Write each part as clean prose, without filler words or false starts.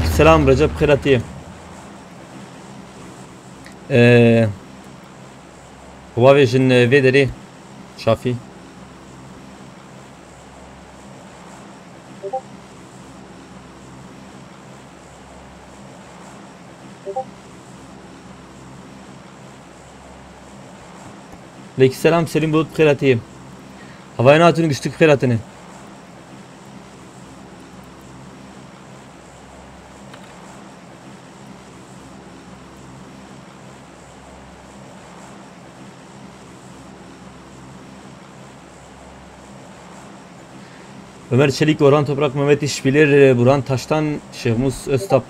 Aleykümselam Recep Kırati. Wavejin vederi Şafi. Aleykümselam Selim Bulut Kırati. Havayana hatun güçlük Kıratini. Ömer Çelik, Orhan Toprak, Mehmet İşbilir, Burhan Taştan, Şehmus Öztap,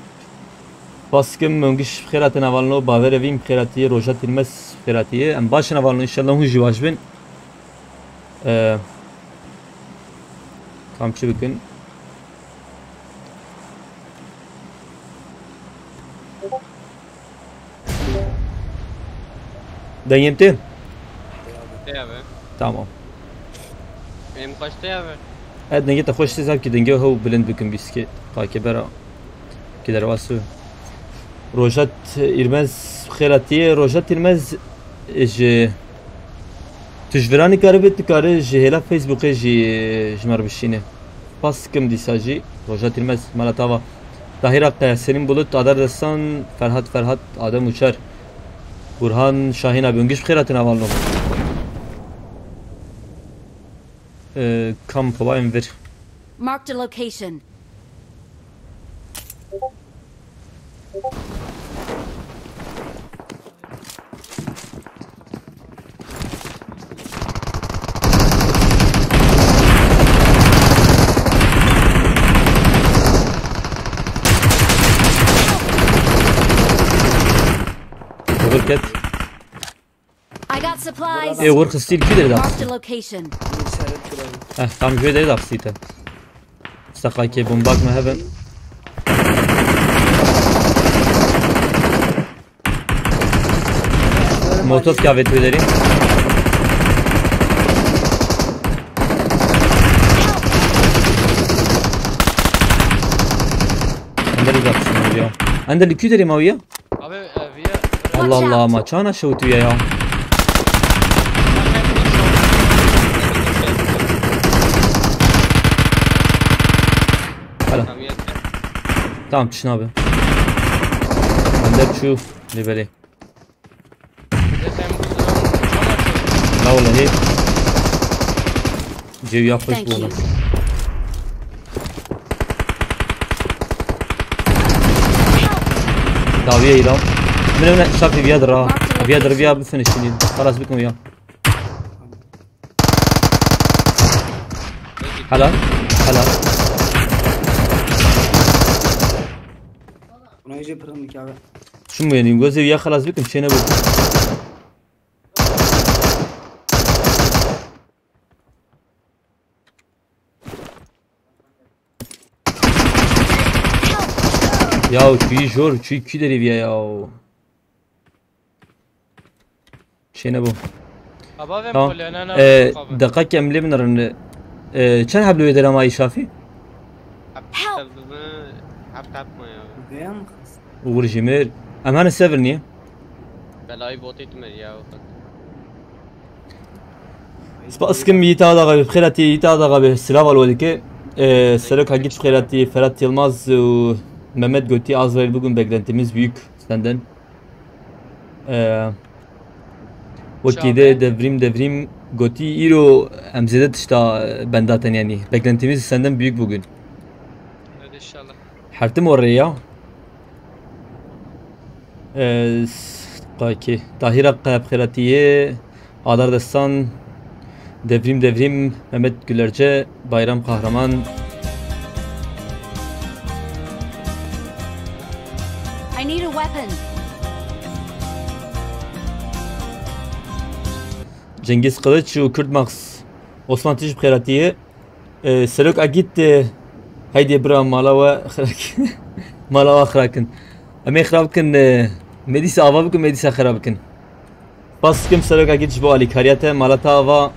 Baskım, Möngiş Kıratın avalno, Baver Evim Kıratiye, Rojat İlmez Kıratiye, en başın avalno inşallah hu jivajbin. Kamçı bükün. Danyemti? Ya be. Tamam. Benim kaçta ya be? Evet, denge de hoş tezab ki denge hav bilend bükün biski. Kake bera. Kider vasu. Rojat İlmez Kıratiye, Rojat İlmez تجبرانی کاری بیت کاری جهلا فیسبوک جمر بشینه پس کم دیساجی روزات المز مالتاوا طاهر اقیا سلیم بولت آدر رسان فرهاد آدم uçar Burhan Şahin abi öngeç bخيراتنا والله kam kolayım ver. Marked a location. I got supplies. Work still كده ده. Marked a location. tam كده ده بسيطة. استقاكي بومباك ما هبن. موتوف كافيت بدري. عندك الكيدري ماوية؟ الله الله ما كان اشوت وياه. هلا tamam düşün abi. Bende şu leveli. La vallahi. Cev yapmış bu ona. Daviye ilam. من شاف بيدر بيا بفنشني خلاص بكم وياه حلال شو يعني جوزي وياه خلاص بكم شينا بكم ياو شوي جور شوي كده بيا ياو شينا بو دقيقة كاملة من رن كان حبلو يدرا ما يشافي ورجمير ام هانا سيفر نيه بلاي بوتي تمريا اسكم يتا دغا بخيراتي يتا دغا بسلاف الوديكي سلوك hagit بخيراتي Ferhat Yılmaz Mehmet Göti Azrail bugün beklentimiz büyük senden. Vakide devrim Göti iro emzedet işte bendaten yani beklentimiz senden büyük bugün. Hadi inşallah. Hartım oraya. Kaki Tahir Akkaya Bkhiratiye Adar Destan devrim Mehmet Gülerce Bayram Kahraman I need a weapon. Cengiz Kılıç ve Kürt Max Osman Tiş Bkhiratiye Selok Agit haydi bra Malava Khrakin Ame Khrakin Medisa Ava bükün Medisa Khrakin Paskim Selok Agit bu Ali Kariyate Malata Ava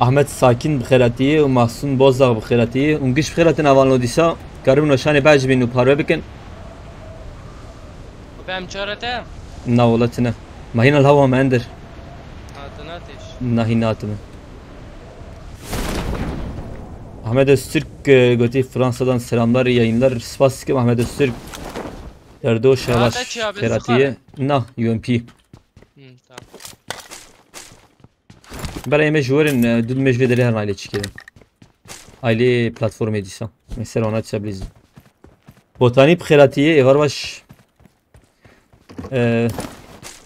Ahmet Sakin Bkhiratiye ve Mahsun Bozdağ Bkhiratiye Ungiş Bkhiratin avan lodisa Karım noşani baj binu parve bükün بهم چارته نا ولتنا ما هنا الهوا ما اندر هاتناتش نهي ناتمه Ahmet Öztürk Götü Fransa'dan selamlar yayınlar. Spasikim Ahmet Öztürk. Erdo Şavaş Hadi abi, Feratiye. Na UMP. tamam. برای مجورن دو مجوری هر نایله چیکه علی پلتفرم دیسا مثل آنها تبلیز بوتانی بخیراتیه ایوار باش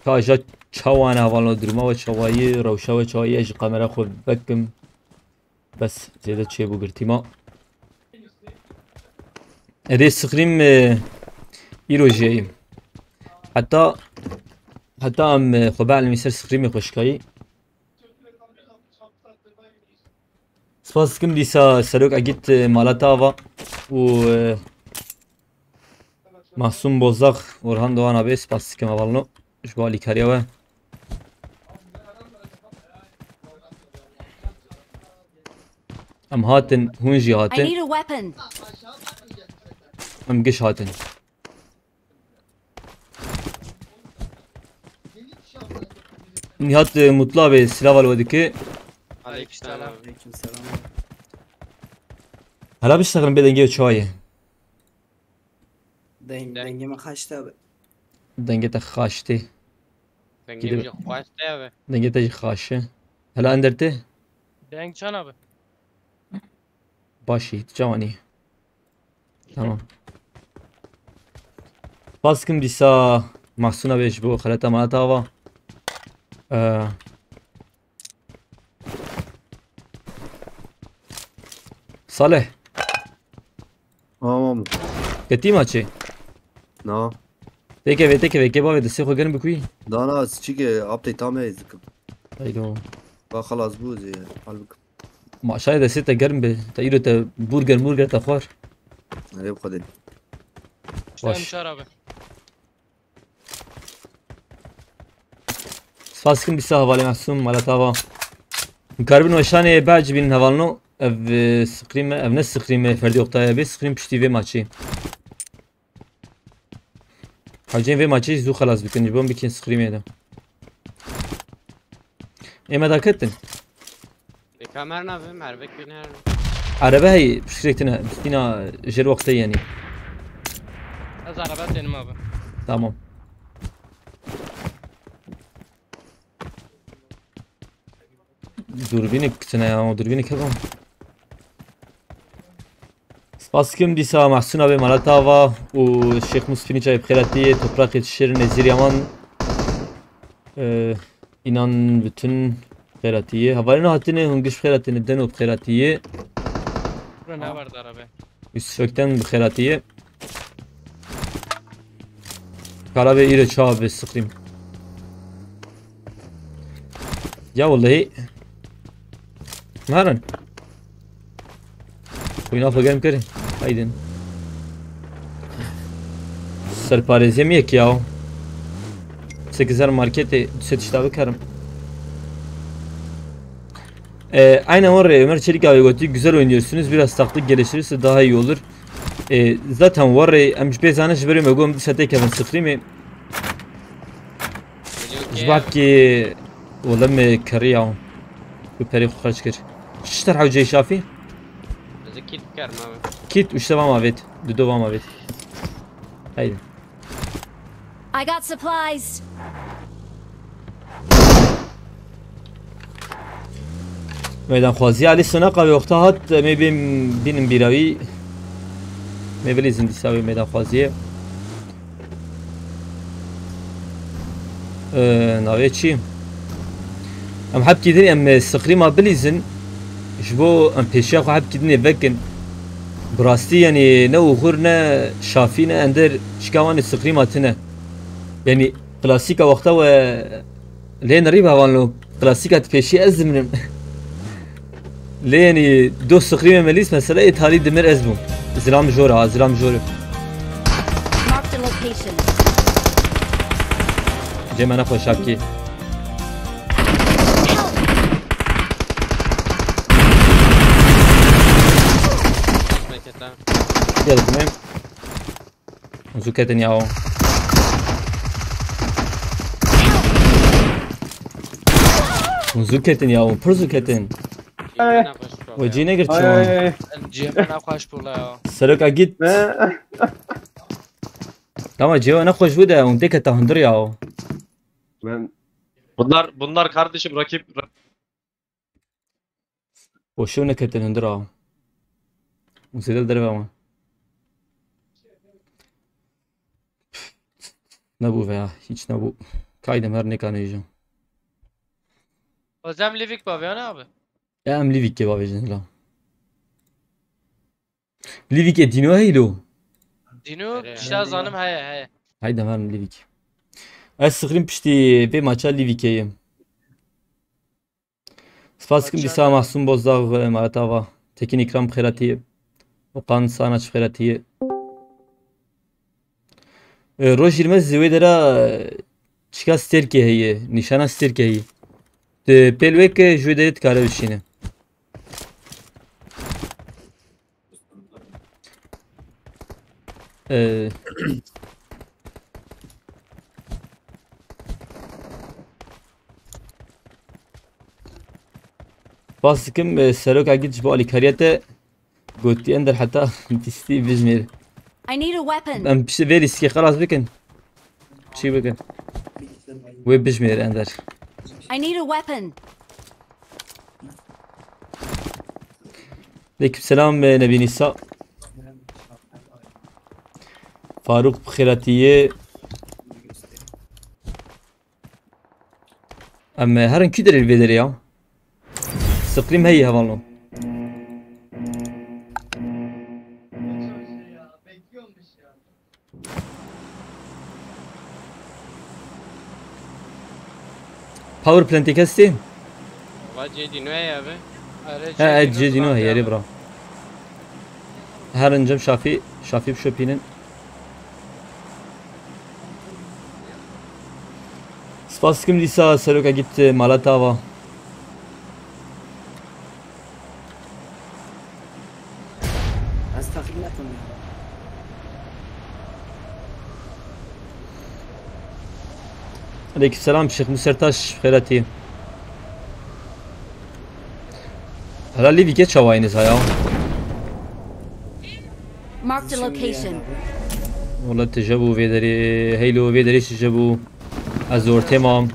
کاجا چوان اولو درما و چوایی روشا و چوایی اج قمره خود بکم بس زیاده چیه بو گرتیما ادی سقریم ایروجییم حتی ام خبا علمی سر سقریم خوشکایی سپاسكم ديسا سلوك اجيت مالاتافا و محسوم بوزاق ورهان دوان ابي سپاسكم اولنو جوالي كاريوا ام هاتن هونجي I هاتن need a weapon. ام قش هاتن نهات مطلع بسلاف الودكي Aleykümselam. Aleykümselam. هلا بشتغل بدنجي وشوية Dengeme kaçtı abi? دنجتك خاشتي Dengem yok. Kaçtı abi. دنجتك خاشة هلا اندرتي دنگ چند abi? باشي جواني تمام باسكم ديسا محسونا بيش بو خلطة مالتاوا صالح Tamam. كتي ماتشي Na. تيكي في بابي دسي خو جرم بكوي Dana çike update tamam ايدو bak خلاص بوزي halbuki ما شايد دسي تجرم تايرو تا برجر تخور ne bu kadar. دنگ چهار abi. باسكم ديسا هوالي محسوم مالتاوا مكاربين وشاني باج بين هوالنو اف سقريم اف نس سقريم فردي وقتها بي سقريم بشتي في ماتشي حاجين في ماتشي زو خلاص بكن جبون بكين سقريم هذا اما داكتن Bir kamer ne yapayım? Erbek biner. عربه هي بشكريتنا بستينا جر وقتها يعني از araba denim abi. تمام دوربينك كتنا يا دوربينك هذا سپاسكم ديسا محسون ابي مالاتاوا والشيخ مصفيني جاي بخيراتي toprak yetişir Nezir Yaman inan bütün خيراتية havalini hatine hungiş خيراتini denu بخيراتية Bura ne vardı araba? Yusuf'ten بخيراتية كارابي إيرة شاب بالسقريم يا والله مهرن خوينا فقام كره هايدن سرپارزیم یک یاو 8000 markete satışta bakarım. Aynen oraya Ömer Çelik abi götü güzel oynuyorsunuz. Biraz taktik geliştirirse daha iyi olur. Zaten var ya MHP zanış verim ögüm dışarıda Kevin sıfırı جباكي ولم كرياو ببريق خرج كر شتر حوجي شافي Zeki çıkarım abi. كيت وش تبع ما بيت دودو ما بيت هيدا I got supplies. ميدان خوازي علي سناقة بوقتها هات مي بين بيراوي مي بليزن تساوي ميدان خوازية ناوية چي ام حب كيدني ام سقري ما بليزن جبو ام بيشا خو حب كيدني فكن براستي يعني نو غورنا شافينا اندر شكاوان السقري ماتنا يعني كلاسيكا وقتها و لين ريبها وانلو كلاسيكا تبيشي ازمن ليني دو سقري مليس مثلا ايطالي دمر ازمو زلام جورا زلام جورا Marked a location. جاي ما ناخذ شابكي Bekle. يلا تمام زوكاتن ياو Zuketin ya, pır zuketin. Cîme nexweş bû Ve ya. cine gir Ay çon. ay ay. Cihme nakhoş bula ya. Seroka git. Ne? Ama ceva ne hoş bu da, tek tahındır ya. Ben Bunlar kardeşim rakip. Boşu ne ketin hındır ha. Uzedel derve ama. Ne bu veya hiç ne bu. Kaydım her ne kanayacağım. Özlem Livik babi ya ne abi? Ya em Livik ke babecin la. Livik e dino heylo. Dino Nereye? işte zanım heye. Haydi hem Livik. Ez sıkırım pişti ve maça Livik'eyim. Spaskim Maça- disa mahsum bozdağ maratava. Tekin ikram bxiratiye. Okan sanaç bxiratiye. Roj 20 zivê dera çika stêrkê heye. Nîşana stêrkê heye. Di pêlwek ji wê derê dikare bişîne. Bas dikim seroka git ji bo alîkariyete gotiyen der heta dîstî bijmêr. I need a weapon. Em piştî vê lîstî xelas bikin. Çi bikin. Wê bijmêr ender. I need a weapon. Aleykümselam Nebi Nisa. Faruk Bxiratiye. Em herin kî derê vê derê ya? Sıklîm heyî hevalno. Power plant'e kesti? Va cê dînoya abi. He cedino heyeri bra. Her öncem Şafi Şopinin. Spaskim Lisa Seroka gitti Malatava. از تخیل نکنم. Aleykümselam Şeyh Musertaş Ferati. Hala Livike çavayınız ha ya. Marked a location. Valla tejabu vederi, heylo vederi tejabu. Azor tamam.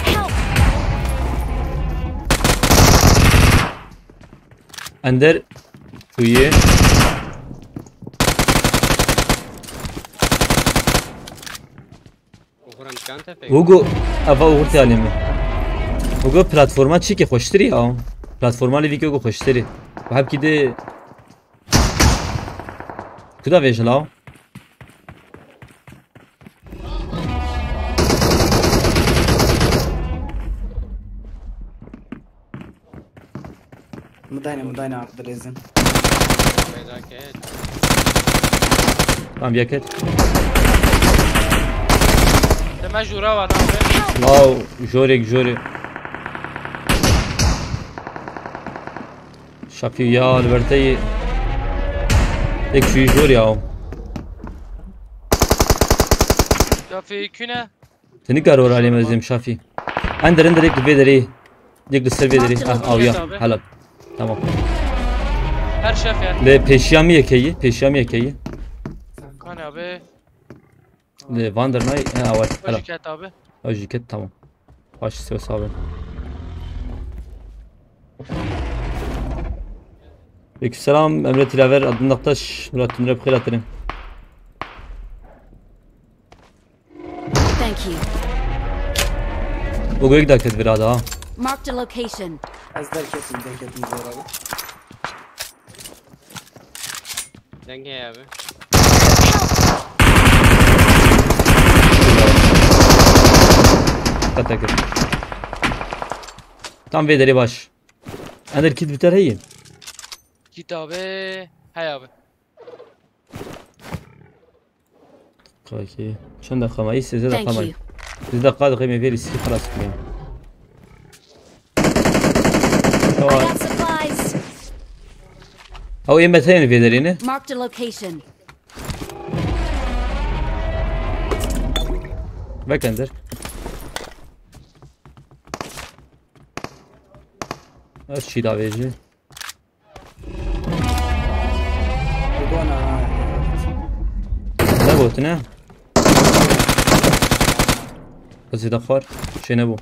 Help! Ender Kuyi. Uxuran dikan te fêk. Hugo ava uğurti alemi. Hugo platforma çi ki hoştiri ya. Platforma Livike Hugo hoştiri. Bu hep ki de kuda vejla. مداينة عقد الرزن. Peyda ke. Tamam yaket. Deme jura var abi. Wow, Jore. Şafi ya Albert'i. Tek şu Jore ya. Şafi küne. Seni karor alim özlem Şafi. Ender ek vederi. Dek ser vederi. Ah av ya. Halal. Tamam. Her şef yani. Le peşyami yekeyi. Kan abi. Le Vandernay. Ha var. Halal. Hoşiket abi. Ajiket tamam. Baş söz abi. Aleykümselam Emre Tilaver adın Naktaş Murat Tünre bxir atirin. Thank you. Bu göğek daket bir ada ha. Marked a location. از دركتم زورا. Denge abi. Katakır. Tam vederi baş. Ender kit biter heyin. Kitabı. Hey abi. Kaki. Çند dakika iyi size Thank dakika. you. Siz dakika dakika veri sizi خلاص kıyım. I Tamam. got supplies. Hava yemeteyin vederini. Marked a location. Bekender. Her şey daha verici. Dona. Ne botu ne? Azı da var. Şey ne bu?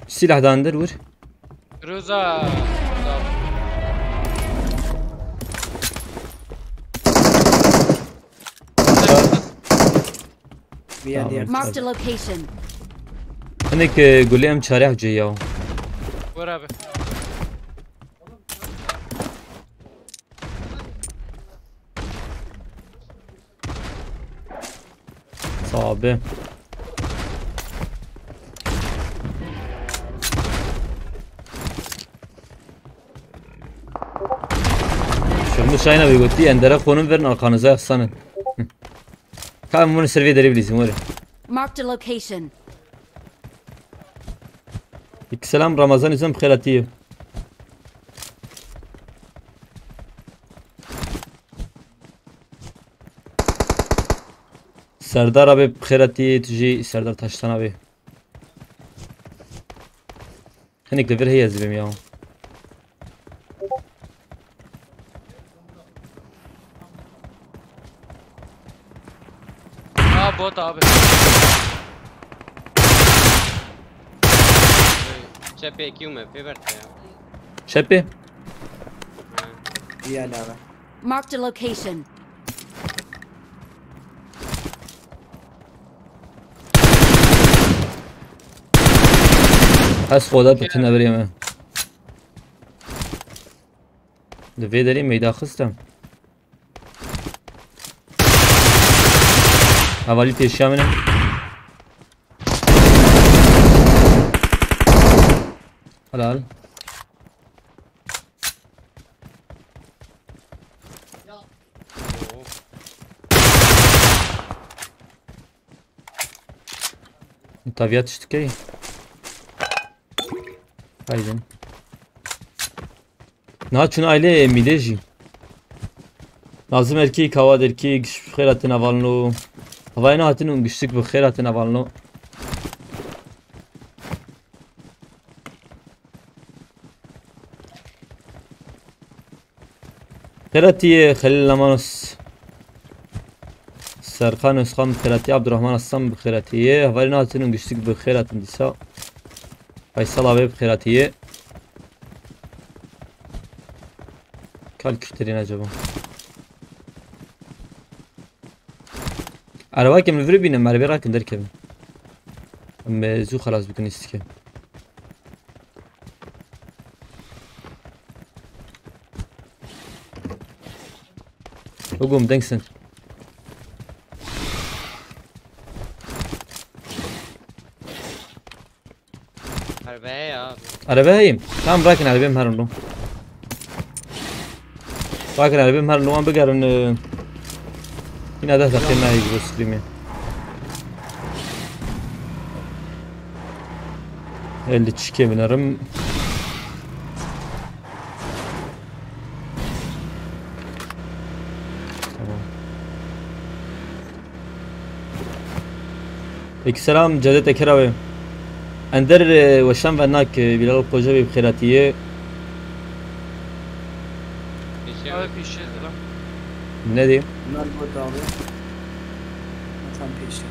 Silahdandır vur. Roza. Bir diğer. Marked a location. Hinek gulli em çare hacı ya. Vur abi. Sabe. Şimdi şeyine bir götü endere konum verin arkanıza yaslanın. Tamam bunu servi edebilirsin var. Marked a location. Selam Ramazan izin bxiratiye. Serdar abi bxiratiye tüji Serdar Taştan abi. Hinek de ver hey yazbim ya. Ha bot abi. Çepe क्यों में पे बैठते हैं Şepi. Bir alave. Marked a location. Has خودا بتونه بریم. دوی داریم میدا خستم. اولی پیشیا منم. حلال. طبيعت اشتكي هايدن نهاتشون aile mideji lazım erkek hava erkek خيراتنا avalno havayna hatin güçlük bu خيراتنا avalno خيراتي خليل لمانوس سرخان اسخام خيراتي عبد الرحمن الصم بخيراتيه havayna hatin güçlük bu خيراتن disa Faysal abi bxiratiye. Kal küşterin acaba. Araba kim vurur binem merve rakın derken. Mezu خلاص bugün istike. Ogum denksin. Arabeyim. Tamam bırakın arabeyim her onu. Bırakın arabeyim her onu begarın. Yine de takayım ne gibi göstereyim. 50 çike binerim. Tamam. Selam Cevdet Eker abi. Ender وشام وناك بلال القوجبي بخيراتيه Abi pişirdi lan. ne diyeyim? Bunlar burada abi. Tam peşi.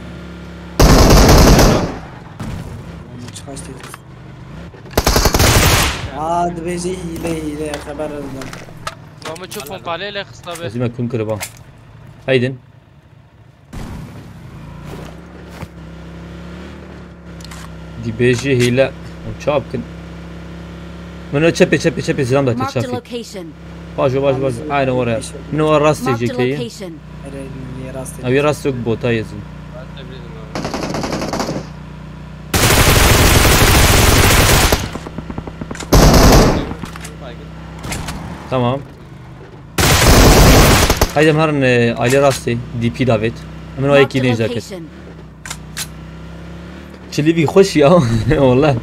Onu çıkaç dedi. Dveci hile haber aldım. Ama çok pompalıyla kısa be. Lazım yakın kırıba. Haydin. Dibeji hile. Çapkın. Bunu çepe selam da Marked a çapkın. location. Baş. Aynen oraya. Ne o rast Marked a edeceği. location. Nereye rast Abi rast yok bota yazın. Tamam. Haydi marın aile rastı. DP Davet. Hemen o Marked a ekili zaten. location. Çili bir hoş ya. Vallahi.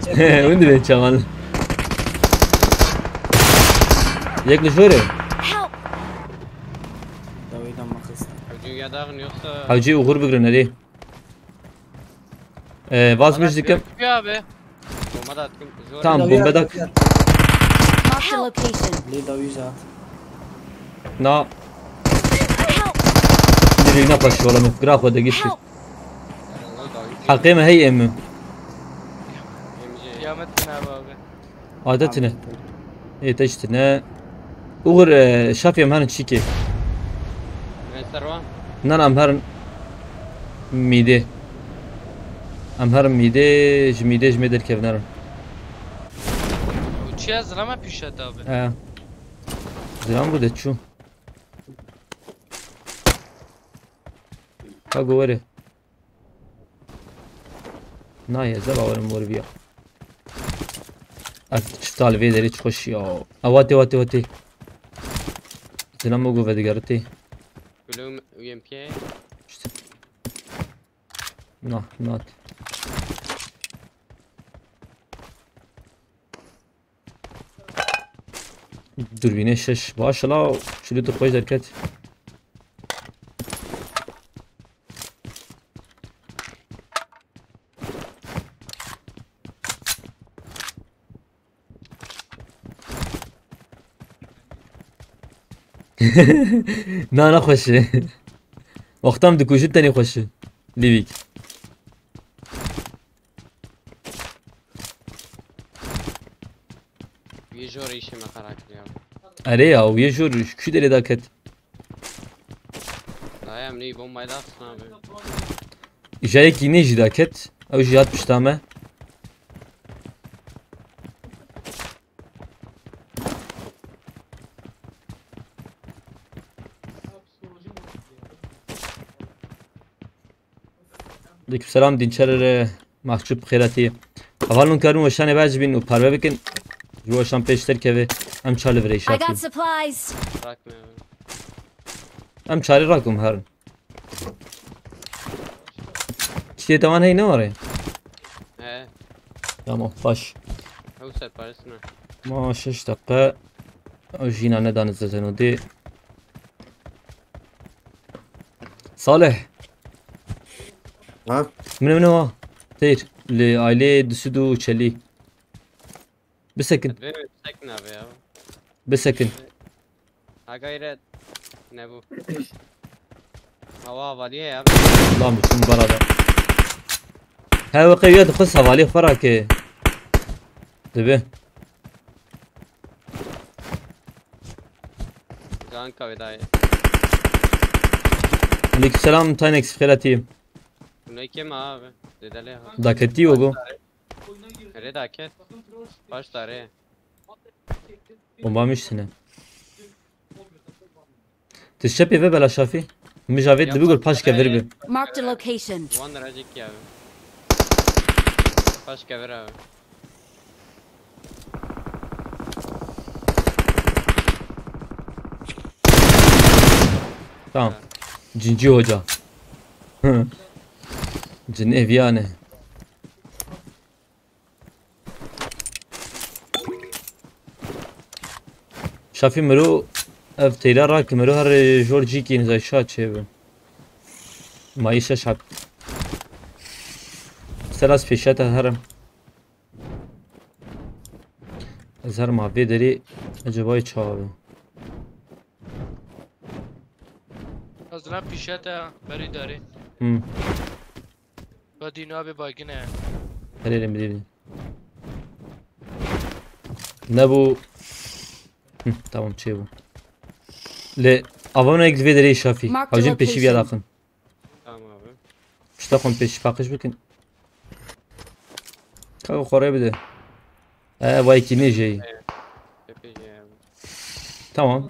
Onu da çamal. Yaklaşıyor. Help! Davidan makasla. Çocuğun yadağın yoksa Hacı uğur bugün nereye? Vazgeç dikim. Çıkıyor abi. Bomba da attım. Zor. Tamam Lida bomba da. uya. Marked a location. Lida uya. Na. Help! Dirigna paşa olamı. Gra koda gitti. Help! Hakkıma hey emmim. MJ. Kıyamet günü abi. Adetine. Teştine. Uğur şafiyem herin çiki. Mester var. Nan am herin mide. Am herin mide. Jmide jme derkevnerim. Uçuya zılama pişet abi. Ziran bu de çu. Ha govere. Naya zaba varım mor biya. Çiftal ve deri çıkış ya. Avati. Ziran mı gove digarti. Bloom UMP. İşte. Not. Dürbine şeş. Başla. Şunu da koy derket. نه خوشه وقتم دکوشت تنی خوشه لیویک یه جور ایشی مخرک دیم. اره یا و یه جور کی داری داکت دایم نی bombayı da atsın abi. جایی کی نیجی داکت او جیات پشتامه دیگه سلام دینچر محجوب خیراتی اولون کارون وشان باج بین و پروا بکن جو وشان پیشتر که هم چاله وری I got شافی supplies. Bırakmıyor. هم چاله راکم هرن چیه دوان هی نواره He. تمام باش Havu serparesine. ما 6 دقیقه او جینا ندانه زدن و دی صالح Ha? من هو تير لعائلة دسودو وشلي بسكن Ve sakin abi ya. بسكن Ha gayret. Ne bu? Hava havaliye ya. اللهم بسم برادة هاي وقيات خص حوالي فراك دبي Zanka vedayı. عليك السلام تاينكس بخيراتي Bunu kim abi? Dedeli ya. داكتي وقو Nerede daket? Baş tare. وما مش سنة تشبي في بلا شافي مش عارف دبي يقول باش كفربي Marked a location. 1 liracık ya abi. Baş kever abi. تمام جنجي هوجا جن افيانه شافي مرو اف تيرا راك مرو هر جورجي كين زي شات شيب ما يشش حق سلاس فيشات هرم زهر ما بيدري اجباي تشاوي Azlan pişet beri dari. Badino abi bagine. هلين بدي نبو تمام شيبو ل افونا اكس فيدري شافي Mark the عاوزين بيشي بيا location. داخل Tamam abi. مش تاخذ بيش باقش بكن كاو خوري بده واي كيني جاي Tepeci abi. تمام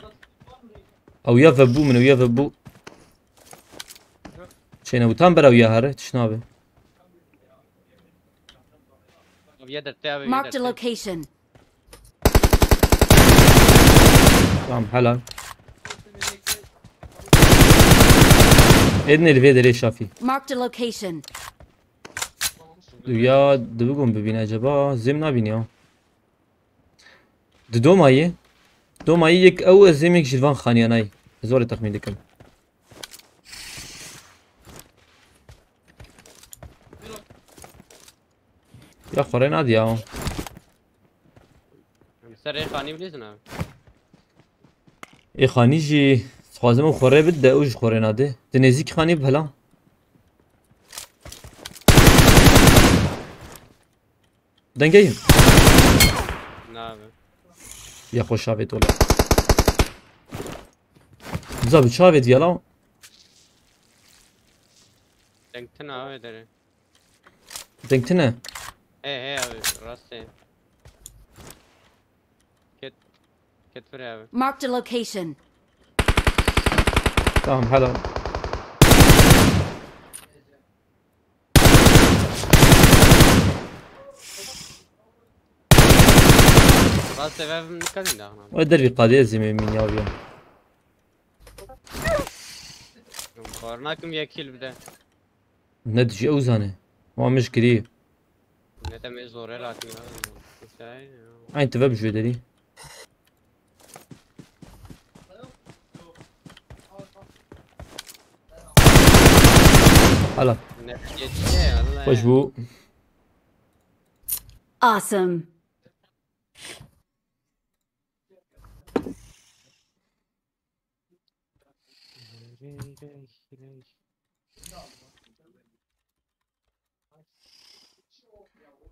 او يا فبو من ويا فبو شينا وتام برا ويا هره تشنابه Abi yedirtti abi. Marked a yedirtti. location. تمام حلال ادني الفيدري شافي Marked a location. ويا دبقون ببين اجابا زم نابين دو مايي دو مايي يك او زمك جلفان خانياناي زور تخمين دكم Ya خوره ندی ya. سر ای خانی بلیزن abi. ای خانی جی خوازم خوره بده اوج خوره نده. دنیزی که خانی بهلا. دنگeyim. Ne abi? Ya خوش آوید ولی. زابی چه آوید یالا؟ Denktin abi deri. دنگتی نه. He abi rastlayın. Ket buraya abi. Marked a location. Tamam حالا. Rastlayın evim dikkat edin daha. و در بی قادی زمین من یا بیا. Kornakim yakil bir de. نه دیجی اوزانه. ما مش کری. Ne demek zor el atmıyor abi. این تو بجوی داری. حالا. Ne geçti Allah. خوش بو. Awesome.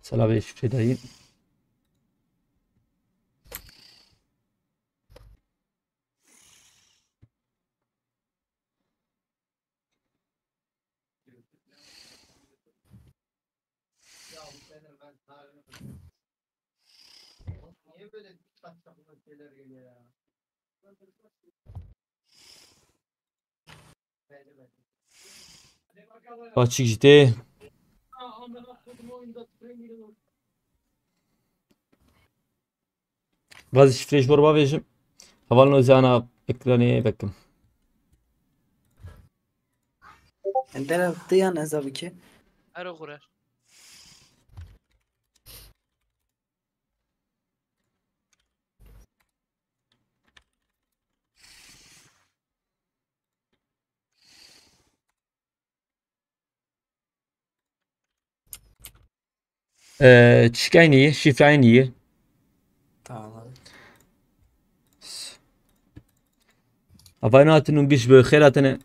سلام شفری داری. Açık ciddi. Bazı şifreyi borba vereceğim. Havalın özana ekranı bakın. انت رفتی یا نزابی که هر خوره Çiğ aynı iyi, şifre aynı iyi. tamam abi. Avanatın ungiş be khairatına.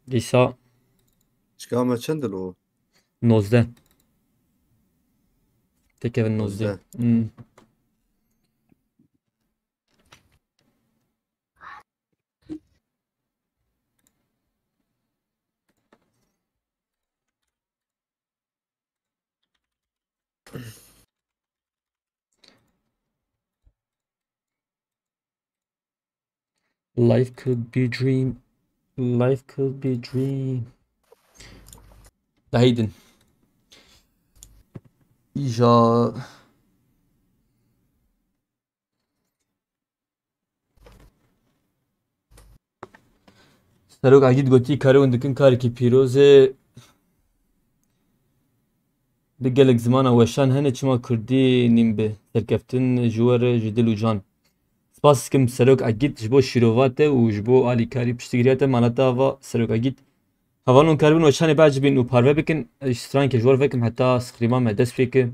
Lisa شكاومة شندلو 19. Tek evin 19. Life could be dream. Life could be dream. Daydın. İja. Serok agit goti kare undkin kar ki piroze. بگلک زمان وشان هنه چما کردی نیم به سرکفتن جوار جدل و جان سپاس کم سروک اگید جبو شیروواته و جبو آلی کاری پشتگیریاته مالتا و سروک اگید هوالون کربن وشان باج بین و پارو بکن اشتران که جوار فکم حتی سخریما مدست فکر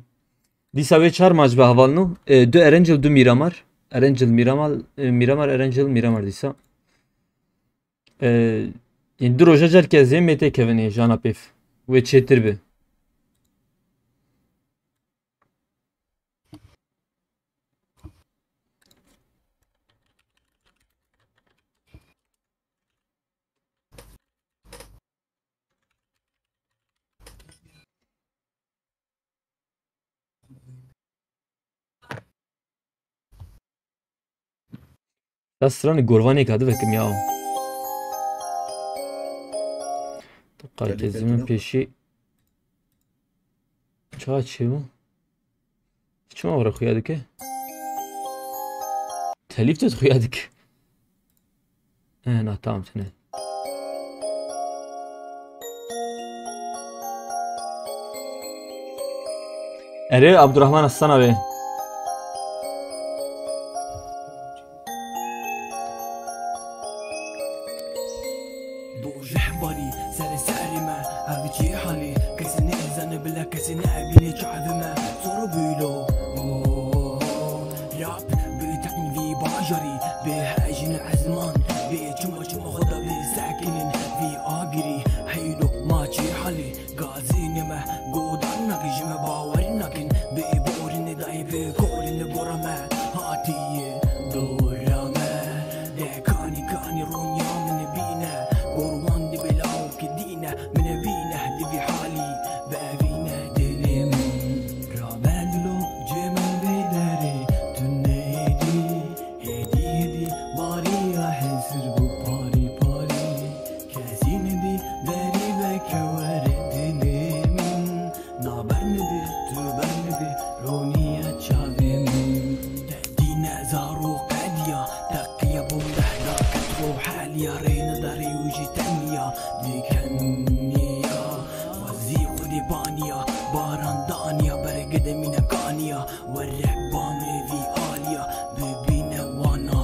دیسا وی چهار ماج به هوالنو دو ارنجل دو میرامار ارنجل میرامار ارنجل میرامار دیسا yani dur hoca herkese mete kevini jana pef ve çetir be Strany gorvani kadı vekim ya. Kalkezimin peşi. Çağ çiğ hiç mi var xuyadı ki? Telif de xuyadı ki. Ne tamam sene. Ere Abdurrahman Aslan abi. دور جحبري سر سعرمة هبجي حالي كسني زن بلا كسني عبيني شعبمة صورو بيلو راب بتعني في باجري بهاجن عزمان بجمع جمع غدا بساكنين في آبري حيلو ماشي حالي غازينمة قودانك جمع باورنكن ببورن داي بكورن برمات هاتي دورامة دكاني كاني رونيا من بينا قروان دي بلاو كدينا من بينا دي بحالي بابينا دلم رابندلو جمال بداري تنيدي هدي هدي باري احسر بو باري باري كاسين دي داري بكوار دلم نابرندي تبرندي رونيا تشافم دينا زارو قادية تقيا بومدحنا كتبو حاليا رينا داري وجي تانية بكنية وزيق ديبانيا باران دانيا برقد من كانيا والرحبان في آليا ببينا وانا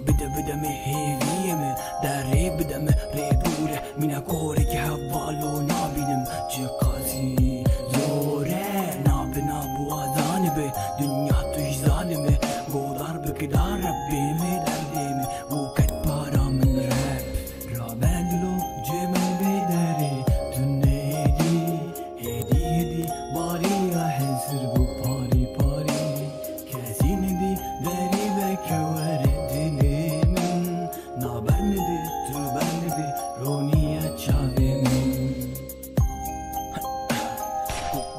بدا بدا مهيفيم داري بدا مهريدوره من كورك حبالو نابنم جقاسي زوره نابنا بوازانبه دنيا توش ظالمه قودار بكدار ربي مدردمه وكت بارا من راب رابندلو جمال بداري تنيدي هدي هدي باري احسر بو باري باري كاسين دي داري بكوار دلمن نابرندي تبرندي رونيا تشافم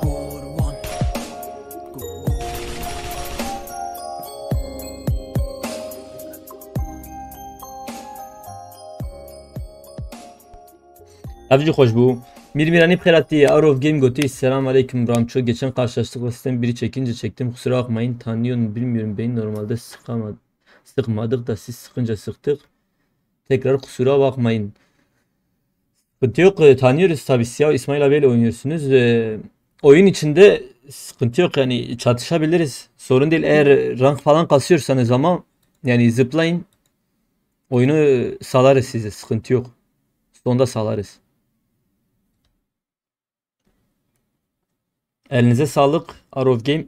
قوروان Avcı hoş bu. Mirmirani Phelati Arov Game Goti selam aleyküm Ramço. Geçen karşılaştık ve sistem biri çekince çektim. Kusura bakmayın. Tanıyorum bilmiyorum. Beni normalde sıkmadık da siz sıkınca sıktık. Tekrar kusura bakmayın. Sıkıntı yok. Tanıyoruz tabii. Siyah İsmail abiyle oynuyorsunuz. Oyun içinde sıkıntı yok. Yani çatışabiliriz. Sorun değil. Eğer rank falan kasıyorsanız ama yani zıplayın. Oyunu salarız size. Sıkıntı yok. Sonunda salarız. Elinize sağlık. Arov Game.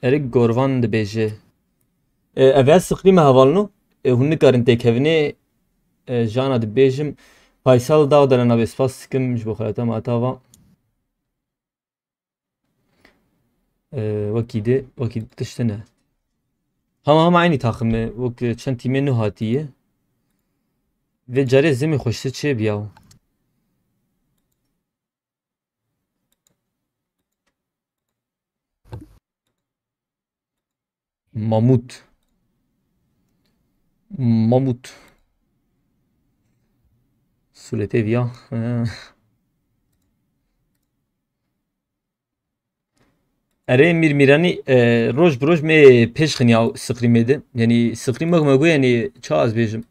Erik Gorvan de beje. Evvel sıklayım havalını. Hunni karın tekevini jana de bejim. Faysal Dağdar'ın abi spas sıkılmış bu hayata matava. Vakidi işte ne? Ama aynı takımı. Vak çen time nuhatiye. Ve care zemi hoştu çe biyav. Mamut. Sulete via. Ere mirmirani roj broj me peşkin ya sıkrimedi. Yani sıkrimek mego yani çağız bejim.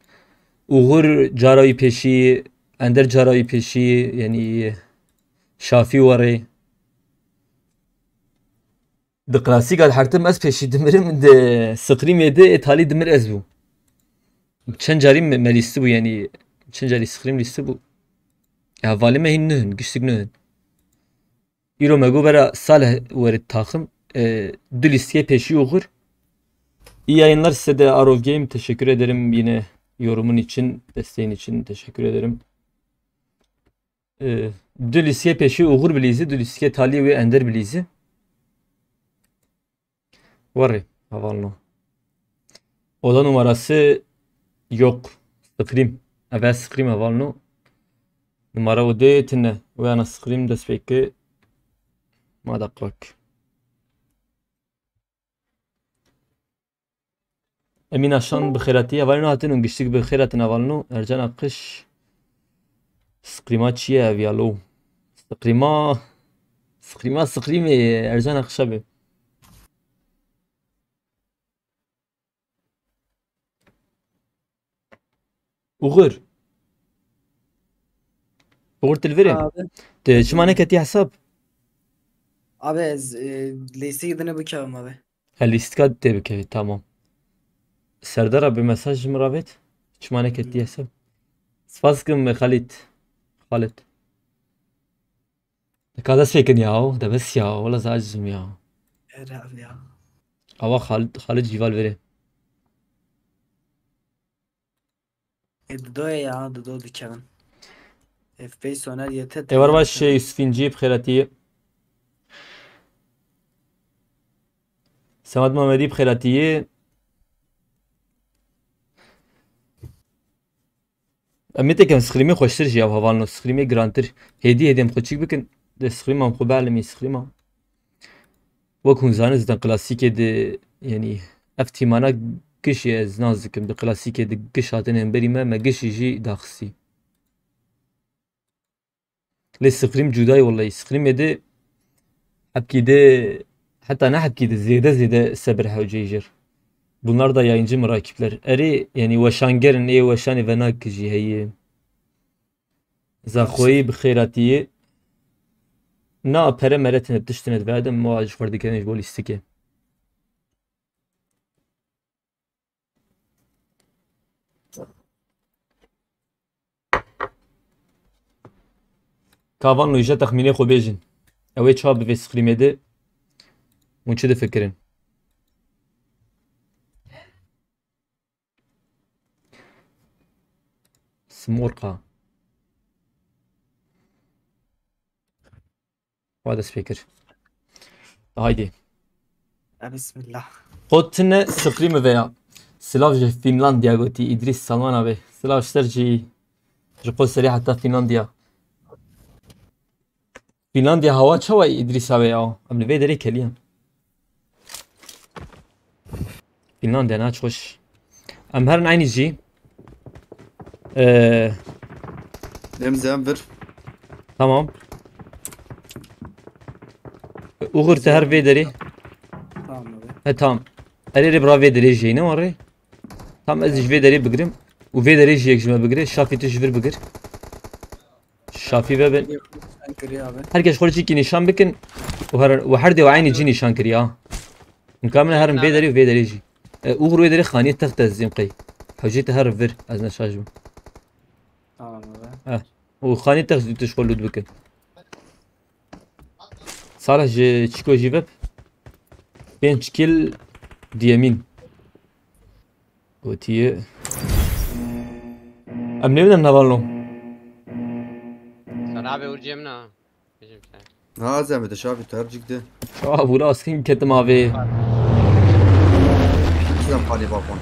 Uğur carayı peşi, ender carayı peşi yani şafi varı. De klasik ad hartem az peşi demirim de sıkrim yedi etali demir ez bu. Çen cari melisti bu yani çen cari sıkrim listi bu. Ya valime hin nühün, güçlük nühün. İro mego bera salih verit takım. Du listiye peşi uğur. İyi yayınlar size de Arov Game teşekkür ederim yine. Yorumun için, desteğin için teşekkür ederim. Dülisiye peşi Uğur Bilizi, Dülisiye Tali ve Ender Bilizi. Var havalno. Oda numarası yok. Scream. Evet Scream havalno. Numara ode tine. Ve ana Scream despeki. Madakvak. Emin aşan bixirati avalno hatin geçtik bixiratin avalno ercan akış Scream'a çiye avyalo Scream ercan akış abi Uğur telveri Abi. de çimane kati hesap Abi liste gidene bakıyorum abi. Listka de tamam Serdar abi mesaj mı ravet çimane kati hesap سباسكم خالد خالد هذا سيكن ياو ده بس ياو والله زعجم ياو ارهب يا اوا خالد جيفال verê دو يا دو دكان اف بي سونر يته ايوار باش يوسفينجي بخيراتي سماد محمدي بخيراتي اميتك كم سخريمي خوشتر جي او هوالنو سخريمي جرانتر هدي مخوچيك بكن ده سخريمه مخو بعلمي سخريمه وكون زانز ده كلاسيكي ده يعني افتيمانا قش از نازكم ده كلاسيكي ده قش هاتن همبري ما قش يجي داخسي لي سخريم جداي والله سخريم ده حبكي ده حتى انا حبكي ده زياده صبر حوجيجر bunlar da yayıncı mı rakipler? Eri yani veşangerin iyi veşani ve nakıcı heyi. Zaxoyi bxiratiye. Na pere meretine tiştinet ve adam muacı fardikeniş bol istike. Kavan loja tahmini xo bejin. Ev çab ve skrimede. Munçe de fikrin. سمورقة وهذا سبيكر هايدي بسم الله قلتنا سقريم veya سلاف فنلنديا قلتي إدريس سلمان أبي سلاف سرجي جقول سريع حتى فنلنديا هوا شوي إدريس أبي أمن في دري كليان فنلنديا ناش خوش أم هرن عيني جي Zemver. Tamam. Uğur teher vederi. Tamam abi. He tamam. Ereri bra vederi jeyne var re. Tam ez vederi bigrim. U vederi jeyek jme bigre. Şafi tu jver bigir. Şafi ve ben. Sen kırıyor abi. Herkes خرجي ki nişan bikin. وحردي وعيني جي نشان كريا. نكمل هرم vederi vederi جي. Uğur vederi خانية تخت الزين قي. حوجيت هرب فر از نشاجم. Tamam abi. وخانية تخت تشغل لود بكن. صالح تشكو جيبب. بين شكل ديامين. وتي ام نبدا نفالو سرعة ورجيمنا Ha Zemver şafi tercikti. شو ابو راسين كتم ابي Sizden pali bakon.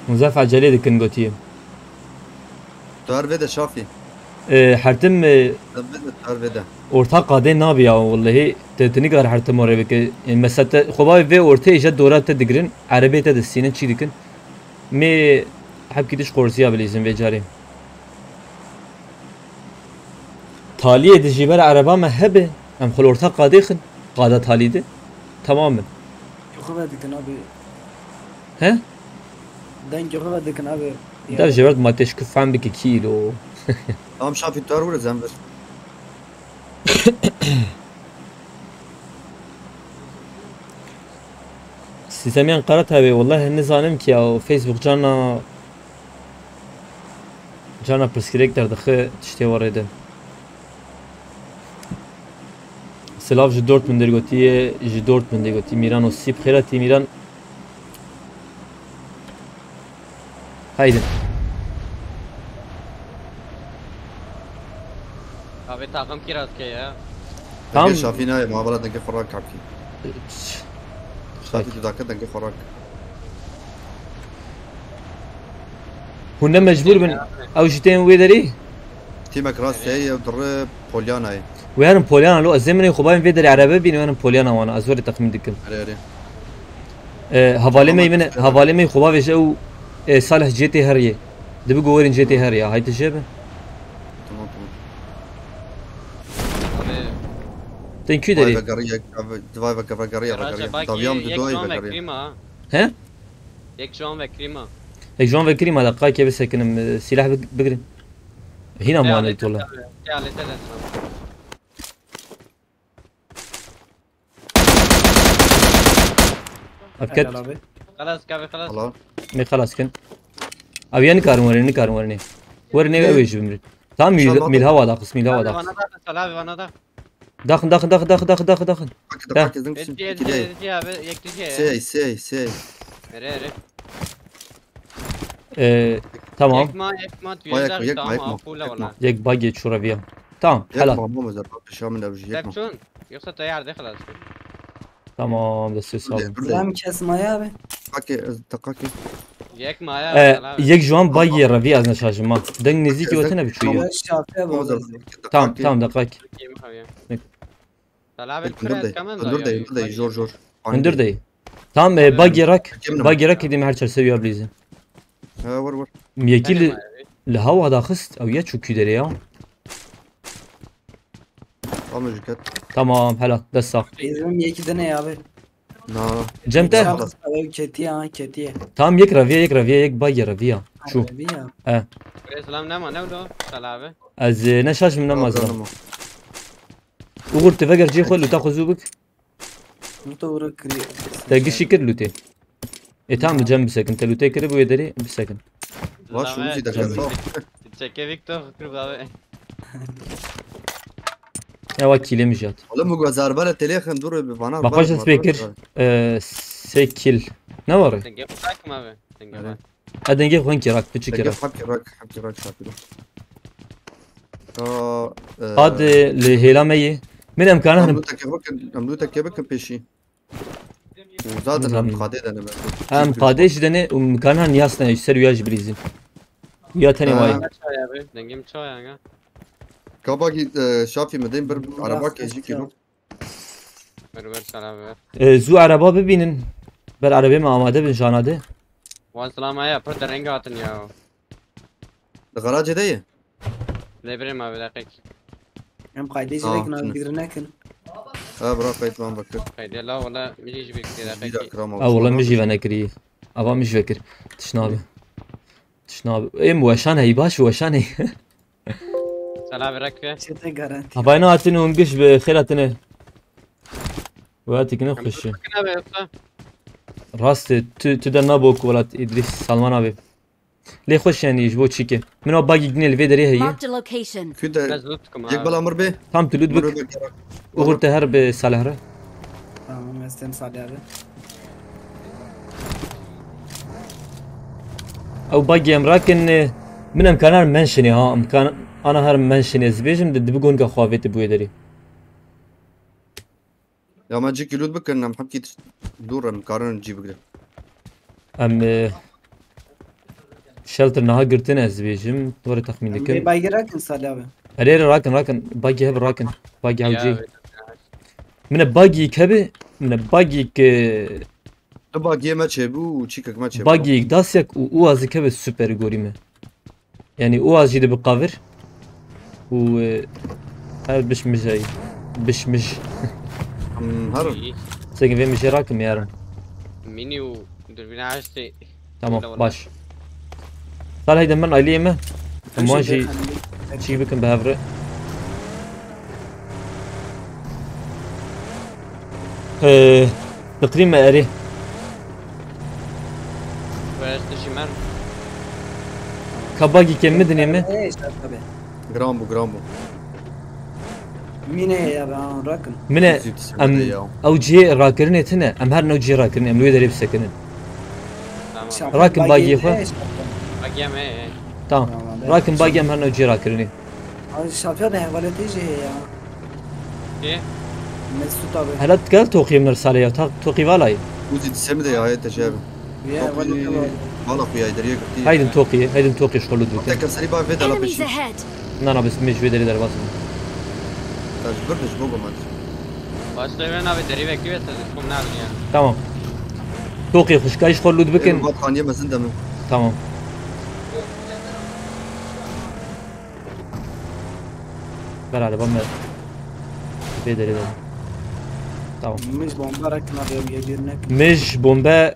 مزاف عجلي دكن قوتي Terve de şafi. حرتم Terve de. orta qade nabiya wallahi tetini gar hartım oraya bek mesela خوبا ve orta icat dorat digrin arabiyete de sinin çidikin me hep gidiş korsiya bilizin ve cari tali edici ber araba mehbe em khol orta qade khin qada talide tamamen Yok verdik abi. he Den yok verdik abi. da jevert mateş kufan bek kilo Tamam şafi terve Zemver. سيسميان قرأتها بي والله نزانم كي او فيسبوك جانا برسكريك در دخه تشتي ورده سلاف جي دورتموند درگوتي جي دورتموند درگوتي ميران و سيب خيراتي ميران هايدن Abi takım kiraz ki ya. Tamam. Şafi ne? Muhabara denge farak kapki. Şafi dudak denge farak. هن مجبور بن او جتين ويدري Timek rasteye در Polyana'yı. ويرن بوليانا لو الزمن خوباين فيدري عربي بين وين بوليانا وانا ازوري تقييم دكم Arı. حوالي مي خوبا وجو صالح جيتي هريه دبي جوورين جيتي هريه هاي تجيبه Tamam tamam. Abi ثانك يو Vay دري ve gariye, vay ve gariye ve Raja gariye. bak Davyam yek dudoy John ve ve gariye. Krima. ها Yek John ve Krima. هيك جون فكريم هذا قاي كيف سكن سلاح بقري هنا ما نيت والله Ya leteler. افكت Helal abi. Kalas kabe kalas. Allah. مي خلاص كن ابي نكار ورني ور نه اویج بمرید تام میل هوا داخل میل هوا داخل Bana da Salih abi bana da. داخل داخل داخل داخل داخل داخل داخل Bak izin Edici kim edici kidey. edici abi yektici. Sey. Ere. tamam Yekma yekma Yekma, tüyler yekma. tamam pula valla. یک باگی شورویه tamam Yekma حالا mama zar. Şamil avcı yekma. Tepçun. Yoksa tayar de خلاص. tamam دست سال Buram kesmeye abi. Takaki. Yekma ya Salih abi. یک جوان باگی روی از نشاجم ما دنگ نزدیکی وقتی نبیچویه Biraz şarkıya Mama zar. bağlı. tamam دقیق Kim abi? Salih abi Kundur küfür kamen dey. Jor. اندر دی tamam باگی رک کدیم هر چهار سویا بلیزه Ha var. یکی لهوا داخست او یا چوکی داره یا Ama jikat. tamam حالا دست ساق Bizim iki tane abi. Na. جمته Şarkı abi ketiye ha ketiye. tamam یک رویه یک باگی رویه شو Abi ya. Selam ne ma ne oldu Salih abi? از نشاش من نمازم Azanım. وغور تفكر جي خل وتاخذ زوبك Mutu kri. تلاقي شكر لوتي تعمل جنب سكن تلوتي كده ويدري بسكن Var şu müziği de kasa. Çeke Victor kırıp abi. يا وكيل مجات Oğlum bu gazarbala telefon dur bana. بقاش سبيكر سيكل نوري Sen gel bırak mı abi? Sen gel bak. ادنجي خوينكي راك بتشكر حكي راك شاطر. هاد الهلامية من امكانها عملوتك يبكن بيشي. وزاد انا مقادير انا ام قادش دني ومكانها نياسنا يسر وياج بريزين ويا تاني واي Çay abi. Dengim çay ya. كاباكي شافي مدين بر عرباك يجي كيلو. Ver Salih abi ver. زو عربا ببينن بر عربي ما آماده بن جاناده Vallahi ya pırda rengi atın ya. الغراج دي. Lebrim abi dakik. Hem kaydeci Aa, rekin abi şimdi. birine kin. ها برا قيت ما بكر. Haydi la valla ميجي بكتير بيدا dakik. كرام. والله مجي وانا كري ابا مش فكر تشنابي ايه وشان هي باش وشان هي Salih abi rakve. Çete garanti. اباينا اتني ونقش بخيرتنا واتك نخش Bakın abi yoksa. راست تدر نابوك ولا ادريس سلمان ابي ليه خوش يعني يجبو تشيكي منو باقي جنيه الفيدري هي Marked a location. كده Biraz lütkum يقبل abi. امر به. تام تلود بك وقلت هرب صالح Tamam Meslen Salih abi. او باقي امراكن من امكان منشني ها امكان انا هر منشني زبيجم دد بقون كخوافيت بو يدري يا ما تجيك يلود بك انا محكي دور مقارن نجيب كده. ام شلتر نها قرتنا زبيجم ورا تخمين Bir كم baygı rekin Salih abi. ارير راكن باقي هب راكن باقي Ya عوجي abi. من باقي كبي من باقي ك باقي ما تشبو وتشيكك ما تشبو. باقي داسيك واز كبي سوبر غوريمه يعني واز جدي بالقافر و هاي بشمج هاي بشمج هرب. İyi. ساكن في مشي راكم يارن Mini u dürbünü açtı. تمام والله. باش صار هيدا من ايليمه ما Şey, شي hani, شي بكم بهفرق تقريبا اري Böyle şimer. كباقي كم مدني ما Şarkı abi. جرامبو. Mine ya ben rakın. من ام او جي راكرني تنا ام هر نو جي راكرني ام لوي دري بسكنن Tamam. Rakın baygı yapar. Bak yeme. تمام راكن باقي ام هر نو جي راكرني Abi şarkı da havalet iyice ya. Ki? Mesut abi. هلا تقال توقي من رسالة توقي فالاي وزي تسمد يا هاي تشابه. Ya havalet abi. والله اخويا يدري كثير. هيدن توقي شغل دوك تك سريبا فيدا لا Enemies بشي. ahead. انا بس مش في دري درباس تجبرنش بوبا مات. Başlayın abi deri bekliyorsa kum ne yapayım yani. تمام توقي خشكاي شغل دود بكن بات خانيه مزنده من. تمام بلا على بام في دري دري تمام Biz bomba rakın abi ya birine kin. مش بومبا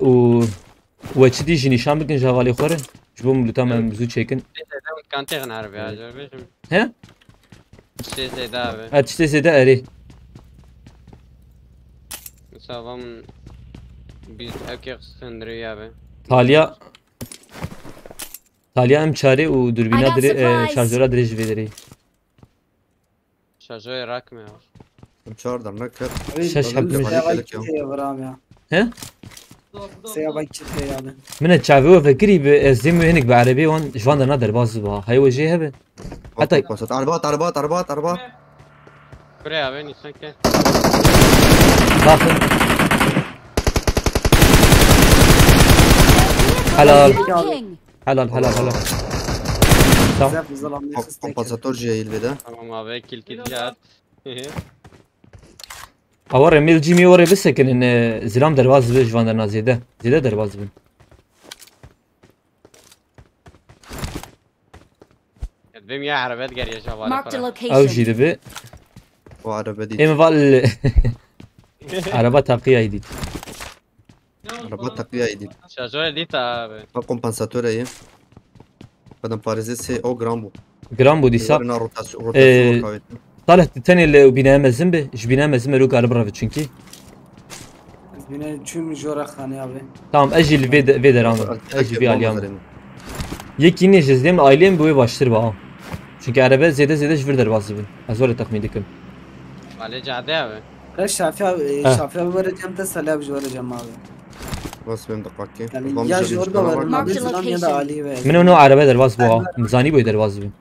واتشدي جي نشان بكن جوالي خوره جبوم لو تمام زو تشيكن Kan tekrar harbi ya. Beşim. ها Şey zeydi abi. اتشتي زيدا اري Musavam biz erkek sındırıyor abi. تاليا Talya em çare û I dürbîna got supplies. şarjöra dirêj vê derê. Şarjör rakmıyor. Çağır da ne kır. Şaş Öyle yapmış. bir- Seyava kiteye varam ya. He? Seyava kiteye abi. Min çavê we vekirî bi ez dêm wê hinek bi erebê wan ji van derna derbas diba. Hey we jê hebe. Hatta Basat. Arbat. Buraya abi Nisan gel. bakın. Helal. Smoking. Helal. Tamam. Zef zalam nefes tek. Kompensatör cihil veda. Tamam abi kill at. Awar emil cîmî warê bisekinin zilam derbas bi ji van derna zêde. Zêde derbas bin. Benim ya arabet geliyor şavala Marked a falan. Ew location. jî dibe. O araba değil. Em val araba taqiya dît. Araba takviye edeyim. Şarjör değil abi. Ha kompensatör iyi. Kadın Paris'e o gram bu. Gram bu dîsa. Yarına rotasyon kavvet. Salih tenê bînaya mezin bi. Ji bînaya mezin me rû karib rave çünkü. Bine çüm jora khane abi. Tamam ez jî li vê deram ez jî vê aliyam. Yekî nê ji zdêm li aileyên bi wê baştir ba. Çünkü araba zêde ji vir derbas dibin. Ez were texmîn dikim. Ali Cade abi. Kaç Şafi abi vereceğim de Salih abi vereceğim abi. Bas benim de kakki. Yani ya jorda varım abi Marked Zilam ya da location. Ali ve. Min onu araba derbas bu. Mizanî boy derbas dibin.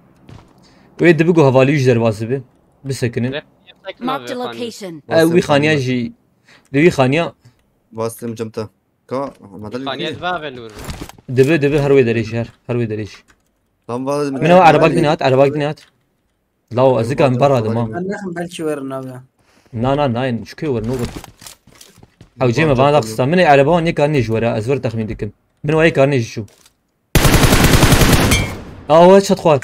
Wê dibi ku hevalî ji derbas dibe. Bisekinin. Marked a location. Wî xaniya jî di wî xaniya Bastım cımta. Ka madalya. Faniyet var velur. dibi her wê derê jî her wê derê jî. Tam var. Min o araba dinat. Law ez dikam bara dima. Ben nexem belki verin abi. Na nein şu köy war no bir. Ew cê me van daxista min ê araba wan yek karnê ji were ez were texmîn dikim. Min wayê karnê jî çû. Aw çat xwar.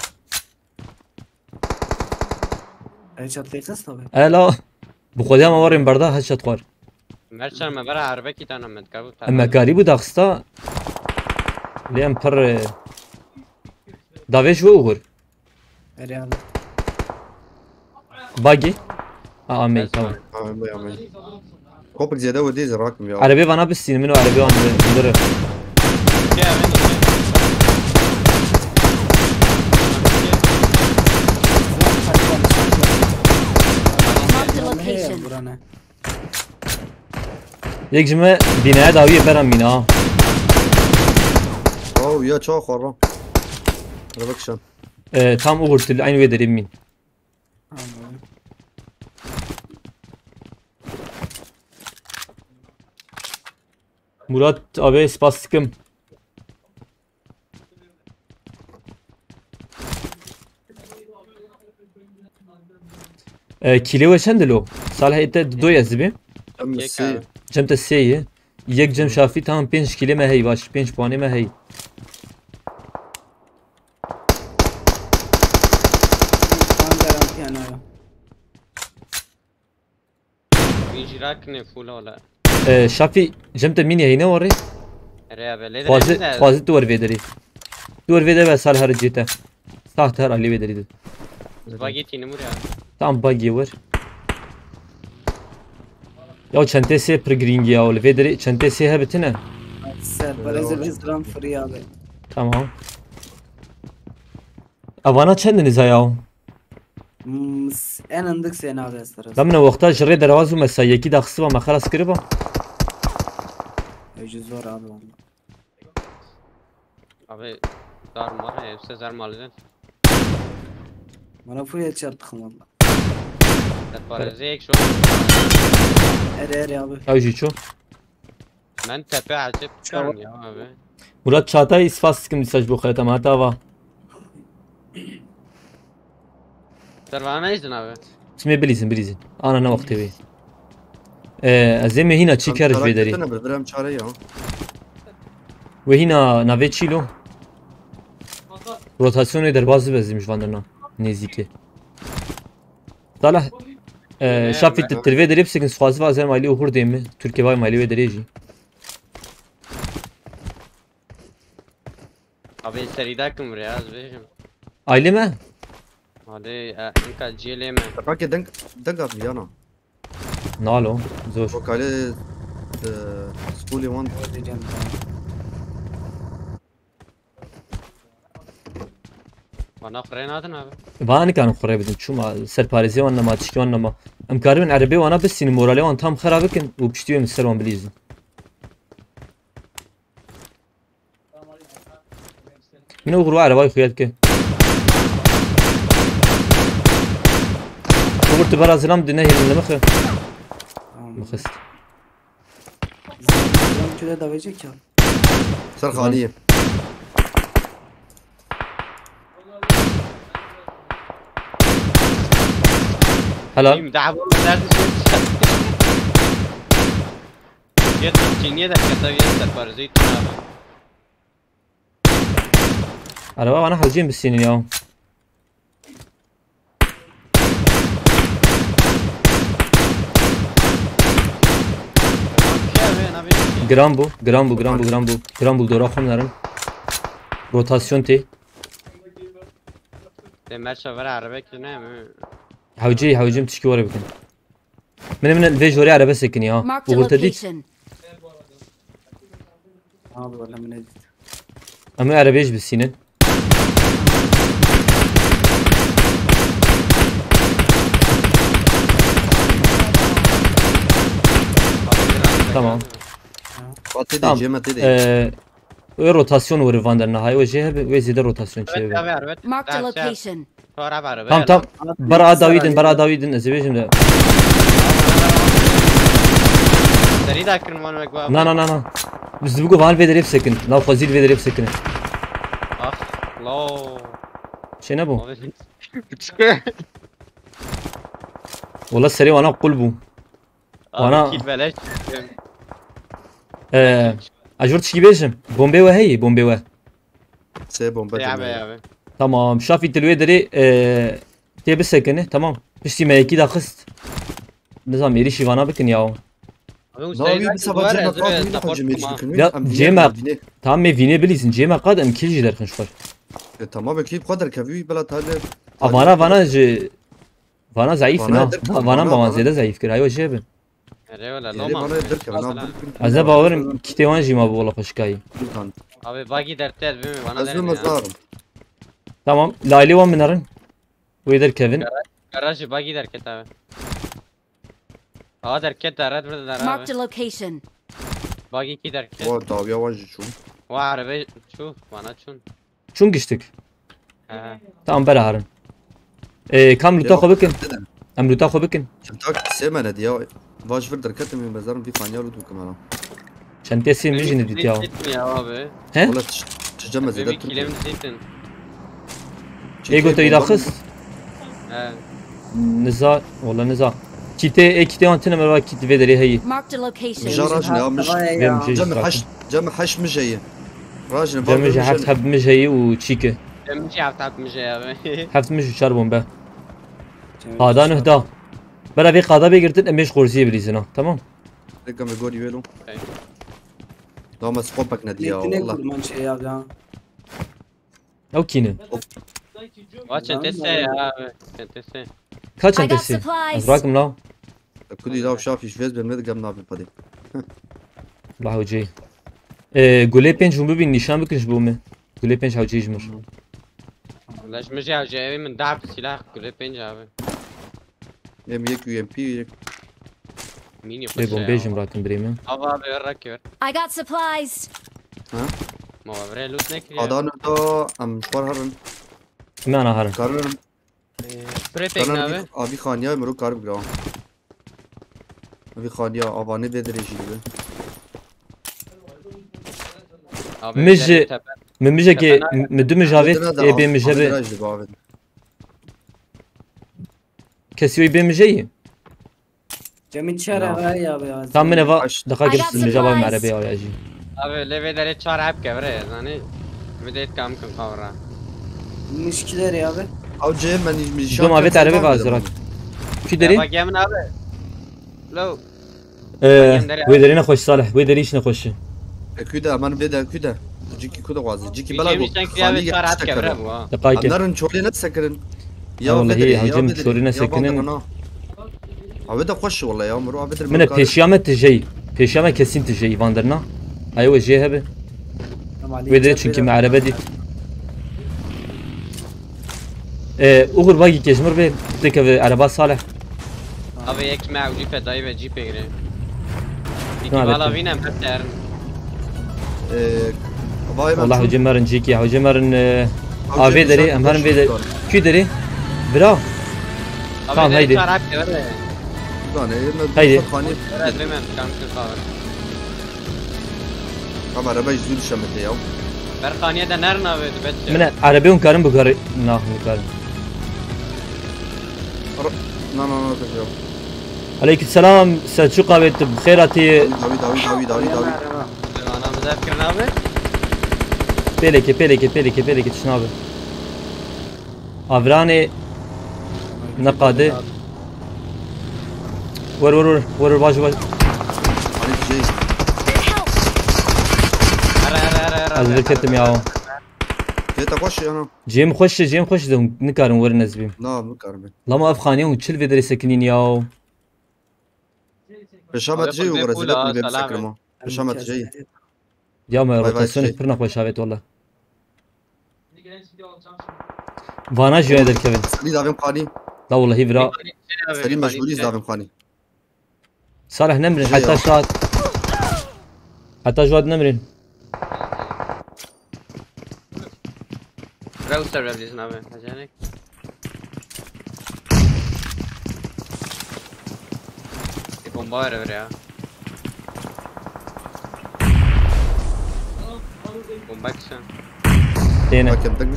Çatlayı kıst abi. Ela bu xwedî me warên berda hez çat xwar. Merçan me bera araba ki tane med kabu. Em karî bû daxista lê em pir davê ji we ugur. Eri abi. Bagî. Amey tamam. Amin. Kopuk ziyade o değil rakım ya. Arabê vana bistînin min û arabê wan bildirim. Gel abi Nisan. Marked a Hey location. burana. Yek ji me bînaya dawiyê beram mîna ha. Oh ya çok horram. Araba kışan. Tam ugur til aynı wê derê mîn. Murat abi spas dikim. Kilo ve çend lo? Salih ete do yazbi. Yek abi. Cem te seye. Yek cem şafi tam 5 kilo me hey baş 5 puanı me hey. Puan garanti yani abi. Vinci rakne full ola. Şafi cem te mini heyne var. Araya böyle. Fazla duvar vederi. Duvar vede ve Salih harcete. Saht her Ali vederi. Bageti ne buraya? Tam bagi var. Ya çentesi pre-green ya ol vederi çentesi hebetine. Serpereze ve Zilam free abi. Tamam. Avana çendiniz ya? En andık sen abi estarız. Lamına vaqta jre derazı mesai ki daxsı ve xalas kiriba. Zor abi valla. Abi zarma ya hepsi zarmalıdan. Bana fuya çarptık valla. Parası ek şu. Eri abi. Ya jiço. Ben tepe açıp çıkarım ya abi. Murat Çağatay ispas sıkım disaj bu xalata mata va. Servana izdin abi. Sme bilizin. Ana ne vaqti ve. Azeme hina çiker vederi. Ne bildirem çare ya. Ve hina nave çilo. Rotasyonu derbazı bezmiş vanderna. Nezike. Salah. Şafit tilve derip sekin swazi va azem mali ukur demi. Türkiye vay mali ve dereci. Abi serida kim buraya az beşim. Aile mi? Hadi inka cile mi? Kakki denk abi yana. Nalo. Zor. Vokale skuli wan. Diyeceğim. Bana fren atın abi. Vani kanı khore bidin çuma serparezi wan nama tişki wan nama. Em karibin arabe wana bisini morale wan tam kharabe kin u piştiyo mi ser wan bilizin. Min uğru arabayı khuyat ke. Kubur tibara zilam dine hilinde mekhe. Tamam. Mekhist. Zımbırtı köle davacak ya. Ser khaliye. Helal. Kim da'vo derdi şey. Yeter çinye de kata yeter parazit abi. Araba bana halciyim bisini ya. Gram bu. Gram bu dora xonlarım. Rotasyon te. Demer şavara araba ki ne mi? Havcim tişki var bikin. Min ve jori araba sekin ya. Marked a Uğurta dik. location. Abi valla ne dedi. Ama arabaj bisinin. Tamam. Batı Tamam. de cemete de. O rotasyon var Vander nahai o jeh ve zide rotasyon Evet çevir. abi araba. Marked a location. Sonra araba. Tamam. Bara David'in ezebejim de. Seri de kırın bana bak. Na. Biz bu van veder hep sekin. Lav fazil veder hep sekin. Ah. Lo. Şey ne bu? Valla seri wana kulbu. Bana- Kil beleş. Ajur tişki bejim. Bombe ve hey bombe ve. Se bomba Ya abi de. abi. Tamam. Şafi tilwe deri tebe sekini. Tamam. Pişti meyki da khist. Nizam eri şivana bikin ya. Navi bir sabah cemete abi ne hacı meriş bikin. Ya, cema- Tamam me vine bilizin. Cema qad em kilji derkin şkar. Tamam belki bu kadar kavi bela tale. Vana zayıf Vana na. derken, Vana vana- bavan zede zayıf kir. Ayo jebe. Eyvallah Yeri loma. bana der ki bana Azda bavarım kitevan jima bu valla hoşkayı. bu. Abi bagi dertte etmemi bana Azmi derim ya. mazarım. Tamam. Layli van minarın. Bu eder Kevin. Garajı bagi derket abi. Aa derket darat burada dar Marked abi. a location. Bagi ki derket. O davya vajı çum. Ve araba şu bana çun. Çun geçtik. He. Tamam bera harın. Kam luta xo bikin. Em luta xo bikin. Tak semene diye. Vaj vir derket mi mazarım bir fanya rudu kamera. Çente sim vijin dit ya. Ya abi. He? Valla çicem Bir zede kilem zeytin. Ego to idakhis. He. Niza valla niza. Kite antene merva kite vederi hey. Marked a location. Jaraj ne yapmış? Benim şey Cem haş mı şeyi? Rajne Cemce haft hab mejheyi u çike. Demci haftat mı şey abi. Haft mej çar bombe. Qadan hda. Bera bir qada begirtin emeş kursiye bilizin ha. Tamam. Rekam ve gori velo. Okay. Dama skopak ne diye Ne valla. kurman şey abi ya. O kine. Vaçın teste ya abi. Teste. Kaç I got çentesi? supplies. Azrakim la. Kudi lav şafi şvez benim ne de gam nabi padi. La hocay. Gule penç bu bir nişan bikiş bu mu? Gule penç hocay jmur. Laş mı şey abi evimin dağ silah kule penç abi. Hem yek UMP yek. Mini Ve bombe jmrakim birimi. Abi ver ver. I got supplies. Ma bre loot ne ki? Adan da am şvar harın. Me ana harın. Karın. Prepek ne abi? Abi khaniya mero karım gra. Abi khaniya avane de dereci gibi. Abi Mej memije ki müdü müjavet be müjebe Dereci de abi. kesiyor be müjeyi. Cemil çare var ya abi ya. Tam mene va Aş- dakika girsin müjaba merabe ya ya. Abi levelere çar hep kevre yani. Müddet kam kan kavra. Müşkiler ya abi. Av cem ben nişan. Dom avet arabe vazrak. Ki deri? Bak yemin abi. Lo. Ve derine hoş salih. Ve deri işine hoş. Küde aman bir de küde. Ciki kuda vazı. Ciki bela bu. Yemişten ki abi çar hep kevre bu. Dakika. Anların çolene sekirin. Vallahi hacım çolene sekinin. Abi de hoş vallahi ya mero abi de. Mene peşyamet tijey. Peşyamet kesin tijey vanderna. Ayo jehebe. Ve deri çünkü me arabe dit. Uğur bagi keşmur be teke araba Salih. Abi یک معوجی فدایی به جیپ بگیره نه، یکی بالا بهتر. وینم بهتر Vay والله هجمرن جيكي هجمرن آوي دري أمهرن في كي دري برا Tamam, Abi haydi. çağır hep de ver Haydi. Ver demem kanka kahve Ama araba yüzünü düşemedi ya. Ver khaniye de nerede abi bet من عربيهم كارم بكاري ناخذ كارم No. عليك السلام سلشوق بيت بخيراتي Davi. Anamıza fikrin abi بيلك تشنابه أفراني نقادة ور باش Ali J. از ذكرتم ياو Jeta koş ya. جيم خوش دهم نكارم ور نزبيم Na bu karbe. لما أفخانيهم تشل في دري سكنين ياو Beşamet J Abi, uğraştı. Pula, Bir selam. sakrama. Beşamet J. يا ما باي روتاسيون شي. فرنا خوش هابت والله فانا جوي در كيفن Sali davim khani. لا والله هي برا Sali meşgulüyüz davim khani. صالح نمرن جاي حتى يا. شاد حتى جواد نمرن Router verdisin abi hacanek bomba ver ya bomba kişen هنا Hakem tek.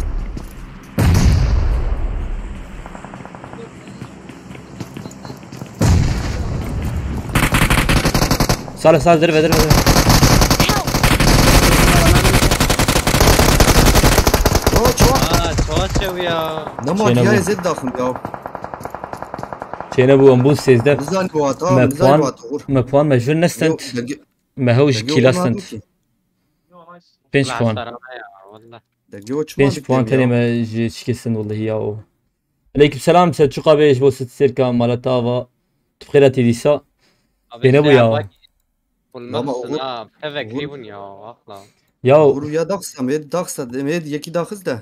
صالح در çok sev ya Ne Şeyine madiyaya bu. zed daxım ya. شينا بو امبوس سيزده Nizan bu at. ما Nizan bu بوان at. Uğur. ما بوان ما جون نستنت ما هوش كيلا استنت بينش بوان بينش بوان تاني ما جي شكسن والله ياو عليكم السلام سلشوق بيش بو ست سيركا مالتافا تبخيراتي ديسا Beni bu ya. Olmazsın ha evet gribun ya akla ياو Uğur ya daxsam ed daxsa demed yeki daxız da.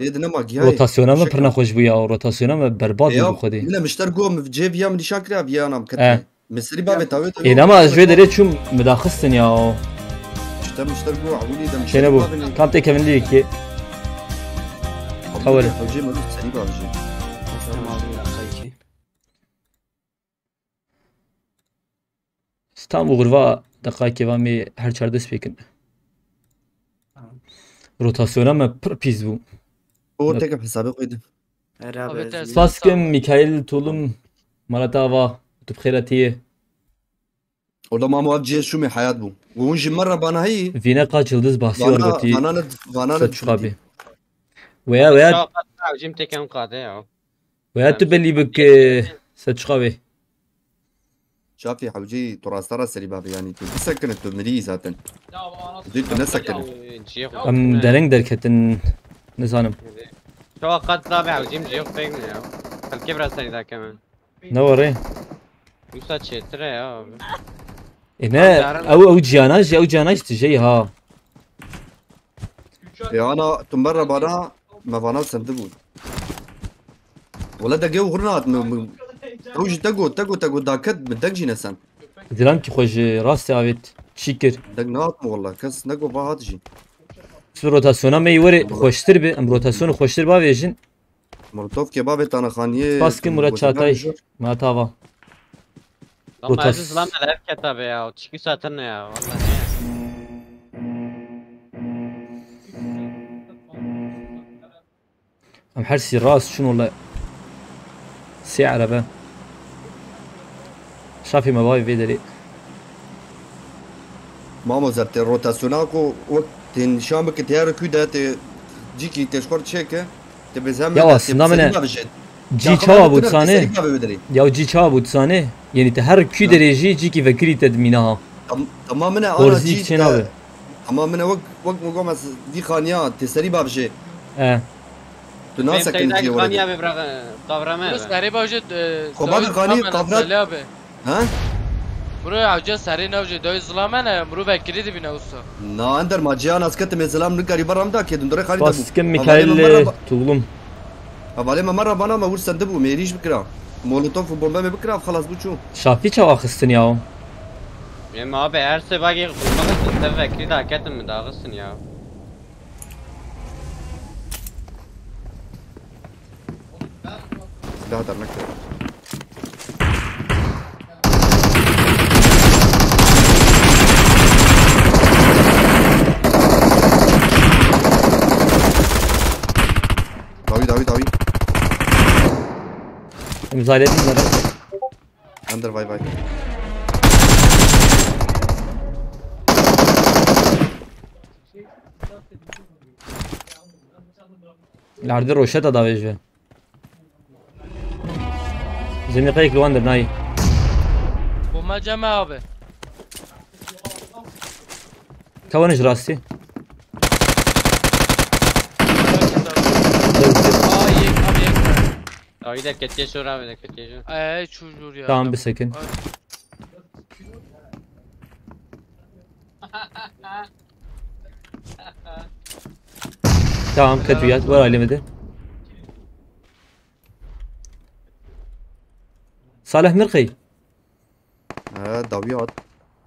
Ed ne magiyay. روتاسيونا ما برنا خوش بو ياو روتاسيونا ما برباد بو خودي Yine mişter gom ceviya mı nişan kırab ya anam Eh. katı. Mesri babet tavet. انما جوي دري شو مداخستن ياو İşte mişter go avuli da شينا بو كم تكمل ليكي حول. Hocam onu seri babacı. Tamam abi dakika 2. ستام غرفة دقائق وامي هر چار دست بكن روتاسيونا ما پر بيز بو Uğur tek hesabı koydum. Abi Abi, ters. سباسكم ميكائيل تولم مالتافا تبخيراتي Orada mamu avcıya şu mu hayat bu. Uğunji marra bana hi. فينا قاچ يلدز باسيور غوتي Vanana سلشوق بي ويا Avcım tekem kadı ya ويا تبلي بك سلشوق بي شافي حوجي تراسترا سري بابي يعني تسكن التمري zaten. Dük ne sakın. ام درنگ دركتن نزانم Şu vakit daha bir avcım yok pek mi ya Belki biraz seni daha kemen نوري Yusat çetire ya abi هنا او جاناج تجي ها Ya ana tumbarra bana mavana sendu bu. Valla da gev hurnat mı. Ruj tago daket bedek sen. دلان كي خوش راستي ابيت شيكر Dek ne atma valla kes ne go vahat ji. سو روتاسيونا ما يوري خوشتر بي ام روتاسيون خوشتر با ويجن Molotov kebabı tane khaniye. سباسكم مراد çağatay مالتافا Ama Rotas- aziz lan da hep abi ya Çıkı satın ya vallahi ام حرسي الراس شنو والله سعره به شافي ما باي فيدري Mamo zerte rotasyona ko ten şamı ki tiyar küde te ciki teşkor çeke te bezem Ya aslında mene جي تشاوا بوتسانه يا جي تشاوا بوتسانه يعني تهر كي درجه جي كي فكري تدمينها Tamamına ana Orzi cik için abi. Tamamına vak gomez di khaniya teseri babje. اه Tu Benim nasıl sayıdaki kendisi khaniye orada? abi bırak kavrama برو سری باشه خب abi khani kavrat. سالی آبه Ha? برو عوجا سری نوجه دای ظلامنه برو بکری دی بینه اوستا Na ander maciyan asket me selam nikari baram da kedun dore khani da bu. باسكم ميكائيل تولم اولي ما مره بنا ما ورسن دبو ميريش بكرا مولوتوف وبومبا بكرا خلاص بوچو شافی چاوا خستن ya. Benim abi her sefer kurmaksın tefekkür de hakikaten mi dağılsın ya. silah درنك داوي İmza edin bunları. اندر باي İleride roşeta da veje. Zemine kayık luandır nay. Bomba ceme abi. Kavanış rasti. Aa iyi abi iyi. Abi de ketçe şur abi de ketçe şur. Çocuğur ya. Tamam bir sakin. Tamam kötü var alemede. Salih Mirkay. داوي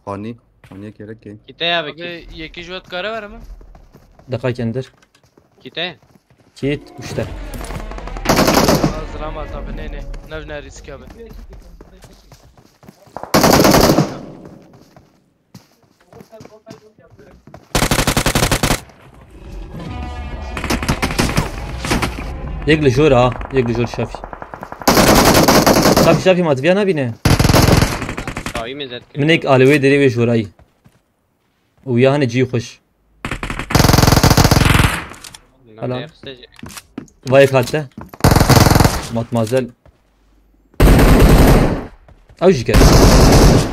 خاني كيرك Kite abi Abi yeki jüvet kare var mı? Dakika kendir. kite. Kit uçta. Hazırlamaz abi ne. Ne risk abi. يقل جور يقل جور شافي شافي ما تبيها نبينه Abi mi zed من هيك الوي دري وي جوراي ويا هني جي خوش Hala. وايك هاته ماتمازل او جيكر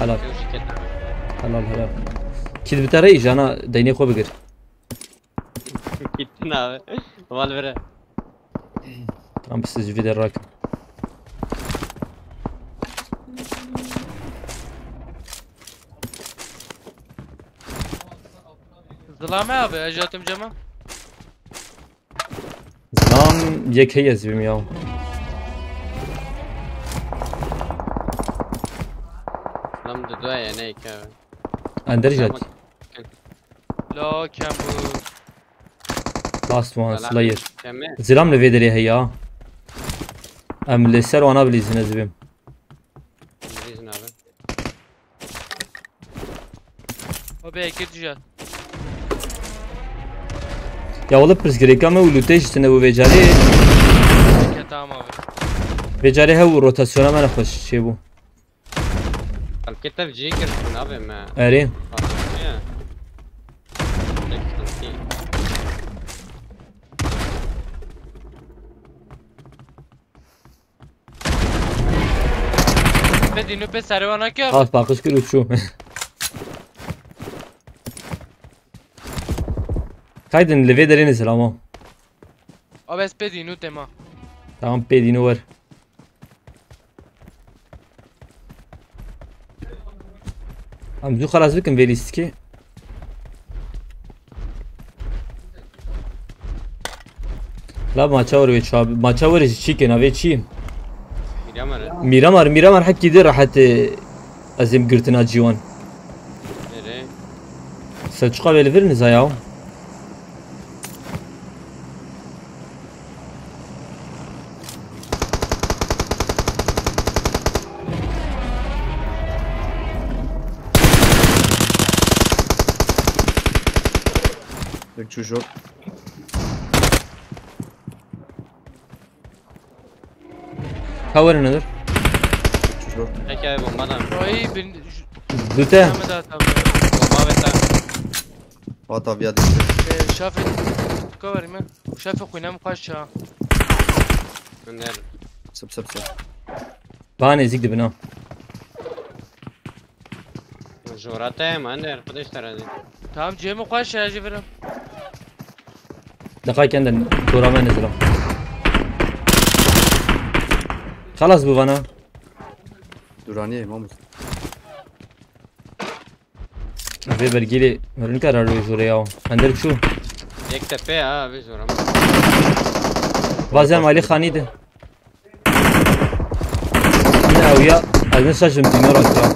حلال حلال كيد بتري جانا ديني خو بقر Gittin abi. Val vere. Tamam siz video rak. Zılame abi ecatım cema. Zlam yek yazayım ya. Lam da dua ya ne ki abi. Anderjat. La kem bu. Last one Slayer. Kemi. زلام لفيدري هيا ام لسر وانا بليزن ازبيم Bilirsin abi. Abi yeki düşer. يا والله برس جريكا ما ولوتيش تنو فيجاري Yeki tamam abi. فيجاري هو روتاسيونا ما نخش شيبو Kalkete vci girsin abi mi? اري Ya. Ne ki? Ve dinu pe servana ki abi. خلاص باقيش كله شو كايدن لفيدري نزل اما Abi es pe dinu tema. تمام بيدي نور امزو خلاص بكم فيليستكي لا ما تشاور ويتشاب ما تشاور شيكن افي تشي Bilemem. ميرامر حكي دي راحت ازم قرتنا جيوان Nere? سلشقا بالفيرن زاياو یک çocuk كاور نذر çocuk Peki abi bombadan. Ay bir دوتا Ahmet abi. Bomba ve ta. hata via dikti Şafet. Kavarım ya. Şafet kuyunam kaşa. Gönder. sıp باني زيك دبنا Jurata hem anne arkadaşlar hadi. Tamam cemi kaşa civerim. دقائق عندنا دورا ما نزلوا خلاص بوانا duraniye imamız في برجيلي مرن كارلو جورياو عندك شو Ek tepe ha abi zoram. Bazen mali khanide. Ya uya. Azın şaşım dino rakra.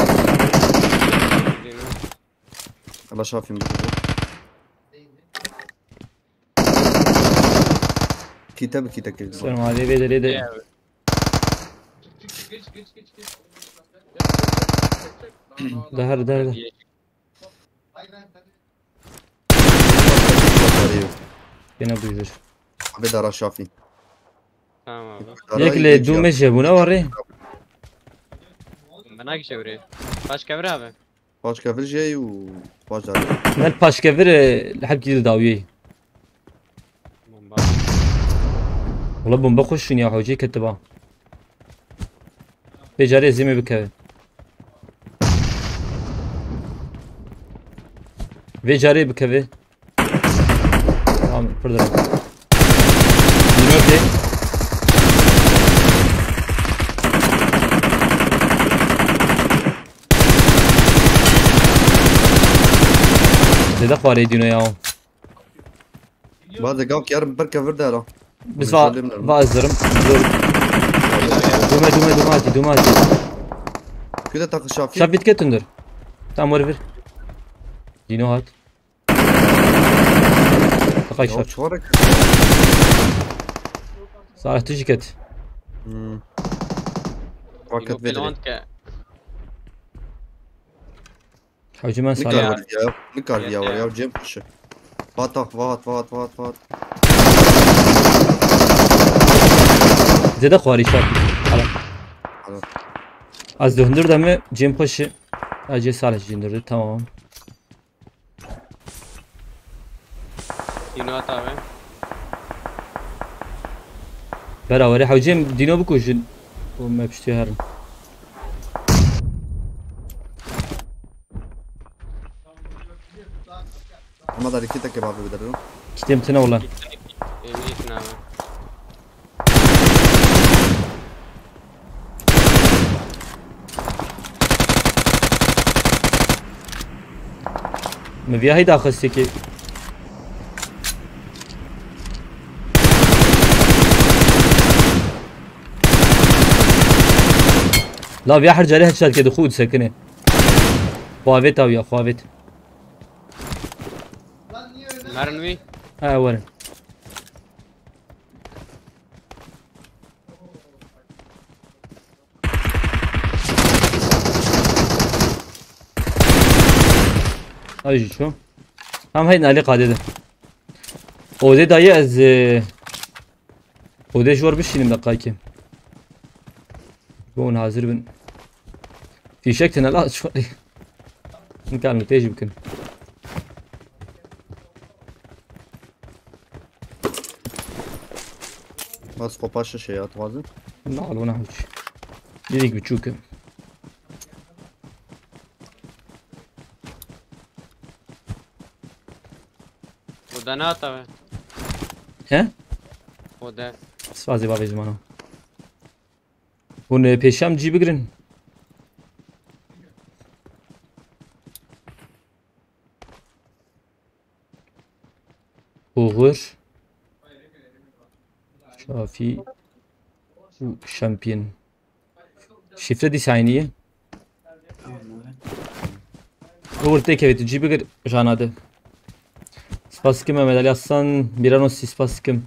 Allah şafim. Kitap kitap. Sen mali vedere de. Dar. Yine buyur. Abi dara şafi. Tamam abi. Yekle dumeşe buna var ya. Ben hangi çeviriyor? Başka bir abi. Başka bir şey u başar. Nel paşkevir لحب كده داويه. Bomba. والله بومبا خوش يا حوجي كتبها. بجاري زي ما بكوي. بجاري بكوي. tamam pardon. Dinöte. Zeda khwari dino ya. Bazı gav ki yarın bir kavir dara. Biz bazırım. Dumati. Küde takı şafi. Şabit ketundur. Tamam ver. Dino hat. Takay Ya şart. çorek. Salih tüjiket. Vakit verir. Havcı ben Ne Salih. kadar var ya? Ne kadar ya var ya Cem kışı. Vaat. Zeda khwari şart. Hala. Hala. Az döndür de mi Cem Paşa. Acı Salih cindirdi tamam. Dino at abi. Beraber havcım dino bu kuşun. Bu mapşti herım. Ama da iki takı abi biderim. Kitem tane olan. Emniyetin abi. مبيا هيدا خستكي. لا بيحر جاري هتشات كده خود سكنه. خواوت او يا خواوت. Mermi. ها ورن. اجي شو هم هيدا علي قاعده اودي داي از اودي جور بشيلم دقايق بون حاضر بن في شكلنا لا شوي كان نتيجه يمكن Bas kopaşa şey at vazı. نعل ونحوش يديك بتشوكه O da ne at abi? ها O da. سوازي بابي زمانه هون بيشام جي بگرن اوغر شافي شامبيون شifre دي ثانية اوغر تيك evet جي بگر جاناده Spasikim Mehmet Ali Aslan Miranos Spasikim.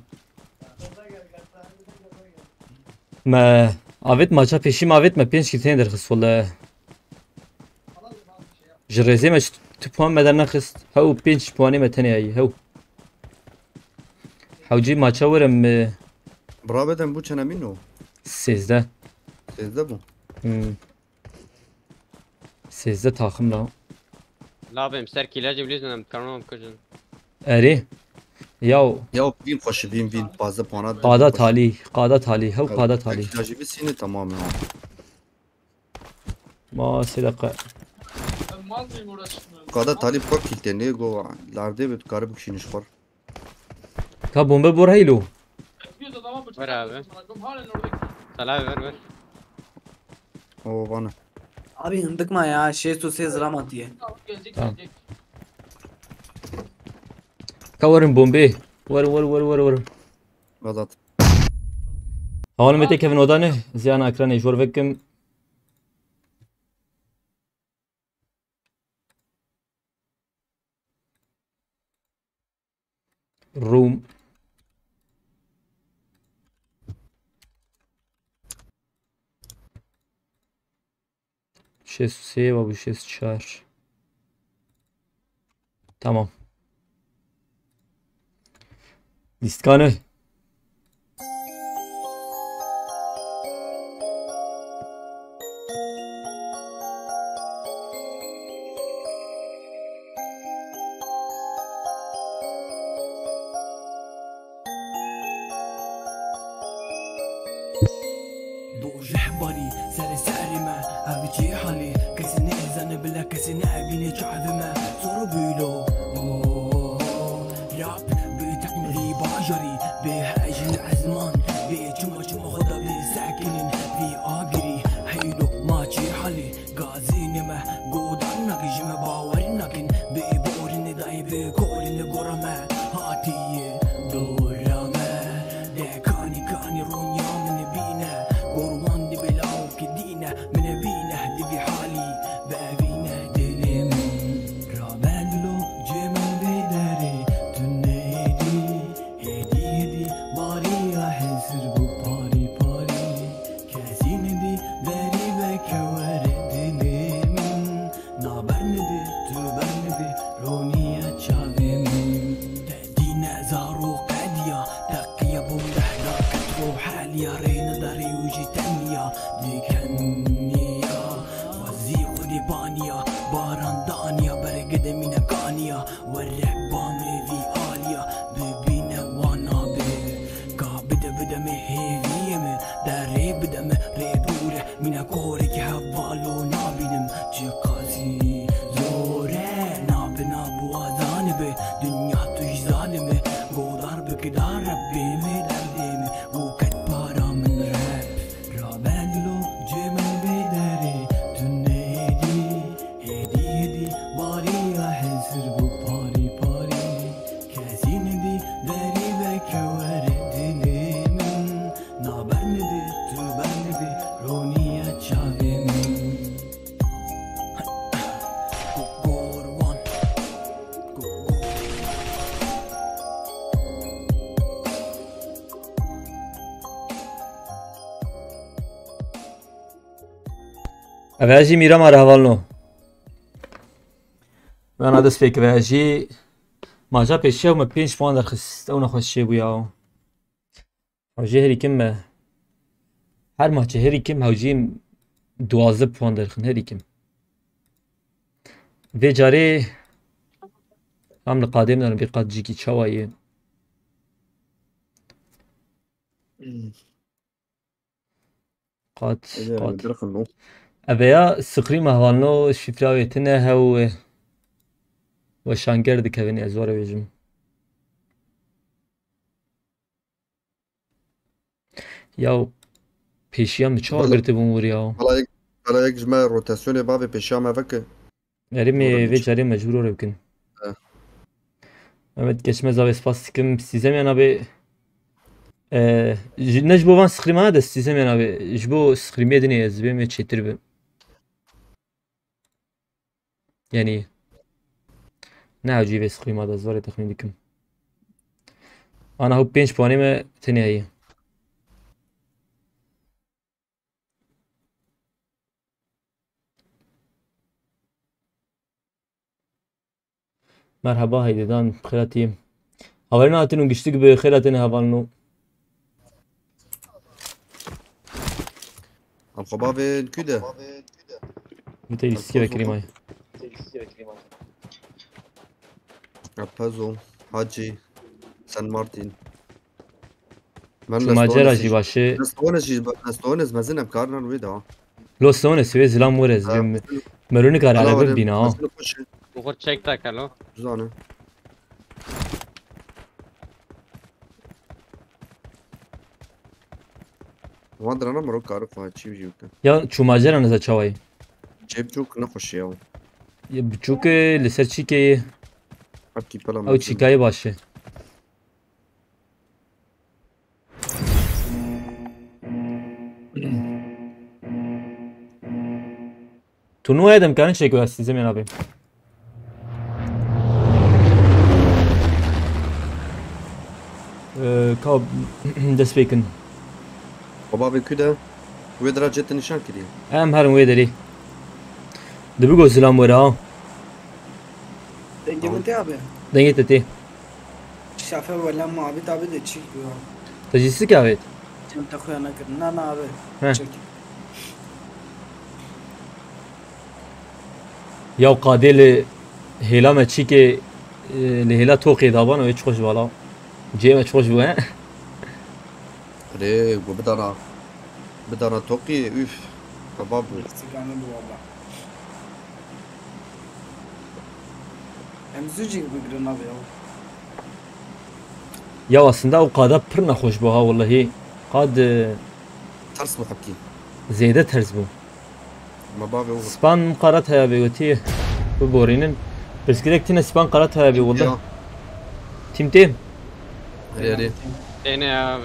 ما عوض ماچا پیشی عوض ما 5 کیلو درخست والله جرزه ما تو پوان مدر نخست هاو 5 پوانی متنی ای هاو حوجی ماچا ورم Brabeden bu çene minno. 13 Sizde bu. 13 takım la Labim ser kilacı biliyorsun karnım kocun. اری یاو Ya bin koşu bin fazla puana. قادا تالی هاو قادا تالی Rajibi seni tamam ya. ما صدقه Kada talip bak kilitlendi go. Larda bir garip kişiniş var. تا بمب بور هیلو Ver abi. Salavi ver. O bana. Abi hındıkma ya. Şey sosyal zıramat diye. tamam كورن بومبي ور Gazat. Havalım öte Kevin odanı. Ziyan ekranı jor vekim. Room. Şes save bu şes çağır. Tamam. Listkanı. ضوء جحبري ساري ساري ما هبجي حالي كسني زن بلا كسني عبيني شعبما صاروا بيلو راب بتكملي باجري بهاج العزمان بجمع جمع خدا بساكنين في آجري حيلو ماشي حالي غازيني ما قودانك جمع باورنكن ببورن داي بكورن قرما هاتي دورما دكاني كاني رونيا من بينا قروان دي بلاو كدينا من بينا دي بحالي بابينا دلم رابالو جمال بداري تنيدي هدي هدي باري احسر بو باري باري كاسين دي باري بكوار دلم نابرندي تبرندي رونيا تشافم تدينا زارو قاديا تقيا بمدحنا كتبو حاليا رينا داري وجي تانيا دي كنيا وزي خدي بانيا باران دانيا برقد من كانيا والرحبان في آليا ببينا وانا بي قابد بدا مهيفيم داري بدا مهريبورة من كورك حبالو نابنم جقاسي زورة نابنا بوازانبي دنيا توش ظالمي قودار بكدار ربي مدردمي وكت بارا من راب رابالو جمال بداري تنيدي هدي هدي باري احسر بو باري باري كاسين دي داري بكوار دلم نابرندي تبرندي رونيا تشافم قروان Avaji Miram ara havalno. Ben adres pek avaji. Maja peşe ama 5 puan derxist. Ona xoşe bu ya. Havji her ikim me. Her maçı her ikim havjim 12 puan derxin her ikim. Ve cari am لقادم دارم bir قد جيكي çavayı. قد قد درخنو أبيا سقري مهوانو شفراويتنا هو وشانجر دكافيني أزوار بيجم ياو بيشيام çava Vallahi- girdi bu mur ya. Hala ek jme rotasyonu bavê pêşiya me veke. Erimi Doğru ve diyorsun. cari mecbur olur bugün. Evet. Mehmet geçmez abi spastikim sizem yani abi ne bu van skrima da sizem yani abi bu skrimi edin yazbim ve çetir yani ne acı skrima da zor tahmin ediyorum. Ana hep 5 puanımı tenayı. Merhaba haydidan bخيراتي. Haberine atın güçlük bir bخيراتنا havalno. Am xwe bavê kû de. Bir de iski beklerim ay. Pezo, Hacı, San Martin. Şu macera jî başı. Nestones mezin em karnan wê da. Los Stones ve zilam morez bim. Meruni kar ala bina. وخد شيك تاك الو Zane. Wan dirana miro karı xwe çî jî weke. Ya şu macera ne çavay. Cêbçûk nexweşî ya. Ya buçuk liser çike Hepkî pela او çikayı başı. Turnuvaya da imkanı çekiyor size ben abi. Kav despêkin. Baba ve küde. Ve derecette nişan kiriyor. Em her wê derê. Dibigo zilam were ha. Denge mi abi? Dengê te tê. Şafe valla muhabbet abi de çıkıyor. Te jî sik avêt. Cem takıyana kır. Na abi. He. Çek. Ya qadê li hêla me çîkê li hêla toqê daban û hiç xweş vala. Cê me xweş bû he. Re bu bedana. Bedana toki üf. Baba bu. Siganı bu valla. Emzucik bigrin abi ya. Ya aslında o qada pir nexweş bû ha wallahi. Qad Ters bu hakki. zêde ters bû. Baba ve Span qarat heye bê wetî bu borînin. Pirsgirêk tîne span qarat heye bê wallahi. Tîm tê. Re. Seni abi.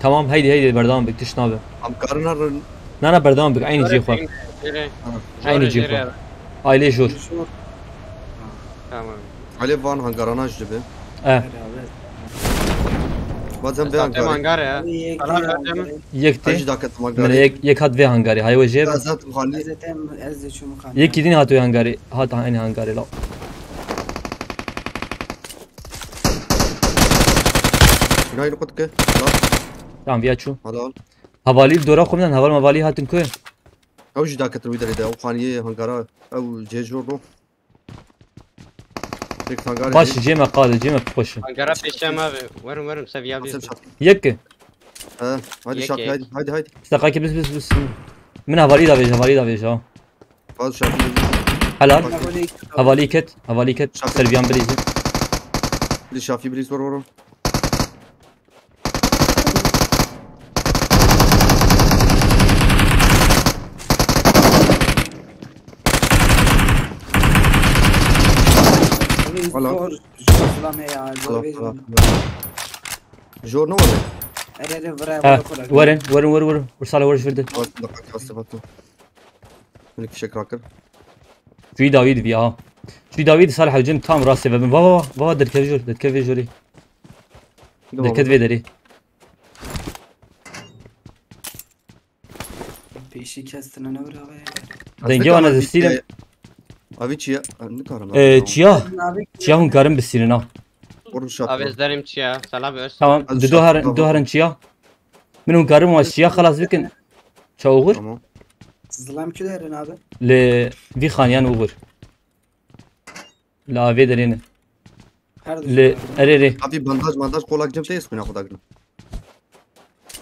Tamam haydi berdam bik tişna be. Am karnar Na berdam bik aynı cî xwe. Aynı cî xwe. Aile jor. Tamam. Alev van hangarana jibe. Eh. Bazen be Zaten hangar. hangar ya. İyi Karar ki vereceğim. Yek Hacı tê. dakat Min hangar. yek hat vê hangarî hay we jê. Zaten hali. Zaten ez de şu mukan. Yekî din hat wê hangarî. Hat aynı hangarî la. Günay nokot ke. Tamam vîya çû. Hadi al. Havalî dora xwe min heval mevalî hatin ku. Ew jî daket wî derê de ew xaniye hangara ew cê jor ro. Tek hangar. Baş cê me qadê cê me xweş. Hangara peşem abi. Varım seviye bir. Yek ki. Ha, hadi Yek, şak yek. hadi. Staqakî bis. Min hevalî da vêj ha. Fazla şak. Helal. Havalî ket. Serviyan bilîzî. Bir şafi bir var. Valla. Zor. Zor ya. Zor bir. Jor ne oldu? Ere vray Ha. vray. Werin. Ursala wer şvirdi. من كشك راكر Cüy David vî ha. Cüy David salih hecim tam rast sebebim. Baba derkev jor. Derket vê derê. Peşi kestine ne vray abi. Denge wana zistîrim. Abi çiğ ne karım? Çiya hûn karin bisînin ha. Oru şap. Abi ezlerim çiğ. Salam öz. Tamam. Hadi Du herin çiya. Min hûn karin wan çiya xelas bikin. Çavuğur. Tamam. Zılam külerin abi. Li vî xaniyan uğur. Li avê derê ne. Her Li erê. Abi bandaj kolak cem teyiz kuyna kudak.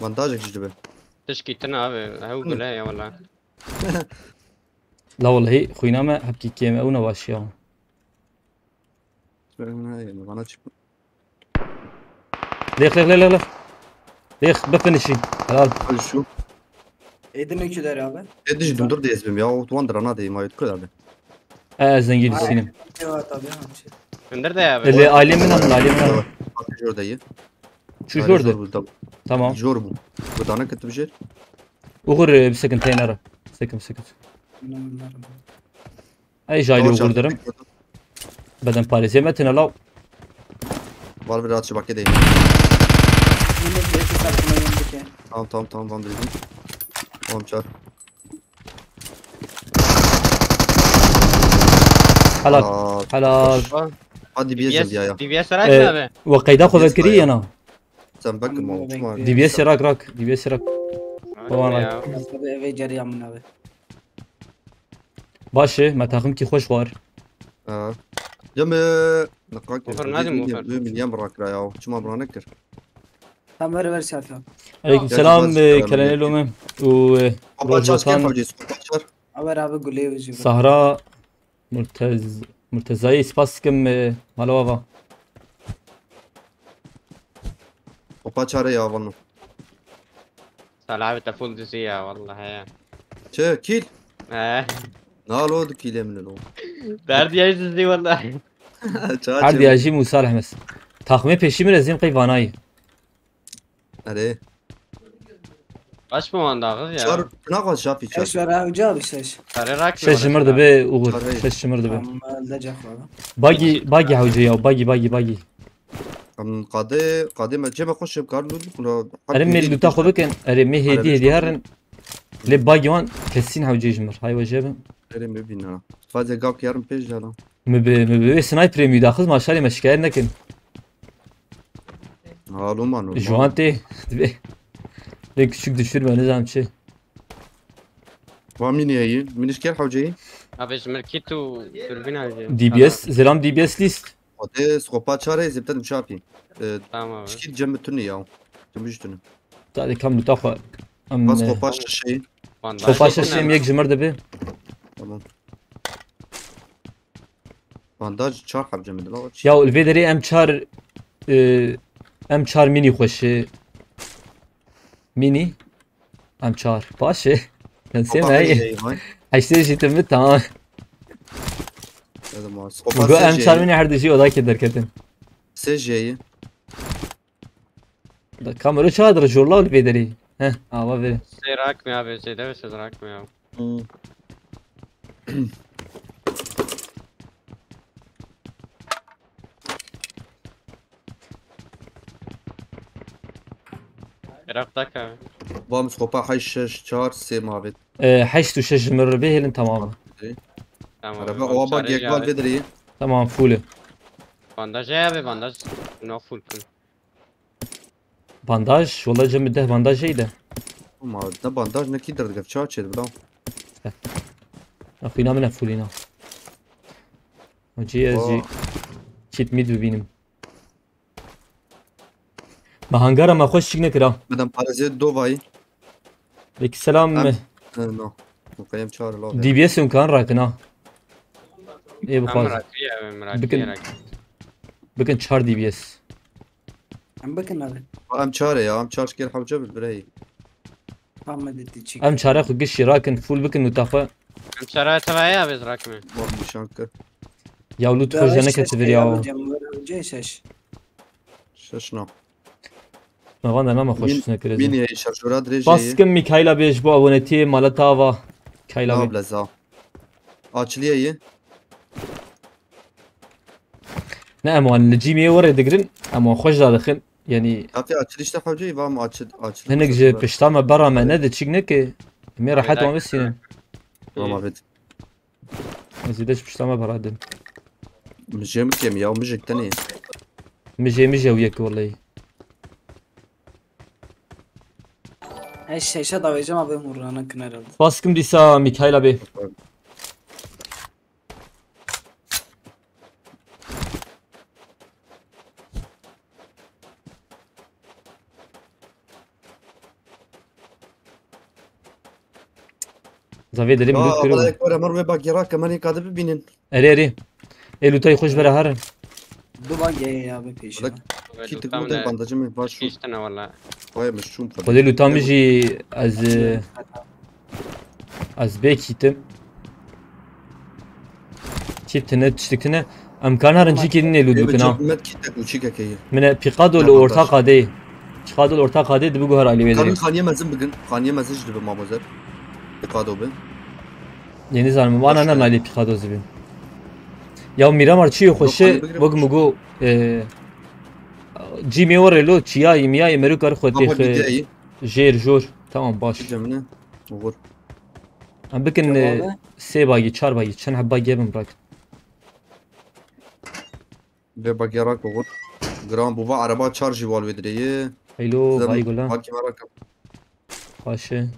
Bandaj ekşi be. Teşkitin abi. Hev gule ya valla. La wallahi xwîna me hepkî kêm ew ne baş ya. Bana çık. Lêx bifinişî. Helal. Hadi şu. Edin küler abi. Edici dundur diyezbim ya. O tuvan drana deyim ayet kadar be. Zengî bisînim. Evet abi. Gönder de abi. Li alê min an. Bak jor dayı. Çû jor Tamam. Jor bu. Bu tane kötü bir şey. Uğur bir sekin teynara. Sekin. Ay jaylı uğur derim. Beden parêzê me tune law. Var bir rahatça bak edeyim. Yine bir sarkma yendike. Tamam ben dedim. Tamam çar. Helal. Hadi bir yazım ya. DBS araç abi. Waqeyda xwe vekirî yana. Sen bakın mı? DBS rak. Bawan Ya. Abi eve ceryan abi. Baş e me taxim kî xweş war. Ha. Cem nakak. Mufer, hadi Mufer. Milyon bırak ya. Çuma bırak nektir. Tam ver şafi. Aleykümselam kelenelo me. û Baba çarşı Rozatan yapacağız. Çar. Haber abi gule ucu. Sahra Murtezayî spas dikim mala ava. Baba çare ya vanno. Salam abi full dizi ya vallahi ya. Çe kil. He. Nalo du kile min lo. Derdi ya dizi vallahi. Çar. Herde yajî Musa rehmes. Taxmê pêşî min ez êm qey vanayî. Are. Kaç mı vandağız ya? Çar ne kadar şafi çar. Eş ver avcı abi seç. Sarı rakmıyor. Şeş şımırdı be Uğur. Parayı. Şeş şımırdı be. Tamam öldecek valla. Bagi havcı ya. Bagi. قادي ما جاب خوش بكارلو Erim mel luta xwe bikin. Erim me hediye herin. Le bagi wan kesin havcı jmir. Hay vajebe. Erim bibina. Fazla gak yarım pej jala. Mübe sniper mi daxız maşallah meşker nekin. Haluman. Juante. Le küçük düşürme ne zaman şey. ومين هي؟ من ايش كان حوجي؟ Abi şmirkitu türbin alacağım. DBS. Selam DBS list. قادي سكوبا شاري زبطت مشافي. Tamam abi. شكيت جنب التوني ياو. جنب التوني. Tadi kam luta xwe. بس سكوبا شيء. Sopaşa şeyim yek jmir be. تمام. بانداج چهار حب جنب دلوقتي. Ya ulvederi M4 mini xoşe. Mini M4 باشه. نسيم هاي هشتري شي تمت tamam. هذا ما Bu سكوبا M4 mini her şeyi odak eder ketin. سجي. Da kamera çağdır jorla ulvederi. Heh ama ver. Şey rakmıyor abi. Şeyde bir söz rakmıyor. Irak'tak abi. بام سكوبا حي شار سي مابت. Heşt u şeş jmir be helin tamam. Tamam انا abi. بقى وابا Çare يقبل abi. بدري. Tamam full. Bandaj abi bandaj. No full kun. Bandaj valla cemide bandaj iyiydi. ما ده بانداج نكيد درد قف شات بلا. Akıyna mı fullina. Acı. Çit mid bibinin. Mahangara ma xoş çıkne kira. بدم بارازيت دوفاي. Peki selam mı? نو. مقيم شار لا. DBS imkan rakına. İyi bu Tamam fazla. rakıyor abi. Rakıyor Bakın. rakıyor. Bakın çar DBS. Hem bakın abi. ام شار يا ام شار شكل حوجه بالبري. Ahmet etti çık. Em çare xu giş rakın full bakın utafa. Çare tavaya abi rakmıyor. والله شانك. Ya lut xojane ketibir ya. Avcı seç. ششنا. Ma vanda nama xoş مين snekirez. هي شرشورات ريجي. Baskın Mikhaila beş bu aboneti Malatava. Mikhaila لا be. بلزا. اچليه هي. Ne eman lecimiye var edigrin ama xoş dadıkın. Yani كافي اچليش تحوجي فام اچل. hinek je piştama bara me ne de çıkne ki. Mi rahat wa mesinin. ما بيت. Zideş piştama bara din. مش كم يا مجك تاني. Mijye uyek vallahi. Eş seçe davayacağım abi Murran'a kın herhalde. Baskım disa Mikhaila be. Zavê derê اه mirov kiro. والله كوره مر باقي كمان كاتب ببينن. Erê. Elutay xoş bere herin. Duba gey abi peşine. كي تقول ده بانداج من باش شو. İşte ne valla. وای مش شوم. Xwedê lutam jî ez bêkîtim. Çiptine tiştikine emkan herin cîkê din êlûd bikin ha. مت كي تقول شيكا كي. Mine piqado li orta qadê. Piqado li orta qadê dibi guhar alî كان vêderê. خانيه مازن بقن خانيه مازن جدب ما مزر. تقادو بن. Yeni zanım wana nan alî piqado zibin. Ya Miramar çi xoşe vek mugo cîmê were lo çiyayê miyayê merû kar xwe ما هو tê بدايي. jêr jor. Tamam baş. جمنه. وغور. Em bikin sê bagî çar bagî çend hebba gebin bırak. ده باقي وغور. جرام بوبا عربات شارجي والودريه. Haylo vay gola. باقي مراك. Paşe.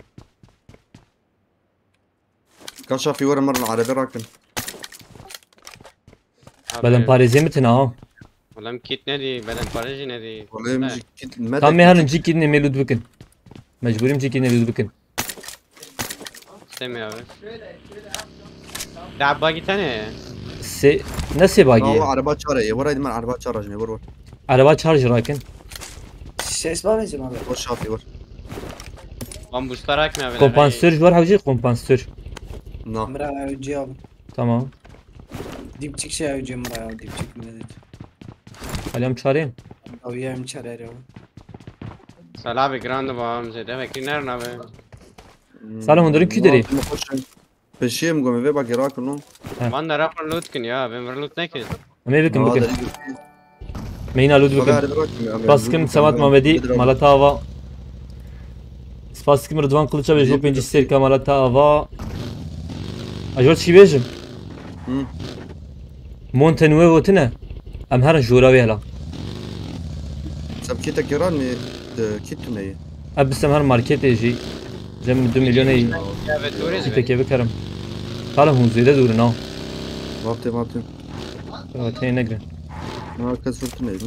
كشافي ورا مره العربي راكن. Beden parêzê mitin ha. Ulan kit ne di? Beden parajı ne di? والله مجي كيت مد. Tam me herin cîkê din mêlûd bikin. Mecburim cîkê din êlûd bikin. İstemiyor abi. Dabba gitene. Ne sê bagî? هو عربات شارجي ورا يدمر عربات شارجني ور. Araba charge rakin. Ses bağlayacağım abi. ور شافي ور. Lan boostlar akmıyor abi. Kompansatör var havcı kompansatör. نا. Mıra avcı abi. Tamam. Dipçik şey avcı mıra abi. Dipçik mi dedik. Alem çareyim. Avya hem çarer abi. سلام گراند با هم زده وکی نر نبه سلام هندرین کی داری؟ بشیم گم وی با گرا کنم من در اپن لوت کن یا بهم لوت نکرد امی بکن بکن مینا لود بکن سپاسکم سمات محمدی مالتا آوا سپاسکم رضوان قلچا بیجو پنجی سرکا مالتا آوا اجور چی بیجم؟ مونتنوه وتنه ام هرن جوراوی هلا سب كيتا كيران مي كيتوني ابستم هر مارکت ایجی جم 2 میلیون ای یا به توریز چی تکیه بکرم حالا هم زیده دوره نه مابتي تایی نگرن ما كسرتني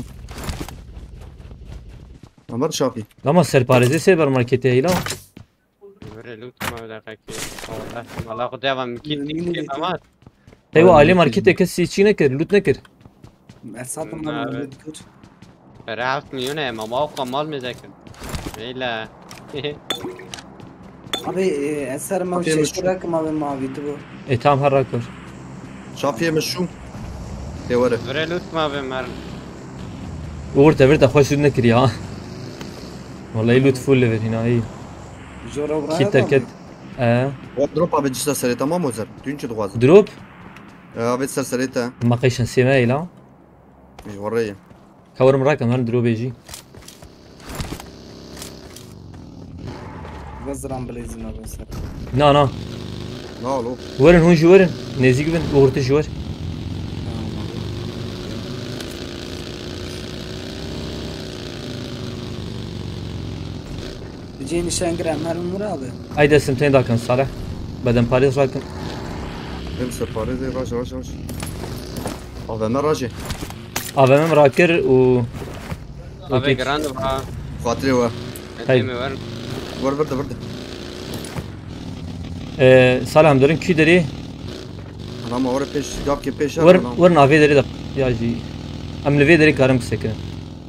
عمر شافي لما سرپارزی سر بر مارکت ایلا بره لوت ما بدقه کی والله والله خود دیوام میکید امات تایو عالی مارکت کسی چی نکر لوت نکر اساسا من كنت بره 7 میلیونه ما موقع مال میذکر ایلا ابي اثر ما أبي شيء راك ما بيتبو ایتام هر را کر شافي مشو يا ورا بره لوت ما بمرن اور تبرت خوش شد نکری ها والله لوت فول ليفل هنا هي جورا برا كي تركت دروب ابي جسر سري تمام وزر دينش دغواز دروب ابي تسر سريتا ما قيشن سيما لا وريه كور مراكم هن دروب يجي وزران بليزنا بس نا لا لو ورن هون جورن نزيق بن وغرت جور بيجي نشان جرام هر مرابه اي دسمتين داكن صالح بدن باريس راكن امسك باريزي راش هذا ما راجي افهم راكر و ابي گراند با خاطري هو ادمي ورن ور برده صالح هم دارن كي داري انا ما ورا بيش جاب كي بيش ور نافي داري يا جي ام لفي داري كارم سكن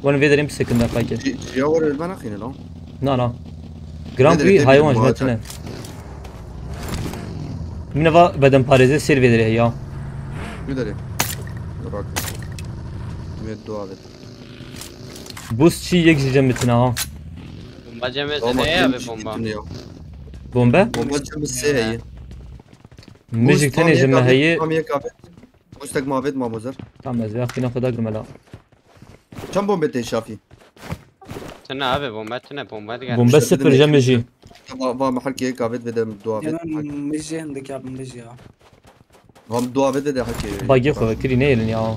ون في داري مسكن دا باكي يا ورا المناخين لا نا جرام بي حيوان جمتنا من فا بدن باريزي سير في داري يا مدري راك ميد دوابت بوست شي يك جمتنا ها بومبا جمع زده یا به بومبا بومبا بومبا جنب الساعة ميجيك تاني جمع هي هم يكافت مستك ما بيت ما مزر تمام از وقتی ناخد اگر ملا كم بومبا شافي تنه ابي بومبا تنه بومبا دیگر بومبا صفر جمع جي با محل كي كافت بده دوابت انا مجي عندك يا مجي هم دوابت بده حكي باقي خو كري نيلن يا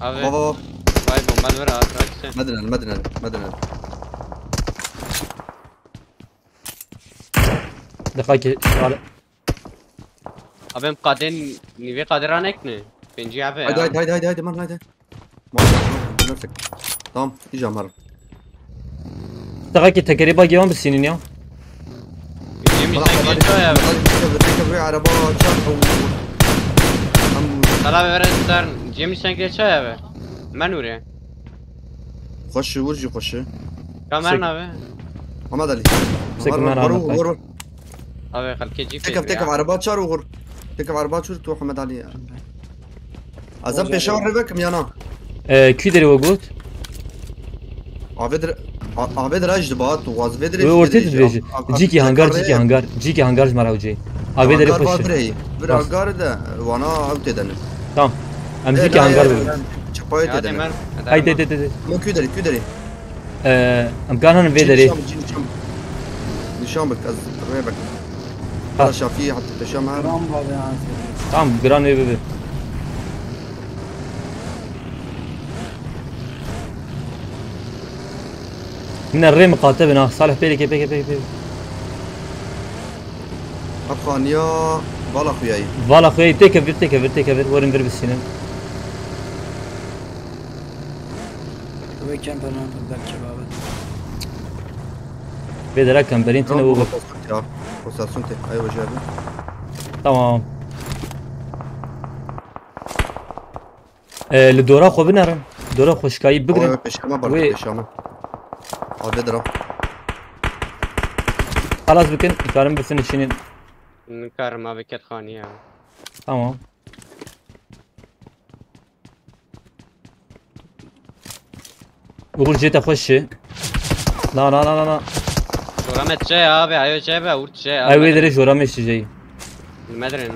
ابي بابا وای بومبا بره اتراکسه مدنا دقايق على ابي قادن نيفي قادران اكنه بنجي ابي هاي من هاي ما نفسك تمام تيجي مرة دقايق تكري باقي يوم بالسنين يا بنجي مشتاق شويه تكبري عربات طلع بره ستارن جي مشتاق شويه ابي منوره خش ورجي خش كمان ابي محمد علي سكنا ورو ابي خلكي جي تكب عربات شار وغر تكب عربات شو تو محمد علي ازم بيشاور ربك ميانا كي داري وقوت عبد راجد بات وغاز بدري ورتيت دريجي جيكي هانجار مراو جي ابي داري خوش برا هانجار ده وانا اوت دن تمام ام جيكي هانجار چپای هادي دن من هاي دي مو كدري ام كان هن في داري نشام بك از ريبك هذا شافي حتى تشامها رام بابا تمام جران بي من الريم قاتبنا صالح بيلي افغانيا بالا خوياي فوالا خويا تيكفر ورن بير بالسنين تو كان بنا تبدل بابا بيدرا كان برين تنو وصلت ايوه جابي تمام الدورة خو بنرن دورة خوشكاي بقرن بيشامه برضه بيشامه هذا درا خلاص بكن كارم بفنشين نكر ما بكت خانيه تمام وقول جيت اخش Na na na na na. Şuramet şey abi, ayo şey be, urt şey abi. Ay ve dere jora meşeceği. Medrin.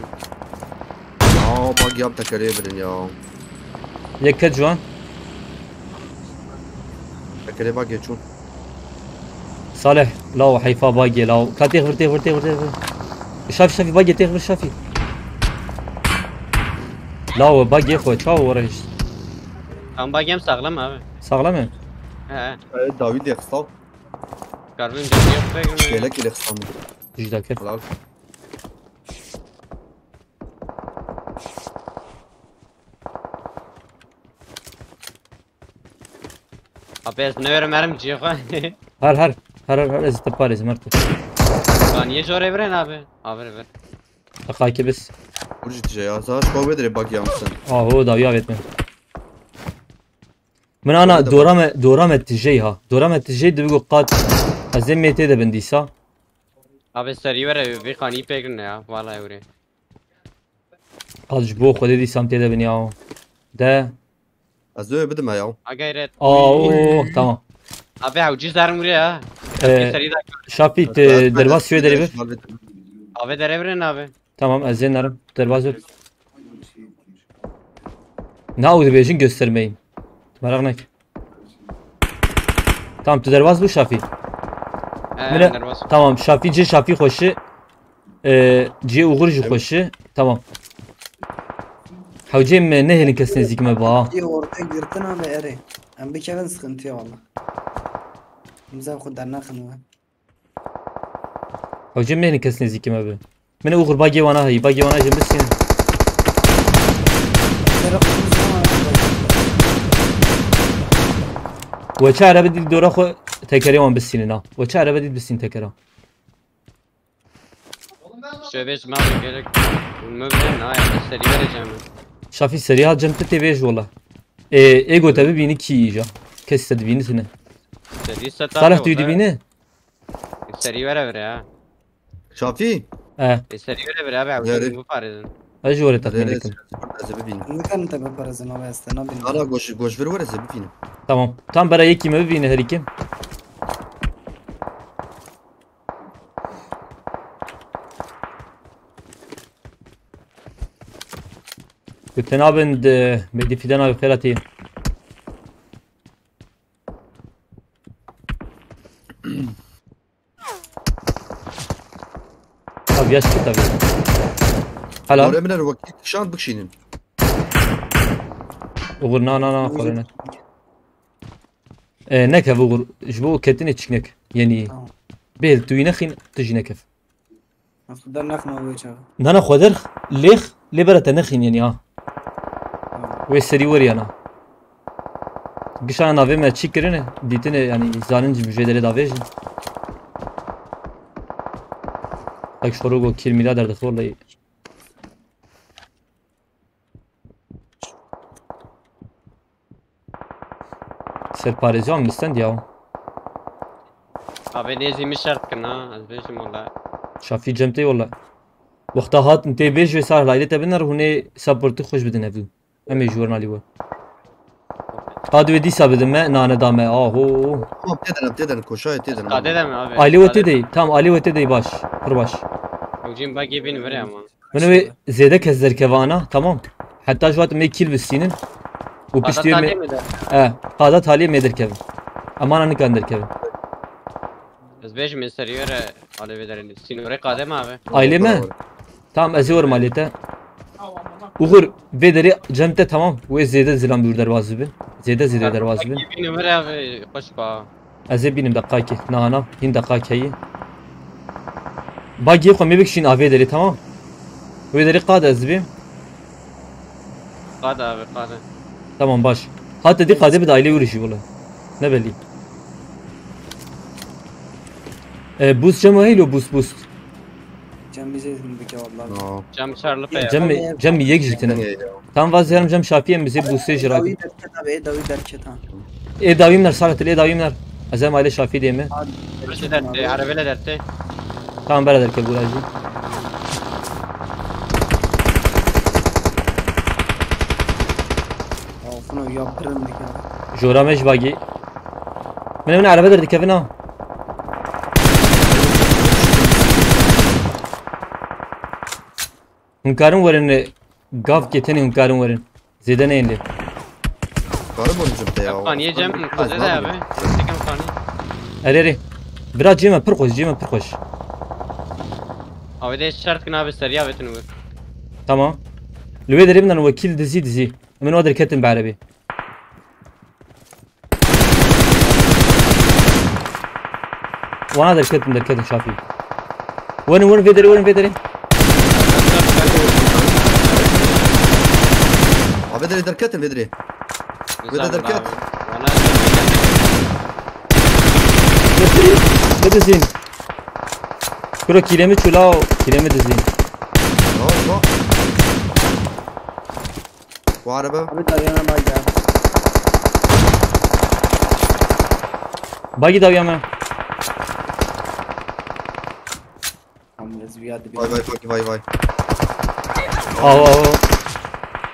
Ya bak yap tekeriye birin ya. Yekket Juan. Tekeriye bak geçun. صالح لا حيفا باقي لا كان تغفر تغفر تغفر تغفر شافي شافي باقي تغفر شافي لا هو باقي اخوة تشاو وريش Tam bagem sağlam abi. sağlam mı? He. David yaksa. Karnın canı yok be gülüm. Gelek ile kısamdı. Jidake. Helal. Abi ez ne vermerim ciğer. هر از تبارز مرتو Ben niye şuraya verin abi? Abi ver. اقاكي بس Burcu şey ya. Sağ şkove dere bak yansın. اه هو داويا بيتنا من انا دورام التجي ها دورام التجي دبقوا قات ازم ميتي ده بنديسا Abi seri ver bir kani pekrin ya. Vallahi öyle. قاد جبو خدي دي سامتي ده بنياو ده Az öyle bidim ya. Ha gayret. اوه تمام Abi havcı zarım buraya. Ee, Seri de. شافي درباس شوي دربي Abi dere verin abi. Tamam ezin narım. Derbazı. Ne oldu bejin göstermeyin. Merak ne? Tamam tu derbaz bu Şafi. Mine, Nervos. tamam Şafi C Şafi xoşu. C Uğur ji xoşu. Tamam. Havcem ne helin kesne zikme ba. İyi ortaya girdin abi eri. Hem bir kere sıkıntı ya valla. İmza kudarına kınıyor. Havcem ne helin kesne zikme be. Mine Uğur bagi wana hay. Bagi wana jem besin. Sera kutumuza Ve çare bedil dora xo tekeri wan besin na. Ve çare bedil besin tekera. Şöyle bir mal gerek. Mümkün ha ya seri vereceğim. Şafi seriha cemte tevej valla. Ego tabi bini ki ija. Kes tabi bini sene. Seri sata. Salih duydu bini. Seri ver ya. Şafi. Seri ver abi. Havcı bu parazın. Ajı oraya takmin Dere ettim. ez bibin. ne kadar tabi parasını o beslen o bin. Ana goş ver var ez bibin. Tamam. Tam bara yeki mi bini her iki. Guten Abend, Medifiden abi Ferati. Abi yaş ki tabi. Hala. Oraya biner vakit şan bıkşinin. Uğur na korona. Nekef Uğur. Jbo ketine çıknek. Yani. Tamam. Bel tuyine xin tujinekef. Kudarına kınıyor bu çağı. Nana خودر ليخ لبرت نخين يعني ها ويسري وري انا قشان نافي ما تشكرين ديتني يعني زاننج mücadele دافيج tak شروع كيل ميلا در دخول لي سرپاريزام مستند يا Abi ne zimi şart kına. Az beşim valla. شافي جمتي والله وقتها هات انت بيج وصار لايله تبنر هنا سبورت خوش بدنا نفذ امي جورنالي و قاد ودي سابدم نانا دامه اهو Tamam teden koşay teden. Kade de mi abi? Ali وتي دي تام Ali وتي دي باش قرباش Havcım bagi bin ver ama. من زياده كزر كوانا تمام حتى جوات مي كيل بالسينن وبشتي Kade مي mi de? قادات حالي ميدر كيف امانه نكاندر كيف Az beşim seri ver. Alev ederin. Sinore kade mi abi? aile mi tamam ازور مالته Uğur vederi cemte tamam ve ziyade zilan bir derbazı bin ziyade derbazı bin Bagi bin ver abi. Hoş ba. Azê bînim deqayekê nana hîn deqayekeyê bagiyê xwe me bikişîn avê derê tamam wê derê qade ez dibêm Kade abi kade. tamam baş hat dedî qadê bi ailê wî jî wile ne belî boost cem heylo boost Cem bize izin ki valla. Cam çarlı pe. cem yek jî tune tam vaz yarim cem şafiyê bizê boostê jî rakî Davi derket ha. davîm ner salet ê davîm ner ez em ailê şafî dê me Burası dertte. Arabele dertte. tamam bera derke bûra jî Afını yaptırın ne kadar. jora me ji bagî min araba derdikevin ha Hünkârın varın gav keteni hünkârın varın. Zeden eğindi. Karım onu ya. Kaniye cem kaze de abi. Tekem kani. Eri. Biraz cima pır koş cima pır koş. Abi de şart ki abi seriye avetini vur. Tamam. Lüve derimden vekil dizi. Hemen o derketin barabi. Wana derketin şafi. Wen vederi. Abi deri derketin vedri. Güzel derket. abi. Bana Ne dizin? Kuro kiremi çulao. Kiremi dizin. Bak. Bu araba. Abi dayanama gel. Bagi davyama. Tamam biraz bir hadi bir. Vay. Av.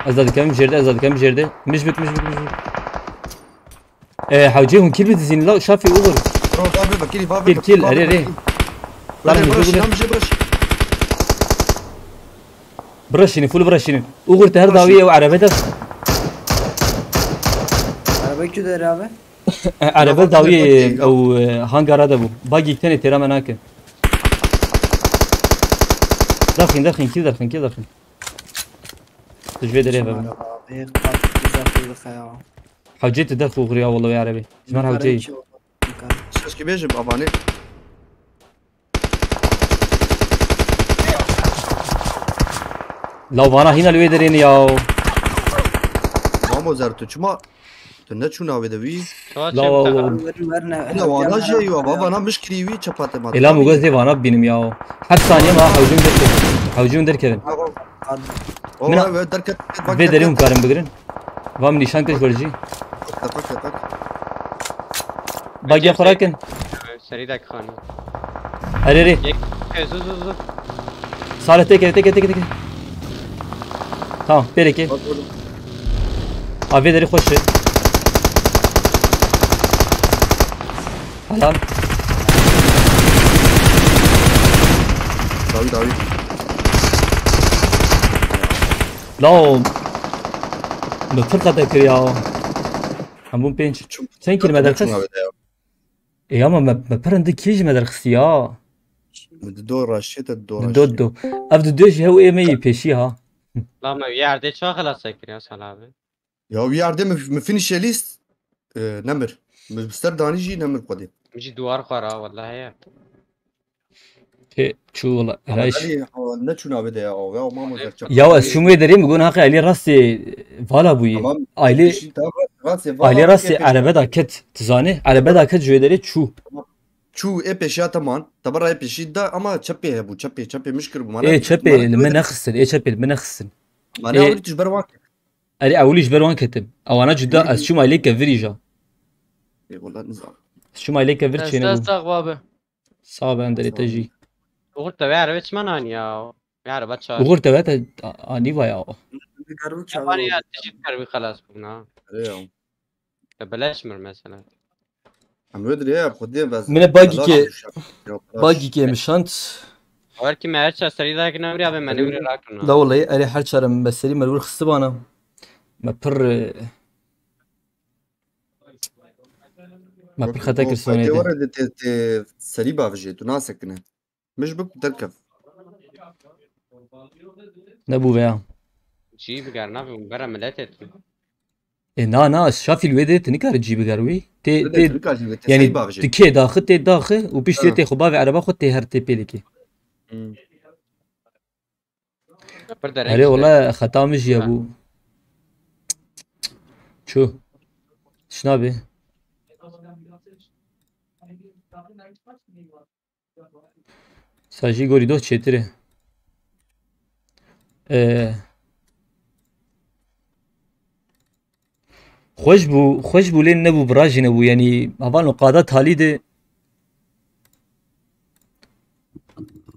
Azadkem jerde. Mişbit. Havci hun kirbi dizin la şafi olur. Pronto, abi bakiri. Kil eri. برشيني فول برشيني وغرت هر داوية وعربة Araba küder abi. عربة داوية أو هانجارا دبو باقي تاني ترى مناك دخن كيل تجوي دري بابا Abi kalk güzel kıyılık ya. حوجيت تدخل غريا والله يا عربي اسمها حوجي Şaşkı bejim abani. لو وانا هنا لوي درين ياو Mamo zertu çuma. Tu ne çuna ve devi. لا Ila wana jeyo baba na müşkili vi çapate mat. لا مو قصدي وانا بينم ياو حتى ثانية ما حوجون در كذا Ola ve derket. في دريهم كارم بقرن وام نشان كش ورجي Tak. باقي خراكن seri de kani. اريري Zuz. صالح تك tamam bereki abi deri hoş Halan Davi. لا بفرقة ذكر يا همون بينش sen kelime Ne der kız çuna ve de. ama ما برند كيج ما در خس يا Dora şete dora. دودو افدو دوش هو ايه مي بيشي ها Lan bir yerde çok halas sekiriyor sen abi. Ya bir yerde mi finish list. Nemir. Mister daniji nemir kodi. Miji duvar khara vallahi ya. شو والله هايش Ali ne çuna ve de ya. Ve o mamo zerçap. يا شو مي دريم يقول هاخي علي راسي فالا بوي aile rası arabada ket tizane arabada ket jüyeleri çu Çu epeşi ataman. Tabara epeşi da ama çape bu çape müşkür bu mana. çepe من اخسن çepe من اخسن Mana öyle tücber var. Ali اوليش بروان كتم او انا جدا از شو مالك كفريجا Eyvallah nizam. شو مالك كفر تشينو استاذ بابا صعب عندي تجي Uğur da ver hiç manan ya. Ver bacha. وغور تبعت اني ويا Bir garbu Yapar ya çalıyor. tecid ver bir خلاص buna. Ya. Belaş mı mesela? Ama öyle ya kodi bas. من باقي كي مشانت Ver ki meğer seri de ki ne abi ben ne rakına. لا والله اري حال شرم بسري مرور خصبانا ما بر خطا كرسوني Te ora de te seri bavje tu nasakne. مش بك تركب. نبو بيا جيب قرنا في برا ملاتت. نا شافي الويدة تنكر تجيب قروي تي يعني يعني تكي داخل وبيش تي خبابي عربا خد تي هر تي بيلكي هري والله خطا مش يا ابو شو شنابي ساجي گوری دو چتره خوش بو لين نبو براج نبو يعني هفان قادات هالي ده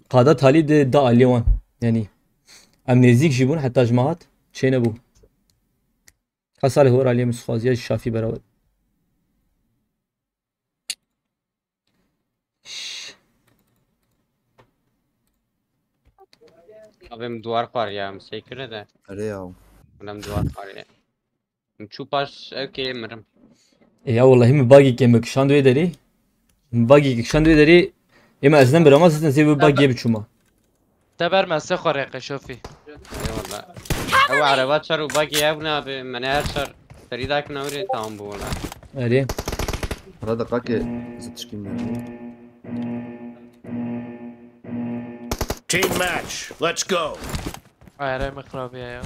قادات هالي ده دا اليوان يعني ام نزيك جيبون حتى جماعات شي نبو خساره هو عليه مسخازيه الشافي براود Abim duvar var ya مسكره ده اره یا ولم duvar var ya نشوف باش اوكي مرم Ya vallahi mi buggy kemek şandu ederi. Buggy şandu ederi. Ema azdan bir ama zaten sevi buggy biçuma. تبر مسه خارقه شوفي اي والله هو عربات شر وباقي يا ابني بمناهر شر فريدك نوري تمام والله Öyle. هذا دقاقي زتشكي منه Team match. Let's go. آره مخرابیه یا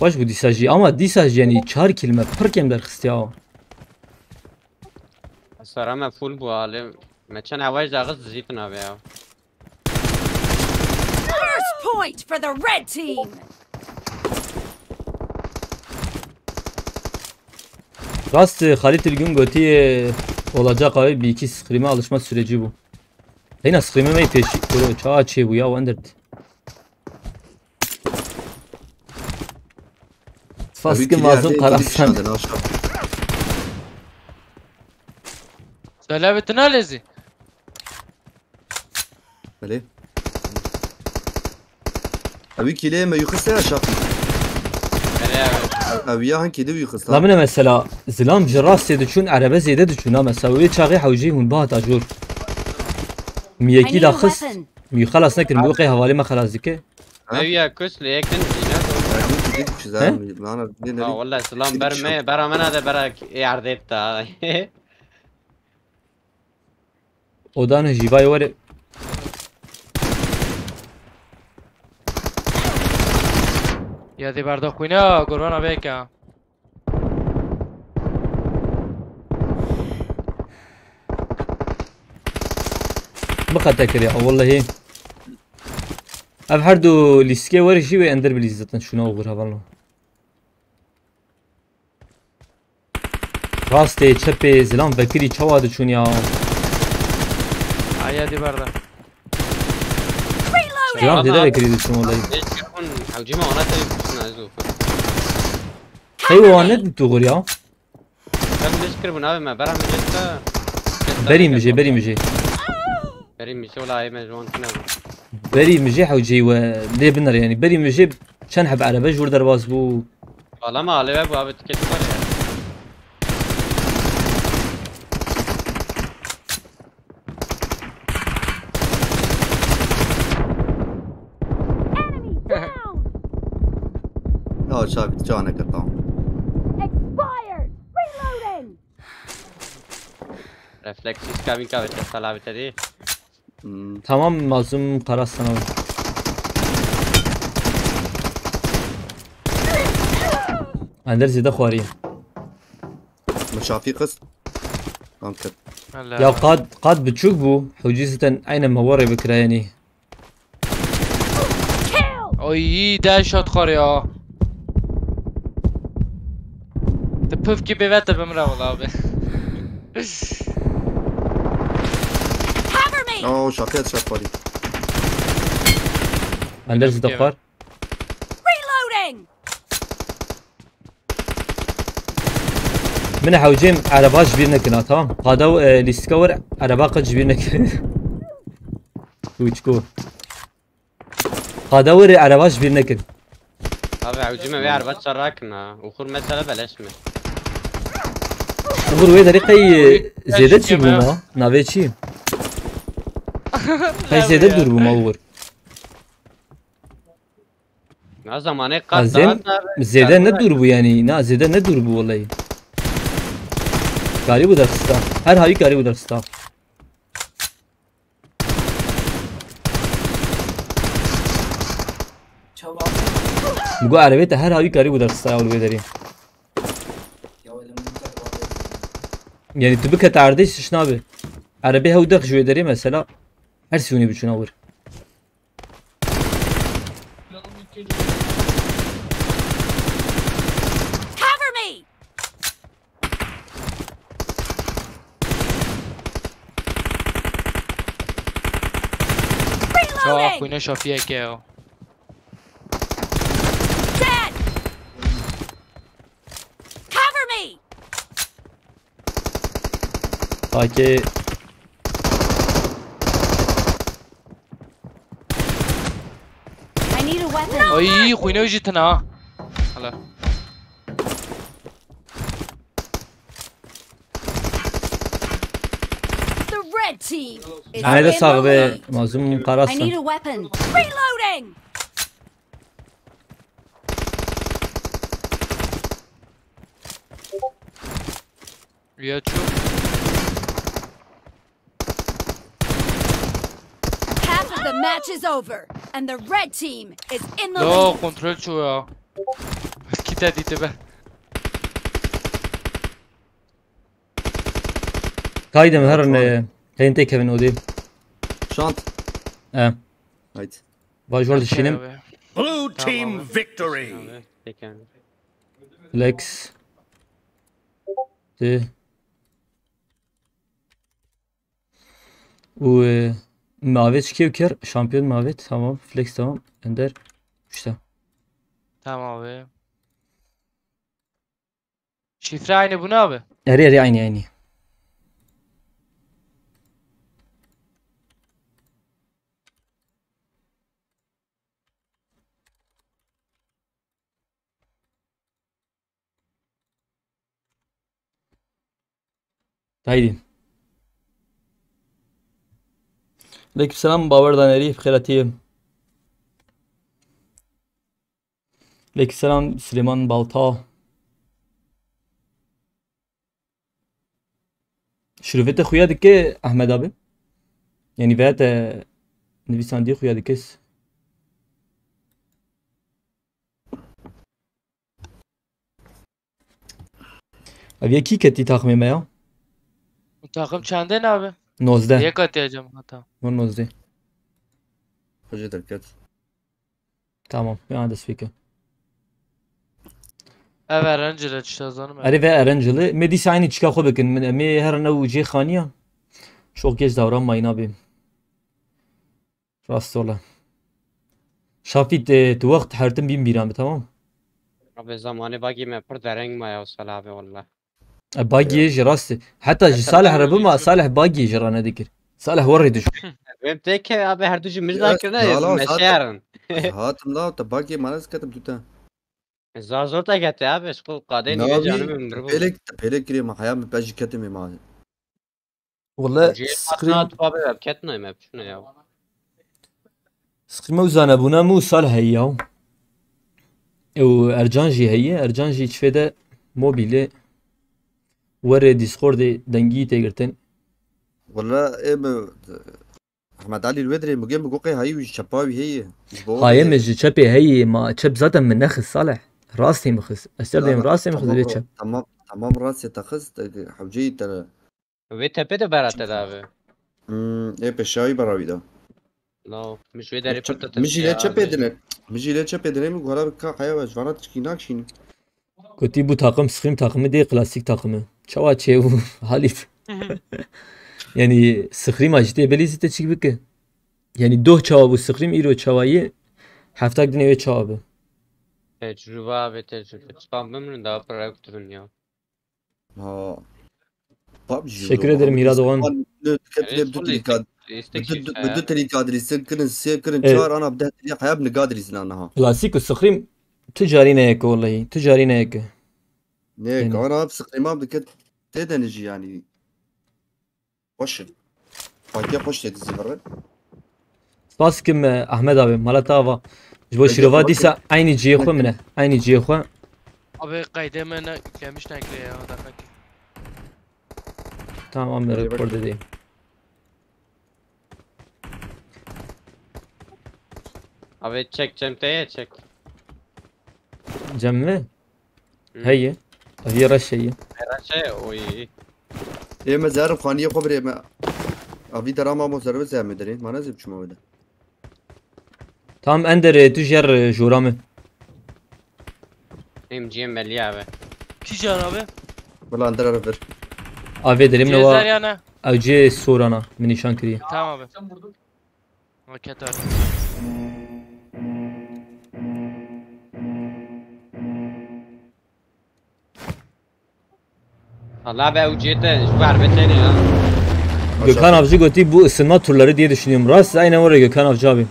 Baş bu disajı ama disaj yani 4 kelime pır kem der ya. الصراحه ما فول بو عالم ما كان عوايز اغز زيتنا بيا First point for the red team. Rast Halit İlgün Göti olacak abi bir iki skrime alışma süreci bu. Yine skrime mi peşi? Çağa çe bu ya wondert. Faskı mazlum karasan. سلامتنا لزي بله أبي كليه ما يخسر يا شاف أبي يا هن كده يخسر La bine mesela zilam jiras düşün araba zede düşün ha mesela öyle çağı havcı hun bahat acur. Miyeki la khis mi خلاص نكر موقع حوالی ما خلاص ديك هي كوس ليكن اه والله سلام برا من هذا برا ايه عرضيتها odan jivay var یا دی بردا خوینه قربان بیکا بقى تكر يا والله اب هردو ليسكي وري شي وي اندر بليز زتن شنو غير والله راستي چپي زلام بکری چوا دچون یا آیا دی بردا زلام دیده بکری دچون والله ايش يكون حوجيمه وانا تبي نازوف حيوانات تو غير يا كم نشكر بنابي ما برا من جتا بري مجي بري مجي بري مشي ولا اي مجنون كنا بري مجي حوجي و لي بنر يعني بري مجي شان حب على بجور درباز بو والله ما عليه ابو ابد كيف اه شاك جانا كتاو Expired. Reloading. رفلكس اسكامي كا بتاع سلام تدي tamam mazlum karastan abi اندر زيده خواري مشافي قص قام كت يا قاد بتشوك بو حوجيزة اين موري بكرا يعني اوی ده شات خور یا ده پف کی بیوته بمره والله به Cover me. اه شافيت شافاري اندر زيده خوار Reloading. من حوجيم عربا جبير نكنا تمام قادو ليستكور عربا قد جبير نكنا ويتشكو قادو عربا جبير نكن ابي حوجيمه بيعرف اتشركنا وخور مثلا بلاش من نقول وين طريقي زيادة شي بوما نافي شي هاي زيادة دور بوما وور زمانه قد زين زيادة ندور بو يعني نا زيادة ندور بو والله كاري بو درستا هر هاي كاري بو درستا Çabuk. مگو عربيته هر هاي كاري بو درستا اول ويدري Ya öyle müddet var. يعني تبكى تعرديش شنابي عربي هاو دخ شوي دري مثلا هرسوني بچون اور Cover me. چا Reloading. خوینه شافیه که Dead. Cover me. تا که a weapon. Ay خوينا وجي تنا هلا The red team is هاي ده in the صعبة lead. مازوم I need قرصن a weapon. Reloading. يا تشوف Half of the match is over, and the red team is in the لا lead. كنترول شو يا كده دي تبع كايدم هرن هينتي كيفن اودي شانت هايت باجور دشينم Blue team victory. Abi, peki. فليكس دي و مافيت كيف كير شامبيون مافيت تمام فليكس تمام اندر işte تمام abi şifre aynı bu ne abi اري عيني haydi Aleykümselam Bavardan Erif Kheratiyim. Aleykümselam Süleyman Balta. شروفت خویا دیگه احمد abi. Yani veyahut نویسنده خویا دیگه Abi ki keti takmime ya? bu takım çende ne abi 19 یک atacağım hatta 19 خرجت الكت Tamam yani desfike evet Ranger çazanım Eri ve Erencil'i medisi aynı çıka xo bikin mi her ne uci xaniya çok geç davranmayın abi rast ola Şafit tu vakt hertim bin biram tamam Abi zamanı bagi me pır dereng ma ya usal abi valla. باقي يجي راسي حتى صالح ربما صالح باقي يجي رانا ذكر صالح وري دش Benim tek abi her ducu mirzakir la, la, ne meşerin. هاتم لا تباقي ما ناس كتب توتا Zar zor da gitti abi. Skul kadın gibi canım ömrü bu. تبيلك كريم حياة باجي كتمي معي والله Ciğer سكريم patına abi hep ketnayım hep şuna ya. سكريم وزانا بونا مو صالح هي وارجانجي هي ارجانجي تشفيدا موبيلي وري ديسكورد دنجي تيغرتن والله ايه احمد علي الودري مجيب بقوقي هاي شبابي هي هاي مش تشبي هي ما تشب زادا من نخس صالح راسي مخس استخدم راسي مخس ليه تشب تمام راسي تخص حوجي ترى Ve tepe de berat dedi abi. ايه بشاي براوي ده La مش ve deri pırtı مجي ليه تشبي دنك مجي ليه تشبي دنك ولا بكا حياة جوانات تشكيناك شيني قلتي بو takım سخيم takımı değil klasik takımı çava çevu halit yani سخريم اجتي بليزي تشيك بك yani دوه çava bu سخريم ايرو çavayı haftak dine ve çava bu Tecrübe abi tecrübe. Spam memnun daha para yokturun ya. ها بابجي Teşekkür ederim Hira Doğan. بدو تري قادري سكن سكن إيه. شهر انا بدات لي حياه ابن قادري سنانها klasik السخريم تجاري نيك والله تجاري نيك نيك انا بسقي ما بدك تدنجي يعني وش باقي خوش تدزي برا Baskim Ahmet abi Malatava bu şirova disa aynı ciye xo mine aynı ciye xo abi kaydeme ne yüklemiş nakle ya o da peki tamam rekord edeyim Abi çek cemteye çek. Cem mi? هي هي رشية Her şey oy. ايه ما زارب خانيه خبري ما ابي دراما مو زرب زي مدري ما نزل شو موده tamam ender tüjer joramı Benim cem belli abi. Tican abi والله اندر رفر abi derim ne Cezar var yana avcı sorana mini nişan kiriye tamam abi Roket var Allah be uciyete şu harbeteni ya. Gökhan Avcı götü bu ısınma turları diye düşünüyorum rast aynen oraya Gökhan Avcı abi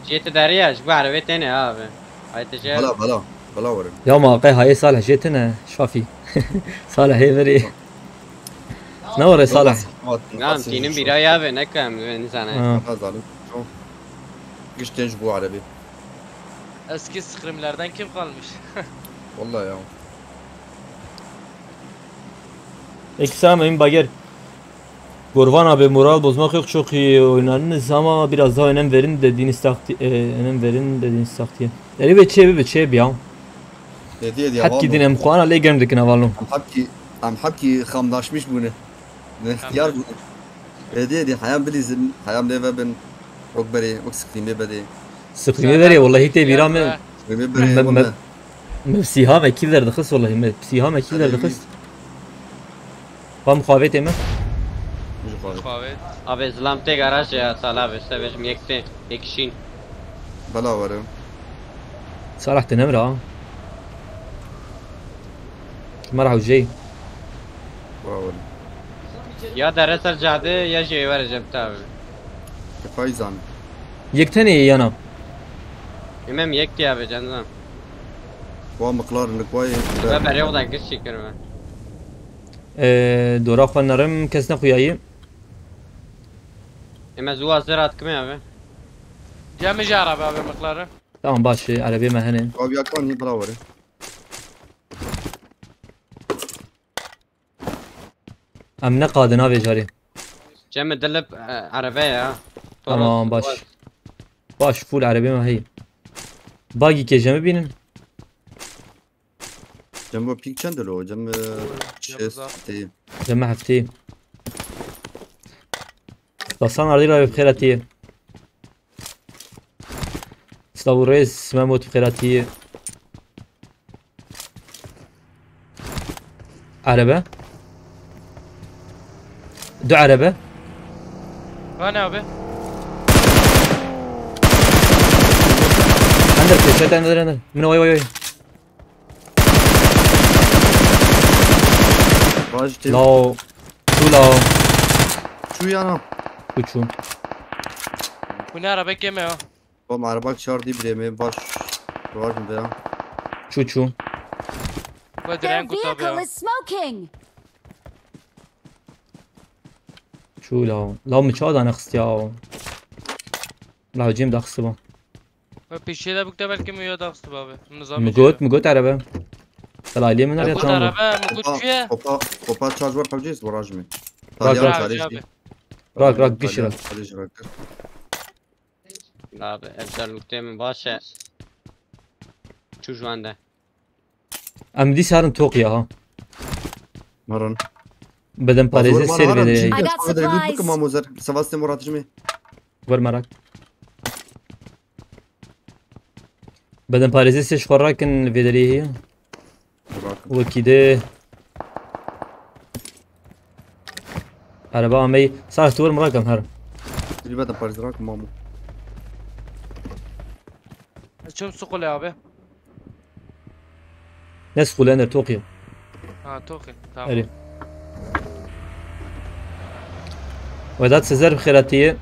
جيت دارياش بعرف تاني abi. هاي بلا تجارب. بلا بلا ورم يا ما قي هاي صالح جيتنا شافي صالح هي بري نور يا صالح نعم تينم براي abi ne kam insana. Zalim. Çok. Güçten bu arabi. Eski skrimlerden kim kalmış? Vallahi ya. İkisam emin bager. Gorvan abi moral bozmak yok, çok iyi oynadınız ama biraz daha önem verin dediğiniz taktiğe. Eli ve çebi ya. Dedi ya. Hep gidin em kuana le gelmdik ne valum. Am hapki khamlaşmış bunu. Ne ihtiyar bu. Dedi hayam bilizin hayam leve ben okberi oksiklime bedi. Sıkıntı ver ya vallahi te viram Ve beri vallahi. Siham ekiller de kıs vallahi siham ekiller de kıs. Pam kahve mi? Kahve. Abi zlam te garaj ya sala ve sevecim yekte ekşin. Bala varım. صالح تنمر اه ما راح وجاي Varım. Ya dersel cade ya şey vereceğim tabi. Kefayzan. يكتني يانا İmem yekti abi canım. Bu mıklarını koy. Ve beri o da gıç şeker ben. دورا خنرم كسنا خوياي İmem zu hazır atkım abi. Cemi jarab abi mıkları. tamam باش عربي ما هنا Abi yakan hi bala varım. ام نقادنا في جاري Cem delip arabaya ya. تمام باش فول عربي ما هي باقي كي جنب بينن Cem bu pik çendelo. Cem şey. جمع هفتي بصان عرضي بخيراتي استاو ريس ماموت بخيراتي عربة دو عربة Hani abi? عندك شات عندك من وي Bajte. لا شو لا Şu yana. شو Bu ne araba keme o? Bu araba çağırdı bireme baş. Var mı ya? شو Bu Their diren kutu abi vehicle ya. is smoking. شو لا مشاد انا خست يا لا جيم داخل صبا Bu pişiyle bükte belki mi yiyor dağıstı abi. Nizam مقوت عربة طلع لي من Mukut ريا araba mukut çiye. Kopa çarj var kapacağız baraj mı? Bırak, Talyan bırak çarj abi. değil. راك قشرة Talyan rak. Abi evdar luktemin başı. Şu şu anda. ام دي سارن توقيا ها Maran. بدن باريزي سير بدري I got supplies. Bakın mamuzer. Savaste muratcı mı? ور مراك بدن باريزي سيش فراكن فيدري هي Bakın. وكده عربة مي صار تور مراكم هر Bir beden Paris rak mamu. Çum sukule abi. ناس فلان توقيا Ha toki. Tamam. اري ودات سزر بخيراتية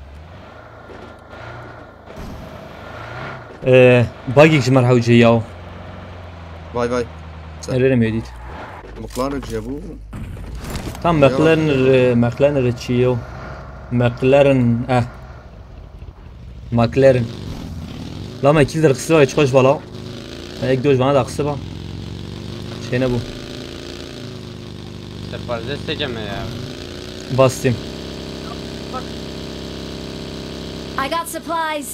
باقي جمر حوجي ياو Vay vay. اري ميديت Mıklarını cebu. tam ماكلارن ريتشيو ماكلارن ماكلارن لا ما كيل در قصبة يتخش بالا هيك دوش بانا دا قصبة شينا بو Serparze isteyeceğim ya. باستيم I got supplies.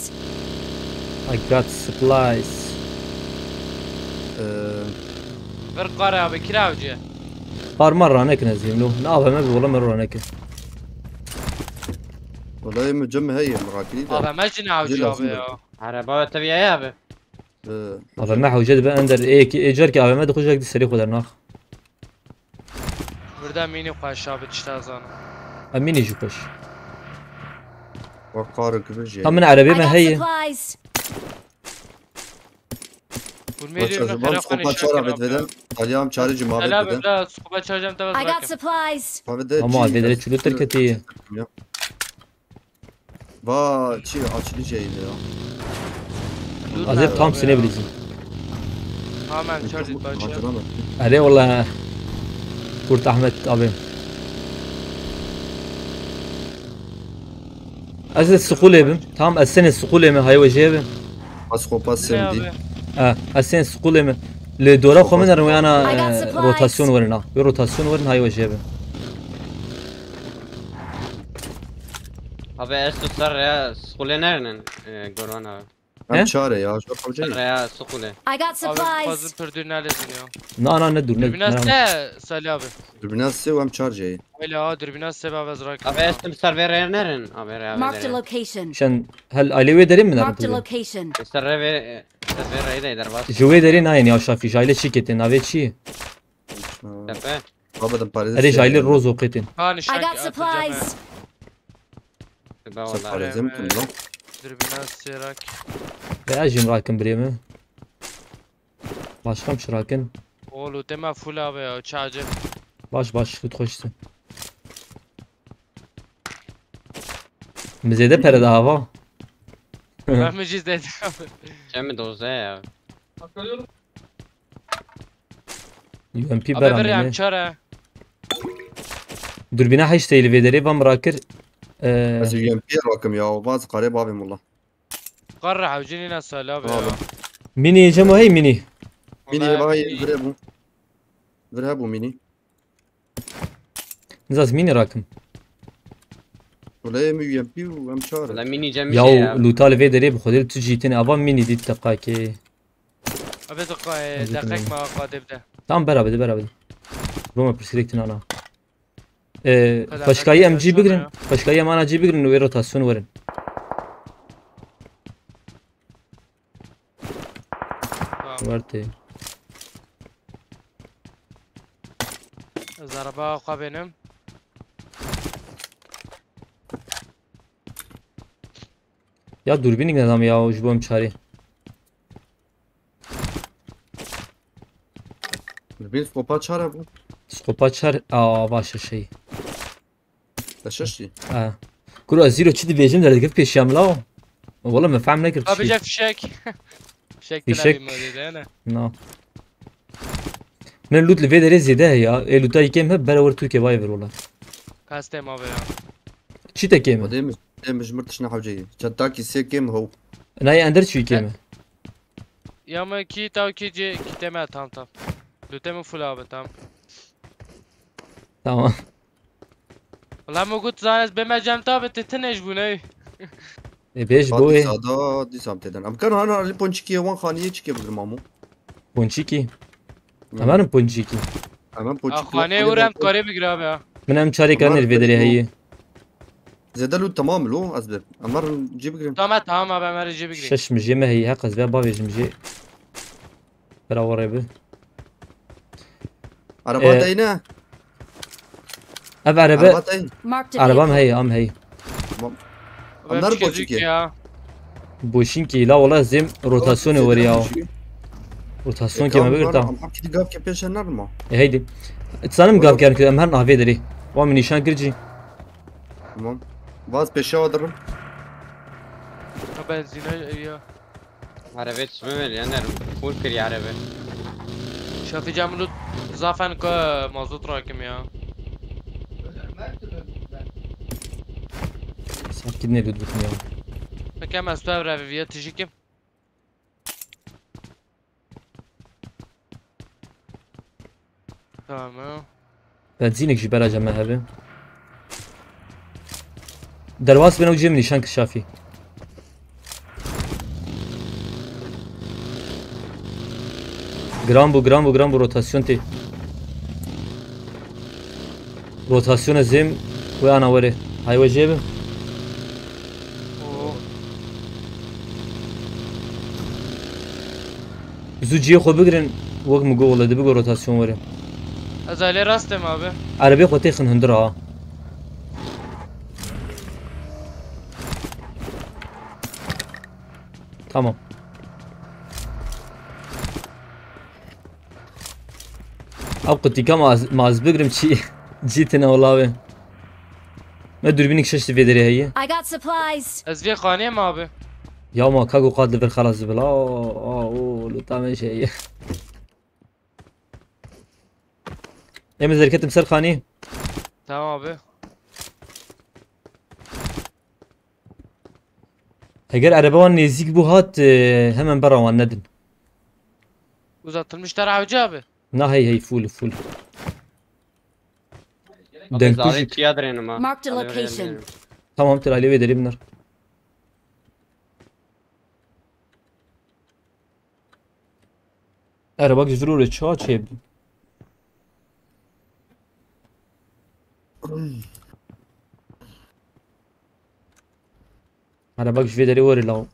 I got supplies Ver kare abi kira avcıya. قار مرة هناك نازلين له نافها ما بي والله مرة هناك Vallahi mücemme heye mırakili de. Abi mecine avcı abi ya. Araba ve tabii ya abi. هذا ما حوجد بقى اندر ايه ايجار كي ما دخوش لك سريع خدر ناخ Burada mini kuaş abi işte azanı. امين يجي كوش Vakarı kıvırcı. هم من عربي I ما got هي supplies. Vurmayı Kopa diyorum çara bedveden. Talyan çarıcı mabet Helal beden. be skuba çalacağım da I got bırakayım. supplies. اما بدري شلو تركتي Va çi açılı şeydi ya. Az hep tam sene bilizim. Hemen çördük başı. Hatırlamadım. Hadi valla. Kurt Ahmet abi. Az sıkul evim. Tamam az sene sıkul evim hayı vecihe evim. Az kopas Ne semdi. abi? Az sene sıkul evim. Le dora komin er I yana got supplies. rotasyon verin ha. Bir rotasyon verin hayı vecihe evim. Abi esto sar ya skule nereden? Gorvan abi. He? Hem çare ya. Şu Sar yapacağım. ya skule. I got Abi fazla supplies. pürdür neredesin Na ya? ne dur ne. Dürbinaz ne Salih abi? Dürbünaz sev hem çarje. Öyle ha dürbinaz sebep azrak. Abi esto sar ver nereden? Abi ya Marked a ver. location. Şen hel ailevi derin mi Marked a nerede? location. Sar ver ayda eder bas. Jüve derin ayın ya şafi. Aile şirketin ave çi. Tepe. Babadan Paris'e. Ere aile roz okutin. Ha I nişan got supplies. Tepe valla. Paris'e mi tüm lan? Dürbinaz serak. Ve ajim rakın birimi. Başkam şırakın. Oğlu deme full abi ya çağcı. Baş tut hoştu. Bize de perde hava. Ben mi cizdedim abi? Cem doze ya. UMP Abi beram vereyim yani. çare. Dürbine haş değil vederi vam rakır. Az UMP'ye bakım ya. Bazı kare babim valla. Qarra havcini ne Salih abi ya. Abi. Mini cemo hey mini. Mini bakayım. Vire bu. Vire bu mini. Nizaz mini rakım. Ulan hem UMP hem çare. Valla mini Cem bir şey Ya ya. lutal vederi bu kadar tu jitin avam mini dit tabqa ki. Abi dakik ma qadibde. Tamam beraber. Bu mu perspektin ana. Başkayı MG bigrin. Başkayı mana G bigrin ve rotasyon verin. Varte. Zarbaqa benim. Ya dürbinin adam ya şu bom çare. Bir kopa çare bu. Skopa çar başa şey. Taşışı. Kuru zero çidi bejim derdi peşyam la. Valla me faham nekir Abi şey. cek fişek. Fişek Fişek. telabi modede ne? No. Men loot le vedere zede ya. Luta ikem hep beraber Türkiye vay ver ola. Kastem abi ya. Çi tekem. O demiş mırtışına havcayı. Çattaki sekim ho. Nay ender çi ikem. Ya mı ki tav ki kiteme tam. Lütemi full abi tam. Tamam. Ulan mı gut zanez bemecem tabi tetinej bu ne? Bej bu Hadi e. sada disamteden. Am kan hana ali ponçikiye wan khaniye çıkabilir mamu. Ponçiki. Amanım ponçiki. Hemen ponçiki. Khane uğram kare bir abi ya. Men em çare kanır vedere hayi. Zedalu tamam lo azbe. Amarın cibigrin. Tamam abi ben rici bir gireyim. Şeş mje me hayi haqaz ve bavejim je. Beraber abi. Araba dayına. Ev araba. Araba dayın. Marked a Arabam vehicle. hayi am hayi. Tamam. Ben Onlar bir kez ponçiki. ya. Boşin ki la valla zem rotasyonu var ya. Rotasyon keme bir tam. Am kidi gap ke peşenler mi? Haydi. Sanım gav kar ki em her nahve deri. Wa min nişan kirci. Tamam. Vaz peşe alırım. Benzine ya. Arabet smemel yani full kiri arabe. Şafi camını zafen ka mazot rakim ya. Sakin ne duduk ya. Peki ama üstü reviye tijikim. Tamam. Benzinek ji beraja me hebe. Derwas beno cem nişan kışafi. Gram bu rotasyon te. Rotasyon zem ve ana vere. Hay ve jebe. Oo. Zuciye xo bigrin. Vak mu go oladu bigo rotasyon vere. Azale rastem abi. Arabe xo texin hundur ha. Tamam. Ab kutika maz bigrim çi citine olave. Me dürbünük şaştı vedere hayi. I got supplies. Ezviye khane mi abi? يا ما كاكو قاتل في الخلاص بلا اوه لو تعمل شيء Emre hareketim Serkani. Tamam abi. Eğer arabavan nezik bu hat hemen beravan nedin. Uzatılmışlar avcı abi. Na hey full. Abi Denk zaten kuşik. çiğ adrenalin ha. Marked a Hadi oraya location. gidelim. Tamam tır Ali ve derimler. Araba güzel olur çağ çeyb. Araba güzel deri var la.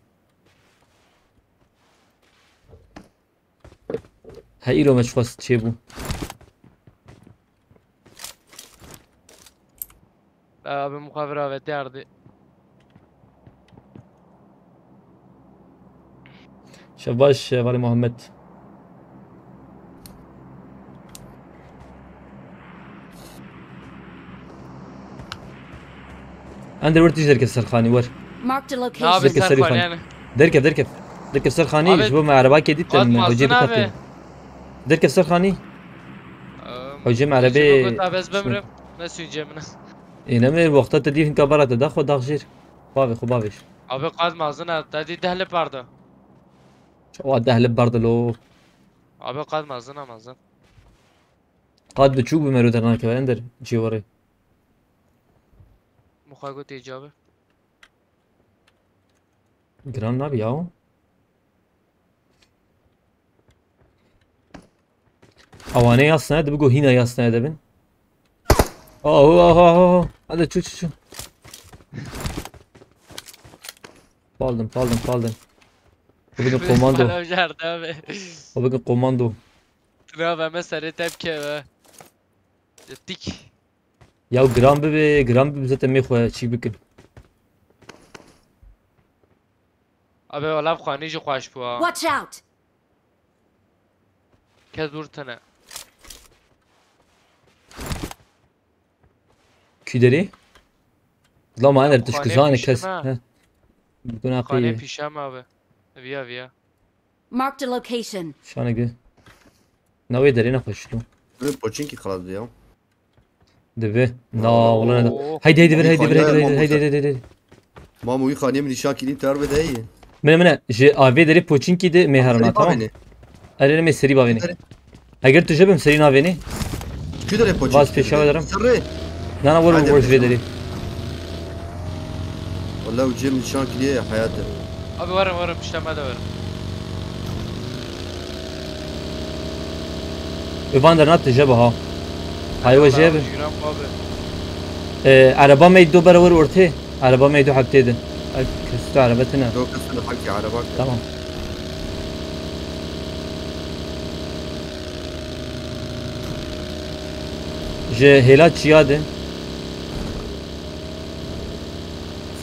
Hayır mش خواست çeybu. Abi mukavera ve derdi. شباش والي محمد اندر ورد تجي السرخاني ور Marked a Ne location. abi Zirke sen sarı falan fan. yani. دركب السرخاني Abi, جبوا مع عرباك جديد Atmazsın abi. دركب السرخاني حجم عربي Abi ezbemrim. Ne söyleyeceğim ne? انما وقتها تدي كبرت تدخل داخشير بابي خو بابيش Abi kazmazsın ha. Dedi dehli pardı. شو دهلب برضه لو Abi kazmazsın amazsın. قاد بتشوف بمرو درنا كمان اندر جي وري Muhagut icabı. جرام نابي ياو اواني ياسنا دبقو هنا ياسنا دبن اوه هذا شو بالدم o bugün komando Bana öcerdi abi. o bugün komando Ne abi mesela tepki ve. Dik. ya gram bir zaten mekhoya çi bikin Abi valla khanici خوش bu ha. Watch out! Kez vurtana. küderi la ma انا Khane تشكزاني piştim كس ha. بكون Khane اخي pişem abi. Via. Marked a location. شانك دي ناوي درينا خشلو Böyle poçinki خلاص ya. دبي لا والله انا Oo. هيدي Mamu iyi khaniye mi nişan kilin tar be değil. من جي افي دري بوچينكي دي مهرنا تمام ارينا مي سري بافيني اگر تجيبم سري نافيني Küdere poçinki. Vaz peşe ederim. Sırrı. لا انا Hadi ور be. في دري Vallahi ucum nişan kiliye hayatı. Abi varım işleme de varım. ايفاندر نات جابها هاي Vallahi وجاب abi, yürüyorum abi. عربا ما يدو برور ورتي عربا ما يدو حبتي ده كستو عربتنا Yok aslında hakki arabak. تمام جي هيلات شياده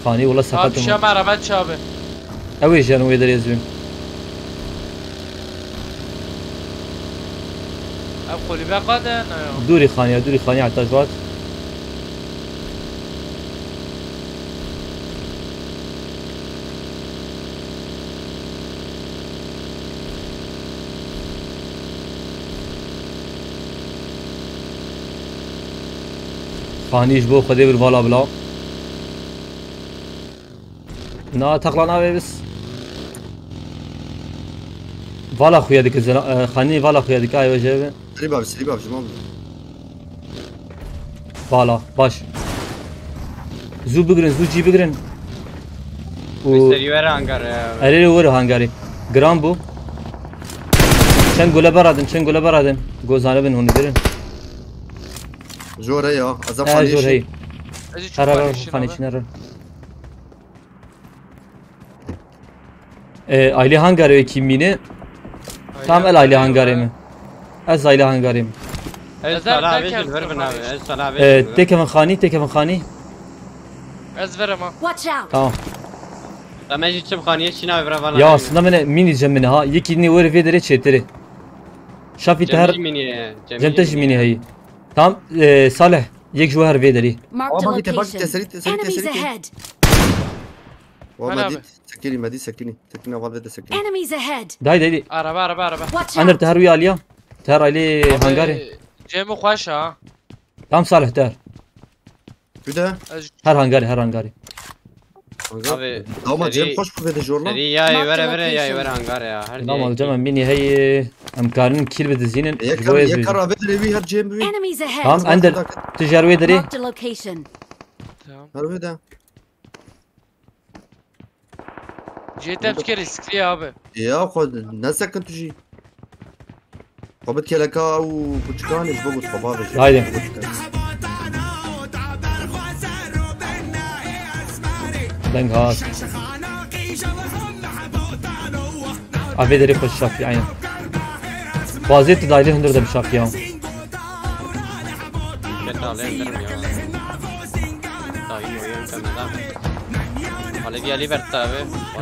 خاني والله Abi سقط işlem arabat abi. اوي جانو يقدر يزبن Abi kuli baqadan. دوري خاني على التجوات خانيش بو خدي بالفالا بلا نا تقلانا بس فالا خويا ديك خاني فالا خويا ديك ايوا جاب Seri abi tamam. فالا باش زو بگرن زو جي بگرن و Seri ver hangar ya. اري ور هانغاري جرام بو چن گوله برادن گوزانه بن هونو برن Jore ya. Azam ها khaniye. جور هي Ezi çok قرار işin خاني abi. شنر aile hangari kimliğini tam el aile hangari mi? Az aile hangari mi? El Ezer sana derken abi ver bana abi. sonra El sana abi. Teke من خاني Ez verem ha. Watch out! tamam. Tamam çiçim khaniye şina ver bana. Ya aslında bana mini cemini ha yekini ور في دري çetiri. شافي تهر Cemini. جمتش mini هي. Tamam Salih yek جوهر في دري. Marked a Ama git location. seri Enemies seri. ahead! ومدي سكيني مدي سكيني سكيني والله سكيني Enemies ahead. داي araba Watch اندر out. تهر ويا اليا تهر عليه هنغاري جيمو خوش ها تام صالح تهر شو ده؟ هر هنغاري Abi Ama Cem hoş bu dedi jorla. seri ya vere ya vere hangar ya. Her نعم الجمع مني هي امكانن كيل بدزينن يكر ابد ريبي هر Cem بي. Enemies ahead. تام اندر تجاروي دري Marked a location. Tamam. Harbi de. Cidden fikir riskli abi. Ya خد ne sakın tuji. Qabet kelaka و kuchkani بقول خبابش. هايدي دنگ هاس افي دري خوش شافي عين بازيت دايلي هندر ده بشافي هم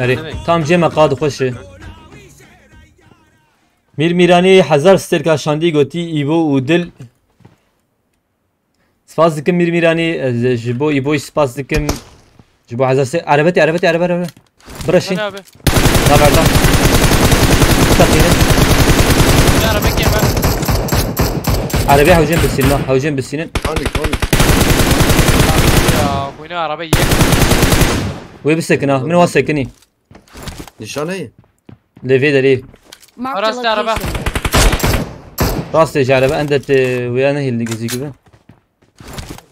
اري تام جيما قاد خوشه ميراني حزار ستركا شاندي غوتي ايبو ودل سپاس دکم میرانی جبو ایبوی سپاس دکم جبو حزار عربه برشين Abi. لا بعد تقريبا Ne araba keme. عربية هوجين بالسنين Kani kani. Ya bu ne araba ye. وي بالسكنة من هو سكني Nişan iyi. ليفي دري Marked a Orası araba. location. راس تيجي عربة عندك ويانا هي اللي جزي كذا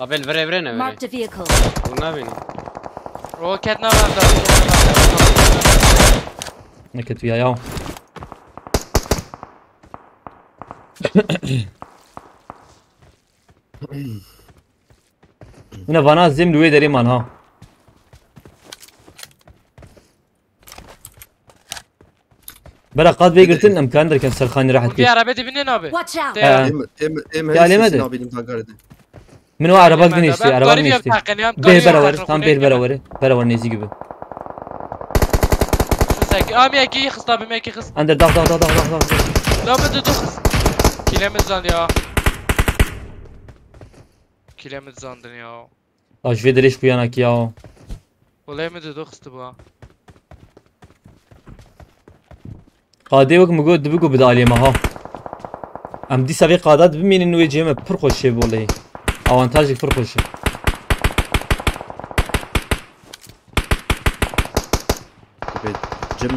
Abi vere ne vere. Marked a vehicle. Bu ne beni? Roket ne var da? نكت ويا ياو هنا فانا زم لوي دري مان ها بلا قاد بيقرتن امكان در كان سرخاني راحت Bir فيه araba dibinde abi. Watch out. Ha. Em Ya lemedi. her benim tagardı. من هو عربات بنيشتي عربات بنيشتي به برا tam bir برا نيزي gibi Abi eki kız tabi eki kız. عند ضغط La bu da kız. Kilemiz zandı ya. Kilemiz zandın ya. اش في دريش بيانك ياو Olay mı dedi kızdı bu ha? قادي وك مقود دبقو بدالي ما ها ام دي سبي قادات بمين انه يجي ما بر خوش والله avantajlık fır koşu Cem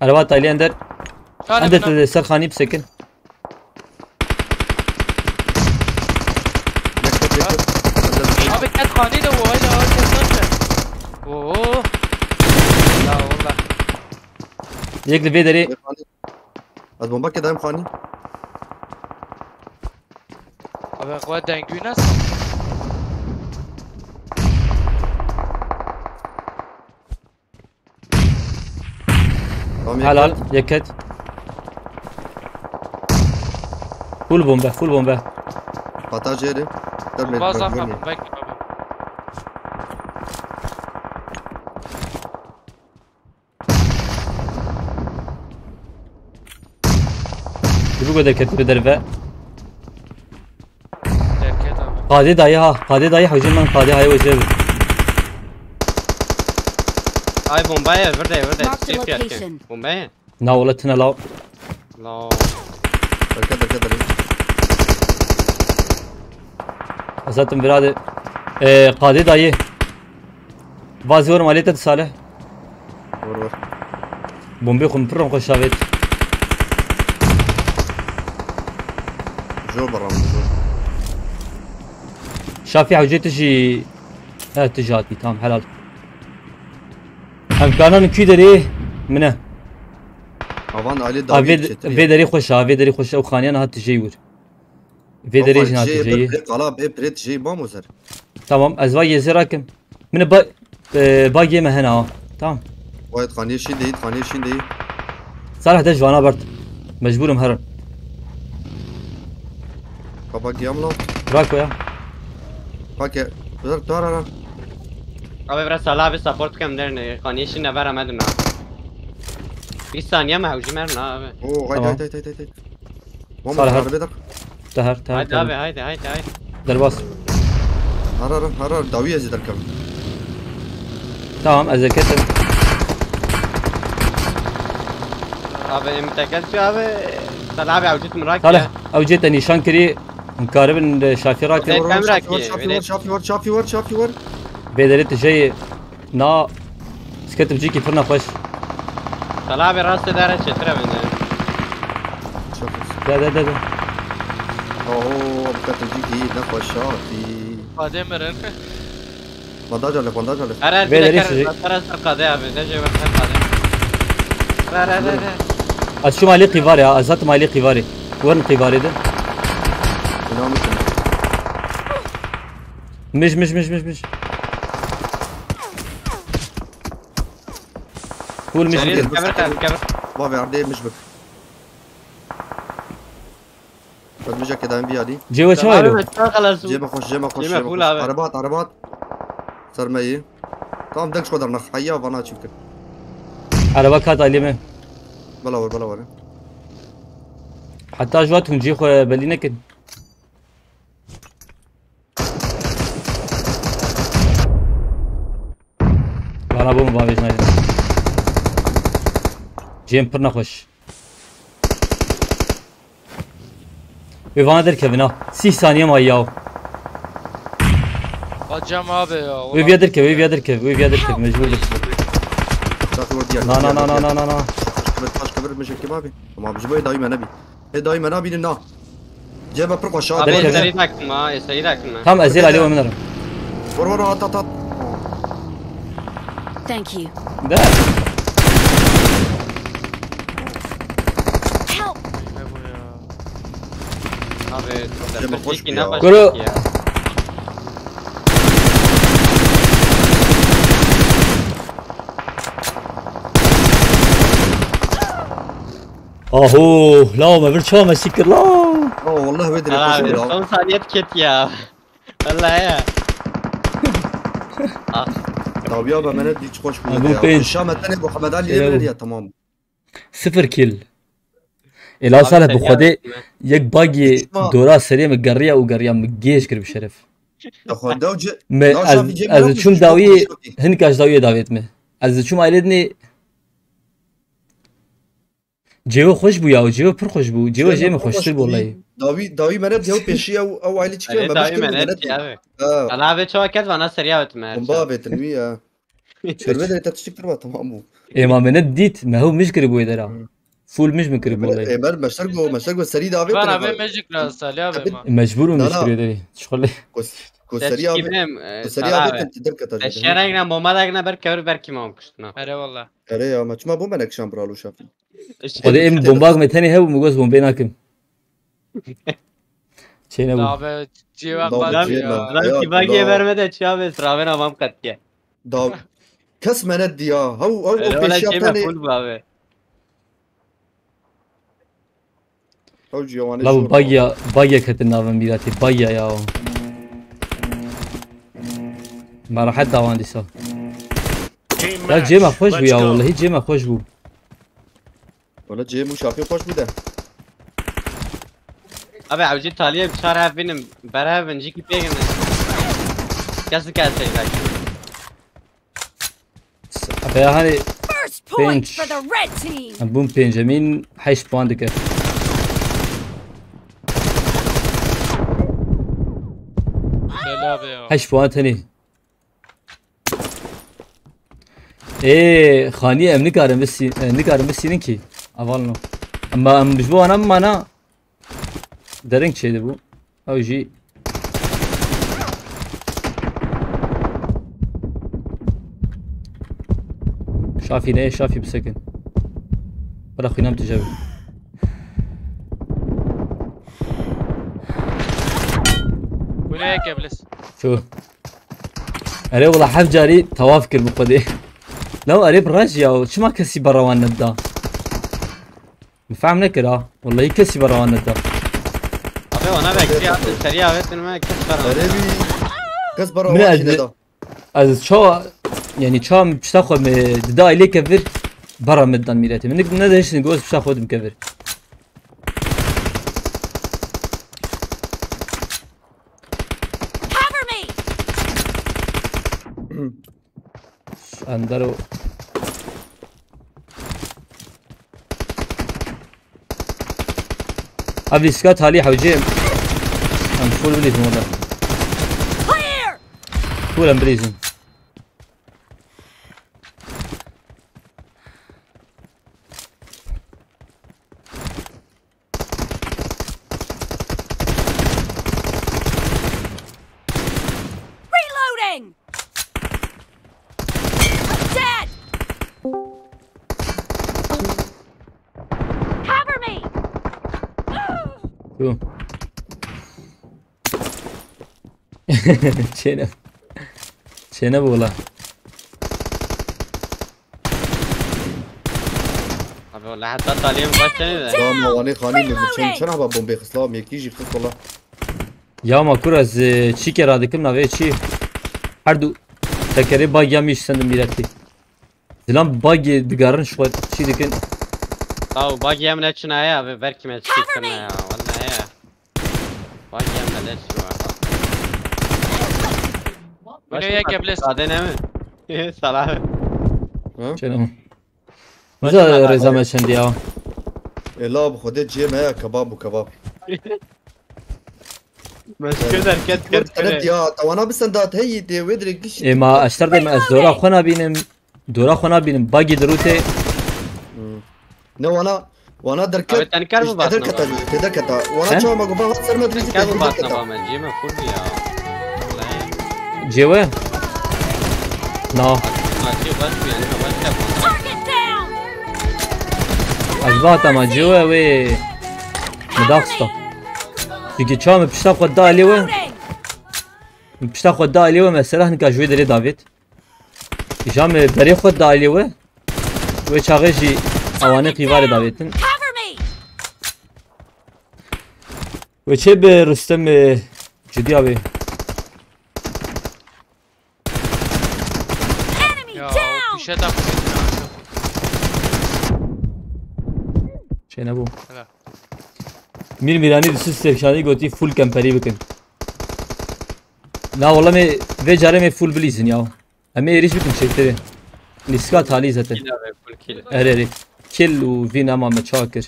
araba tayli ender ender serkhani بسكن Abi ket khani de o hayda Oo. La valla. يقلب يدري Az bomba kedayım khani. Abi قوة دنگوی نست. حلال يكت فول بومبا Hata jeri. Bazen kapım bekle abi. يبقى ده كتب درفه Derket abi. قادي داي حوجين من قادي هاي وجه Ay bombaya verde Mark the safe yerken. location. Bombaya. ناولتنا لاو La. Derket. اساتم براد قادي داي فازور ماليته صالح Vur. بومبي خم برم خوشاويت Jo baram. شافي حوجي تجي تجاتي تمام حلال امكانن كي دري منه Avan Ali David. في دري خوش او خانيان هات تجيور في دري جنات تجي قلاب بريت جي باموزر. تمام ازواج يزراكم من باقي ما هنا تمام Vayet khani şimdi. صالح دج وانا برت مجبور مهرن Kapak yamlo. راكو يا Pake. Dur. Abi biraz sala bir support kam derne. Kanişi ne veremedim ha. Bir saniye mi hücum erna abi. Oo haydi. Salih. Bomba harbi. تهر Haydi abi haydi. درباس هرار داوية زي دركب tamam ez ketim. Abi متأكد شو abi تلعب عودت مراكب صالح او جيت نيشان كري مقارب شافي راكب شافي ور بدرت جاي نا سكت بجيكي فرنا خوش تلعب راس دارة شترة منه ده اوه بكتب جيكي نخوة شافي بعدين مرن بنداج عليك أنا بدري أدري ترى القضية بدري وقت القضية لا از شو مالي قيفاري ازات مالي قيفاري وين قيفاري ده مش قول مش كاميرا ما بيعرضي مش بك بس مش كده بيها دي جوا شو هلو خلاص جيب خوش فول عربات سرمایه تمام دنگش قدر نخ حیا وانا چیک على وقت عليمه بلا حتى جواتهم جي خو بلينكن انا بوم بابيش نايد جيم پر نخوش بيفاندر كيفنا 6 ثانيه ما ياو Hocam abi ya. وي بيادر كيف مجبور لك نا باش كبر مش كبابي ما بجيبه دايما نبي لنا جيبه برقه شاطر أبي سريدك ما هم ازيل عليه من ور هات Thank you. ده Help! Ne bu ya? Abi كرو اوه لا ما برشا ما شكر لا والله بدري abi son saniye tüket ya. Vallahi ya. طب يابا ما ندي تخش أبو بين. الشام الثاني ابو حمد علي يا تمام 0 كيل الى صالح بخدي يك باقي دورات سريع مقريه وقريه مقيش كرب شرف اخو دوج از شوم داوي هنكاش داوي داويت مه از شوم ايلدني جيو خوش بو يا جيو پر خوش بو جيو جيم خوشتر والله داوي من ديو بيشي او عائله كده داوي من يا انا ابي شو كده وانا سريع وتمر بابا تنويه شربت انت تشكر تمام ايه ما من ديت ما هو مش قريب ويدرا فول مش مقرب والله ايه مشتركوا السري داوي Ben abi ماجيك راس يا abi ما. مجبور مش قريب شغل سريع سريع انت دركت الشارع مامادagna بركي ما مكشنا Ere valla. اري يا ما بو منك شامبرالو شافي خدي ام بومباغ متاني هو مجوز بومبيناكم شيء نبو Abi cevap var ya. Lan ki bagiye vermedi çabe sıraven amam katke. داو كاس ما ندي يا هو ولا بيشي شيء ثاني مفعول بابي. او جواني لا باقي كتنا بميراتي باقي يا ما راح حد داوان دي صار Team لا match. جيما خوش بو Let's يا go. والله جيما خوش بو ولا جي مو شافي خوش بده Abi avcı taliye bir çare benim beraber önceki peygamber. Kası bak. ابي هاني First point Bench. for the red team. بوم بنجامين حيش باندك Güzel abi ya. حيش بوان تاني ايه خانية ام نكارم بس نكي افالنو اما ام بجبو انا درينك شي دبو او جي شافي ليه شافي بسكن ولا اخوي نام تجاوب Bu ne ekeblis? شو اري والله حف جاري توافكر بقدي لو قريب رجع شو ما كسي بروان ندا فاهم نكرة والله يكسي بروان ندا Abi ona bekliyor seriye evet önüme kes para. اريبي كاس برا من واحد أجل ده از شو يعني شو بتاخذ دا اللي كفر برا مدان ميلاتي منك ندهش نقول بتاخذ مكفر Cover me. اندرو ابي سكات هالي حوجيم ام فول بليزم والله Clear! فول ام بليزم Reloading! Dead! Cover me! شو شنو شنو والله Abi vallahi hatta taliyem kaç tane de. سلام وانی خانی لبچن چرا با بمب خسلام یکیجی خس والله يا ما كوراز چی که رادكم نوی چی هر دو تکری باگ یا میش سندم میرتی زلام باگ دگارن شوال چی دکن Abi bak yemin şuna ya ve ver kime çıksana ya vallahi ya. Bak yemin et şuna. Bunu ya gebles. Sade ne mi? Salah. چنو مزا رضا مچندی ها الا بخوده جیم ها کباب و کباب Meşgul hareket كنت kere. يا توانا بسندات هي دي ودري كش اما اشتر دم از دورا خونا بینم دورا خونا بینم باگی دروته نو وانا دركت Abi tani kar mı basna? تدركت وانا شو ما قبل سر ما ادري Kar mı basna bana cime full ya. Vallahi. جیوه نا Açı bas bir yana bas yap. Target down! از بات اما جیوه و مداخستا دیگه چام پشتا خود دا علیوه Reloading! پشتا خود دا علیوه مثلا هنگا جوی داری داوید جام بری خود دا علیوه و چاقه جی اوانه قیوار داویدن Cover me! و چه به رستم جدی آبی Enemy Ya o down! pişe tak. چه نبو Helal. میر میرانی دوست سرکشانی گوتی فول کمپری بکن لا والله می و جاره می فول بلیزن یا همه ایریش بکن چکتره لیسکا تالی زده Kill abi full kill. اره اره کل و وین اما مچاکر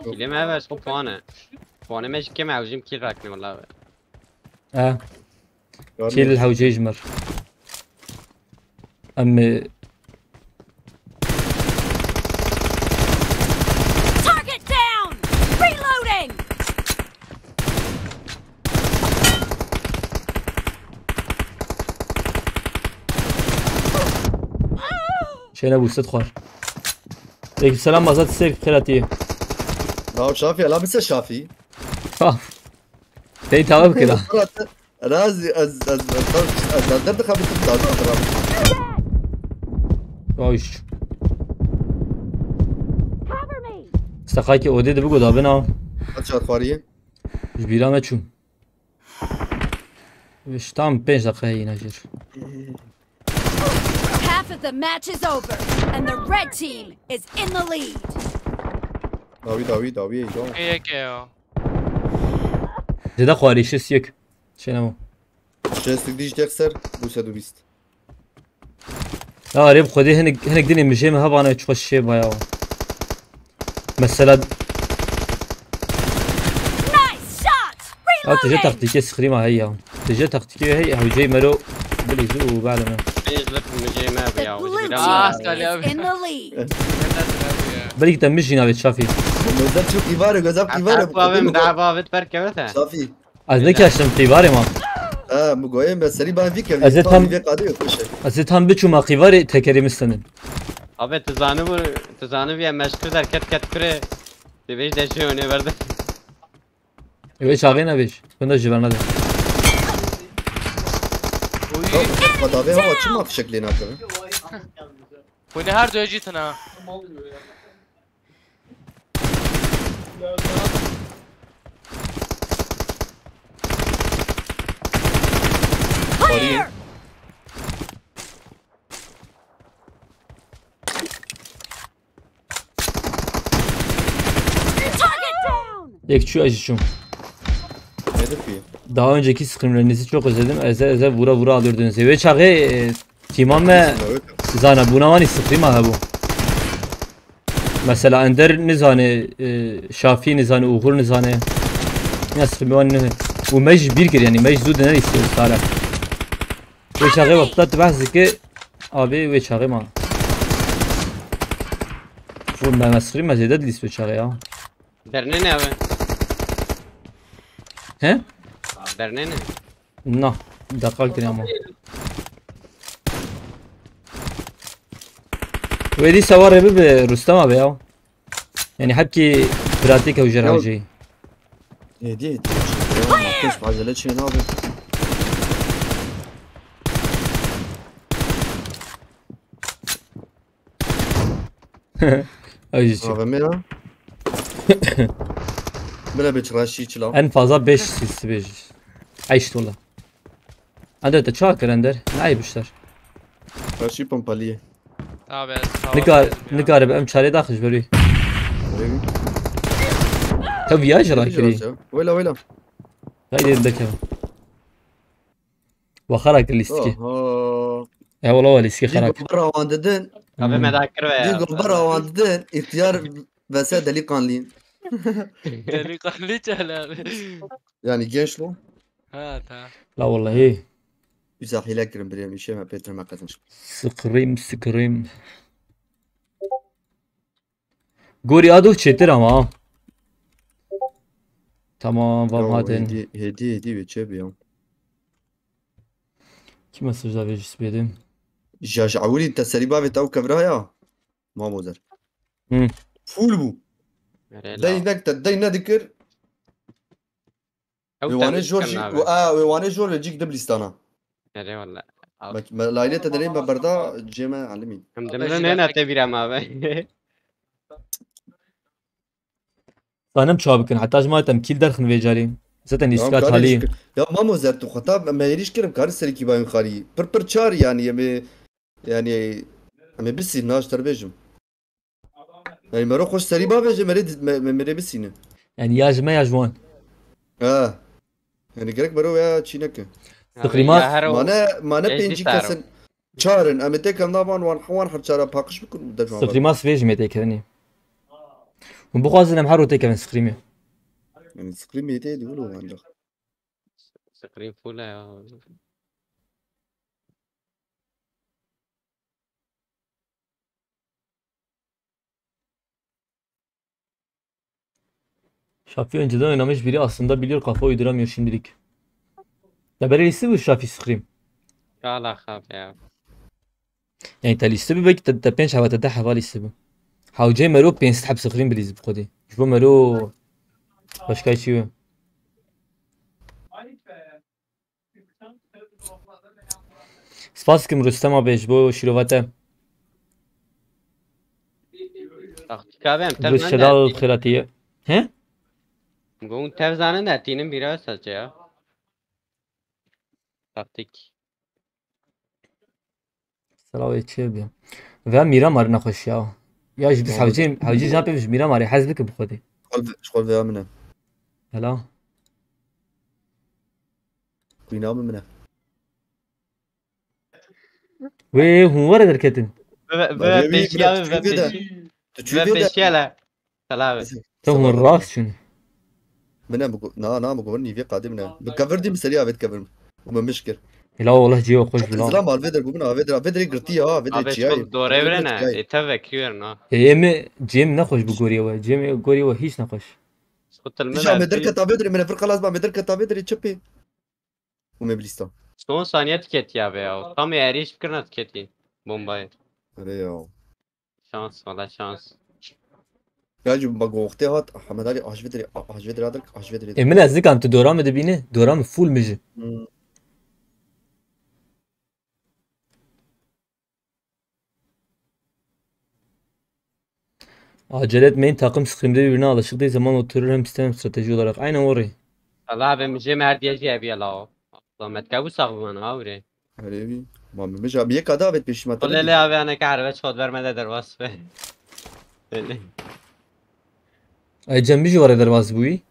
Kill'im evet o puanı. Puanı meş kim avcım kill rakni vallahi. اه كل الحوجي يجمر ام Target down! Reloading! شينا ابو استدخار عليكم السلام مازال السيف خيراتي نو شافي لا بس شافي تاني تمام كده رازي از درد خابت الدار وايش Cover me! استقايكي اودي دبو دابنا اتشار خاريه جبيلا ما تشوم وش تام 5 دقيقة هي ناجر Half of the match is over, and the red team is in the lead. داوي جو Yek ya. زيدا خواري شسيك شنو شستك ديش تخسر بوسه 220 لا ريب خدي هنك دنيا مشي ما هبانا تشوش شي بايا مثلا Nice shot! اه تجي Reloading! تكتيكي سخريمة هي تجي تكتيكي هي هو جاي مرو بليزو وبعد ما Benzler müceğime abi The ya. blue Bir team ama. Salih is in the lead. بليك تمشي نابت شافي نزلت شو كيفاري غزاب Abi كيفاري mdava abi berkemete. صافي از نكاشتم قيواري ما مقويم بس سري بان فيك أزيد هم- فيك قادر يخش از هم بچو ما قيواري تكري مستنن Abi tuzanı bir meşgul hareket ket kure. Deveş deşiyor ne verdi. ايش اغينا بيش كنا جبرنا ده خدابه هو شو ما في شكل هناك Bu ne her döveceksin ha. Clear! Target down! يك شو اجي شو هدف فيه Daha önceki scrimlerinizi çok özledim. Eze vura vura alıyordunuz. Ve çağı timam ve zana buna vani scrim ha bu. Mesela Ender nizane, Şafi nizane, Uğur nizane. Ya scrim vani ne? Bu mec bir kere yani mec zud ne istiyoruz hala. Ve çağı vaktat bahsi ki abi ve çağı ma. Bu ben scrim mezede dilis ve çağı ya. Derne ne abi? He? Derne ne? Na, dakika kire ama. Ve di savar evi be Rustam abi ya. Yani hepki pratik o jaraji. هدي ما كنتش بعجلات شي نابي Öyle هذا مينا بلا بتراشي تشلا en fazla 5 sisi 5. Ayşt valla. Ender de çakır Ender. Ne ayıpışlar. راشي بومباليه Abi Ne garip em çare daxış böyle. Tabii ya jara kiri. ويلا ويلا Haydi de keva. Ve xarak liski. اه Ya valla valla liski دي xarak. برا وانددن Abi medakir ve دي ya. برا وانددن اختيار بس دلي قانلين Delikanlı çal abi. يعني gençlo Ha tamam. La vallahi. güzel hile girin bir yemiş ama Peter ma kazanmış. Sıkırım. Gori adı çetir ama. Tamam vamadın. Hediye ve çebi ya. Kim mesajlar verecek benim? جعولي انت سريبا بتاو كبرايا ما موزر Hı. فول بو داي Merhaba. نكت داي ندكر ويواني جورجي ويواني جورجي جيك دبلستانا Eyvallah. لاينه تدرين ببردا جيما علمي Hem de ne tevirem abi. Sanım çabukun. Hatta jmatem kil derxin vecarim. Zaten iskat hali. يا ما موزر تو خطاب ما يريش كرم كار سريكي باين خالي پر چار يعني يعني اما بسي ناش تربيجم يعني مرو خوش سريبا بيجي مري بسينه Yani yajma yajwan. اه يعني قالك برو يا تشينك Sıkrimat. ما إيش بينجي دي تعرف؟ كسن شارن اما تكم نابان وان حوان حد شارا باقش بكون بدك Sıkrimat svejme tekeni. Bu khazin em haro tekevin sıkrimi. يعني سكريم يدي يقولوا عندك Screen full ya. Şafi önceden oynamış biri aslında biliyor kafa uyduramıyor şimdilik. Ya böyle liste bu Şafi sıkrim. Allah abi ya. يعني تا liste bu belki تا بينش حوا تدح حوا liste bu. حوجي مرو بين سحب صغرين بليز بخدي. شوفوا مرو başka hiç yok. Spaskim Rüstem abi bu şirovate. Taktik abi hem Bu tevzanen şedal de. khiratiye. He? Gun tevzanen de tinin biri sadece ya. Taktik. سلام چه بیم و میرا مار نخوش یا یا جبس حوجی جاب بيش میرا ماری حزبك بخودي شغل فيها منه هلا بينام منه و هو ورا دركتن Ve peşi abi ve peşi. Ve تشوفي peşi hele. Salam. تو هو الراس شنو منه بقول نا بقولني في قادم منه بكفر دي مسريع بيت كفر وما مشكل لا والله جيو خوش بلا زلام على الفيدر بقولنا فيدر قرتي ها فيدر Abi تشياي çok doğru evrene. Ete kiyor no. يم جيم نخوش بقوري و جيم قوري و هيش نخوش Skutel ايش عم mi? يدرك تافيدر من الفرقه لازم عم يدرك تافيدر يتشبي وما بليستا Son saniye tüketiyor abi ya. Tam eriş fikirine tüketiyor. Bombayı. اري يا Şans valla şans. يا جو بقى وقتها هات حمد علي اش فيدر هذاك اش فيدر من ازيك انت دورام دبينه دورام فول مجي acele etmeyin takım scrimde birbirine alışıldığı zaman oturur hem sistem hem strateji olarak aynen orayı Allah abi müziği merdiye abi ya la. Zahmet kabu saklı bana abi. اري ما مش عم يك دافيد بيش ما Kul hele abi ana kahve çod vermededir vasfı. Öyle. ay cem bir var eder vaz bu iyi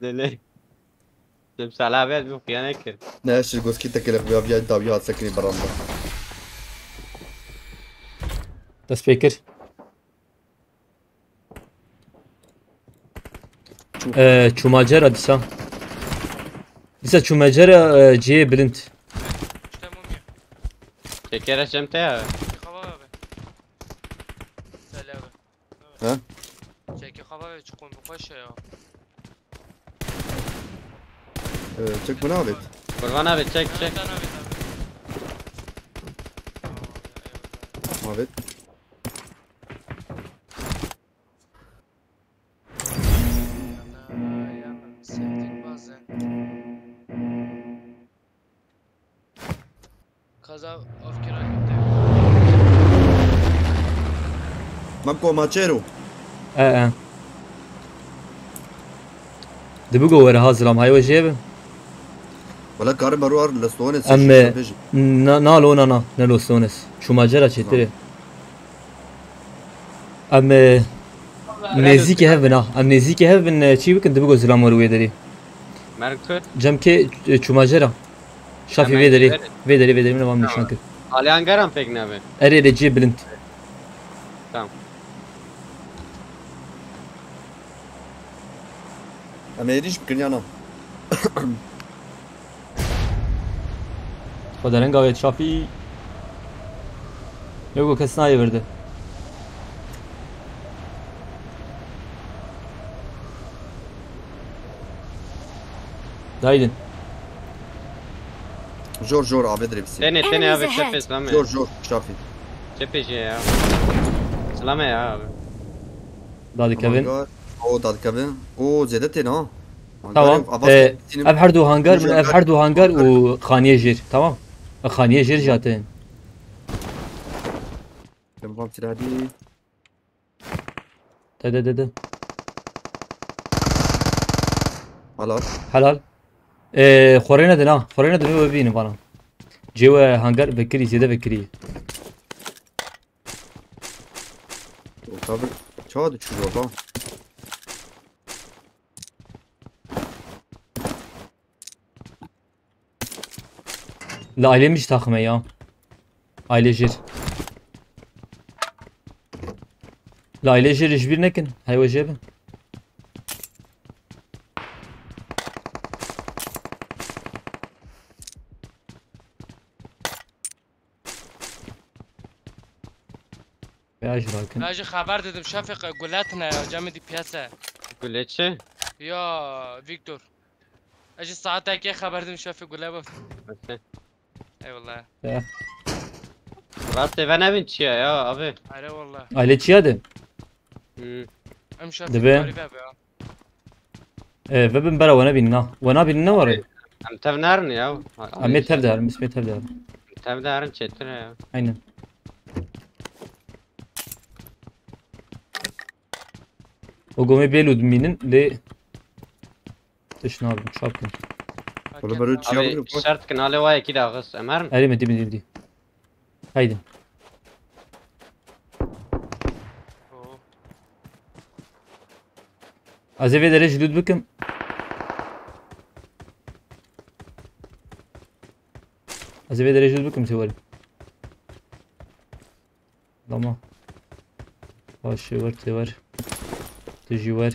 Öyle. Dem salah bet bu khiyane kir. Ne şu goski tekele ya bir tabi hat sakini baranda. Dest pê kir. Çûmacera dîsa. Dîsa çûmacera cihê bilind. İşte mumya. Şekere şemte ya. Çeki hava abi. Söyle abi. Ha? Çeki hava ve çıkın bu koş ya. Çek bana abi. Kurban abi çek çek. Sen abi abi. Abi. Sevdik bazen. Kaza afkira gitti. Mako maçero. Dibû were hazir am haywe jê bim. Valla karı maru ar lastone Nalo na nelo stones. Çûmacera çêtirê. Em nêzîkê hev bin ha. Em nêzîkê hev bin çî bikin dibû zilam were wê derê. Merkür. Cemkê çûmacera. Şafî Hemen vê derê. gidelim. Vê derê vê derê min evam nîşan kir. Aliyan garam pek ne abi? Erê de cihê bilind. Tamam. Ama eriş bikin yana. Xwe dereng avê şafî. Yok kes nayê virdi. Daydin. Jor abi drepsi. Tene abi Enemies çep ahead. İslam'e. Jor şafi. Çep işe ya. İslam'e ya abi. Dadik evin. O dadkabin. O zedet ha. Tamam. Ev her du hangar min ev her du hangar û xaniye jêr. Tamam. Xaniye jêr jatin. Tamam tiradi. De. Hala. Helal. Xwarê nedin ha. Xwarê nedin wê bibînin bana. Cêwe hangar vekirî zêde vekirî. O tabi. Çağa düşüyor baba. Li ailê min jî taxime ya. Ailê jêr. Li ailê jêr ji bîr nekin. Heywe jê bin. Ya ji rakin. Ben haber dedim Şafik gulatna ya camidi piyasa. Güleçi. Ya Victor. Acı saatteki haber dedim Şafik gulaba. Eyvallah. Ya. Rastı ben evin çiğ ya abi. Hayır valla. Ailê çi yadin? Em Şafik Dibe. garibe abi ya. Ve bin bera wana bînin ha. Wana bînin ne var? Em tev nerin ya. Em ê tev de herim. İsmê tev de herim. Tev nerin çetir ya. Aynen. O gomê bêlû dimînin lê tişt nabin çapkin. Valla böyle çiğ Abi yapıyor. şart kanalı var ki daha kız emer mi? Erê me dî. Haydin. Oo. Ez ê vê derê ji dût bikim. Ez ê vê derê ji dût bikim tê werî. Tamam. Başê wer tê wer. Tu jî wer.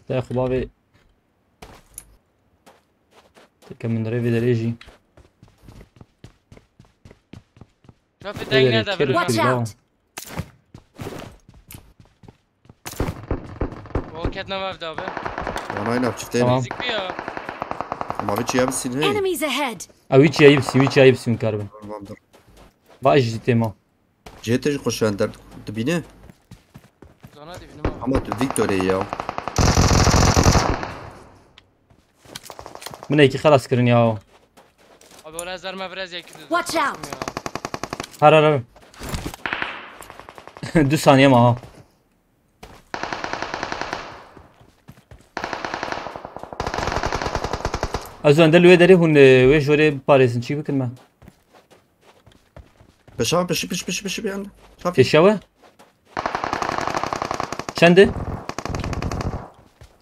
Te xwe bavê. Teke min derê vê derê jî. Şafik Vê denk derê ne de kêr û bir. Watch kêr out. O ketne var abi. Bana aynı çifteye. Tamam. Zik bir ya. Mavi çiğ yapsın hey. Enemies ahead. Ew wî çiya yibsî wî çiya yibsî karbin. Tamamdır. Baş jî têma. Cihete hoş ender. Dibine. Zona dibine mi? Ama tu Victor'e ya. Min ekî xelas kirin ya. Abi oraya zarma biraz yakın. Watch out. Her. 2 saniye mi ha? Ez ender wê derê hûn wê ji werê parêzin çî bikin me? Peşa peşi bir anda. Şafi. Eşya we? Çend e?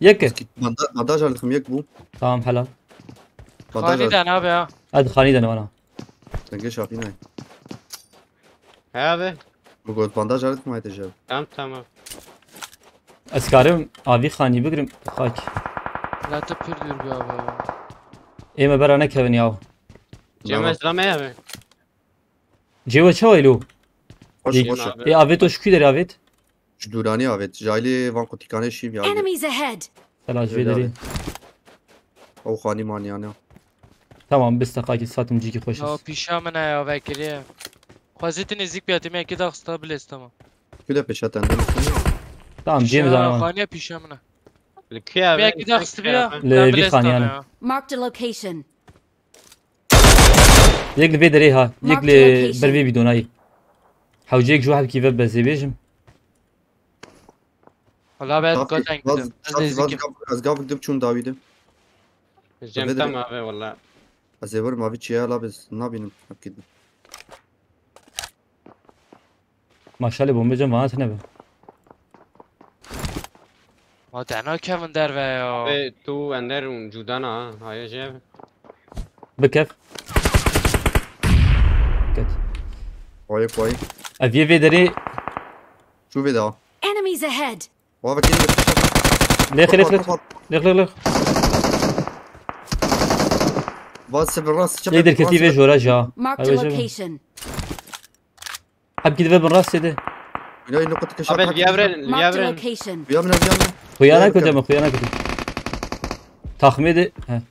يك بانداج عندكم يك بو تمام حلال بانداج خالد abi ya. هاد خاني انا وانا تنجي شافين هاي He abi. بقول بانداج عندكم هاي تجاوب Tamam. اسكارم ابي خاني بقرم خاك La te pür diyor bir abi ya. ايما برانا كيفن ياو Cem Ezra he abi. جيوا شويلو خوش يك- خوش abi. اي افيتو شكو دري افيت جدوراني عبيت جايلي وان كوتيكاني شيم يعني Enemies ahead! ثلاث في دري او خاني ماني انا تمام بس خاك ساتم جيكي خوش Ya pişamın ya vekili. Hazreti nezik bir atımı iki de stabil tamam. كده بيشات عندنا تمام جيمز انا Khaniye pişamına. Lükü abi. Bir iki de stabil. لفي خاني انا Marked a location. يك لفي دري ها يك Mark the لي location. برفي بدوناي حوجيك جو واحد كيف بس بيجم Valla ben صافي gaten gittim. Ben de ezikim. از قاف قدب چون داويده Cem tamam abi valla. از يبر ما في شيء لا بس نابينم اكيد ما شاء الله بوم بجم وانا تنبه Ha dana Kevin der ve ya. Abi tu ender judan ha. Hayır Cem. بكيف كت كوي كوي افي في دري شوفي ده Enemies ahead! وهذا كده ليخ ليخ ليخ ليخ ليخ ليخ بس بالراس يقدر كتيفة جورا جا Marked a أيوة جا. location. حب كتيفة بالراس ده يا نقطة كشاف Abi Liavren. Marked a Liavren. location. بيامنا خيانة كده خيانة كده تخميد ها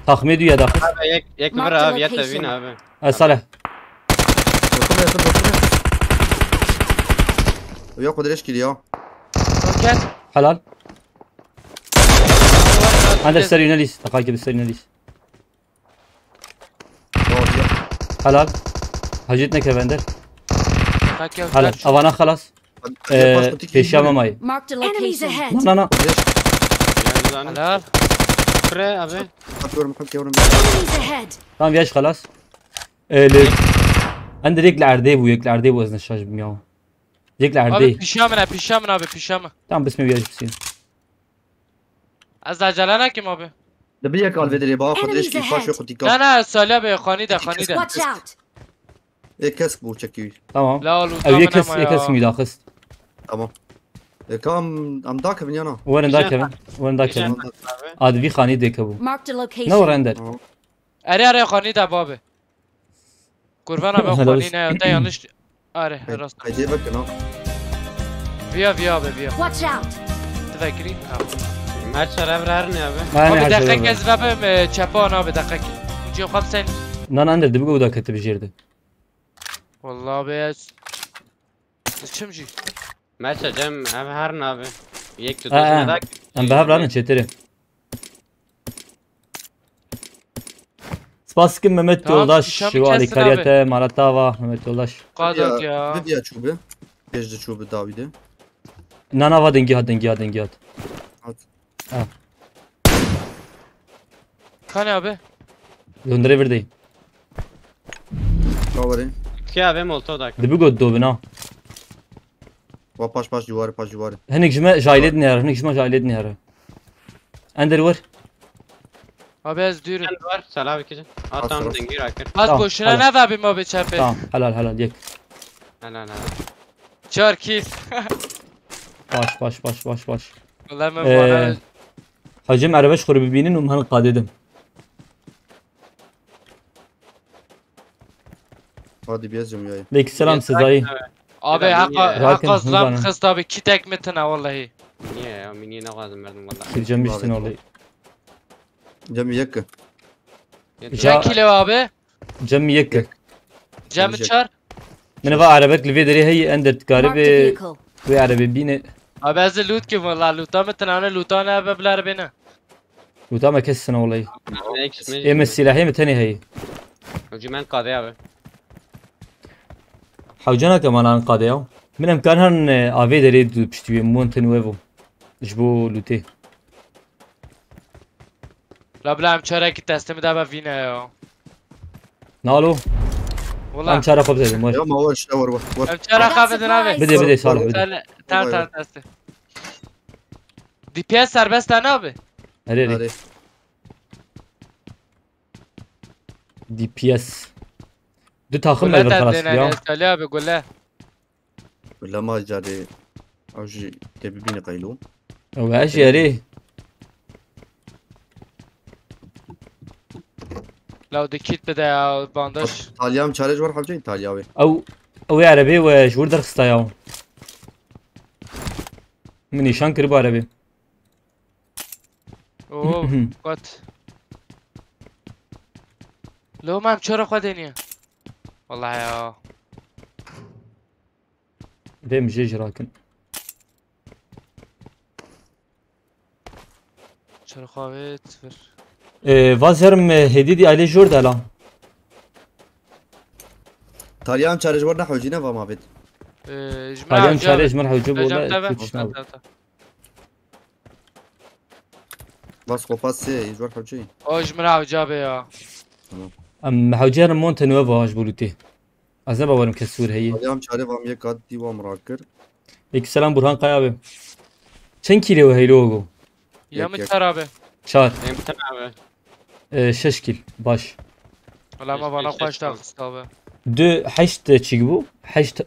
تخميد يا داخل Abi yek Mark bir the abi yet location. evin abi. صالح ويا قدر ايش كده Roket. حلال عندك سرينا ليس دقائق بالسرينا ليس حلال هجيتنا كفندر حلال أوانا خلاص بيشامة ماي Marked a location. Enemies ahead! لا Helal. Bre abi. Enemies ahead! تمام فياش خلاص عند ريك العردي ويك العردي وزن الشاش بمياو ريك Abi العردي pişamına abi pişamı. تمام بسمي فياش بسين Az acele nekim abi. دبي قال فيدري با قدر ايش كيف شو قلت Ne ne söyle be khani de khani de. Watch out! ايه كاسك بو تشكي تمام La oğlum او يكس tamam يكس ya. ميداخست تمام كم ام داك بنيانا وين ذاك كيفن وين ذاك كيفن هذا في خاني ديك ابو Marked a location. نور عندك Arı khani de abi. Kurban abi Helal khani olsun. ne da yanlış. Arı rast. هيدي بك انا Via abi via. Watch out! Tefekkiri. Maç şarap ver ne abi? ما Abi انا dakika عارف gezbebe çapan abi dakika. Ucu kap sen. نانا عندك دبي ودا كتب جيرده Vallahi be. Çimci. Maç Cem abi her ne abi? Yek tu اه ne اه ام بهاب رانا تشتري سباسكم ممت Tamam, yoldaş Hişam şu Ali kestin Kariyate Maratava Mehmet yoldaş Kadak ya. بدي اشوفه ايش بدي اشوفه داويده Nana va dengi hat Khani abi. Göndere verdi كاوري Ki abi molto dak. دبي قد دوبنا باش جواري باش جواري هنيك جماعة جايلدني هر هنيك جماعة جايلدني هر اندر ور Abi ez diyorum. Sen var salav iki. Atam dengi rakır. Az Tamam, boşuna hadi. ne de abim abi çepe. tamam helal yek Helal. Çar kill. baş Vallahi ben Ee, bana Hacım arabeş kuru bibinin umhan qadedim هادي بيزم وياي Leyk selam sizayı abi Rakin, hakka zlam hızlanın. kız abi ki tek mitine vallahi. Niye ya? Mini ne lazım verdim valla. Kircem bitsin olayı جنب يك Sen kilo abi. Cem yek Cem Gelecek. çar. من va arabek lvederi hey ender Marked a tkarib vehicle. ve arabe bine Abi ez loot ki vallahi loot'a mitine ana loot'a ne abi bler beni. وتعمل كسنا والله Ne ekşitme. ايه السلاحية متاني هي Hücümen kadı abi. حوجنا كمان عن قاضي من امكانها ان افي دريد بشتوي مونت نويفو جبو لوتي La blam çara ki teslim de abi vine ya. نالو Vallahi. ام شارع خبز مر يا ما هو شاور Em çara kahvedin abi. بدي صالح بدي Tamam teslim. DPS serbest tane abi. Hadi Hadi. DPS. Du takım Gule ver de خلاص denene ya. Salih abi gule. ولا ما جاري او جي تبي بيني قيلو Ve şeri. لو دي kit bede ya bandaj. طاليام تشالنج ور حبجي طالياوي او عربي وجور درخصتا ياو. من نشان كرب عربي. اوه قط. لو ما چرا خدنيه. والله يا بهم جيج راكن. چرا خوابت صفر. وازرم هديدي عليه جور دالا. طاليام تشالنج ور نحو جينا فما بيت حاليا شارج مرحبا جوب ولا تشناو. بس قفاز سي يجور حبجي اوج مرا جابه يا. ام حوجير مونت نوفا هاش بولوتي. ازنا باورم كسور هي. طاليام تشالنج فام يكاد دي ومراكر İlk selam Burhan Kaya abi. Çen kilo heylogo. يا يك. متر abi. Çar. امتى abi? 6 kil baş. والله ما bana خوش تاخست abi. دو حشت تشيكبو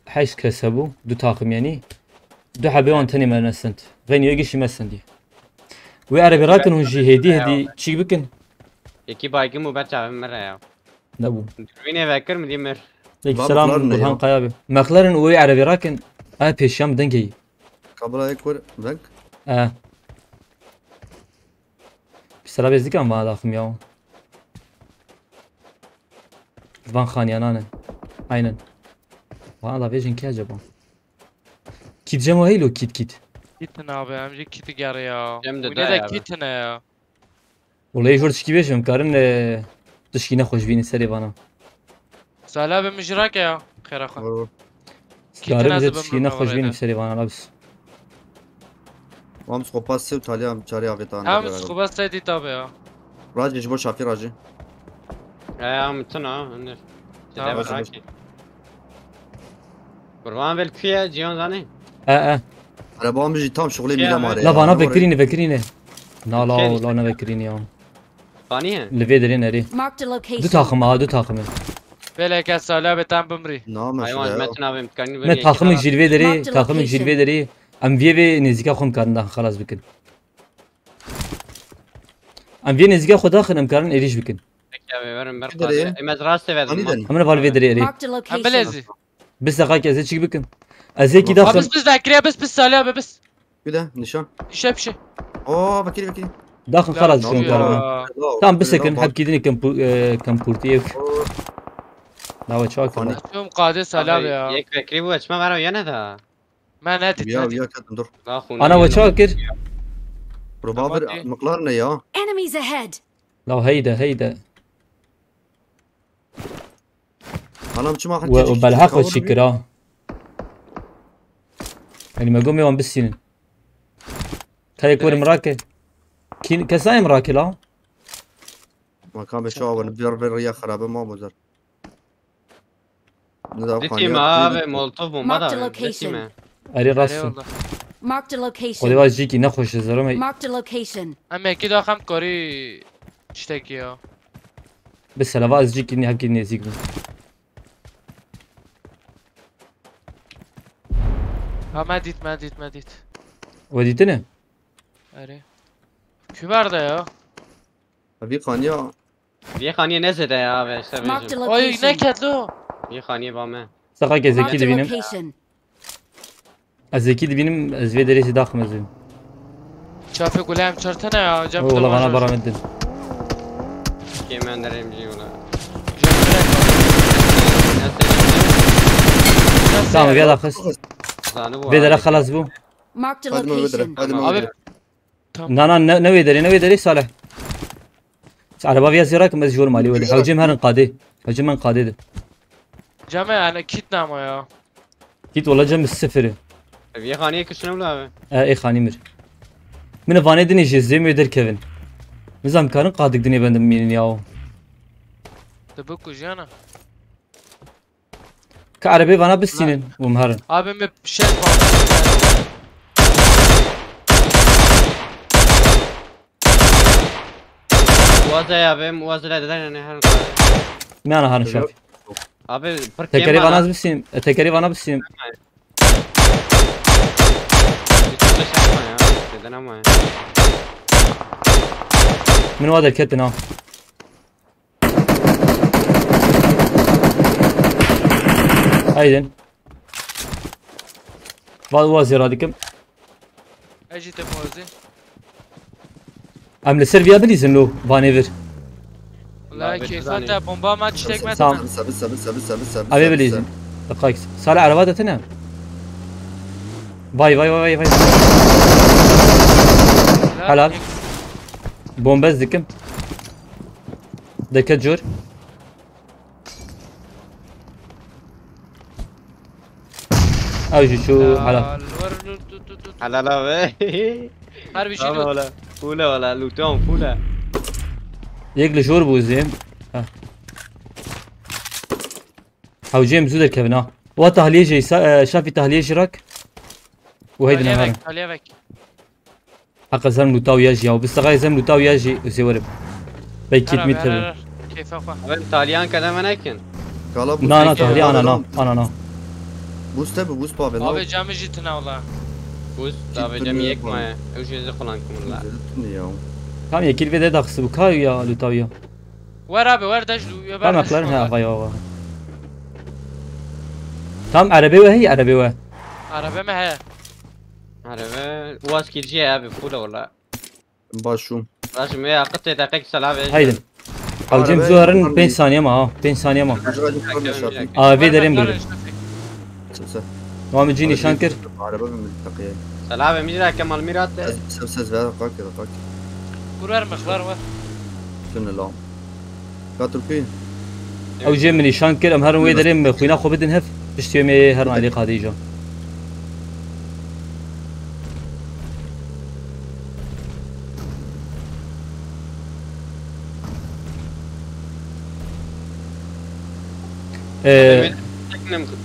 حشت كسبو دو takım yani. دو حبيوان تاني ما نسنت. غين يجيش مسندي. وعربي راكن هجي هدي تشيكبكن. İki baygın mı ben çabim mer ya. نبو. Dürbüne bakır mı diye mer. İlk Bab selam Burhan ne Burhan ya? Kaya abi. مخلرن وي عربي راكن. peşyam dengeyi. قبل يكور بنك Bir sıra bezdik ama bana takım ya. Van Khanyanane. Aynen. Bana da verin ki acaba. Kideceğim o heylo kit. Kitin abi amca kiti gel ya. Hem de Bu de ne de ya abi. kitine ya. Olayı jor çıkı beşim karın dışkine hoş bini seri bana. Salih abi mıcrak ya. Khera khan. Karın bize nazı dışkine ben hoş oraya bini da. seri bana labis. وامس قفاز سي وطاليام تشاري افيتان Hem skuba saydı tabi ya. راجي جبو شافي راجي Ya mutun ha. Önde. Tamam, Tamam. tamam. Kurban vel kuya cihan zane. انا بوام بيجي تام شغلي يا ميلا مان. ماري La bana vekirini. Na la Okey. la ne vekirini ya. Faniye. Leve derin eri. Marked a Du location. takımı ha du takımı. Böyle kes Salih abi tam bımri. نعم Hayvan شو metin abi imkanı Ne takımı jilve deri Marked takımı location. jilve deri. Am viye nezika khum karın da khalas bikin. Am viye nezika khuda khanım karın eriş bikin. Peki abi verin ben. Gider ya. Emez rast اني verdim. دني Amına valve deri eri. Marked a Hem location. belezi. Bis dakika eze çık bikin. Eze ki Abi dakhil. biz Zakriya biz Salih abi biz. كده نشان İşe bir şey. اوه بكيري بكيري Dakhil khalas Ya, şun ya. karın. Tamam bir sekund hep gidini kampurtiye. Nava çak. Açıyorum kadir Salih abi ya. Yek bekri bu açma var ya ne da. Ben ne ويا dedim. ويا كاتم دور Daha khun. Ana ve çakir. بروبافر تمام. مقلارنا يا Enemies ahead. La heyda. انا مش ما اخذت وبالحق وتشكر اه. يعني ما قوم يوم بالسنين. كاي يكون مراكي. كساي مراكي لا. ما كان بيشاور نبير بالرياح خرابه ما بزر نداو Dittim abi molotov bomba Marked a da. location. Dittim. اري راسو. Eyvallah. Marked a خدي location. واز جيكي نخوش زرمي. Marked a location. Ama iki daha hem kori çitek ya. بس لا واز جيكي اني هكي نزيك. Ha medit. وديتنا. Are. Küber de ya. ابي قانيا Bir khaniye ne zede ya abi işte Marked a bizim. Oy ne location. ketlo. Bir khaniye bame. ساقا كزكي Marked a دبينم. location. ازكي دبينم ازوي دريسي داخل مزين. Çafe gulem çartana ya. Cem والله انا برا مدن. Kemen derim diyorlar. تمام يلا خس. Zanı bu. بدر خلاص بو. Marked a هذا ما بدري location. هذا ما Abi بدري نا نوي دري صالح. على باب يزيرك مزجور مالي ولي حوجم هرن قادي. حوجم من قادي ده. Cem yani kit nama ya. جيت والله جنب السفر. Bir khaniye kışına ula abi. اي خاني مر. من فاني دني جزيم يدر كيفن. نظام كارن قادق دني بندم مين ياو. De bu kujana. كعربي فانا بالسنين ومهرن. Abi mi şey var. Muazza abi muazza dediler ne her. من انا هارن شافي Abi pırk تكري yeme وانا lan. بسيم تكري وانا بسيم Hiç yapma ya. Neden ama ya. من وادر كتنا هايدن وازي رادكم اجي تموزي ام لسيرفيا بليزن لو فانيفر لا Abi, كيفاته بومبا ما تشتك ما Tamam. بس ابي بليزن دقائق صالح على وادتنا باي باي باي باي حلال بومباز دكم دكت جور اوجي شو حلال Halal abi. حربي Tamam شيلو valla. Fula valla luton fula. يقلي شور بوزيم او جيم زودر كيفن وتهليجي شافي تهليجي راك وهيدي نهار عليك حق زلم لوتاو يجي او بس غاي زلم لوتاو يجي وسيورب بيكيت متر كيف اخوه Abi Talyan kadar nekin. نا نا تهلي انا بوست بابي abi camı jitine ola Buz abi cem yekmaya. Ucuzı kullan kumurlar. كم يكيل في ده خصو كاي يا لوتاو يا ور abi ور دجلو يا كم اقلر ها غاي تام عربي وهي عربي وهي araba mı he Harbi uaz kirciye abi fula valla. باشو Rajim ya قطع دقيق سلام. هيدن او جيم زهرن 5 ثانيه ما 5 ثانيه ما في درين بقول نوام جيني شانكر سلام ميرا كمال ميرات. سبسز هذا قاك هذا قاك ور ور مخبر ور شنو لا قاتل فين او جيم مني شانكر ام هرن وي درين خوينا خو بدن هف اشتيمي هرن علي قاديجه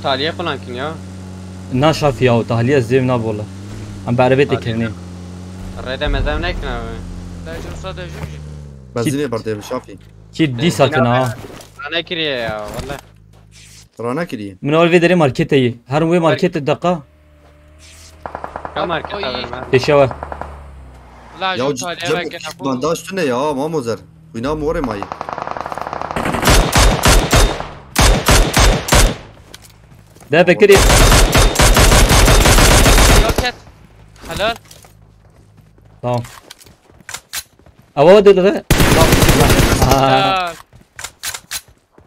Taliye falan kim ya? ناشافي او تهليه زين ناب والله عم بعربيتك هني Rede mezem nekin abi. لا جرصا دجوجي بنزيني برضه شافي كي دي ساكنه Rana kiriye ya valla. رانا كري من اول في دري ماركت هي هرن وي ماركت الدقه Kam market abi ben. تشوا لا يا جو طالع بك انا ابو بانداش تنه يا ما موزر وينا موري ماي ده بكري يوكت حلال تمام اود ده لا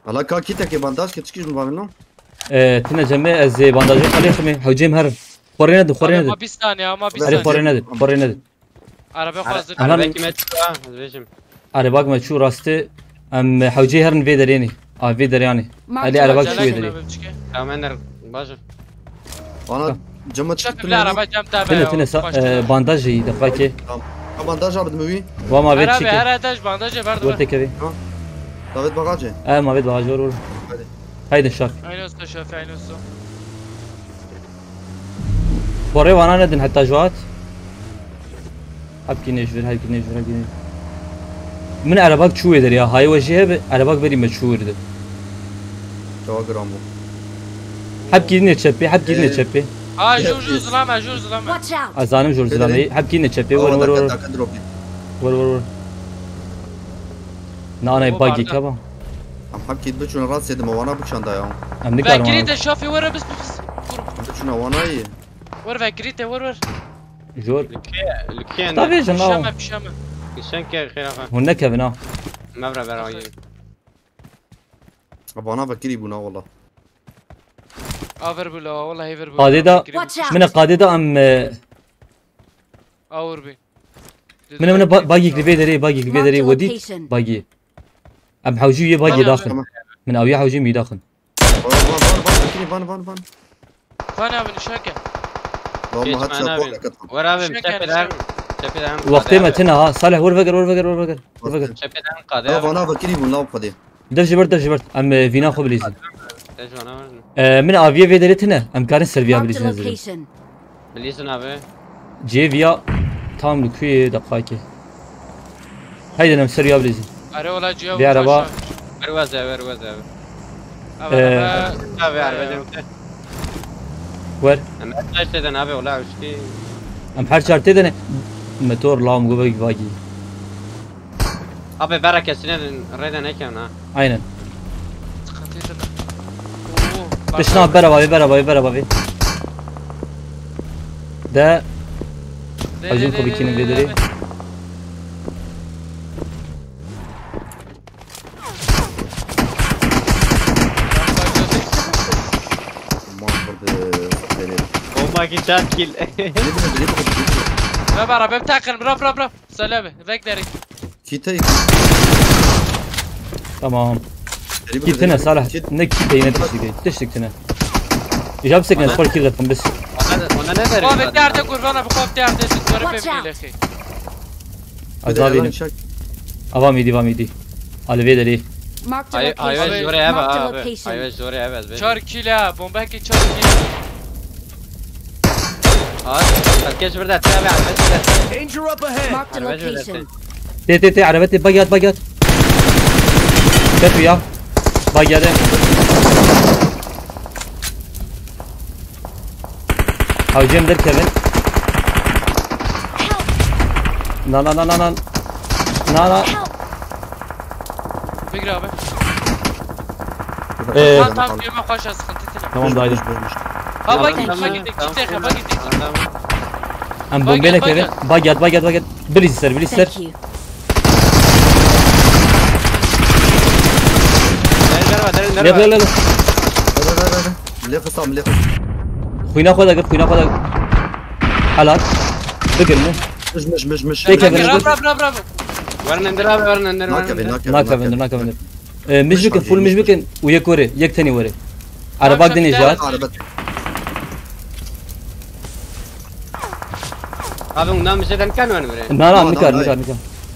هلا كاكيتك بانداش كتشكيش مبامنو تنا جمع از بانداج خلي خمي حجيم هر خورينا ما بيستان يا ما عارف بيستان خورينا عربي خازر Arabe kime çıkıyor ha? Özbejim. عرباك ما شو راستي ام حوجي هرن في دريني في درياني علي عرباك شو يدري Tamam ender bacı. انا جمت شكل العربة جم تابع تنا بانداج دقاكي بانداج عبد موي وما بيت عربي شيكي هردش بانداج برضه ورتك كبي دافيد باغاجي ما بيت باجور هيدا الشاك عين وسط شوف عين وسط بوري وانا ندن حتى جوات ابكي نجبر هاي نجبر هاي من عرباك شو يدري يا هاي وجهه عرباك بري مشهور ده تو جرامو حبكي نتشبي حبكي نتشبي جور ظلامة جور ظلامة Watch out! ازانم جور زلامي حبكي نتشبي ور ور ور ور ور انا باقي كبا عم حكي بتشون راسي دم وانا بكشان يا ام نقدر فكريته شوفي ورا بس بتشون وانا اي ور فكريته ور جور Lükyen. طبيعي جناو بشامة بشامة Şenke khilafa. هناك بنا Mevra berayi. ابو انا بكري بونا والله اوفر بلا والله هيفر بلا قاديدا Watch out! من قاديدا ام اور بي من باقي كليفيدري باقي كليفيدري Marked a ودي location. باقي ام حوجيه باقي داخل من اويا حوجيه مي داخل بكري بان فانا من شاكه والله Geç bana هات abi. Var abi tepeden. Tepeden. وقت ما تنا ها صالح ور فقر ور فقر ور فقر ور فقر Tepeden لا kadı. انا بكري بونا وقدي دف جبرت ام فينا خو بليزي Tecvana var. من اويا في دريتنا ام كان سيرفيا Marked a بليزي نزل location. Bilirsin abi. جي فيا تام لكوي دقاكي هيدا نم سيرفيا بليزي اره ولا جیاب Bir araba. Verwazı verwazı. Abi araba Ver. Ama kaçtadan abi ola uçti. Am her şartı dene. Motor lağım gibi vagi. Abi berekesine reden ekem ha. Aynen. sıkıntıydı. Dışına beraber. De Acun Kubiki'nin bedeli. Bomba gidecek kill. برا برا بمتاكل برا سلامة ذاك Kitayı. Tamam. Gitine Salih. Ne kite yine düştük tine. İcab sekne spor kill yapın biz. Ona ne veriyor? قوم تعرف قربانة بقوم تعرف تدور بميل اخي Azabinin. Avam yedi. Alve deli. Marked a Ayvaz location. oraya Marked a abi. location. Ayvaz oraya abi. 4 كيلا بومبا هيك 4 كيلا herkes burada tabi araba. Danger up ahead. Marked a location. Te arabeti bagyat. Tepu ya. Bagyade. Havcım der Kevin. Na. بقرا ابي tamam يما خوش sıkıntı. Tamam dayı. Ha bak gittik. Am bombele Kevin. Bagyat. Bilis ister. Thank you. Le. ليه قسم ليه Khuyna khoda. Halat. Bigirne. مش Peki, برافو Varnender abi varnender. Nakavendir. Mecbuken full mecbuken uyek vore. Yek tani vore. Arabak deneyeceğiz. Abi ondan bir şeyden kan var mı bre? Na mikar.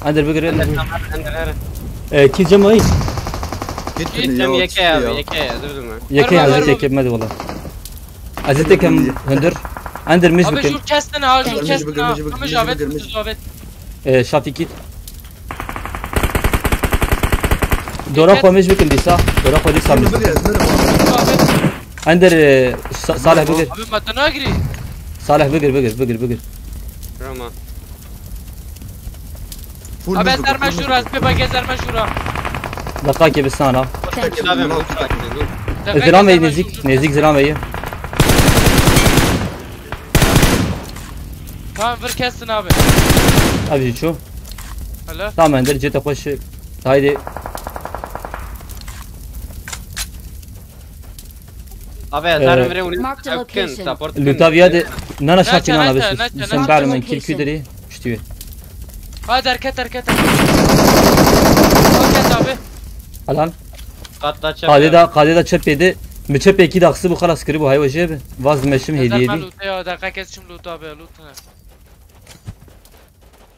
Ander bigir. Ki jamayı. Gittim yeke abi yeke durdum ha. Yeke hazret yekemedi valla. Hazret yekem hındır. Ander ابي mecbuken. شو كاستنا ها شو مش كاستنا بقدر- مش مش جابت بقدر- مش جابت Şafikit. Dora kwa mecbuken disa. Dora kwa disa mecbuken. Ander Salih bigir. ابي ما تناقري Salih bigir. Roma. ابي زر مشهور اسمي باقي زر مشهورة Dakika bir sana. Abi mutfak. Zirameyi nezik zirameyi. tamam ver كاستنا ابي Abi şu. هلا Tamam Ander cete hoş. Haydi. Abi zarım bre onu. Marked a location. Support. Lutavia de nana şakin ana ناچه، bes. ناچه، Sen ناچه. bağırma kilkü deri. Ştiye. ها دركت اوكي ابي Alan. Katla çap. Kadeda çöp yedi. Müçöp 2 dakikası bu kalas kırı bu hayva jebe. Vaz meşim زر hediye ما di. لوت يا دقيقة كاستشم لوت ابي لوت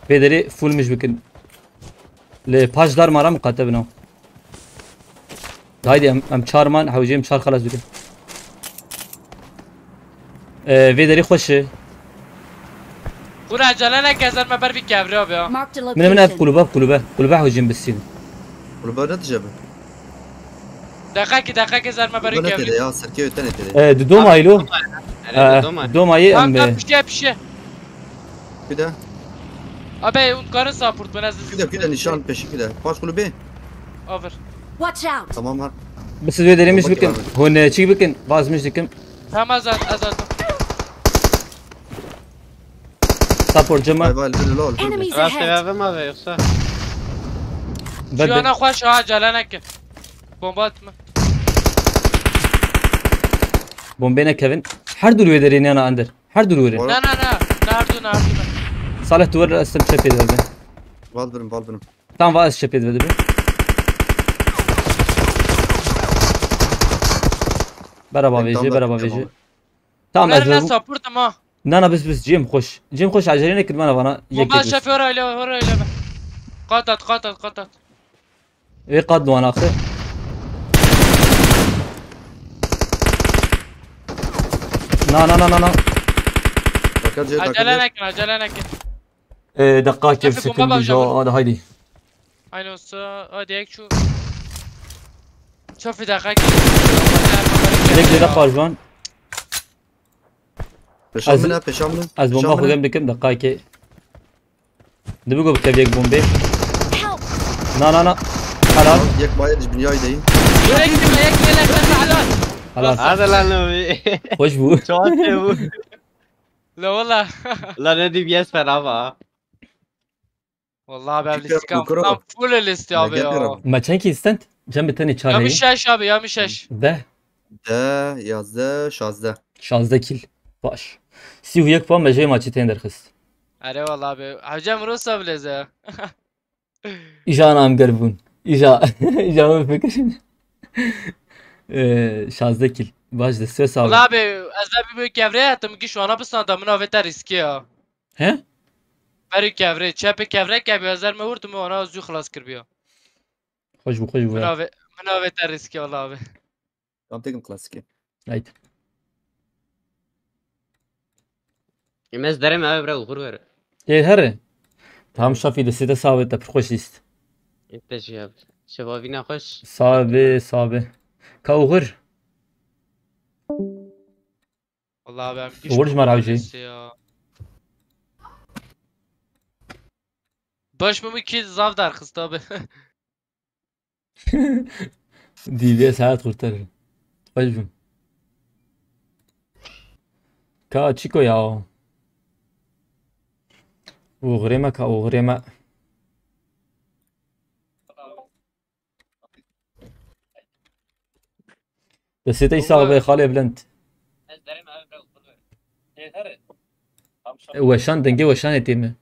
Pederi full mecbuken. Le pajdar mara mukate bina. Haydi am çarman havcım çar kalas dükün. Vederi hoşu. ورا جلانا كازر ما بربي كابري ابي ها Marked a من hep location. kulübe havcım besin. ربنا تجاب دقيقة زر ما بربي ربنا كابري تري يا سركي تاني تري Dom aylo. Doma. Dom ayı tamam am. tamam bir şey كده ابي ونقارن سابورت بنزل كده نشان بيش كده باش كله بيه اوفر Watch out. تمام ها Bes vederi mecbuken. Hon çiğbiken vaz mecbuken. tamam azat Support cema. هاي بالي لول Enemies Rastı ahead. abi abi yoksa. شو انا خوش ها جلانا بومبات ما Bombene Kevin. Her duru vederi yana ander. Her duru vederi. لا ناردو Salih duvar asıl çöp yedi. بالبرم Tam vaz çöp yedi. Beraba veci. Tamam لا acaba. سابورت ما Nana biz cim hoş. Cim hoş acele ne kırmana bana. بومبات شافي ورا إلى قطت Ve kad duan akı. Na. عجلانك Dakika kevsekin bir jo. Hadi haydi. Aynı olsa hadi ek şu. شوف دقيقة Direkt zede parjvan. Peşan mı ne peşan mı? Az bomba خودم dikim dakika ki. Dibi go bitev yek bombe. Help! Na. Halal. Yek bayır dünyayı değil. Halal. هذا لا نبي Hoş bu. شو هاتفو لا والله لا ندي بيسفر ابا والله ابي Tekrar الاستيكام yukarı. فول الاستي ابي Geliyorum. Maçan ki istent. Cem bir tane يا çağırayım. مشاش ابي يا مشاش De. De yazdı şazdı. 16 kill. Baş. Si yek puan mecbur maçı tender kız. اري والله ابي حجام روسا بليزا İja nam garbun. İja. İja mı fikir? 16 kill. Baş da söz والله abi. ابي ازابي بو كافري تمكي شو انا بس انا من اوفيتا ريسكي He? بري كافري تشابي كافري كابي ازار ما ورت مو انا زو خلاص كربيو Hoş bu. من اوفيتا ريسكي والله ابي Tam tekim klasik. Haydi. يمس درم ابي برا وخور هره. Tam şafi de site sabit de hoş list. انت شباب شبابينا خوش Sabe. Kavur. والله ابي ام ورج مرعوجي. باش ممكن زاف دار خست ابي DBS hayat kurtarır. Hoş bu. Ka chico ya. Uğrema ka uğrema. بس انت يساوي خالي بلنت وشان دنجي وشان يتيمه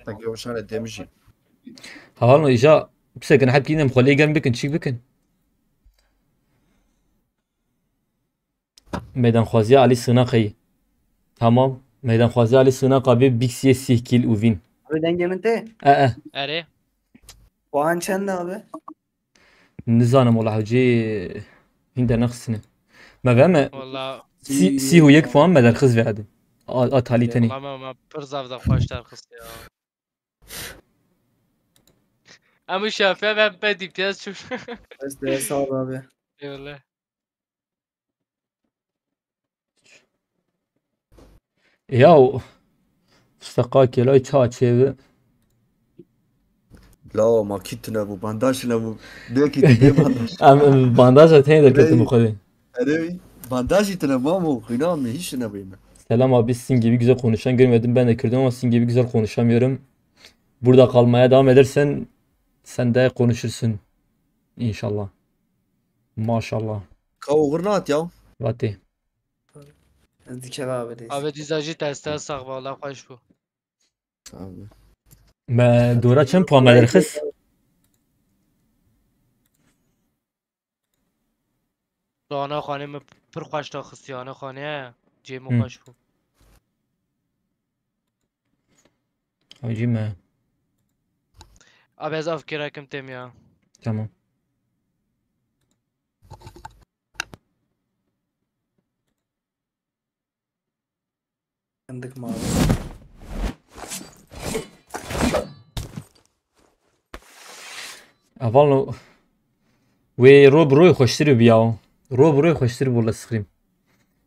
Sanki o şahane demişim. هاولنا اجا بس كان حد كينا مخليه جنب بكن شيك بكن ميدان خوازي علي سناقي تمام ميدان خوازي علي سناقه بيكسي سيكيل وفين Abi dengemin de. اري Puan çende abi. نزانم والله حوجي هين نقصنا ما فهم والله سي هو يك فهم مدار خز في عدن اتالي تاني والله ما برزاف دا خوش دار خست يا اما شافي ben بدي بتاز شوف Beste sağ ol abi. اي والله ياو استقاكي لا تشاتشي La makit ne bu bandaj ne bu? De ki de bandaj. ام بانداج تاني در كتم خدي Ere bandaj ne bu ama kıyna mı hiç ne bu? Selam abi, sizin gibi güzel konuşan görmedim, ben de Kürt'üm ama sizin gibi güzel konuşamıyorum. Burada kalmaya devam edersen sen de konuşursun inşallah. Maşallah. Kavur ne at ya? Vati. Dike abi reis. ابي ديزاجي تاستا صاغ والله خوش بو Abi. ما دورا چند puan مدرخص؟ رانا خانه من پر خوش تا خستیانه خانه جیمو خوش بو Hacı mı? ابي از افكر كم تيميا Tamam. Yandık mı abi? Avalno ve rob roy خوشتری بیاو. روب روی خوشتری بولا سخریم.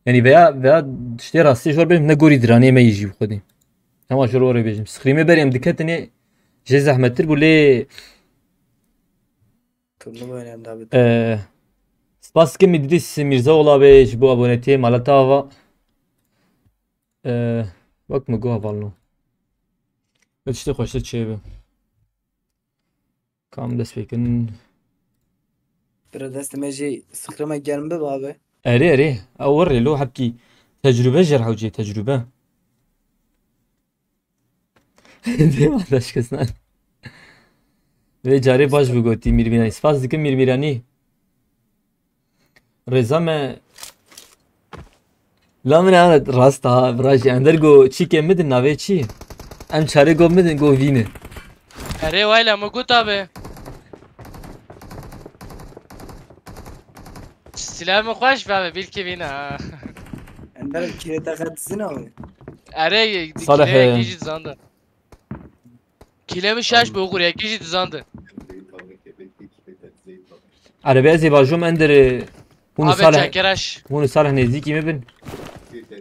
یعنی veya işte rastı şor benim ne gori dirane me yiyip خودی. Ama şor oraya bejim. Sخريمه بریم dikkatini je zahmettir bule Turnuva önemli abi. Spas ki Midris Mirzaoğlu abi bu abonetiye Malata hava. Bak mı go havalno. İşte خوشتر çevi. Kam dest bekin. Biraz destemeci sıkırma gelme be abi. اري اوري له حبكي تجربه جرح وجي تجربه ديما داش كسنا ve cari baş bugoti mirmirani spas dikim mirmirani reza me lamine ana rasta vraj ander go çike medin nave çi em çare go medin go vine اري ويلا ما قلت ابي سلام خوش بابا بيلكي بينا Ender kilite katsın abi. اري صالح. يجي زاندر Kilemi şaş bu kurya kişi düzandı. Arabiya zebajum ender bunu Abi salih çekereş. bunu salih neziki mi bin?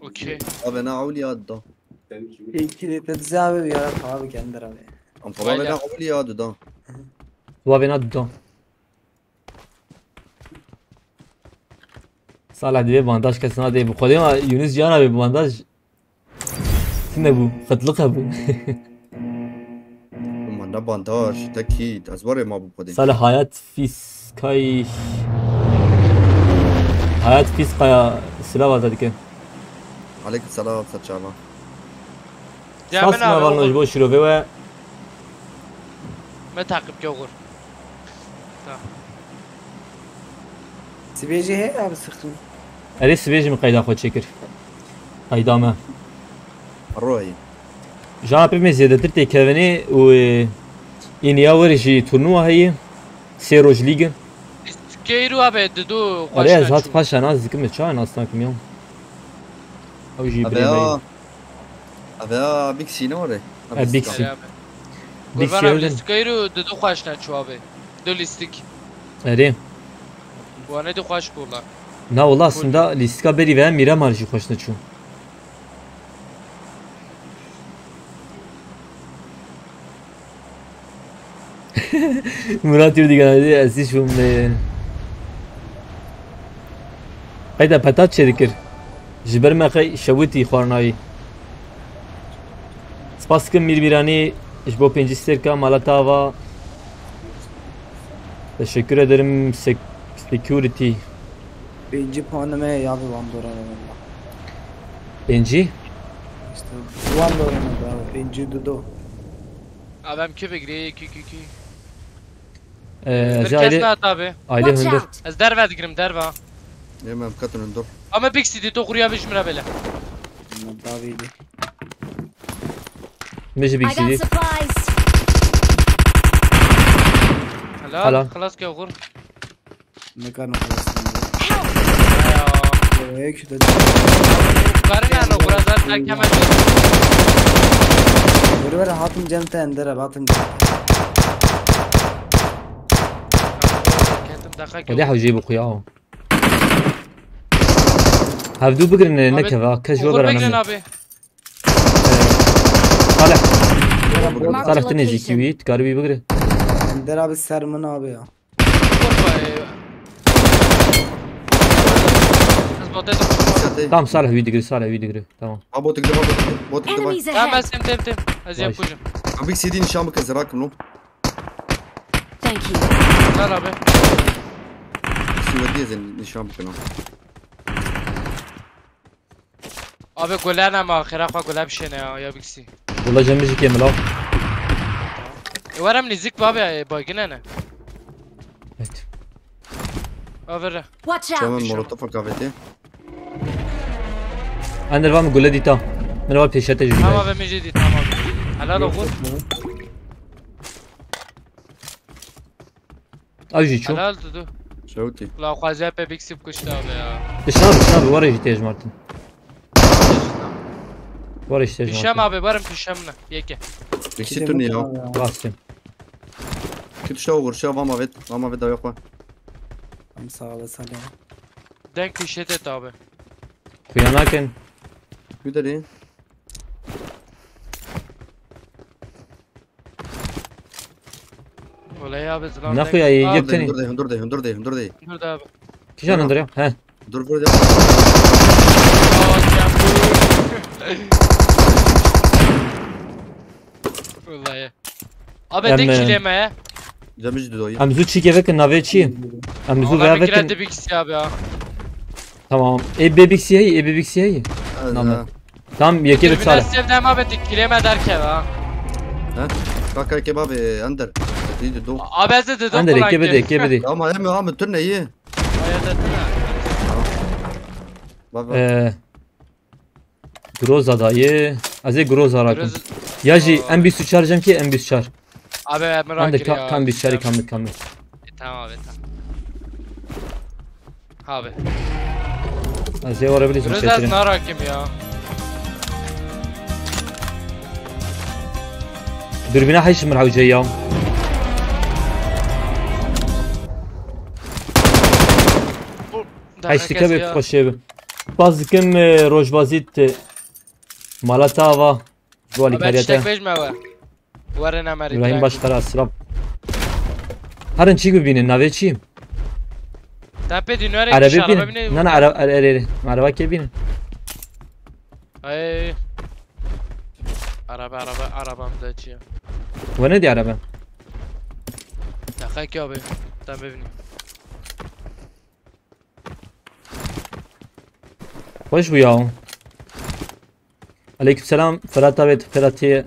Okey. Abi ne avliya da. Kilitledisi abi bir yarat abi kendiler abi. Am falan ne avliya da. Wa bena dedans. Salih diye bandaj kesina diye bu kadar Yunus Can abi bandaj. Ne bu? Kıtlık bu. Aman ne bandaj. Tekit. Azbare ma bu kadar. Salih hayat fiskay. Hayat fiskaya silah var dedik. Aleyküm selam saçama. Demin Sasma valnoş abi. bo şirove ve Ben takip ki okur. Sibeci he abi sıktın. eri svej mi kayda xo çekir. Kayda me. Arrohi. Jana pime zêdetir têkevenê û îniya werî jî turnuwa heye. Sê roj lîgin. Keyru abi dedu. Erê ez hat paşa naz dikim çawa nas nakim ya. Ew jî Abi birê ya. Abi ya Big C ne var? Big C. Kurban Big abi C listkayru dedu xoş naçu abi. Du listik. erê. Bu ne de xoş kurla. Na wala aslında listika berî ve Miramar jî xweş neçû. Murat Yurdiganadı ez şum ne. Hayda patat çedikir. Ji ber me xey şewitî xwarnayî. Spas dikim Mirbiranî ji bo pêncî serka mala tava. Teşekkür ederim security. Birinci puanımı abi Vandora'na valla. Pêncî? İşte Vandora'na abi. Birinci Dudu. Abim ki begri ki. Ez Bir kes aile at abi. Watch hündür. out! Ez derve dikirim derve. Yemem katının dur. Ama Big City to kurya bişmire böyle. Davidi. Meci I Big got City. supplies! Helal. Helal. Khalas ki okur. Ne kadar okurasın. Ya. Oraya kütüldü. Karın yani okur azar takemel. Ver hatım cemte ender abi hatım cemte. Kendim dakika Hadi hawjî bu xuya. Hevdû bigirin nekeva kes jo Okur bekleyin garanam. abi. Salih. Mark Salih the te nezîkî location. wî dikarî wî bigire. Ender abi Sermin abi ya. Okur Ez bote de. Tamam Salih wî digire Salih wî digire. Tamam. Ha bot tıklı bot tıklı var. Enemies Tamam ben ahead! sem. Ez Baş. yapacağım. Big C'nin nişan kız rakım lo. Thank you. Helal abi. Süvediye zen nişan bakın. Abi golen ama ahira kwa gola bir şey ne ya Big C. Valla cemci kemil av. Varım nizik abi bagine ne? Evet. Avere. Watch Çaman out! molotofa kahveti. Ender var mı gule dita. Ben var peşete jüri. Tamam abi mecidi tamam abi. Helal okur. Avjî çû. Helal dudu. Şevti. La khwaze pe Big C kuştu abi ya. Dışına var jî tej martin. Var işte Pişem abi varım pişem ne? Yeke. Big C turni ya. Bastım. Kötü şey olur. Şey vama vet da yok var. Tam sağ olasın ya. Denk pişet et abi. Kuyanaken Güderi. Olay abi zılan. ne xuya yek Dur teni. Hundur dey. Dur da abi. Kişan Ender ya. He. Dur vur Vallahi. Abi Em, de kileme. Cemici doyu. Em zû çî gevekin navê çi ye? Em zû Abi vevekin. girdi Big C abi ya. Tamam. Bebiksi heye, bebiksi heye. Tamam. Tamam yeke bit Birbirine Salih. sevdem abi de kileme derken ha. Ha? Kaka kebab Ender. Dedi do. Abi ez de dedim. Ender eke bedi. Ama hem turne iyi. Ayada Baba. Groza dayı. Az groza rakım. Biraz. Ya jî em 23 cem ki em 23. Abi Ben merak de ediyorum. kan 23 kamil. Tamam abi tamam. Abi. Az ya varabiliriz Biraz müşterilerin. narakim ya. دربينا حيش مرحو جايا حيش تكبي بخوش باز كم روج بازيت مالا تاوا جوالي كاريتا ورنا مريض ابراهيم باش خلاص رب هرن چی ببینن ناوی چی تپه دیناره عربی ببینن نه نه عربی عربی کی ببینن ای عربم ده چیه ونه دی عربه دقیقی آبی تا ببینیم خوش بویا علیکم سلام فرات آبید فراتی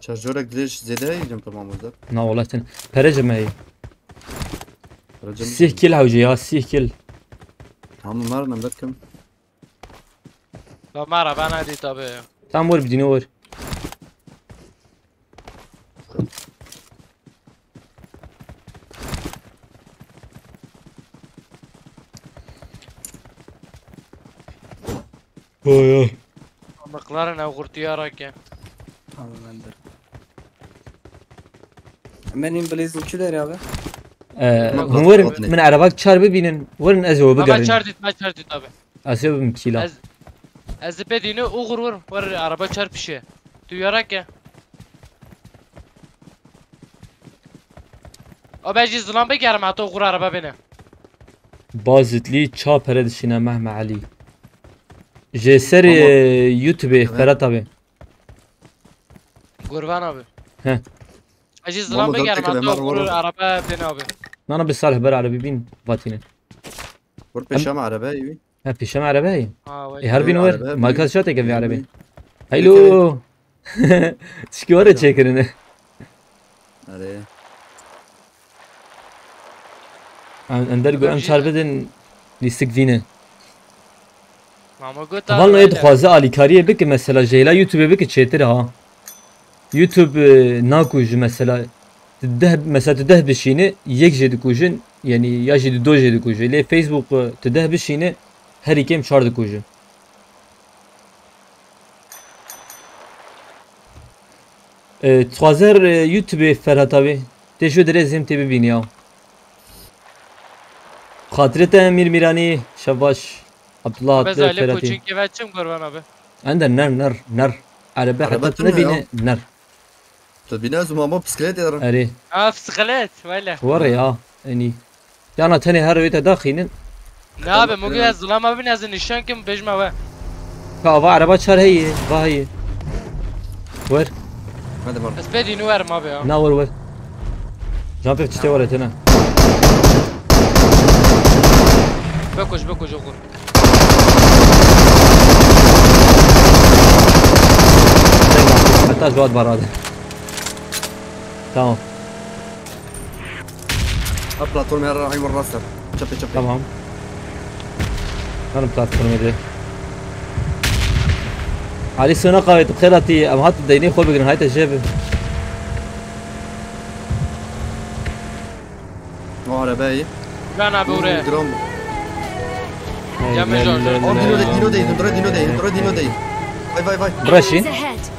شارجورك ليش زيادة يجم تمام وزد نه والله تن پرجم ای 30 كيل هوجي يا 30 كيل هم مرنا مدكم لا مرة بنا دي طبيعي تعال ور بدي نور اوه مقلارنا وغرتيارك Tamam bendir. Benim blazing şu der abi. ور من عربك شار ببينن ورن ازو ما بقرن شردت طبيعي اسيب مكيلا از بدينه اوغر ور عربا çarpışı duyarak ya o beci zılan begerim hatta oğur araba beni بازتلي تشا پردشينا مهما علي جسر يوتيوب فرات ابي Gurban abi. He. Aciz zılan begerim hatta oğur araba beni abi. انا بصالح بر عربي بين فاتينه ور بشام عربي ها في شمع عربي اه وي هربين ور ما كان شاتك في عربي هيلو شكورة تشكرنا اره اندر قول ام شاربدن ليستك فينا ماما قلت والله يدخوازه علي كاريه بك مثلا جيلا يوتيوب بك تشيتر ها يوتيوب ناكوج مثلا تدهب مثلا تدهب بشينه يك جد كوجن يعني يا جد دو جد كوجن لي فيسبوك تدهب بشينه هر يكم شارد كوجن تخوازر يوتيوب فرات ابي تشو درزم تبي بينيا خاطرته امير ميراني شباش عبد الله بزاله فراتي کوچین که بچم قربان abi. عندنا نر عربي حتى تنبينه نر تبينا زمامو بسكليت يا اري فسخلت ولا وري يعني يعني تاني هرويته داخلين ne abi mugi az zılan abi az nişan kim bejme ve كافا عربات شهر هي هي ور هذا مر بس بدي نوارم abi ya ناور ور جامب تشتي ورا هنا بكوش oğur حتى جواد براد تمام بلاتفورم يا رحيم الراسر شبي تمام انا بلاتفورم دي علي سنة قوي بخيرتي ام هات الديني خو بقى نهاية الجيب مو عربي ben abi oraya درام يا مجور دينو دي باي باي براشي Enemies ahead.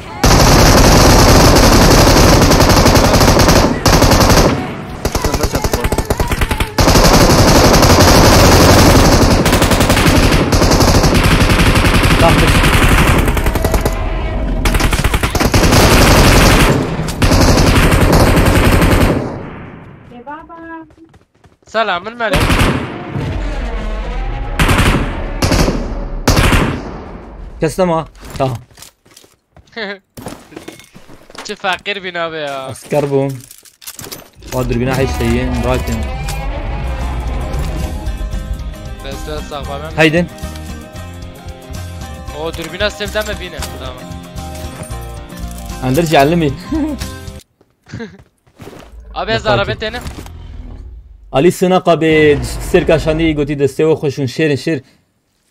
سلام الملك كسلما تمام چه فقیر بینا به یا اسكر بوم قادر بنا حيش سيين راكن دست ساقبم هيدن او دوربینا سفدم بینه تمام اندرج علمي abi az arabet ne علي سناقة بسيركا شاندي قوتي دستيو خوشون شير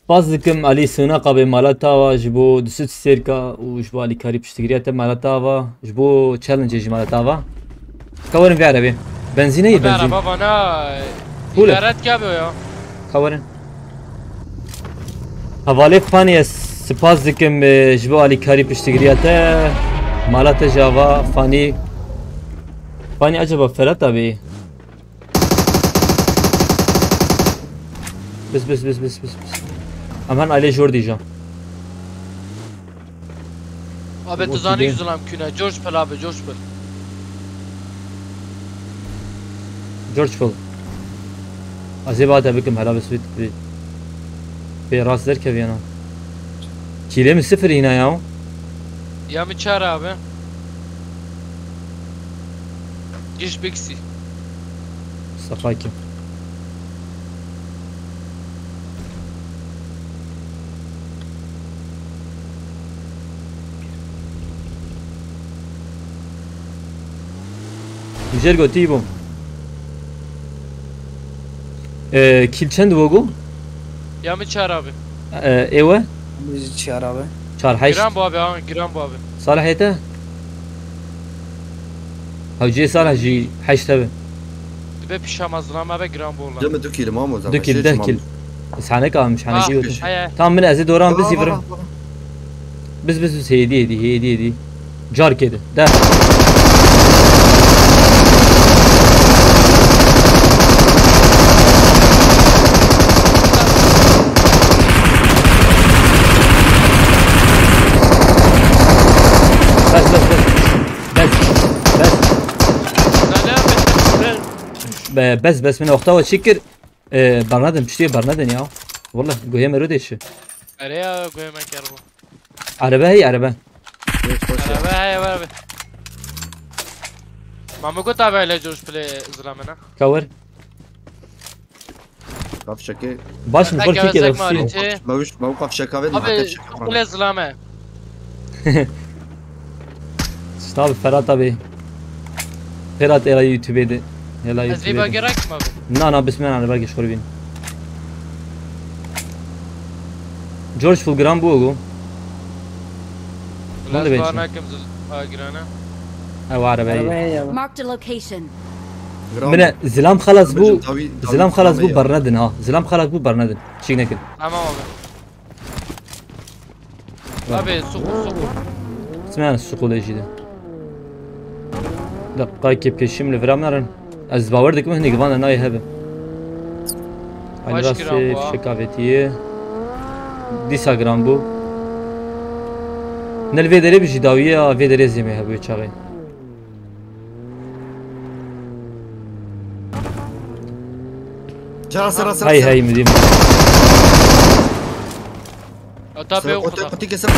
بازكم علي سناقة بمالاتاوا جبو دست سيركا وجبو علي كاري بشتغريات مالاتاوا جبو تشالنج مالاتاوا كورن في عربي بنزينة به بنزين araba bana Pule. ibaret که به یا كورن حوالي فانيس سپاس دکم جبو علی کاری پشتگیریت مالات جاوا فانی عجبا فرات ابی بس امان علی جور دیجا Abi tuzanı yüzülam küne. George Pell abi George Pell. جورج فول ازی بعد بکم هلا بس به راس در کبیانا کیله می صفر هنا یا Ya mı çağır abi? Giş biksi. صفاکی güzel götü bu kil çend bogu Ya mı çağır abi? ewe Bizi çağır abi. çar haş Giran bu abi ha giran bu abi. صالحيته هوجي صالح جي حش تبه Dibe pişamazdılar abi giran bu olan. جمع 2 كيلو مامو زعما دو كيل ده كيل بس حنك مش حنجي Hay tamam من ازي دوران بس يفرم بس هدي جار كده ده بس من وقتها وتشكر برنادن بشتي برنادن يا والله قويه مرودش Araya koymak yer bu. عربه هي عربه Araba hay abi. Mama ko tabi öyle George Pell'e zılamına. كور قف شكي باش نقول فيك كده ما وقف شكاوي Abi Pell'e zılama. استاذ فرات ابي فرات الى يوتيوب دي يلا Azriba يوتيوب gerek mi abi? نا بسم الله انا باقي شغل بين جورج فول جرام بوغو Biraz beşi. bana kimse girana. او عربه هي Arabaya ya. Marked a location. من زلام خلاص بو داوي- زلام خلاص بو داوي- برندن ها زلام خلاص بو برندن شيك نكل Tamam abi. Abi sokur. سمعنا السقوط جديد دقيقة كيف كشم لفرامنرن از باوردك مهني قبانا ناي هبه Baş راس giran bu ha. شكافتيه ديسا جرام بو نل فيدري بجي داوية فيدري زي ما هبو يتشاغي جرس راس هاي مديم Tabi okuda. قلت كسر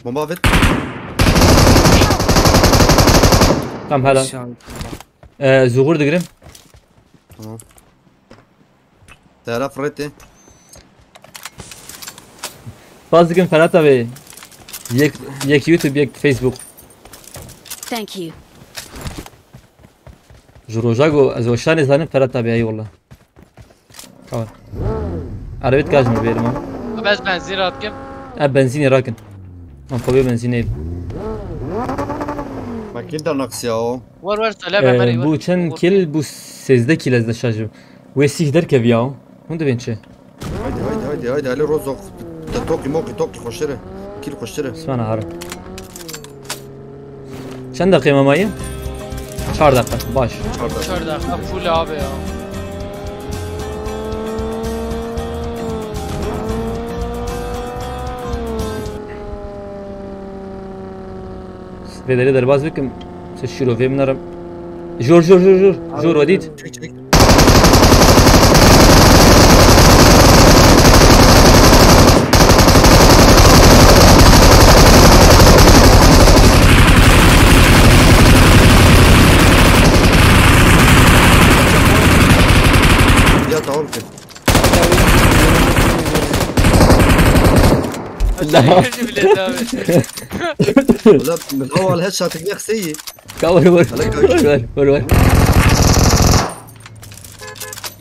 بومبا فيت تمام هلا زغور دقرم تمام تعرف ريتي فازقم فلاتا بي يك يوتيوب يك فيسبوك Thank you. جروجاغو ازوشاني زانم فلاتا بي اي والله كمان عربيت كاجمر بيرما Bez benzin atkem. بنزيني راكن من فوبيا بنزيني ما كنت ناقصيا Var söyle ben beri. بو چند كيل بو 13 كيل از دشاجو ويسيح دركه بياو هونده بين چه هايدي علي روزو توكي موكي خوشره كيلو خوشره اسمعنا هارا چند دقيقة مامايا 4 دقيقة باش Şurada full abi ya. فيدري درباز بكم سشيرو في منرم جور وديت يا تعال كده Aşağı bile abi. ولا من اول هيد شوت يا خسيه كاور ور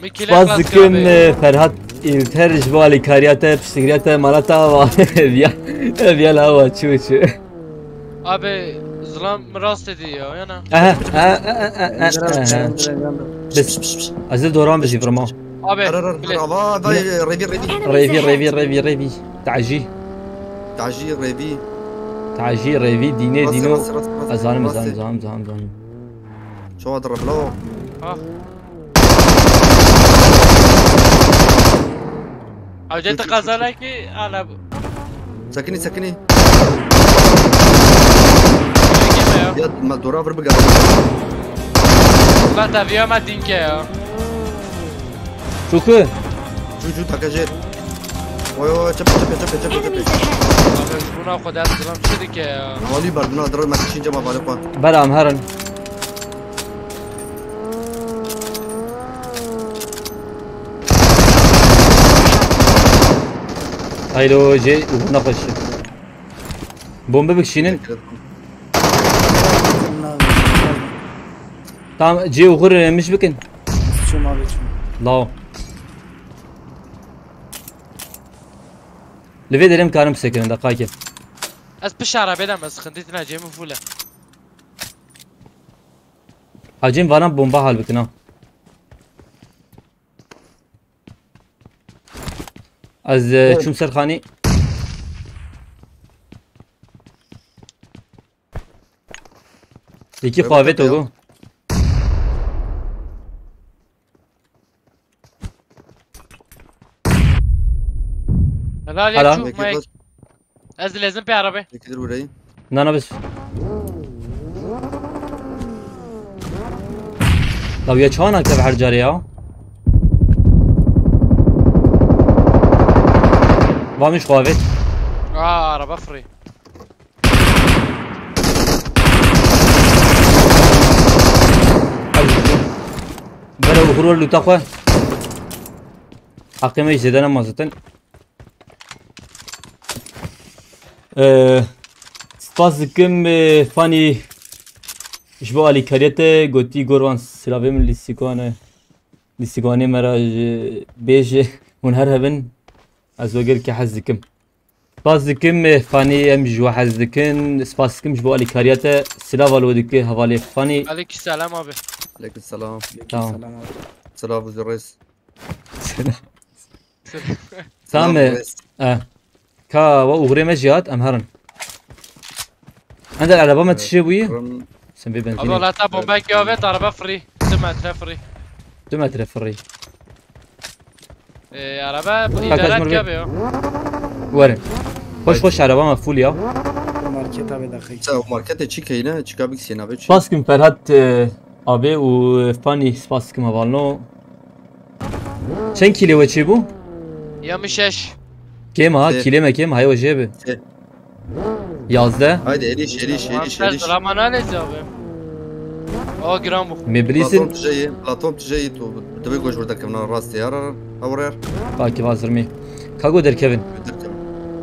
Mikile بازكن فرهاد İlter jvali kariyata psikriyata malata va via la hava çu. Abi zılam rast ediyor yana. Bes azil doran bizi vraiment. Abi. ريفي ريفي تعجي تعجي ريفي تعجي ريفي دينو راس ازانم شو هذا الربلو اوجت قزاله کی انا سكني گیم يا ما دورا فر بقى ما تبیا ما دینکه شوكو جو تاكاجير وي چپ Enemies ahead. بونا خدا درام شدی که والي بردنا در ما تشين جما بالقوا برام هرن هايلو جي ونقش بومبه بكشينن tamam جي وغر مش بكن شو ما بيشوف لا لفي دريم كارم سكن دقايق از پیش عربه دم از خندیت نجیم فوله هاجين وانا بومبا حال بكنا از چوم سرخاني يكي خواهي توقو هلا هلا. شوف مايك از لازم بي عربه كده وراي نانا بس طب يا چانا كيف حرجاري يا وامش خواهي عربه فري برا وغرور لو تقوى حقي ما يزيدنا مازتن سپاس دکم فانی جبو علی کریته گوتی گوروان سلاویم لیستیکانه مرا بیج اون هر هبن از وگر که حز دکم سپاس دکم فانی ام جوا حز دکن سپاس دکم جبو علی کریته سلاو الو دکه حوالی فانی علیک السلام ابي عليك السلام تمام سلام ابو الرئيس سام كا وغري مجيات ام هرن عند العربة ما تشوي سم ابو بنزين لا تابون باك يوفيت عربه فري سمعت فري 2 متر فري عربه كاش ادارات مربي. كابي ورن خوش عربة مفول يا ماركت ابي دقيق سو ماركت تشيكا هنا تشيكا بيك سينا بيتش سباسكم فرهاد ابي وفاني سباسكم هوالنو چند كيلو وچي بو يا مشش كيم ها كيلو ما كيم هاي وجيبه 11 هايدي اليش زمان نالزابه او جرامو مبليسن بلاطون تجي تو تبي كوش وردك من راس تيار اورير باكي وازرمي كاغو در كيفن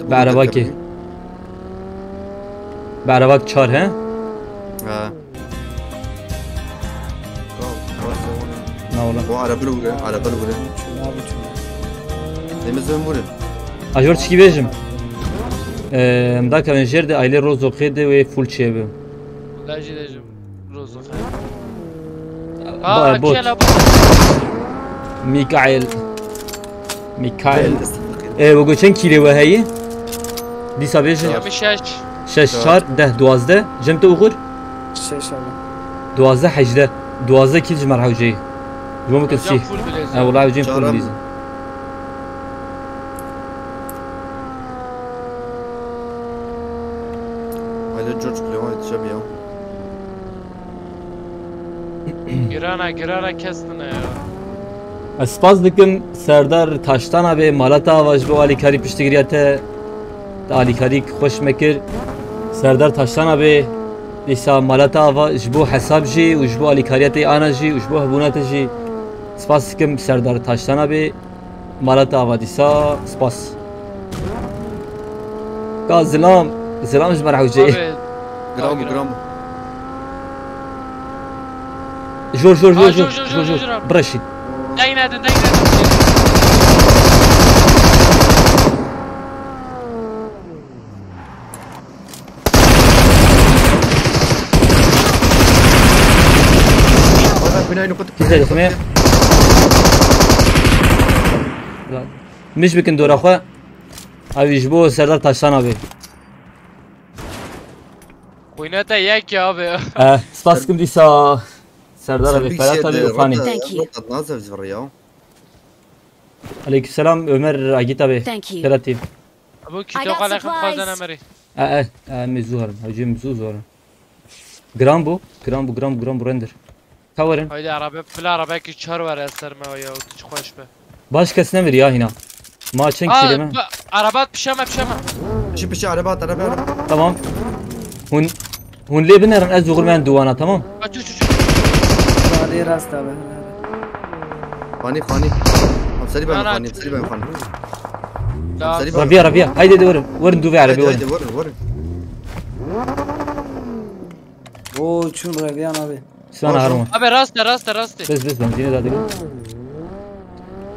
بعرباكي بعرباك 4 ها ها لا والله هو على بلوغه ديمزن بورن اجور چی بیجم مدا كان جرد ايلي روزو خيده و فول چيبه لاجي دجم روزو خير بوت كيلا ميكائيل بگو چند کیلو هایی؟ دیسا بیجم يا مشش 6 4 10 12 جمت اوغر شيش ابي 12 18 12 كيل جمر حوجي جو ممكن جام سي فول بليز والله عاوزين فول شرم. بيزا هايدي جورج كليون تشابيو گرانا کستنه یا اسپاس دکم سردار تاشتان abi malata avaj bu alikari piştigiriyate alikari خوش مکر سردار تاشتان abi ایسا malata ava jbu hesab ji و jbu alikariyate ana ji و jbu hbunat ji سپاس دکم سردار تاشتان abi malata ava disa سپاس کا زلام جمر حوجي جرام جور برشيد داينادن هذا بناين كنت كيف خمير مش بكن دور اخوا اوی جبو سردار تاشتان abi. Oynata yek ya abi. Spaskim disa Serdar abi Ferhat abi Ufani. Thank you. نازل في الرياض. Aleykümselam Ömer Agit abi. Thank you. Ferhat abi. Bu I kito got kala supplies. khazan amri. مزو هرم هجي مزو زورم. جرام بو render. Kavarın. Haydi araba bile araba ki çar var eserme ya hiç hoş be. Başkasına ver ya hina. Maçın kelime. Araba pişeme. شو بشي عربات عربات. Tamam. Hun leben erin ez zuğur ben duvana tamam. Aç. Hadi rast abi. خاني خاني. هم سريبا أنا- خاني سريبا خاني. La Rabia. Haydi de vurun duve arabi هيدي vurun. ورن. Oo çun Reviyan abi. Sana harma. abi rast. Bes benzine dadı.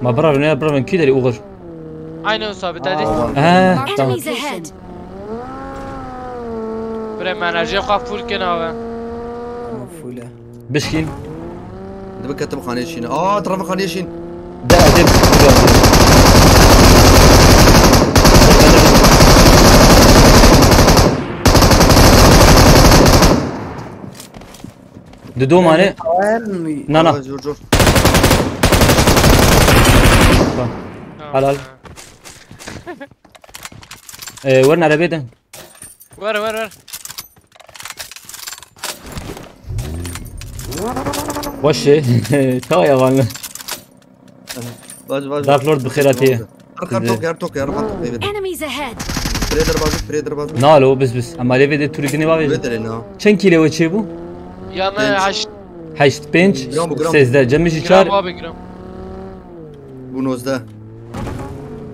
Ma bravo ki deri uğur. Aynı sabit hadi. Tamam. Enemies ahead. Bre enerji khaf full ken abi. Ama fulle. Bişkin. دابا كتب خاني شين. طرف خاني شين. Da edip. Dedo mane. Nana. جور. Halal. ورن arabeden. Ver. Başı. Ta yalanlı. باج Dark Lord بخيراتي. ارقم توك يا رقم توك. Enemies ahead. بريدر بازو. Nalo bes. Ama levede turikini var. بريدر هنا. Çen kilo veçe bu? Ya mı haş 8 Gram. 16 cemişi gram çar. abi gram. بو 19.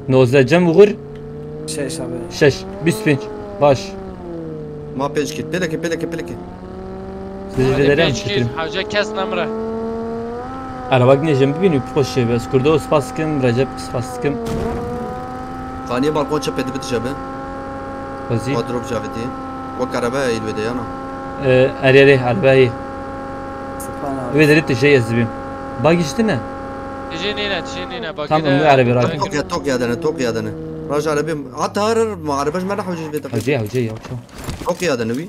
19 cem uğur. Şeş abi. 6 25. Baş. ما بيج كيت بيلك. Siz veririm şükür. Hacı kes namra. Araba gideceğim bir gün poş şey bes. Kurdo spaskım, Recep spaskım. خاني بالكون شاب بدي بتشابه. Vazi. مضروب جافتي. وكهرباء الودي انا. Arere arabayı. Sıpan abi. Ve delip de şey yazdım. Bak işte ne? تجينينا bak. Tamam, bu arabayı rahat. توك يا دنا راجع عربي حتى هرر ما عربش ما راح وجه بيتك. Hacı ya. توك يا دنا وي.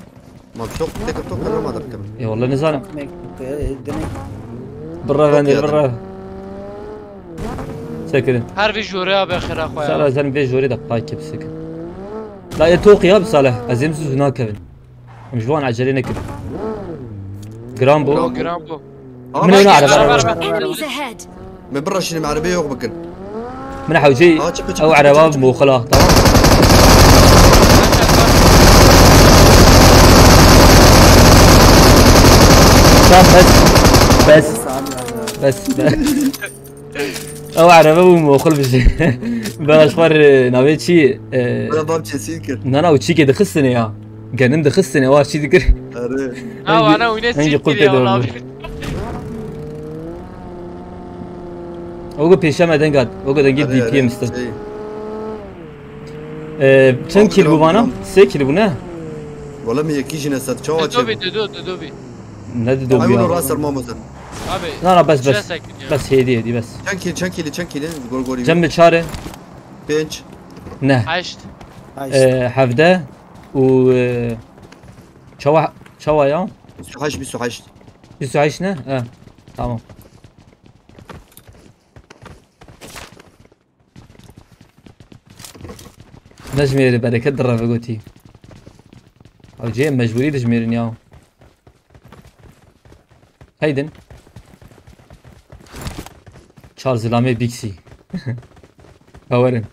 ما بشوك توك ما ادري كم. Ya vallahi ne zalim. Demek. Birra ben de birra. Sekirin. Her bir jüri abi khira khoya. Salah sen ve jori da pakip sekin. La etoq ya بصالح azim siz huna kevin. مش بوان عجلين كده. جرام بو. Gram bu. من هنا على Enemies ahead. من برا شنو عربيه وبكن. من حوجي او عرباب مو خلا تمام. تمام بس او عرباب مو خل بش. بلاش خور نويت شي. انا باب تشيكر. انا وشي كده خصني يا. جنم ده خصني وار شي ذكر. انا وينس هنجي قلت يا والله. اوغو پیشمدن قد اوغو دنگی دی پی ام است. چند کیلو bu bana? 3 kilo bu ne? والله ما يكيش نسات شو دوبي. Ne dedi o ايوه ya? راس الموموس. Abi. لا بس هدية بس. شنكيلي غورغوري. جنب çare. بنش. Ne? Haşt. حفده و çava ya. سوحش. 28 ne? Tamam. نجميري بركة درة فقوتي او جاي مجبوري تجميرين ياو هيدن تشارلز لامي بيكسي اورن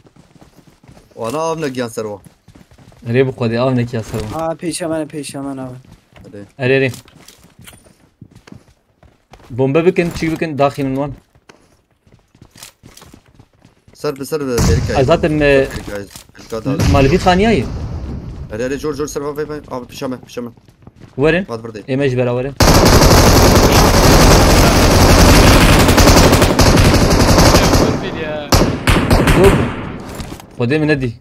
وانا ابنك جان سروا. ريبو قدي اونك يا سرو Ha peşemen abi. اريري بومبا بكن تشي بكن داخل من وان سر ديركا. zaten مالفي ثانية هذا جور سر في بشامه ورن بعد بردي. ايماج برا ورن دوب خدي من ندي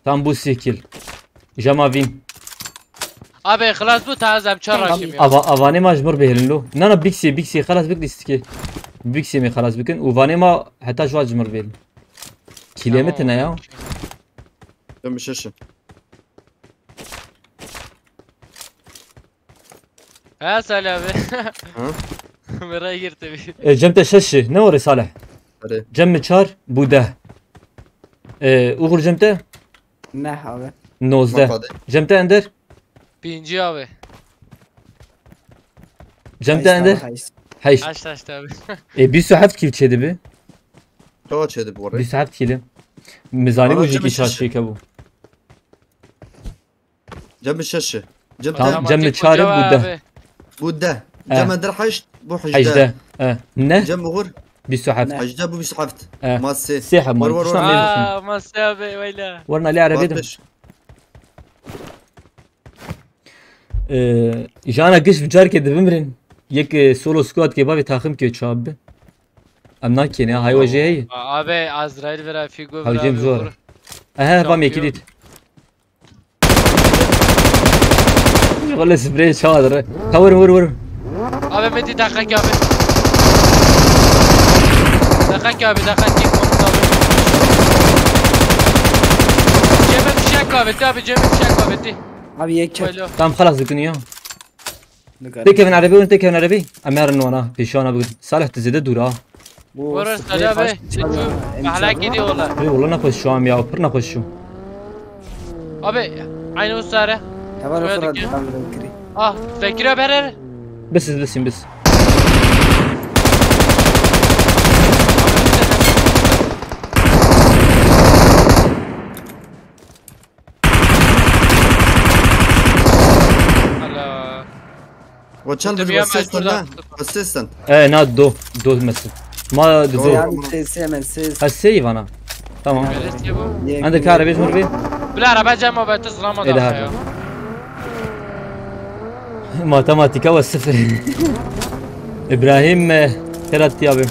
tam bu sekil جامافين Abi خلاص bu tazem çarrakim ya. افاني مجبور بهلن له نانا بيكسي خلاص بك ديستكي بيكسي مي خلاص بكن وفاني ما حتى شو اجمر بهلن Kilometre ne ya? Ben bir şaşım. Ha Salih abi. Ha? Merak girdi bir. Cem'te şaşı. Ne var Salih? Hadi. Cem mi çar? Bu de. Uğur Cem'te? Ne abi? Nozde. Hadi. Cem'te ender? Birinci abi. Cem'te ender? Hayş. Açtı abi. 27 kil çedi bi. Kaç yedi bu arada? 27 kil. Mizani Ama bu Cem'in jiki şaşı. şaşı ke bu. Cem bir şaşı. Cem Tamam. de Cem mi çare bu de. bu de. Cem eder haşt bu Hayş hajda. de. Ne? Cem uğur 27. hajda bu bir sahaft. Eh. Masi. سيحة ور مال ور شلون ور. ليه Masi abi vayla. ورنا ليه عربي ده Batmış. جانا قش بجار كده بمرن يك سولو سكواد كي بابي تاخم كي تشاب ام ناكين يا هاي وجه هي Abi Azrail ve Figo هاي جيم زور اه بام يكيد والله سبراي شادر ور ور ور Abi Meti dakika abi. Dakika abi dakika. Cem'e bir şey kahveti abi Cem'e bir şey kahveti. Abi yek Vayla. تام خلاص دكنيا تكي من عربي وانت كيف من عربي امير انه انا بيشانا بقول صالح تزيد دورا Bu Orası sprey Salih abi. kaç- Ahlak gidiyorlar. اي والله ناخذ شو عم يا برنا ناخذ شو Abi aynı o sarı. Hemen Böyle otur ki. hadi ben kiri. Ah Bekir abi her. بس بس Allah. وتشان Tabii بدو ya, اسيستنت mecburdan. لا اسيستنت. ايه نات دو مثل ما دو Yani hemen siz هالسيف انا تمام Neresi bu? yek- عندك عربي تمر فيه Bile araba Cem abi tızlama إيه ده da هذا؟ ya. ماتماتيكا والصفر ابراهيم ثلاث يابي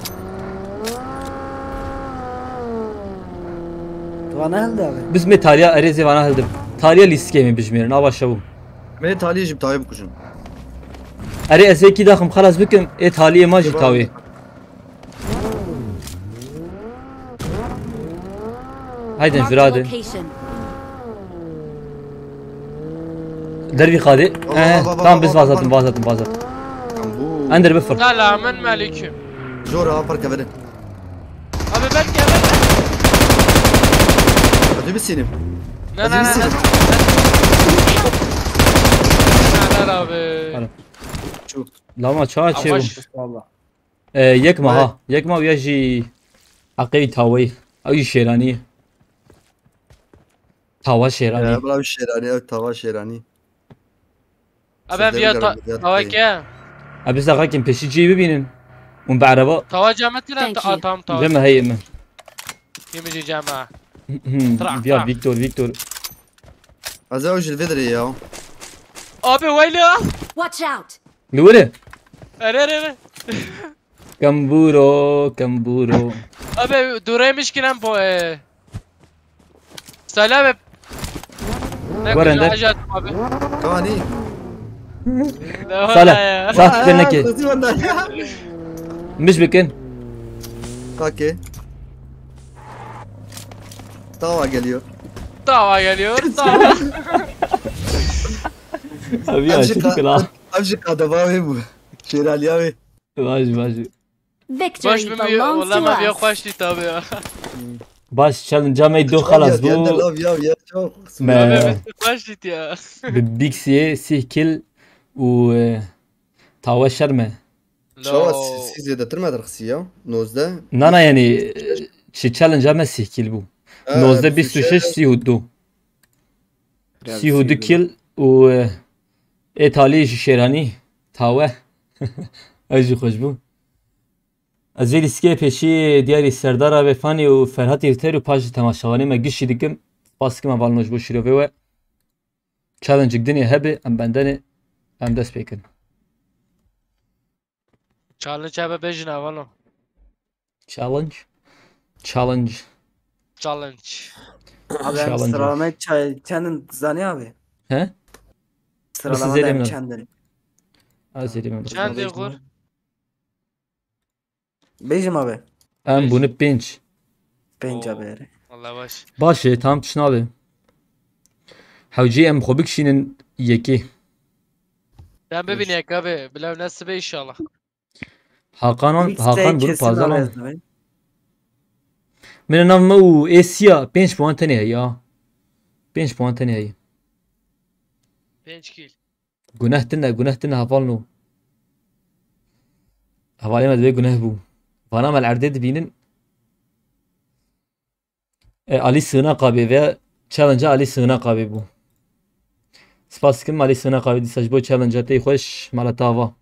Tuvan elde abi. بس تاليا اريزي وانا هلدم تاليا ليسكيمي بجميرن ابا شبو ما تالي جبت هاي بكشن. اري ازيكي داخم خلاص بكم ايه تاليا ما جبتاوي هايدا Marked a انفرادي location. دربي قادي تمام بس بازاتم بو اندر بفر Selamun aleyküm. جورا افر كبر. Abi ben gelmem. هذا بسينم. Ne ne ne. Ne abi. شوف لا ما تشا تشيو Avaş. Valla. يكما ها يكما ويجي عقي تاوي او شيراني تاوا شيراني بلا شيراني او توا شيراني. Abi ben via tava ke. ابي زغاكين بيشي جي ببينن ومن بعربا Tava cemetine Thank you. tam tava. جمع هي من Yemici cema. فيا فيكتور هذا وجه الفيدري يا. Abi vayla. Watch out! لوله Ere. كمبورو Abi duraymış ki lan bu. Salih abi. Ne Var güzel ender. hacı abi. كاني. Ne var صالح ya? صح كنك مش بكن اوكي. توا geliyor. Tava geliyor. Tava. ابي اشوفك لا امشي قدباوي بو. شيرالي اوي. ماشي Victory Baş mı bir belongs valla mı bir to us. hoştu tabi ya. باش تشالنج ما يدو خلاص يا بو لاف يا شوف. ما Abi hoştu ya. ببيكسي سي كيل و تاوا شرمه شو سي زيادة ترمى درخسية نوزده. نانا يعني شي تشالنج ما سي كيل بو نوزده 26 سي هدو سي هدو كيل و ايطالي شيراني تاوا اجي خوش بو از ویل اسکی پیشی دیاری سردار و فانی و فرهاد ایرتر و پاج تماشاوانی ما گشی دیگم باس که ما بالنوش بشیرو و چالنج دنیا هبه ام بندنه ام دست بیکن Challenge abi bejin avalo. challenge Challenge. Abi Challenger. hem sıralama kendin zanı abi. he Sıralama Zeynep hem mi? kendin. az yedim Çen de kur. Bejim abi. ام bunu bench Bence abi. Vallahi baş. باشه تام تشنابه حوجي ام خوبك شينن يكي Ben bebiniyek abi. Bilev nesibe inşallah. Hakan Mixtape bunu kesin fazla lan. alıyorsun be. من نام مو اسيا 5 puan tane ya 5 puan tane 5 kill. günah tane hafalno havale ma dve günah bu bana mal arded binin Ali Sığınak abi ve challenge Ali Sığınak abi bu spasikim Ali Sığınak abi disaj bu challenge te hoş malatava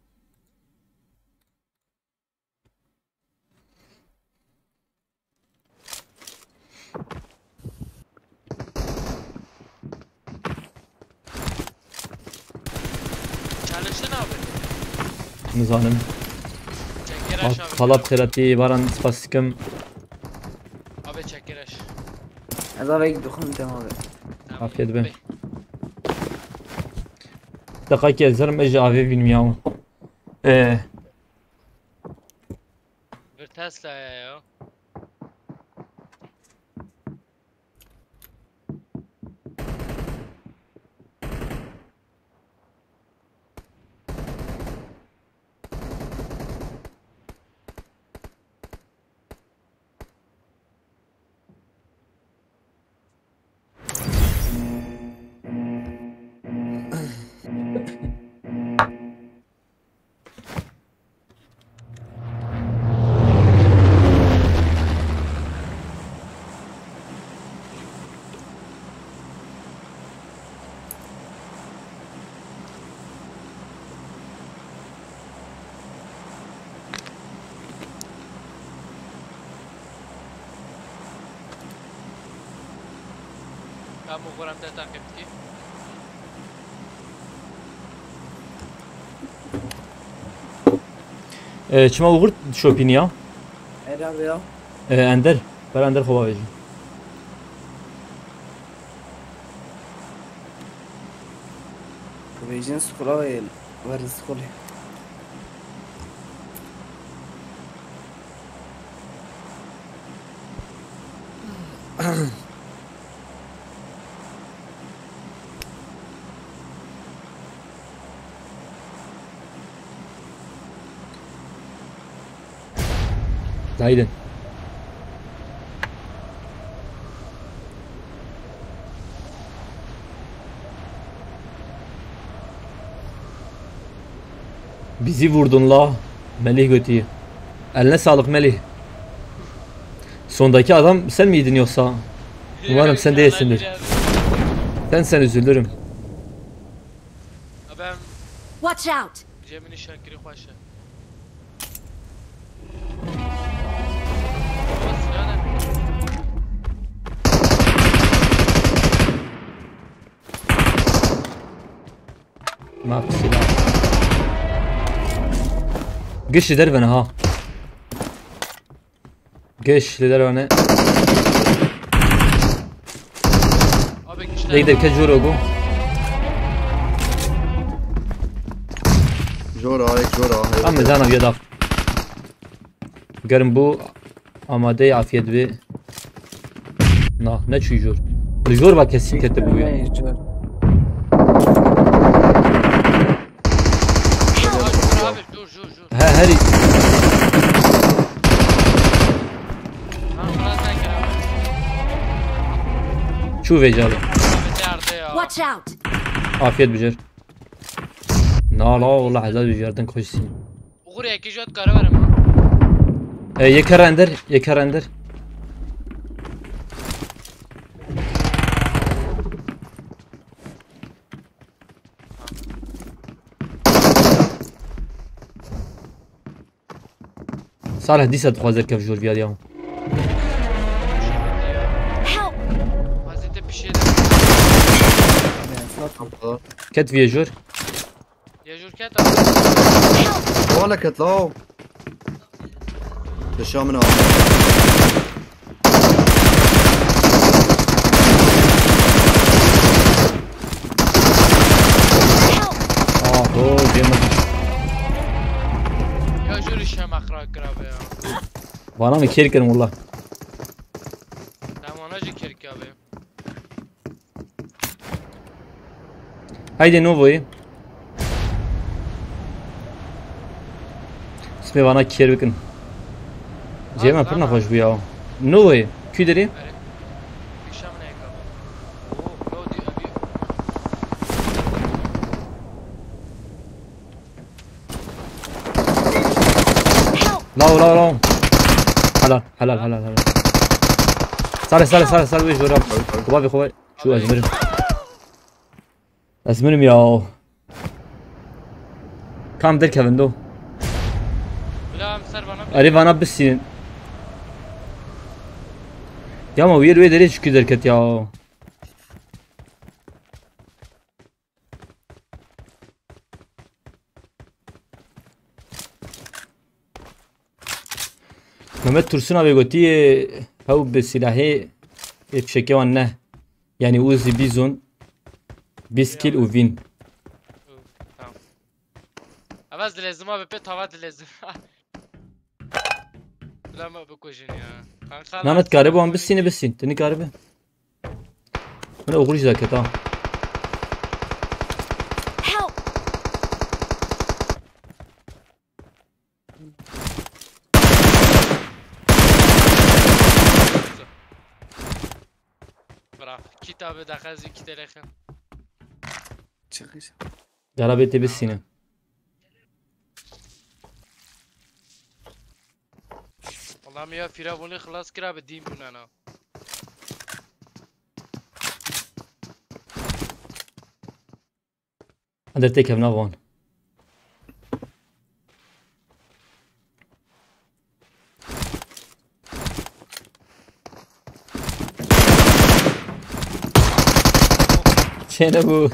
Çalıştın abi. Nizanım Çekiraş abi. talap kırati varan spasikim Abi çekiraş. Az abi دخول tamam abi. Tamam. Afiyet be. Dakika yazarım ece abi bilmiyorum. Bir Tesla ya. Ben bu kuramda takip ki. Çima uğurt şopin ya. Eri abi ya. Ender. Ben Ender kova vereceğim. Kubeycin skula ve var skuli. Haydi. Bizi vurdun la. Melih götüyü. Eline sağlık Melih. Sondaki adam sen miydin yoksa? Umarım sen değilsindir. Sen üzülürüm. Ben Watch out! Cemil'in Şakir'i hoşa. ما في سلاح قش دربنا ها قش لدربنا Abi güçler. يقدر كجور وقو جورا هيك جورا أم زانا بيضاف قرن بو أما دي عافيت بي نا نشو جور الجور با kesin كتبو ya Abi dur. ها هري Lan birazdan gel abi. شو في جاري Abi nerede ya? Watch out! عافيت بجر نا لا والله عزاز بجردن خوشسين Uğur iki jot karı verim ha. يكر اندر يكر اندر صالح ديسا تخوازر كيف جول فيها اليوم Help! Hazreti bir şey de. كت فيها جور Yajurket abi. ولا كتلاو الشام اوه جيمر Yajur işe makrak abi ya. وانا مكير كرم والله Tamam ona Haydi Novo'yu. اسمي وانا كير بكن جيما برنا خوش بياو نوي كي دري لا حلال حلال حلال حلال صار ويش ورا خوابي شو ازمرم ياو كام در كافندو Arif ana bilsin. Ya ama uyar ve deri çıkıyor derket ya. Mehmet Tursun abi gotiye hav be silahı bşeke vanne. Yani Uzi Bizon Biskil u Vin. Tamam. Avaz dilezim abi pe tava dilezim. Lama بکشین یا نانت قاربه هم بسین تنی قاربه من اوغریش داکت ها برا kitabı da kazı kitelekin Çıkış. قاربه تی بسینه والله يا فيرابوني خلاص كرا بديم من انا Undertaker have not won. چه bu?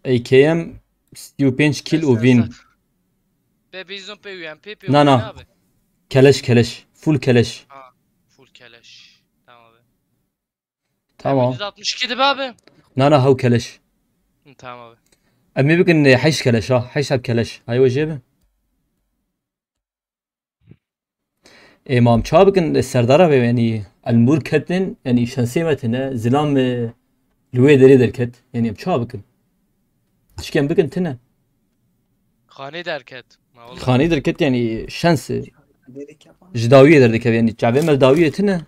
AKM 35 kill و win. Bizon pe UMP pe Na. Keleş. Full keleş. Ha, full keleş. Tamam abi. Tamam. 162 de abi. Na hav keleş. Tamam abi. أمي بكن حيش كلاش حيش هب كلاش هاي وجهه إمام شابكن السردارة يعني المور كتن يعني شنسيمتنا زلام لوي دري دركت يعني شابكن إيش كان بكن تنا خاني دركت خاني دركت يعني شانس جداوية دردك يعني جابي مرداوية تنا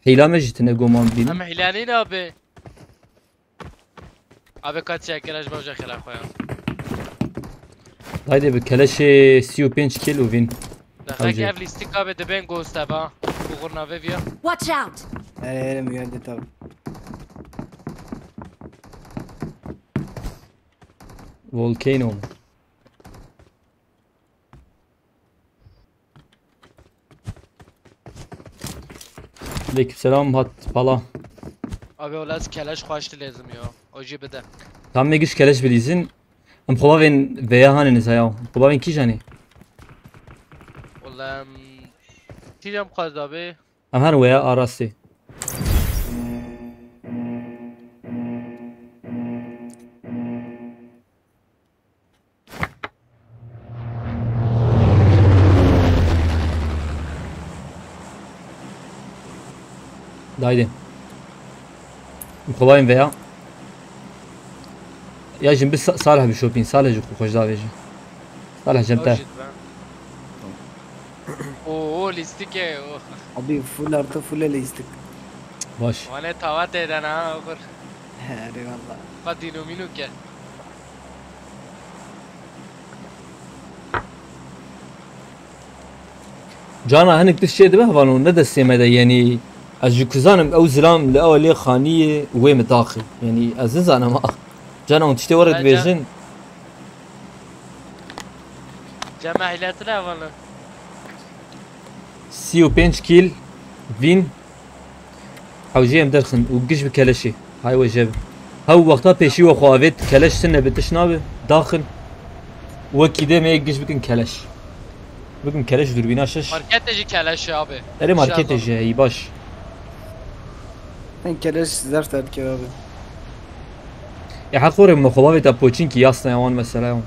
هيلا مجتنا قومان بينا أما هلانين أبي abi kaç şekeraj boja xela khoyam. Haydi bir keleş 35 kill u win. Daxak ev listik abi de ben gostava. Uğurna ve via. Watch out. Elim geldi tabi. Volcano. Aleykümselam hat pala. Abi olaz keleş xoştu lazım ya. Oji bede. Tam megiş keleş bilizin. Am xobavin veya haniniz hayav. Xobavin ki jani? Vallahi tiyam khaz abi. Am her veya arası. Daydi. Xobavin veya يا جنب صالح بشوبين صالح جو خوش دافيجي صالح جنبته Oo listike. Abi full artı full listik. باش Vane tavat eden ha okur. Eyvallah. Padino minu ke. جانا هنك تشي دبه فانو ندى السيمة يعني اجو كزانم او زلام لاولي خانية وي متاخي يعني ازنز انا ما جانا وانتشتي ورد بيجن Cemahilatına valla. 35 كيل فين حوجيهم درخن وقش بكلشي هاي وجب هاو وقتها بيشي وخوافيت كلش سنة بتشنابه داخل وكيده ما يقش بكن كلش بكن كلش دوربيناشش Marketeci keleş abi. اري ماركت جاي باش Ben keleş zart erkek abi. يا حقور من خوافيت ابوچين كي ياسنا يوان مثلا يوم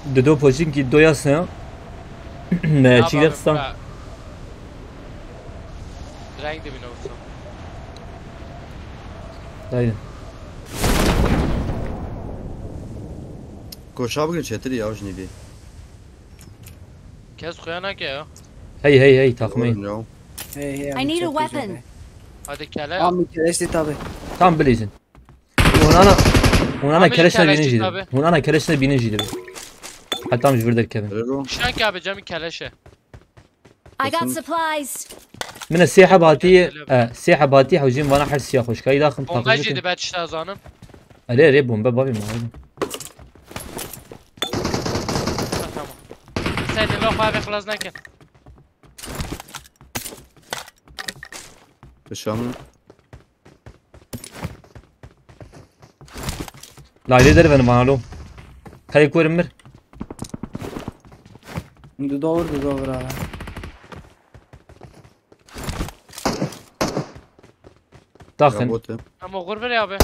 دو بوچين كي دو ياسنا چی دستم Renk de bin olsun. Haydi. Koşa bugün çetiri ya şimdi bir. Kes kuyanak ya. Hey takmayın. Ya. Hey, I need a weapon. Hadi kele. Tamam kereşti tabi. Tam bilizin. Onana Abi, kereşne keleşi bininci. tabii. Onana kereşne bininci. Hatta mı jvirder Kevin. Öyle o. Şank abi camı keleşe. I got supplies. من السياحة باتية سياحة باتية حوجين وانا حر سياح خوش كاي داخل Bombacıydı ben işte azanım. عليه ريب بومبا بابي ما Tamam. Sen de laf abi خلاص nakin. Koşamın. لا عليه درب انا مالو خلي كورن مر Doğru abi. داخل Botu. Ama gurber ya abi.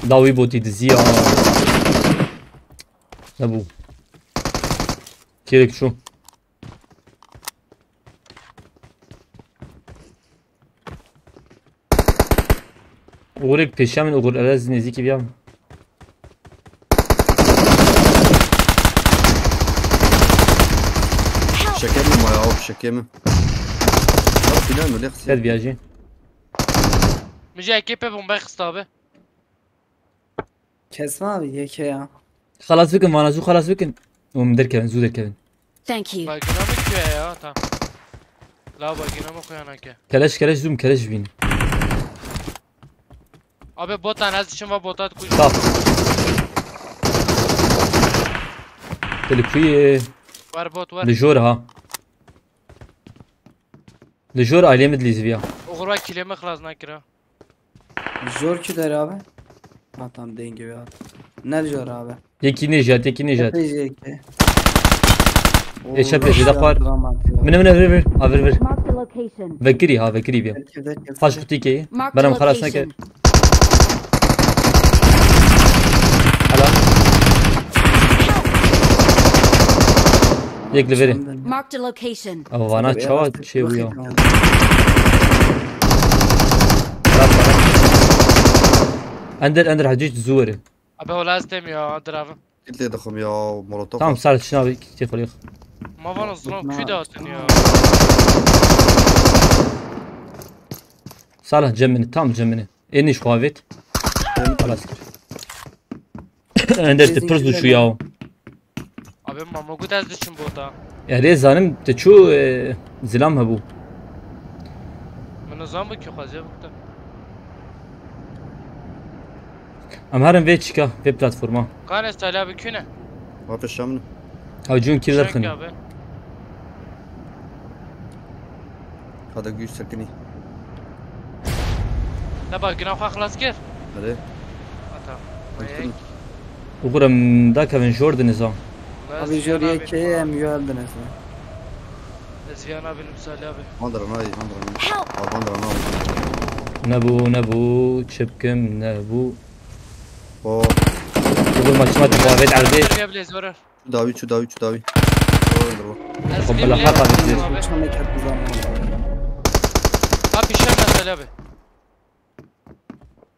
ضاوي بوتي دزيا ابو كيرك شو اغورك پیشمن اغور اراز نزدیکی بیام Şeker mi maya o şeker mi? Abi filan mı lex? سر بیاجی Müce ekipe bombayı kıstı abi. Kesme abi yeke ya. خلاص بكن وانا زو خلاص بكن ومدر كevin زو der kevin Thank you. Bagina mı köye ya tamam. La bagina mı kuyanak ya. كلاش زوم كلاش بين Abi bot anaz için var botat kuş. صاف تلكوي Var bot var. لجور ها لجور عليه مدلي زبيا Uğur var kilemi kılaz nakira. Jor ki der abi. Ha tamam denge bir abi. Ne jor abi? يكي نجات Yeke. ايش ابي اذا قار من فر فر Mark the location. فكري ها فكري بيا فاش قلتي كي Mark the بنام خلاص نك location. هلا يك لفري Mark the location. او انا تشوا شي ويا اندر حجيج زوري Abi o laz demiyor drafı. Gitti dakhım ya molotof. tamam صار شنو كيف فريق Ma bana zılan küy de atın ya. صالح جمني تام جمني اني شخوافيت خلاص اندر تبرز شو ياو Abi mamogu da ezdi için bota. يا ريت زانم تشو زلام هبو Bunu zaman bu ki kazıya bukta. ام هرم في تشيكا في بلاتفورما Kan estali abi küne. Abi şamın. او جون كيلر Şank خن abi. Hadi güç sakini. La bak günah khalas gir. Hadi. Ata. Baktın. وقرم دا كيفن جوردن نظام Abi jor yeke hem geldiniz. Ezviyan abi misali abi. Mandıra nay mandıra. Help! Abi mandıra nay. نبو تشبكم نبو O يقول ما تسمع تفاوت على البيت Gel zorar. davi şu davi. قبل الحلقة بتصير Şuna kat zaman. Abi şem misali abi.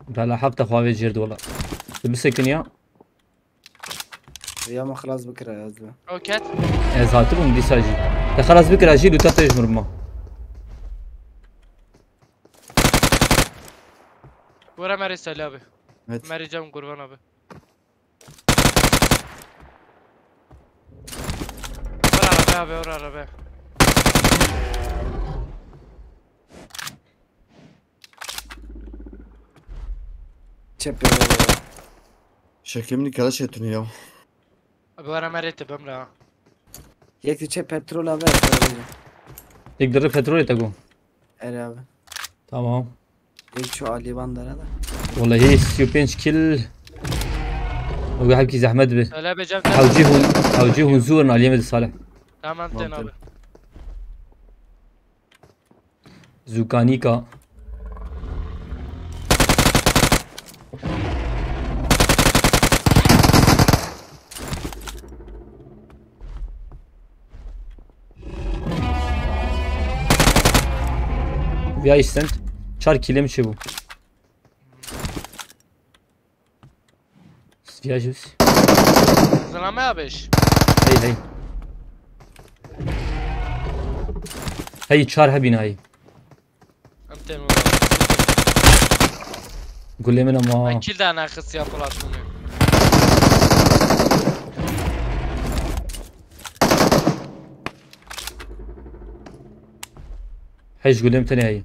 بلا حق تخوافي جيرد والله بسكن يا Ya ma خلاص بكره yazdı. Oket. زاتبهم دي ساجي خلاص بكره اجي لو تاتيج مرمى Vura meri sali abi. Evet. Mericem kurban abi. Vur arabaya abi vur arabaya. Çep. Şeklimini kalaş ettin ya. Abi vura meri tepem la. Yekti çep petrol abi. تقدر بترول تقو Er abi. تمام Yek şu Ali Bandara da. والله هي سيو بينش كل وقاعد كي زحمت به Sali abi cem حوجيهم زورنا على اليمين صالح Tamam ten abi. زوكانيكا بیا ایستند 4 kilim چه bu Sviajus Zalame abiş. هی هی 4 هبین هی Am temu. قول لي من ما Akil de nakıs yapılar bunu. هیچ قول لي تاني هي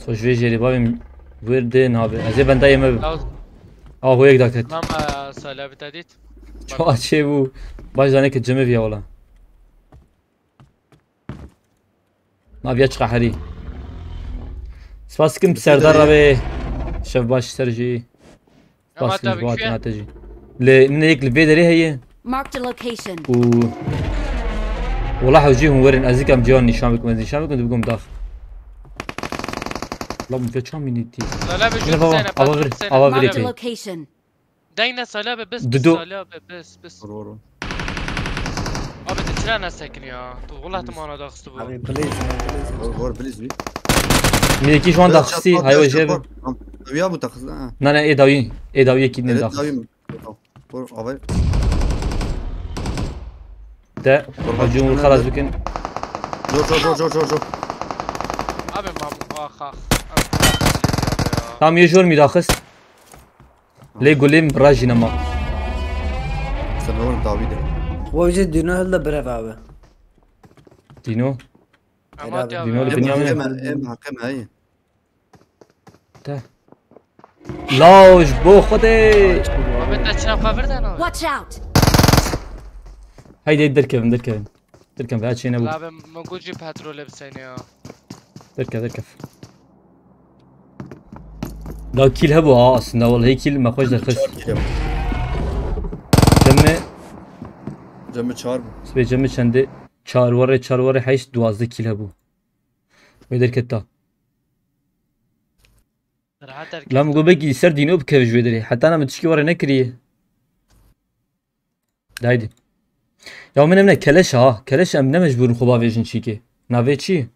سو جوي جري بابim وردن abi از ben dayım هو یک دکتر Tamam Salih tadit. چه چه bu باش که جمع بیا ولا ما بیا چقه حری سپاس کم سردار رابه شف باش سرجی Ama سپاس کم tabii جوات ki. ناتجی من یک لبی داری هیه Marked a location. و والله حوجيهم ورن ازيكم جوان نشان بكم بقوم داخل والله من فيها مينيتي Salih abi Yine şu baba, sene hava patron ver, sene. hava ver. Marked a Verite. location. Dayne Salih abi bes Dudu. Salih abi bes. Vur vur. Abi de tren asakin ya. Tu vallahi tamam da xıstı bu. Abi please Vur vur please bir. ميكي شو عندك خصي هاي وجهه ويا ابو تاخذ لا لا ايه داوي اكيد نداخل vur abi. ده هجوم خلاص بكن Jor. Abi mam ah. tam يجور ميداخس لي قوليم راجينا ما Sen oğlum David'e. Bu yüzden dünü helde brev abi. دينو Ama Helal ya. دينو البنيامين Em hakem hay. ده لاوش بو خدي Abi de çına kavurdan abi. Watch out! هيدي دركب في هاد شي نبو Abi moguci petrol hepsini ya. دركب لا كيل هبو اصلا والله هي كيل ما خوش درخص جمع Cemil çağır bu. سبي جمع چنده 4 حيش 12 كيل هبو ويدركت تا Rahat erkek. لا مگو بگی سر دینو بکوش بدری حتی انا متشکی واره نکریه دایدی یا من امنه کلش ام نمجبورم خوبا ویژن چی که نوه چی؟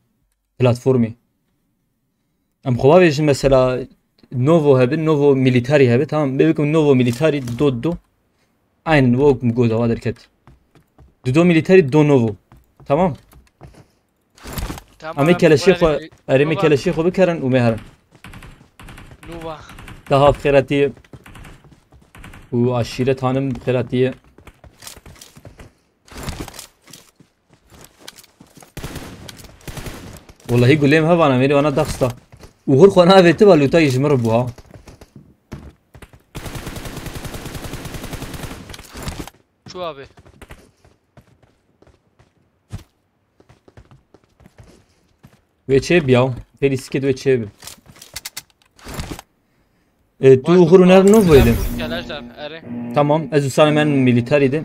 پلاتفورمی ام خوبا ویژن مثلا نوو هبه نوو میلیتاری هبه tamam ببکم نوو میلیتاری دو aynen o مگو دوا درکت دو میلیتاری دو نوو tamam Tamam. امی کلشی خو ارمی کلشی خو بکرن و مهرن Nuva. daha خیراتی و aşiret hanım خیراتی والله قوليم هبا انا ميري وانا دخستا وغور خوانا بيتي بالوتا يجمر بوها Şu abi. ويتشي بياو فيري سكيد ويتشي بي تو غورو نر نوفو يدم Kelajlar. Eri. tamam ez usana men militariydim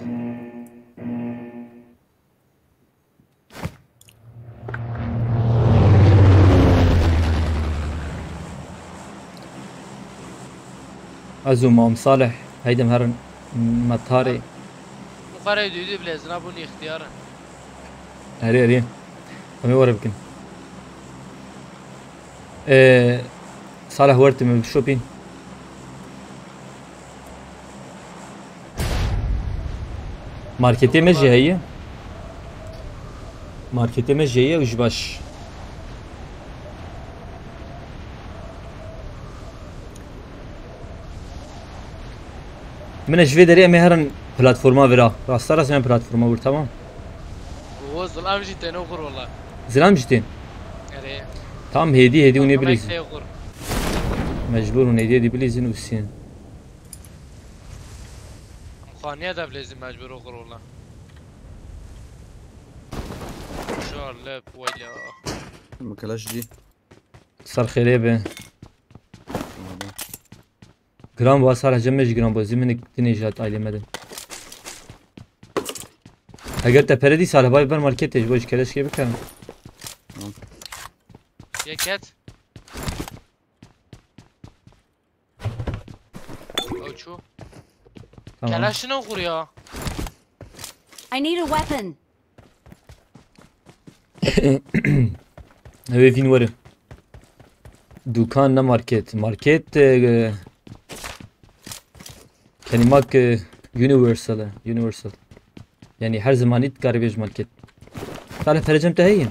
ازو مام صالح هيدم هرن مطاري Mukarayı duydu bile zina bunu ihtiyarın. هري امي ورا بكن صالح ورت من الشوبين ماركتي مجي هي ماركتي مجي هي وش باش من اجفي دري امي هرن بلاتفورما فيرا راست راس من بلاتفورما ور تمام Bu zılam cidden okur valla. زلام جتين Eri. tamam هدي ونبليز Mekte okur. مجبور ونيدي دي بليزن وسين Mukhaniye de bilezi mecbur okur valla. Şu an lep valla. Mekalaş دي. صار خريبة جرام باز صار جمش جرام بازی من تنیجات عالی مدن اگر تپردی سال بای بر مارکتش باش کلش کی بکنم Yeket. Oçu. tamam Kelaşını okur ya. I need a weapon. هوی وین وره دوکان نه مارکت مارکت kelimak universal yani her zaman it garibej market Salih percem teheyin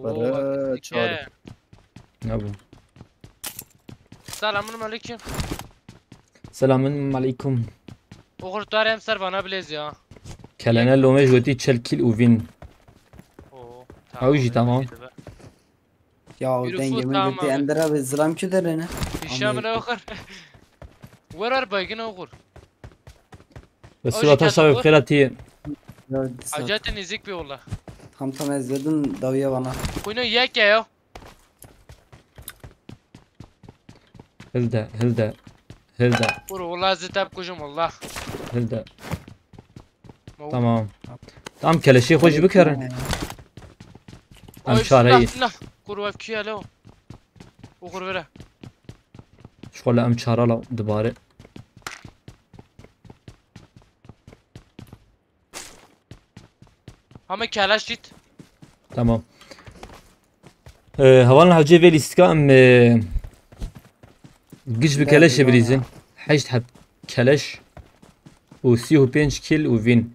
Para çağır. ne bu Selamun aleyküm. Selamun aleyküm Oğur tutarım ser bana bilez ya. kelene lome joti çelkil uvin Oo. Avuji tamam. Ya Beautiful, dengemin tamam götü abi. Ender abi zıram küderene. Hişam ne okur? Where are baygın okur? ve sıvata şabib khairati Acayip nizik bir ola. Tam ezledin davuya bana. Kuyunu yek ya. hilda Oğur ola zitab kujum Allah. hilda tamam keleşi hoş bikerin am çareyi Kuru evkiye alo. Okur vere. şola am çarala dibare Ama kelaş git. tamam هوان الحوجي في الاستقام قش بكلاش بريزن حاجة حب كلاش وسيو بينش كيل وفين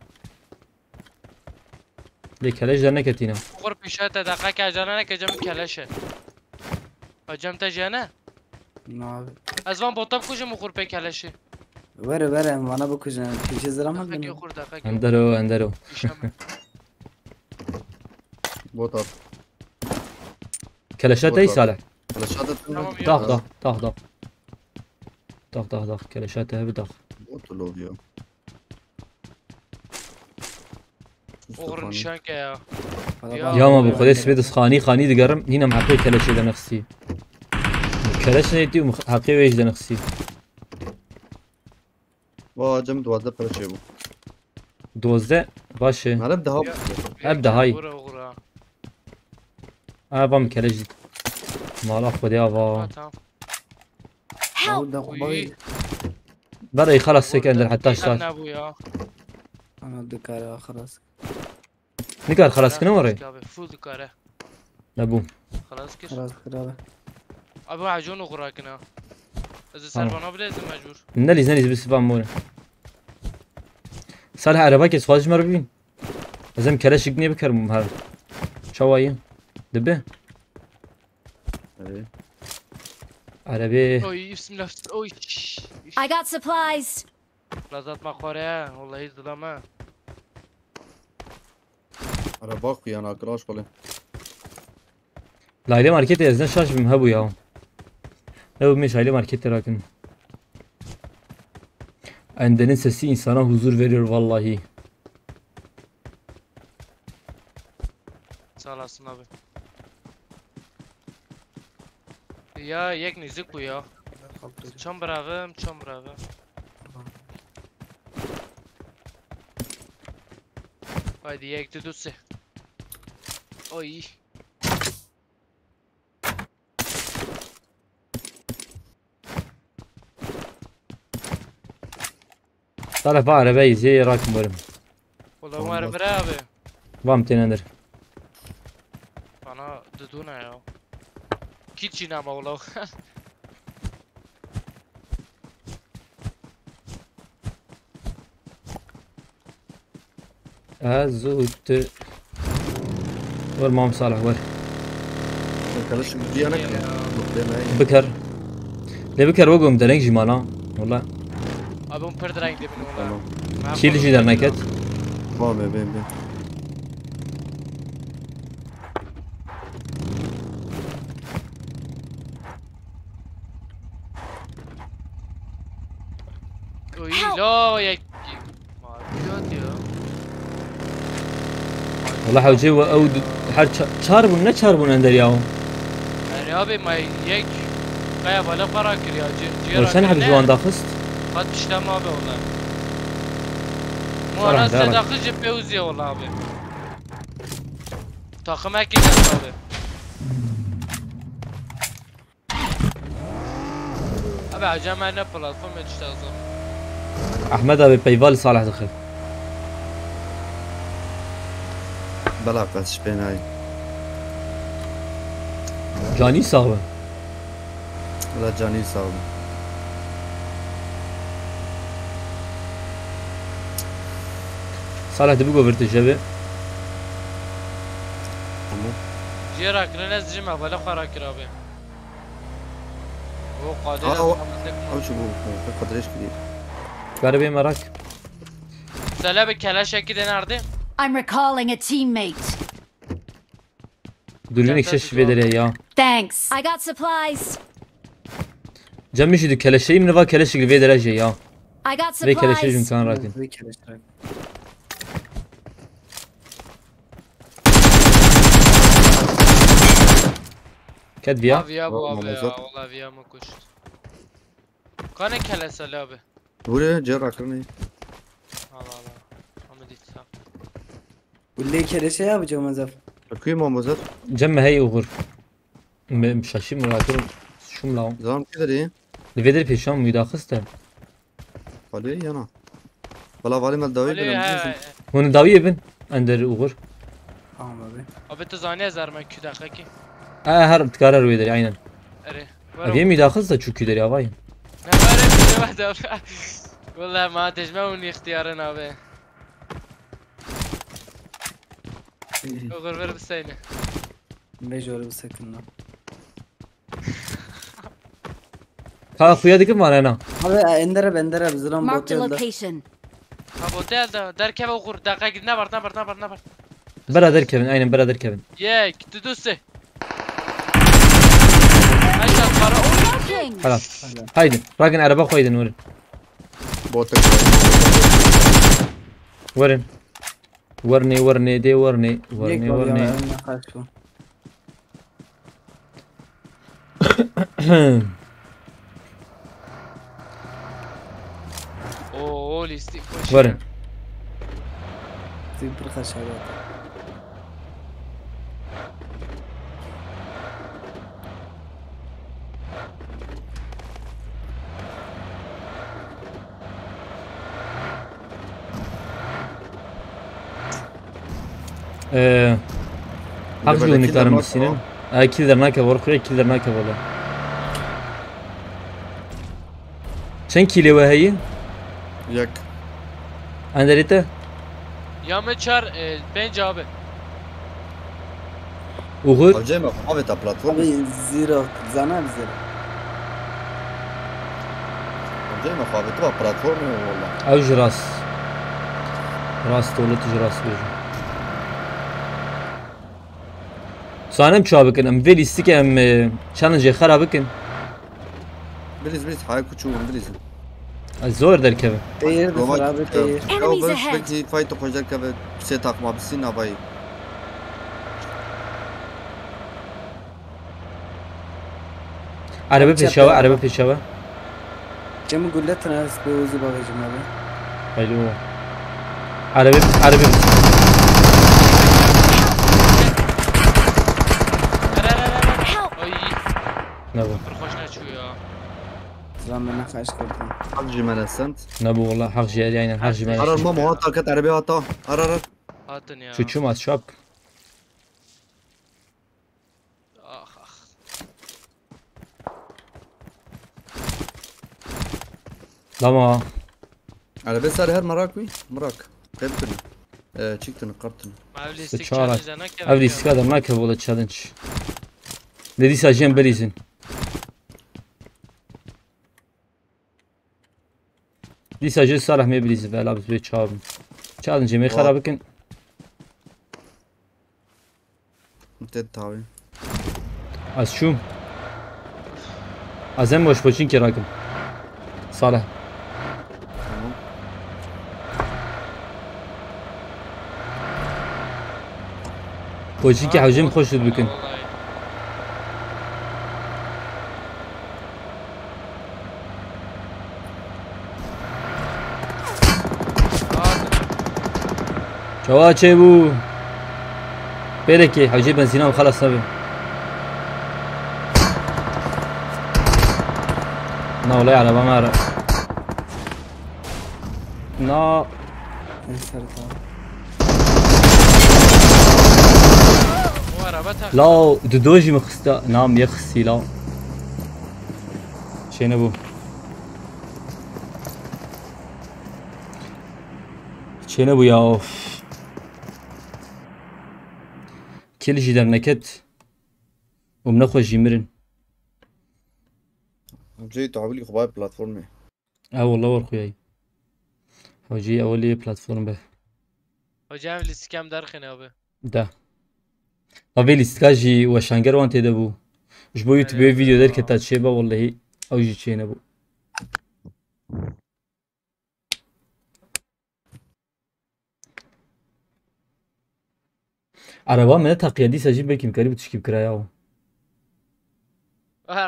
لي كلاش دانا كتينا Okur pişete dakika ki ajanana ki cam kelaşe. Acam ta jana. Ne abi? Azvan botab kujum okur pe kelaşe. Ver bana bu kuzun. Pişe zıram Dakika ki mı? okur dakika ki. اندرو Hişam. Bot at. كلاشات اي صالح Aşağıda Tamam ya. ضغ كلاشات هبي ضغ Bot oluyor. Okur nişan ki ya. يا ما ابو خديس بيدس خاني دقرم هنا محقي كلاشي ده نفسي كلاش نيتي ومحقي ويش ده نفسي Vaa cem duvarda para şey bu. دوزده باشه Malum daha. ابدا هاي Okur okur ha. ابام كلاش مالا خدي Ha ابا tamam. Davu da kubayı. برا خلاص سكندر حتى اشتغل Ne bu ya? Ana dikara خلاص. نقال خلاص كنا وري Full dikare. نبو Khalas kir. خلاص kral. Abi acun okur hakina. İzi ser bana bilezim mecbur. نلي بس فام مورا صالح عرباك سواج مر بين لازم كلاش جنيه بكرم هذا شوايه دبه Evet. عربي Oy bismillah. Oy. I got supplies. Lazat makhare ha. Vallahi izlama. Araba kuyan arkadaş falan. لايلي ماركت ازنا شاش بمهبو ياو لو مش aile market rakın Ender'in sesi insana huzur veriyor vallahi. Sağ olasın abi. Ya yek nizik bu ya. Çam bravım. Haydi yek düdüsü. Oy. طالع بقى عربي زي راكم ورم Ulan var bre abi. بام تنندر Bana düdüne ya. Kitchen ama ulan. ازوت ور مام صالح ور Arkadaş bu yana kadar. بكر ليه بكر وقوم دلنج جمالا والله Abi on perde renkli benim ulan. Tamam. شيل جي درنكت Tamam ben. Oy la yek. Mağduriyat ya. والله حوجي واود حر çarbun ne çarbun ender yahu Yani abi may yek. Kaya bala para kir ya. ورشان حب جوان داخست Kat işlem abi ulan. Salam, Muana devam et. sedakı cephe uzuyor ulan abi. Takım ekeceğiz abi. Abi acaba ne platform yetiştirdim. احمد ابي بيفال صالح دخل بلا قصش بینایی جانی صاحبه ولا جانی صاحب صالح دبو گوورت جبه جيرا كلنا زجمة ولا خرا كرابي هو قادر او شو بو قدرش كبير گربه مراک سلام كلاش اكيد نردي I'm recalling a teammate. دوربین اکشش بدره ya. Thanks. I got supplies. Cem işi keleşeyi mi var keleşi gibi vedere ya. I got Ve keleşeyi supplies. imkan rakın. Bir kere şarkı. Kad via. افيا ابو ابي مموزات. والله افيا ما كشت كان كلا سلابي بوره جرا کرنی الله الله محمد يتسام واللي كده şey yapacağım Azaf. کوی ماموزات Cem hey uğur. Mşaşim muratım. Şum la. زام کی داری Vedere peşan müdahis de. ولی یا نه بلا ولی من داوی ولي بدم Onu davi evin. Ender uğur. Tamam abi. ابي تزاني زار من كي دقيقه Her tıkarar vedere aynen. اري Aviye müdahis de çok ileri havayım. والله ما تجمعوني اختيارنا ابي غير غير بالسينه Mecbur bir sakın lan. Ha kuya dikim var ana. Abi Ender'e bizden Marked bot a yolda. location. ابو تيل ده دركب وغور دقيقه نبر Beraber Kevin aynen beraber Kevin. ياك تدوسي هاي قرا Smoking. Hala. Haydi. Rakın araba koydun vurun. بوت Vurun. Vurne de vurne. Yek Vurne var ya vurne. önüne karşı. اوه ليستي Vurun. Zibir kaçarı. Haqlı böyle uniklarım kilder senin. Kilder naka var kuya kilder naka var. Sen kili ve heyi? یک Anderite? يا متشار بين جوابه Uğur. اوجه ما خوابه تا پلاتفورم Abi zero. Zana zero. اوجه ما خوابه تا پلاتفورم والله Av jiras. Rast dolu jiras verin. Sanem çabikin em veli istike em challenge kharabikin. بلیز های کوچو بلیز Az zor der Kevin. Değirdi روما abi değir. Enemies بس ahead. بکی فایت خوشدار که به سه تاقما بسین نبایی Araba peşava, araba peşava. Cem'i gülletin arası bir uzu bakacağım abi. Haydi o. Araba. Help. اي Ne bu? خوشنا شو يا Zamanla kaç kırdın. حق جمال السنت Ne bu valla hak jeri aynen hak jeri. قرار ما مهاتا كت عربي هاتا قرار هاتن يا Çocuğum az şap. اخ اخ Lama. عربي صار هر مراكوي مراك قيمتني تشيكتن قرتن ما ليستيك Çağlar. challenge انا كيف Avli iskadar naka bu da challenge. Dediyse jem belizin. Disa je sarah me belizi ve labz be çabım. Challenge me kharabikin. انت تاوي Az şum. Azem boş boşun ki rakım. Salah. تمام Boşun ki hacim hoş bikin. والله Çava çebu. Belki hacı benzinam خلاص نبي. نا والله على بمارة. نا En sarı tamam. araba tak. لا دودوجي مخستا نعم يخسي لا شينا بو شينا بو يا كل جي درنكت ومنخو جيمرن جاي تعبلي خباي بلاتفورمي والله ورخوياي هوجي اولي بلاتفورم به Hocam listikam darxine abi. ده طبي ليستكاجي وشانجر وانت دبو جبو يوتيوب فيديو در كتا تشيبا والله او جي تشينا بو عربا من تقيادي سجيب بكيم قريب تشكيب كراياو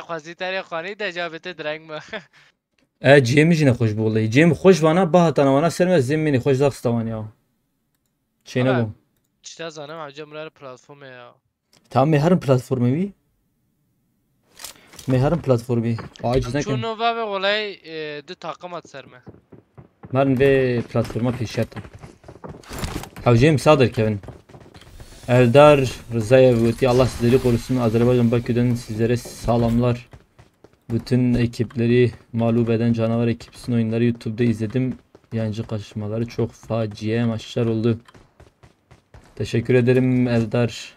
خواستی تری خانی دجابت درنگ ما. جيمي جينا خوش بو والله جيم خوش وانا باهتانا وانا سلمه زميني خوش داخستوان ياو تشينا بو چتا زنم هجم راه پلتفرم یا. Tamam meharın platformu mi? Meharın platformu. Aciz ne چون kan? نو به olay دو takım at serme. Marın ve platforma peşyatım. Havcıyım sadır Kevin. Eldar Rıza'ya ve Allah sizleri korusun. Azerbaycan Bakü'den sizlere salamlar. Bütün ekipleri mağlup eden canavar ekipsin oyunları YouTube'da izledim. Yancı kaçışmaları çok facia maçlar oldu. Teşekkür ederim Eldar.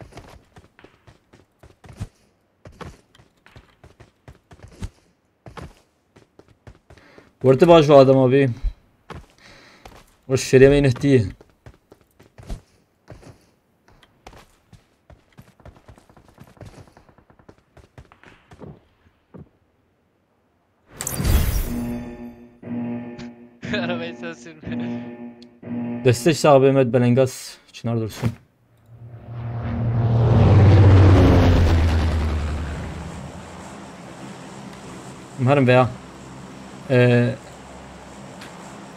Vurdu baş o adam abi. O şerime inehtiye. Arabayı sen sürme. Destek sahibi Mehmet Belengaz. Çınar Dursun. Umarım veya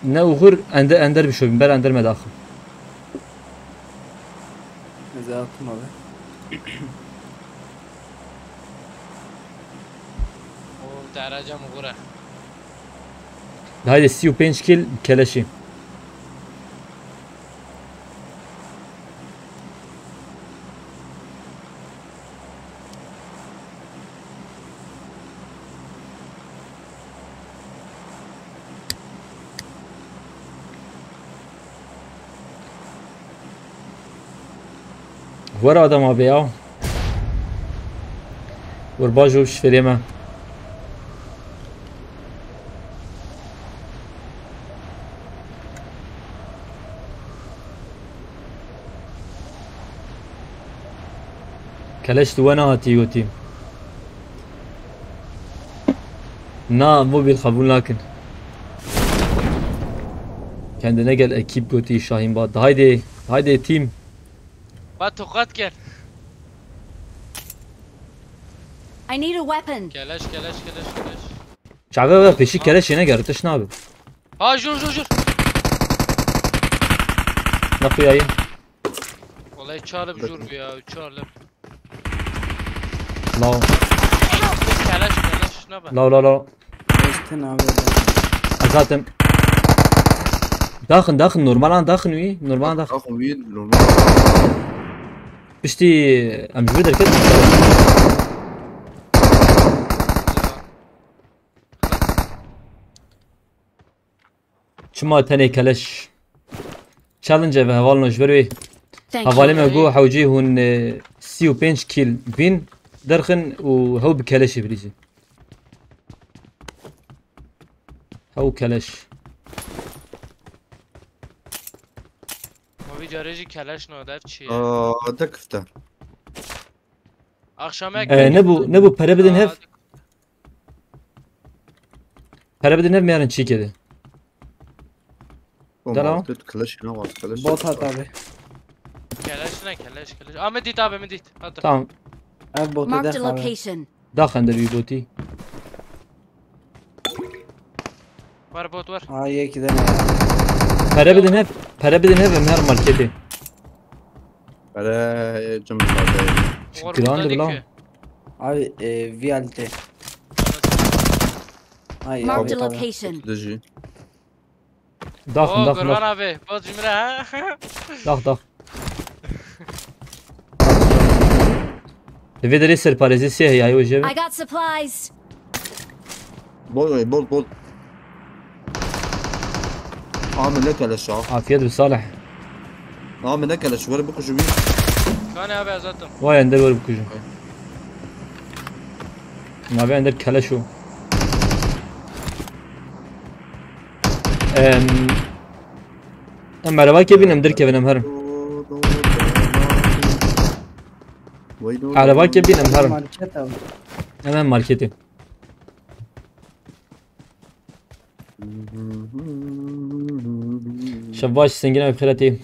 ne uğur ender bir şey ben ender medakım. Güzel attım abi. O derece mugura. Haydi 35 kill keleşi. Var adam abi ya. Var bajo şferime. كلشت وانا هاتي يوتي نا مو بالقبول لكن kendine gel ekip götü Şahin Bad. Haydi team. Bak tokat gel. I need a weapon. Keleş. Çaga peşi keleş yine gerçekten ne abi? Ha jur. Ne koyayım? Olay çağırıp jur ya çağırıp. La Keleş ne bak. la. Geçtin abi. Zaten داخل نورمال داخل وي نورمال داخل اخو وين نورمال بشتي ام جبدر كده شما تاني كلاش تشالنج في هوال نجبروي هوالي ما جو حوجي هون 35 كيل بين درخن وهو بكلاش بريزي هو كلاش Jarıcı keleş nodef çiğ. تكفته Akşama ne bu para bedin hep para bedin hep mi yarın çiğ kedi Dara. كلاش هنا واس كلاش Bot at abi. keleş. Ahmet dit abi mi dit. Hadi. tamam Abi bot Marked eder a abi. location. داخل در بوتي Var bot var. Aa iyi ki deme ya. para bedin hep her marketi على جنب بعدين Grande bla. Abi VLT. Ay Marked a abi. location. دجي داخل Kurban abi. Bot cimri ha. داخل Ve deri serparezi siyah ya o jebi. I got supplies. bol. عامل لك على الشعب Afiyet be Salih. عامل لك على الشوارع بكو بيه Kani abi azalttım. Vay ender var bu kucu. Mavi ender kale şu. Merhaba kebinem dir kebenem herim. Araba kebinem herim. Market abi. Hemen marketi. شباش سنجنا بخيرتي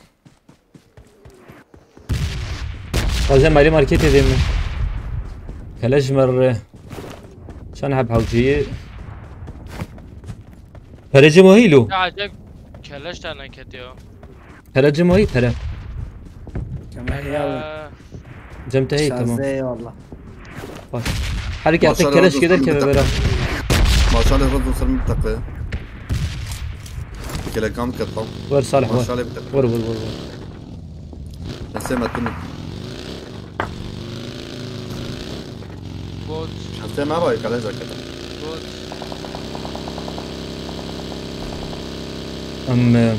لازم مالي ماركت ديم كلاجمر عشان احب حوجي فرج مهيلو Ya acayip kelleş tane ketiyor. فرج مهي فرا Kemal ya abi. جمت هي تمام Şahze eyvallah. باش حركة ما شاء يعطيك الله كلاش كده رد كيف وصل برا ما شاء الله رد وصل منطقة كلا كام كطم ور صالح ما ور شاء الله بتقى ور حسين تني Bot. حسين ما بايك على زكاة Bot. ام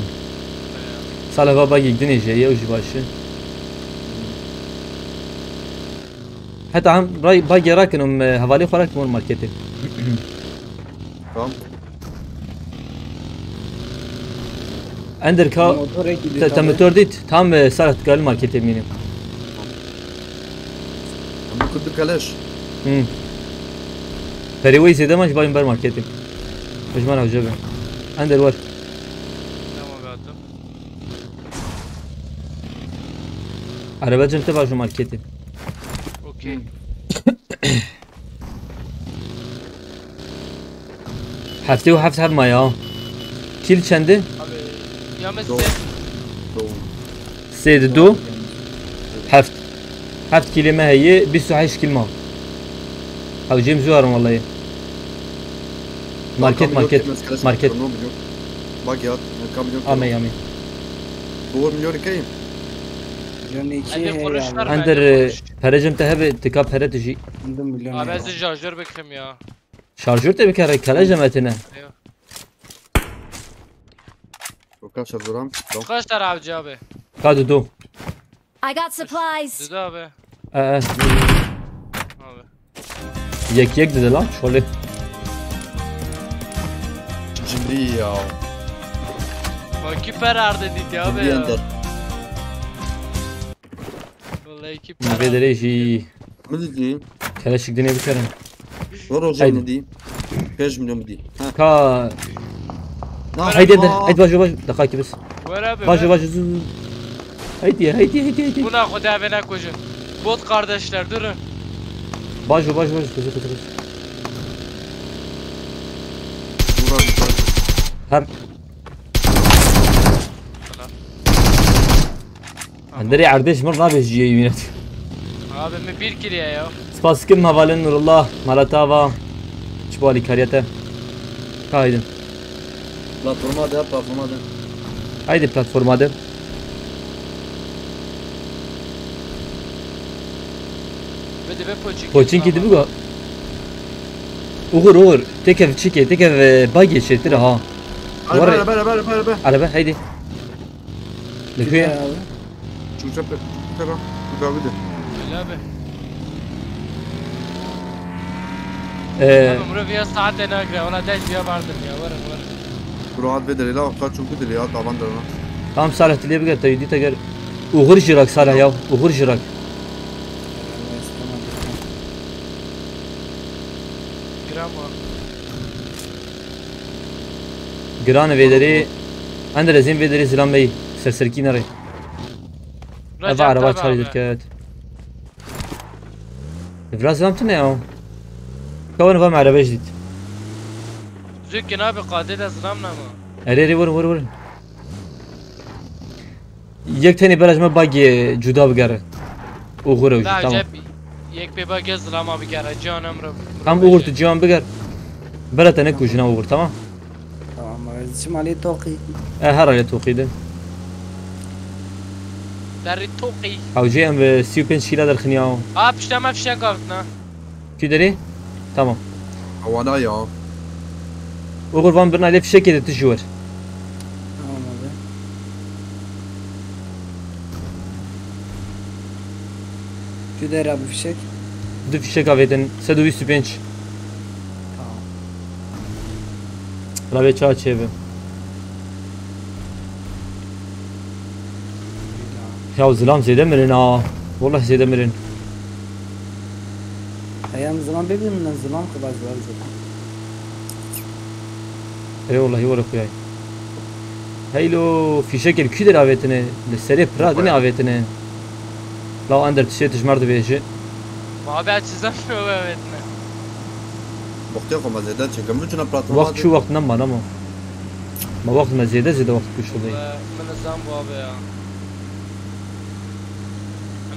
صالح بابا يقدني جاي وجي باشي حتى عم راي باقي راكنهم هوالي خوراك مول ماركتي تمام عندك كا Motora gidiyor. تمتور ديت تام صارت قال ماركتي ميني أنا كنت كلاش فريوي زيادة مش باين بر ماركتي مش مانع وجبه عندك ور Tamam abi attım. عربة جمت باجو ماركتي Okey. حفتي وحفت حب مايا كيل چنده؟ Abi ya دو mesela دو سيد دو حفت كلمة هي 28 كلمة او جيم زوارم والله ماركت ماركت باقي هات كم مليون امي امي هو مليون كاين Johnny 2 hadi hey konuşlar abi. عندر bence konuş. فرجم تهب تكاب فرد تجي Şimdi milyon Abi eyvallah. az şarjör bekliyorum ya. شارجور تبي كره كلا جمعتنا وكاش الزرام Kaç tane abici abi? كادو دو I got supplies. Dedi abi. اه Abi. يك dedi lan şöyle جمري يا Bak ki ferar dedik ya abi جمري ya. اندر Vallahi ki ما ferar. بيدر يجي من دي كلا شك دنيا بكره ورو هيدي. جيم دي كاش مليون دي ها كا نعم. هيدي هيدي باجو دقائق بس Ver abi باجو ver. باجو هيدي Buna koda evine koşun. Bot kardeşler durun. باجو كذا ورا هر عندري عردش مرة بيجي يمينت Abimi bir kiliye ya. سباسكم هوالن نور الله مالتاوا شبالي كاريتا هايدن بلاتفورما ده بلاتفورما ده هايدي بلاتفورم هذا Ve de be poçik. بوچين كده بقى اوغر تكف تشيكي تكف باجي شتري ها بلا بلا بلا بلا بلا على بقى هيدي لكوية Abi. شو شاب ترى ترى بده Öyle abi. اه Abi buraya bir saat de nagre. Ona dek bir vardım ya. Varın. روحات بده لا قاعد شو بده لي طبعا ده تمام صالح تلي بقى تيدي تقر اوغر جراك صالح يا اوغر جراك Gram var. جران فيدري عند لازم فيدري زلام بي سرسركي نري ابا عربات شاري دركات فراس زلام تنيا كون فهم عربة جديد Zükken abi katil azramla mı? اري ور یک تنی براش ما باگی جدا بگره اوغر وجی La تمام acep yek bir bak yazdıram abi gere canım rım. هم اوغر تو جوان بگر بلا تنه کوشنا اوغر تمام Tamam abi. Şimdi Ali Toki. هر على توقيده داری توقی حوجي ام 35 كيلو در خنياو پشت ما فشک آورد نه كي دري تمام وانا يا وغرفان برنا لي فشك كده تجور Tamam abi. Güder abi fişek. دو فشك افيتن 125 Tamam. لا بي تشا تشيب يا زلام زيد مرن والله زيد مرن Ayağım zaman birbirinden zaman kadar var zaten. اي والله يورا خوياي هيلو في شكل كده افيتن لسري برا دني افيتن لو اندر تشيت جمرد بيجي muhabbet çizem mi o evet ne وقتی خو مزیدن چه کم چونه پلاتفرم وقت شو وقت نما نما ما وقت ما زيادة وقت كل شو ضي من الزام bu abi ya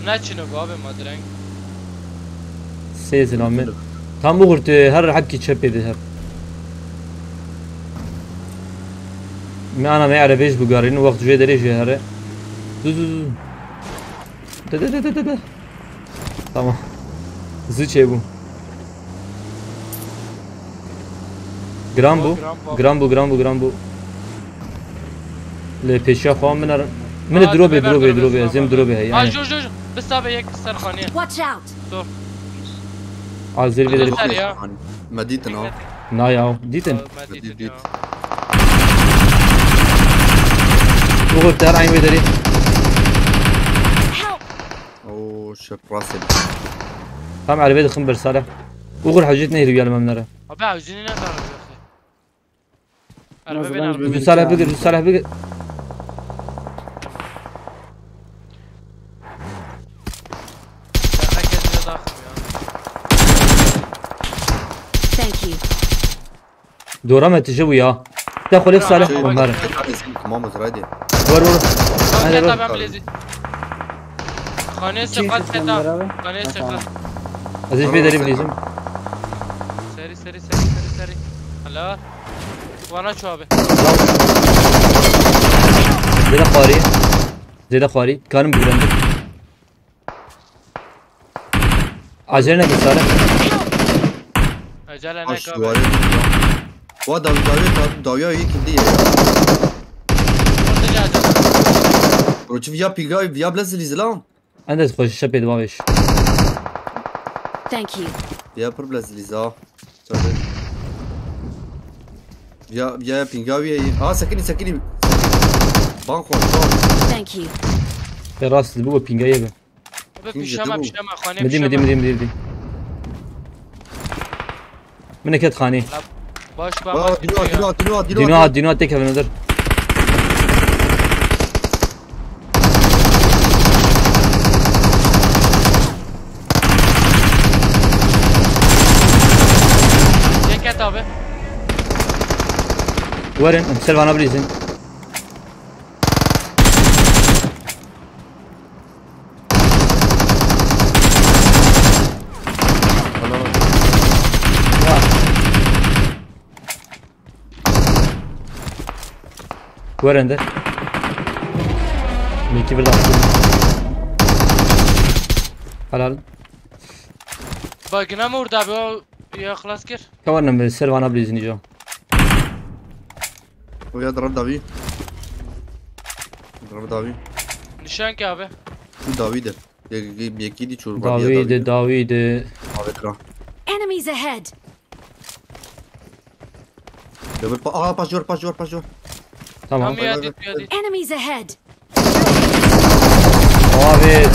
ne çino bu abi madrenk سيزن عمل tam وقت هر حكي تشبي ده ما انا ما اعرف ايش بقارين وقت جاي دري جاي هره tamam زي bu Grambu le peşa falan من دروبي زم دروبي هي ها يعني جو بس abi یک سرخانیه Watch out! عازر بدري Yeter ya. مديتن اه نا يا ديتن Medidin ya. وقف دار عين بدري Help! او شف راسل tam على بيد خنبر صالح وقول حاجتنا يرجع الممنره Abi avcını ne kadar ya? Araba Nasıl ben lan? araba. صالح بقر Herkes de dağıtım ya. Thank you. دورة ما تجوا يا تاخذ لك صالح ممر تمام زرادي ور Hadi هذا ben bilezi. Khane Kim sekat kıskan keta. beraber? Khane Ha, sekat. tamam. عزيز بدري بليزم Seri. Hala. Bana şu abi. زيدا خواري كانوا بجرندك عجلنا بالصالح Acele ne اش kadar. دواره وا داویا یکی دیگه Orada acele. روچ ویا پیگای ویا بلزلی زلام عندك تخش شبي دواويش Thank you. ویا پر بلزلی زا ویا پیگای اه سكني بان خوان Thank you. في راس البوة بينجايه Abi pişama khane مدي منك يد خاني Baş اه parmak. دينوات تكها في النظر Ceket abi. وين مسلف انا بريزن وين عندك؟ ميكي بالله حلال Bagına mı vurdu abi o ya خلاص kir. كمان مسلف انا بريزن جو ويا ضرب داوي Nişan ki abi. شو داوي ده يكي دي شوربه داويد فكره Enemies ahead! اه باجور تمام Tam yadit. Enemies ahead! داويد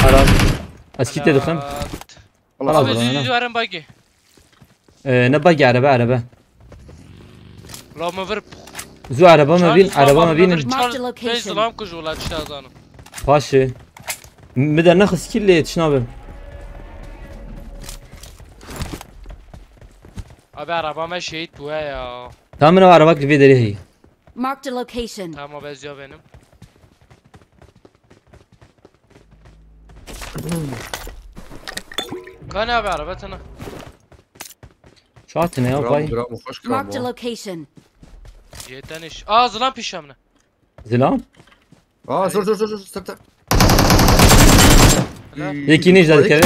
حلال اسكيت دخن خلاص Abi والله yüzü انا varım bagi. نبقي عربة La mı vır. زو عربة ما بين Marked a location. Zılam kucular işte azanım. باشا مدى ناخذ كل تشنابه Abi arabama şehit bu ya. تمام انا عربك الفيديو هي Marked a location. Tamam benziyor benim. Kan abi araba sana. شاتنا يا باي جرام وخش Marked a جرام location. Yeteniş. Aa zılan pişamına. Zilan. اه زور زور زور زور استر Yeki ne izledik kere?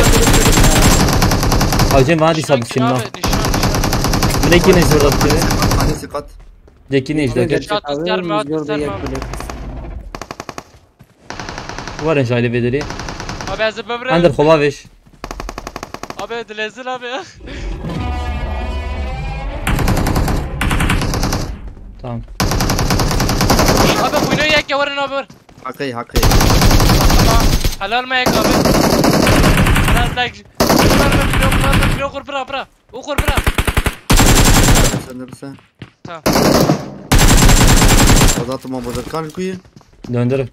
Hacım bana disabit şimdi lan. Bu ne ki ne izledik kere? هذه ثقات Yeki ne izledik? Varın şöyle bedeli. Abi azı böbre. Ander xolaveş. Abi dilezir abi ya. Tamam. Abi oyunu yak ya varın abi var. حقي حقي Helal mı yak abi? Helal like. Yok kur bıra bıra. O kur bıra. سنرسه Tamam. وضعت ما بذكر كوي Döndürün.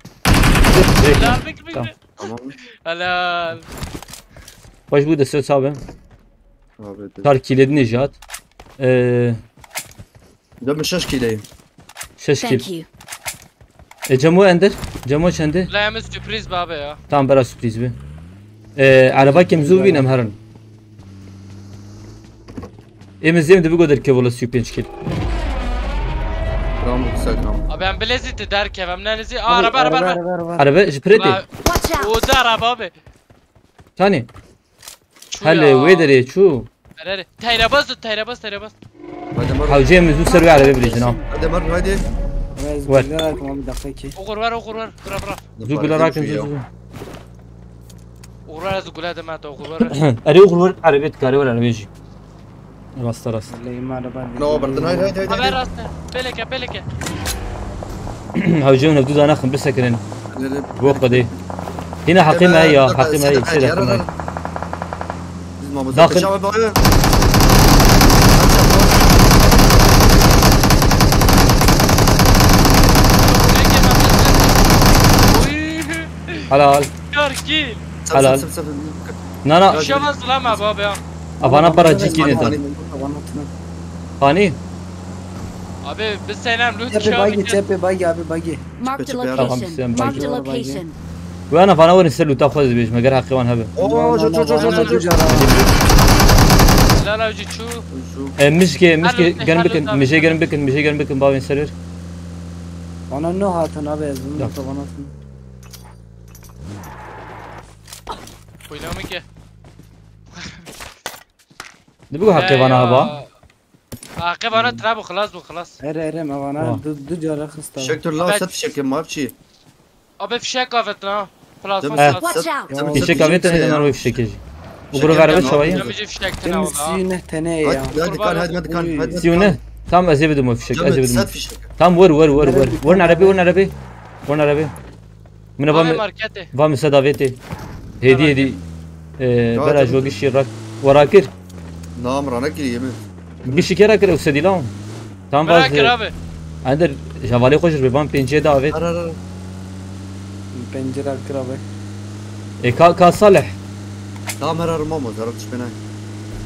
Helal bekle Tamam. bekle. تمام Helal. Baş bu da söz abi. ده Kar kilidi Nejat. من 6 كيلو 6 Thank kil. you. Cemo Ender. Cemo çende. Layımız sürpriz be abi ya. Tamam biraz sürpriz bir. Araba kemzu binem herın. Emizim de bu kadar kevola süpinç kil. جرام 9 جرام Abi ben bileziti der ki ben nelizi. Aa araba araba araba. Araba jipreti. Watch out! O da araba abi. Tani. Çu Halle ya. vedere çu. Helal. Teyrabaz. هذا مر Havcı emizü servi araba bilirsin ha. هذا مر هذه Var. Bir dakika ki. Okur var. Bıra bıra. Zugula rakın zuzu. Okur var zugula demet okur var. Arı okur arabet kare var arabeci. Rasta rast. Leyim araba. لا بردن هاي Haber rastı. Beleke. Havcı nefdu dana khım bisekrin. Bu kadar. Hina hakim ay ya hakim ay. Seyir hakim ay. داخل Halal. Kar kill. Halal. Nana. Şamaz lan abi ya. Abana para cikini de. Hani? Abi biz senem loot Tepe bagi tepe bagi abi bagi. Marked a Tamam, location. sen Marked a bagi. location. وانا فانا ورن سلو تاخذ بيش مقر حقي وانا هبه اوه جو جو جو جو جو La la çu. مشكي جنبك مشي جنبك باوين سرير Ona ne hatın abi yazın. Yok. Tabanasın. Oynamı ki. نبغى حقي وانا هبه حقي وانا تراب خلاص Ere mevana du cara kısta. شكتر لا ست شكل ما بشي Abi fişek afetna. Plasma Evet. Watch out! يشيك ابيت انا ما في شيء وقرو غربت شويه Yamici fişekten Temiz avla. suyun tene ya. هذا كان هذا كان سيونه تام ازيد ما في شيء ازيد ست في شكل تام ورن عربي من Abi ابا markete. فام سدافيتي هدي بلا جوجي شيرك وراكر نعم رانا كي يمين بيشي كرا كرا وسديلام تام Bırakır باز abi. عندر جوالي خوش ببان بينجي دافيت لا Pencere akır abi. كا صالح نعم هرر ماما زرت بيناي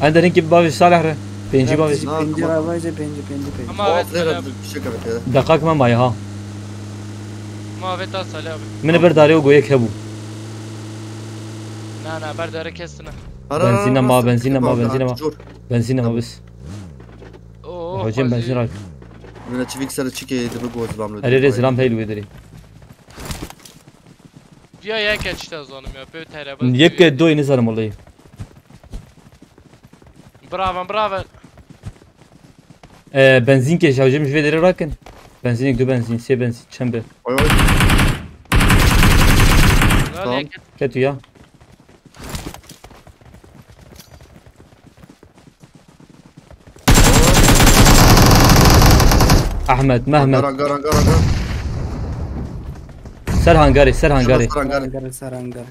عندر انك بافي صالح بينجي بافي Pencere abi pencere. Ama evet غير abi. شكل كذا دقاق ما معي ها Ama evet asali abi. من برداري وقويك هبو Na berdare kesine. بنزينة ما بنزينة ما بس Oo. هجم بنزين راك من تشيك سر تشيكي دبقوا زلام اري زلام هيلو يدري Ya ya geçti az onum ya. Böyle terabaz. يك دوي نزرم والله Bravo. بنزين كيش هجم مش فيدري راكن بنزين دو بنزين سي بنزين شنبه وي Lan ya geç. كتو يا احمد مهما قرا سر هنغاري Sarangara.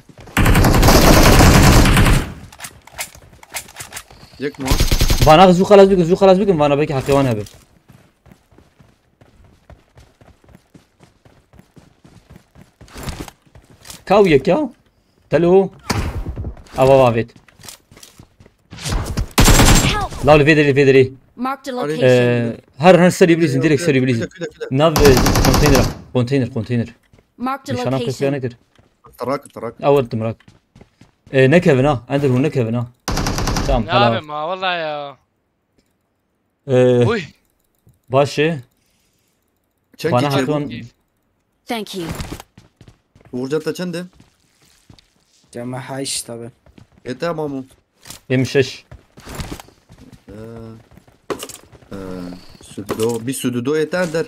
يك مو فانا زو خلاص بكم فانا بكي حقي وانا هبه كاويك يا تلو ابا بافيت Help! لا الفيدري Marked a location. هر سري بليز ديريكت سري بليز كده ناف كونتينر Marked a نشانا كسيا location. نكر تراك اول تمراك نكفنا عندر هو نكفنا تمام Ne abi خلاص ma vallahi ya. اه Uy. باشه Çen Bana ki hakon Thank you. Uğurcan da çende. Cema hayiş tabi. Tamam. benim şeş. Südüdo bir südüdo yeter der.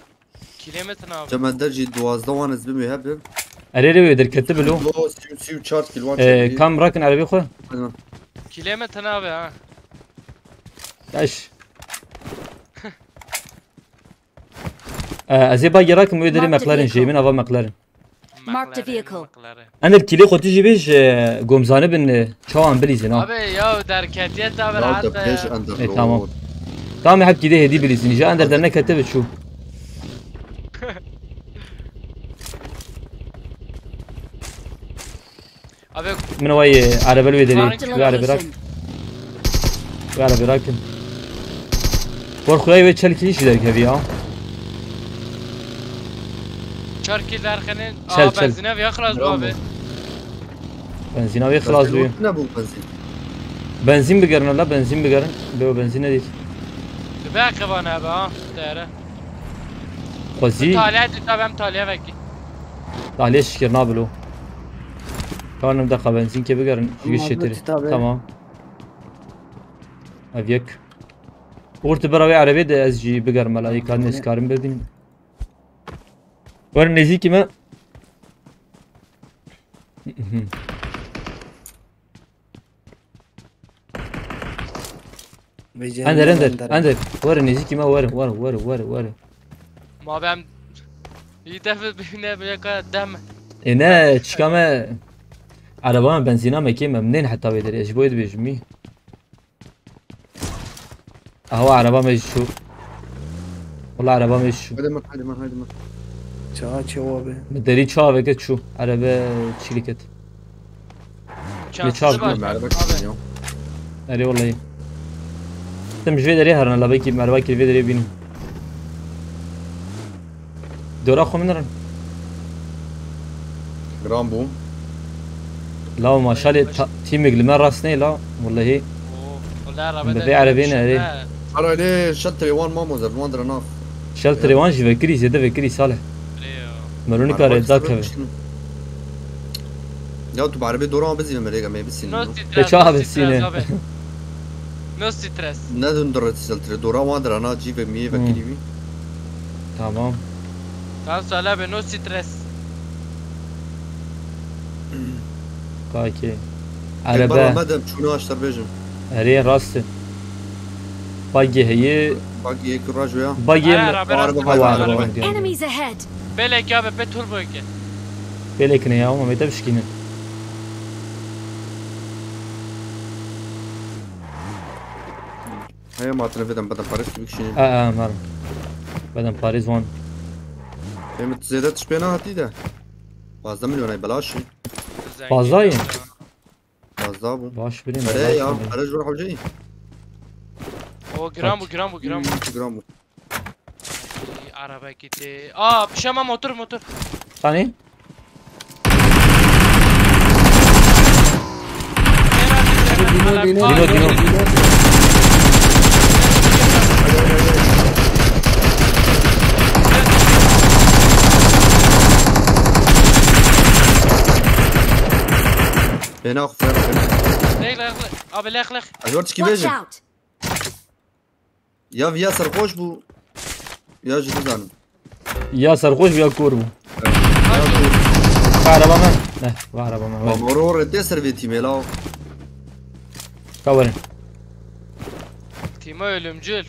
Kilometre abi. Cem derci 12 وان از بمی هب. Arere ve derkette belo. دو 34 کیلوان. Kam rakin arabi xo. Kilometre abi ha. Yaş. Ez ê bagê rakim wê derê Marked McLaren vehicle. jê min ava McLaren. Marked a vehicle. Ender kilê xwe tu jî bêj gomzane bin çawan bilîzin ha. Abi ya derketiyet abi لا rahat ده بيش ya. اندر. Tamam. Tamam hep gide hedi bilîzin. Ja ender dernek hete biçû. Abi Min vay arabel wê derê. Marked a Wê arabi rak. location. Wê arabi rakim. Por xudayê wê çel kilî jî derkevî ha. çarki derkenin. Çel, Aa çel. benzine bir yaklas bu abi. Benzîna wê xilas bûye. نه بو بنزين. Benzin bigerin la benzin bigerin. Bê benzin ne değil. Tübe kıvana abi ha. Değere. Xwezî Taliye dit abi hem taliye vekki. tahliye şikir nabil o. Kanım da benzin ke bigerin. Jî Tamam, şetiri. tabii. Tamam. Ev yek. Orta bera wê erebê de ez jî bigerim melayî karnê ez karim bibînim. Werin nêzîkî me. Ender ender. Werin nêzîkî me werin. Ma ben iyi defa bine bile kadar dem. Ne çıkame. Arabama benzina mekê me minên heta wê derê ez ji bo wê dibêjim mî. Ahwa araba me jî çû. Wala araba me jî çû. هذا ما هذا ما هذا ما. Çağa çeva be. Mi derî çaveke çû. Araba çîliket. Şanslı çarpma, baş. ما عرفت Abi. اليوم. Erê wallahi. Tim ji vê derê herin la belkî merva kir vê derê bînim. Dora xwe min herin. جرام بو. La maşalê tîmek li me rast nê la. Wallahi. Valla araba Bi vê erebê ne erê. أنا ليه شت ريوان ما موزر وان درناف. Şel wan jî vekirî zêde vekirî salih. Melûnî karê da keve. يا تو بعربي دوران بزي مريقا ما يبسين. No Te stres. çağa no besîne. stres abi. No stres. ندون درت سلتر دوران وان درنا جي في مية فكري بي. Tamam. Tamam söyle abi no stres. Kaki. برا Araba. مدام شنو اشتر بيجم. Erê rastı. Bagê heye. باقي هيك الراجل يا. Bagê mi? Araba rastı Hava bak, araba. araba. Enemies ahead. Belek abi petrol boyke. Belek ne ya ama mete bişkinin. هي ما تنفذن بدن باريس بكشين. Mar. Badem Paris wan. هي متزيدت شبينا هاتي ده. 15 مليون هي بلاش. Fazlayı. فازدا بو. Baş bilin. هلا يا هلا جو راح جاي. O gram bu gram bu gram bu. 2 جرام. Araba gitti. Aa pişama motor. Hani? Dino. هنا اخ فير. Lek abi lek. اجورتش كي Watch بيجي. out. يا فيا سرخوش بو. يا جدزان. Ya sarhoş ya korbu. Araba mı? Ne? Bu araba mı? مرور انت سرفيتي ميلاو. Kavarın. Timo ölümcül.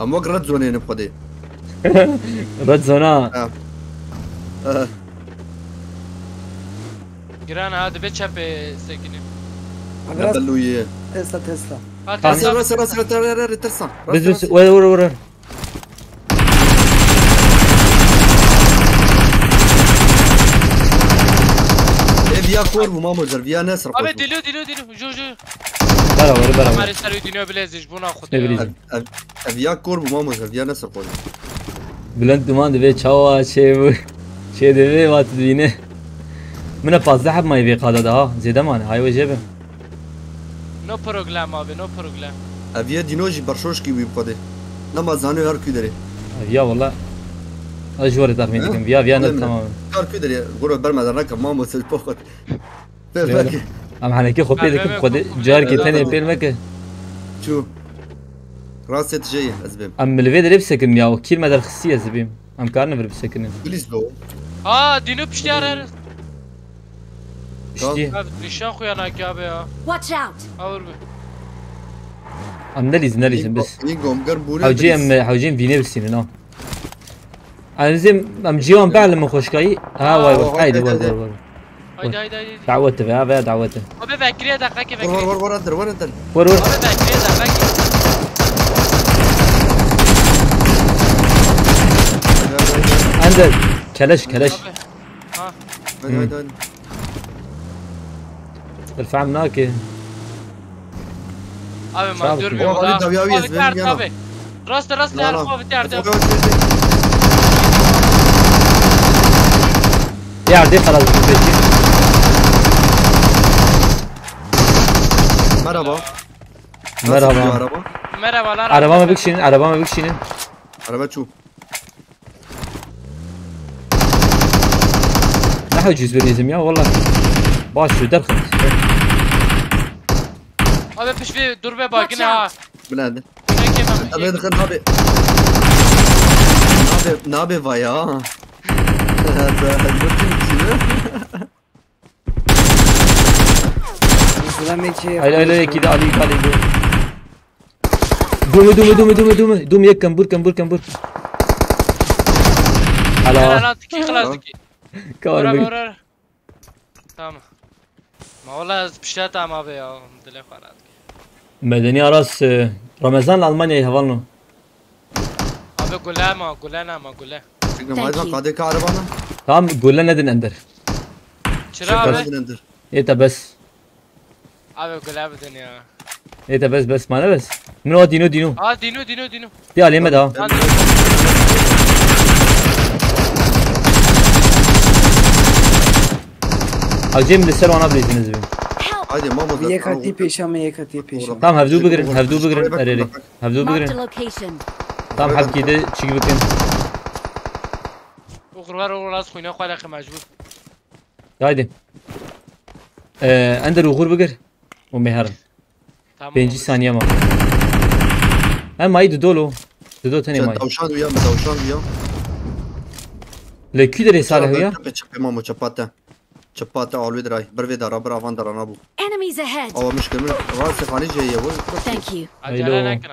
اما قرات زونين بقدي. Red zona. Giran hadi be çepe sekini. Biraz بلويه. Tesla. Hadi راس hadi. راس راس ترسا. Biz vur. فيا كوربو ما مجر فيا ناس Abi diliyor. Ju. Beraber. Mari sarı diniyor bileziş buna Ne kutu. bileyim. فيا كوربو ما مجر فيا ناس رقوش. Bülent Duman dibe çava bu. Dibe vat dine. Mine fazla hep mayve qada da. Zede man hay vecebe. No problem abi no problem. افيا دينوجي برشوشكي ويبقدي. Namazanı her küderi. Ya valla. Ajvar tahmin ettim. Ya ne tamam. Her küderi. Guru bermeden rakam mamu siz pokat. Belki. Am haneki khopi dekim khode jar ke tane pelmek. Şu. Raset جاي أزبم. Am milve de bsekin ya. Kil madar khsi azbim. Am karne ver bsekin. بليز لو. Aa dinu pişti her. İşte. Abi nişan koyanak abi ya. Watch out! Avur be. Am nalizim bes. ينقوم قربوني. حوجيم فيني بالسنين اه انا زين ام جيوان بعلم خوشكاي ها واي هايدي ور Haydi haydi haydi. دعوته يا دعوته Abi bekliyor dakika ور bekliyor. ور ور أندر ور أندر. ور Abi bekliyor dakika. عندك كلش Abi. Ha. هاي هاي هاي. ارفع مناك Abi Sağ ol. ben durmuyorum. O, Ali Davyavi Abi ezberim terdi yana. abi. Rastla her abi terdi. يعدي خلاص بيجي مرحبا. مرحبا araba. Merhabalar. arabama bükşinin Araba şu. نحو جزء لازم يا والله باش شو درخت Abi pişvi dur be bak yine ha. بلاد. Çekemem. أبي دخل نابي. نابي فايا. هاي كده عليك دوم يكم بور على Lan tiki kılas tiki. كار Vur. Tamam. Ma valla pişti tamam abi ya. Dile falan. مدني راس رمضان المانيا هفالنو Abi gule. ما يدفع قاعدة كعربانا. تمام قول لنا ندن اندر Çıra abi. أندر. ايه بس Abi gule bir dünya. ايه بس ما انا بس من هو دينو Aa dinu. دي عليه مدى Lan او جيم لسر وانا بليزنز بي Help! هاي ماما. Yekati peşame yekati peşame. تمام هفدو بقرن اريري هفدو Marked a بقرن location. تمام حب كده تشيك بكن uğurlar az kuyuna koyalım mecbur. هايدي اندر وغور بقر ومهرن Tamam. 5 ثانيه ما هم ما يدو تاني ماي دوشان ويا دوشان ويا. لكي دري صالح ويا چپه مامو چپاتا اولوی درای بروی دارا برافان دارا نبو. Enemies ahead! او مشکل من راس خانی جایه و Thank you. Acele nakın.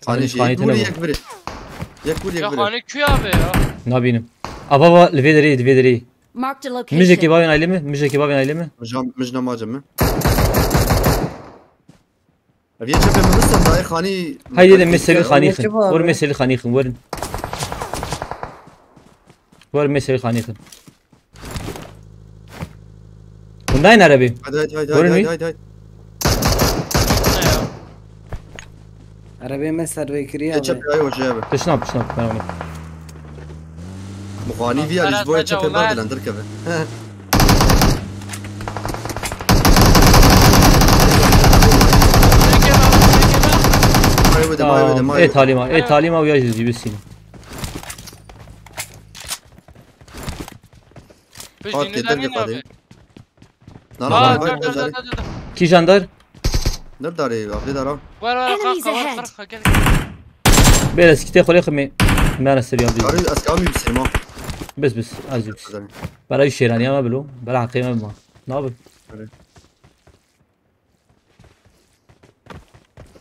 خانی جایه خانی دوری تنم. یک بری. یک بری Ya یک بری. hani köy abi ya. نابينم ابابا لفيدري Marked a مجيكي location. بابين علمه مجنا ما جمع. ابي چپه من مستم دای خانی. هاي دي مسلي خانيخن ور مسلي خانيخن ور مسلي خانيخن وناين عربي هاي. Ne ya? Arabaya mesar bekliyor یه abi. چپه های وجهه. تشناب مانوني مخانی ویا لیزبوی چپه بعد لندر کبه. ايه تعليمه ويا جيب السين Biz At dinleden yeter ne abi? ki Aa نانا dur. كي جاندار نداری آبی دارم. Var Enemies kalk ahead. kalk gel. بس كتير خلي خمي ما انا سريع داری از کامی بسیما. بس عجيب برای شیرانی ما بلو برای حقیقه ما نابل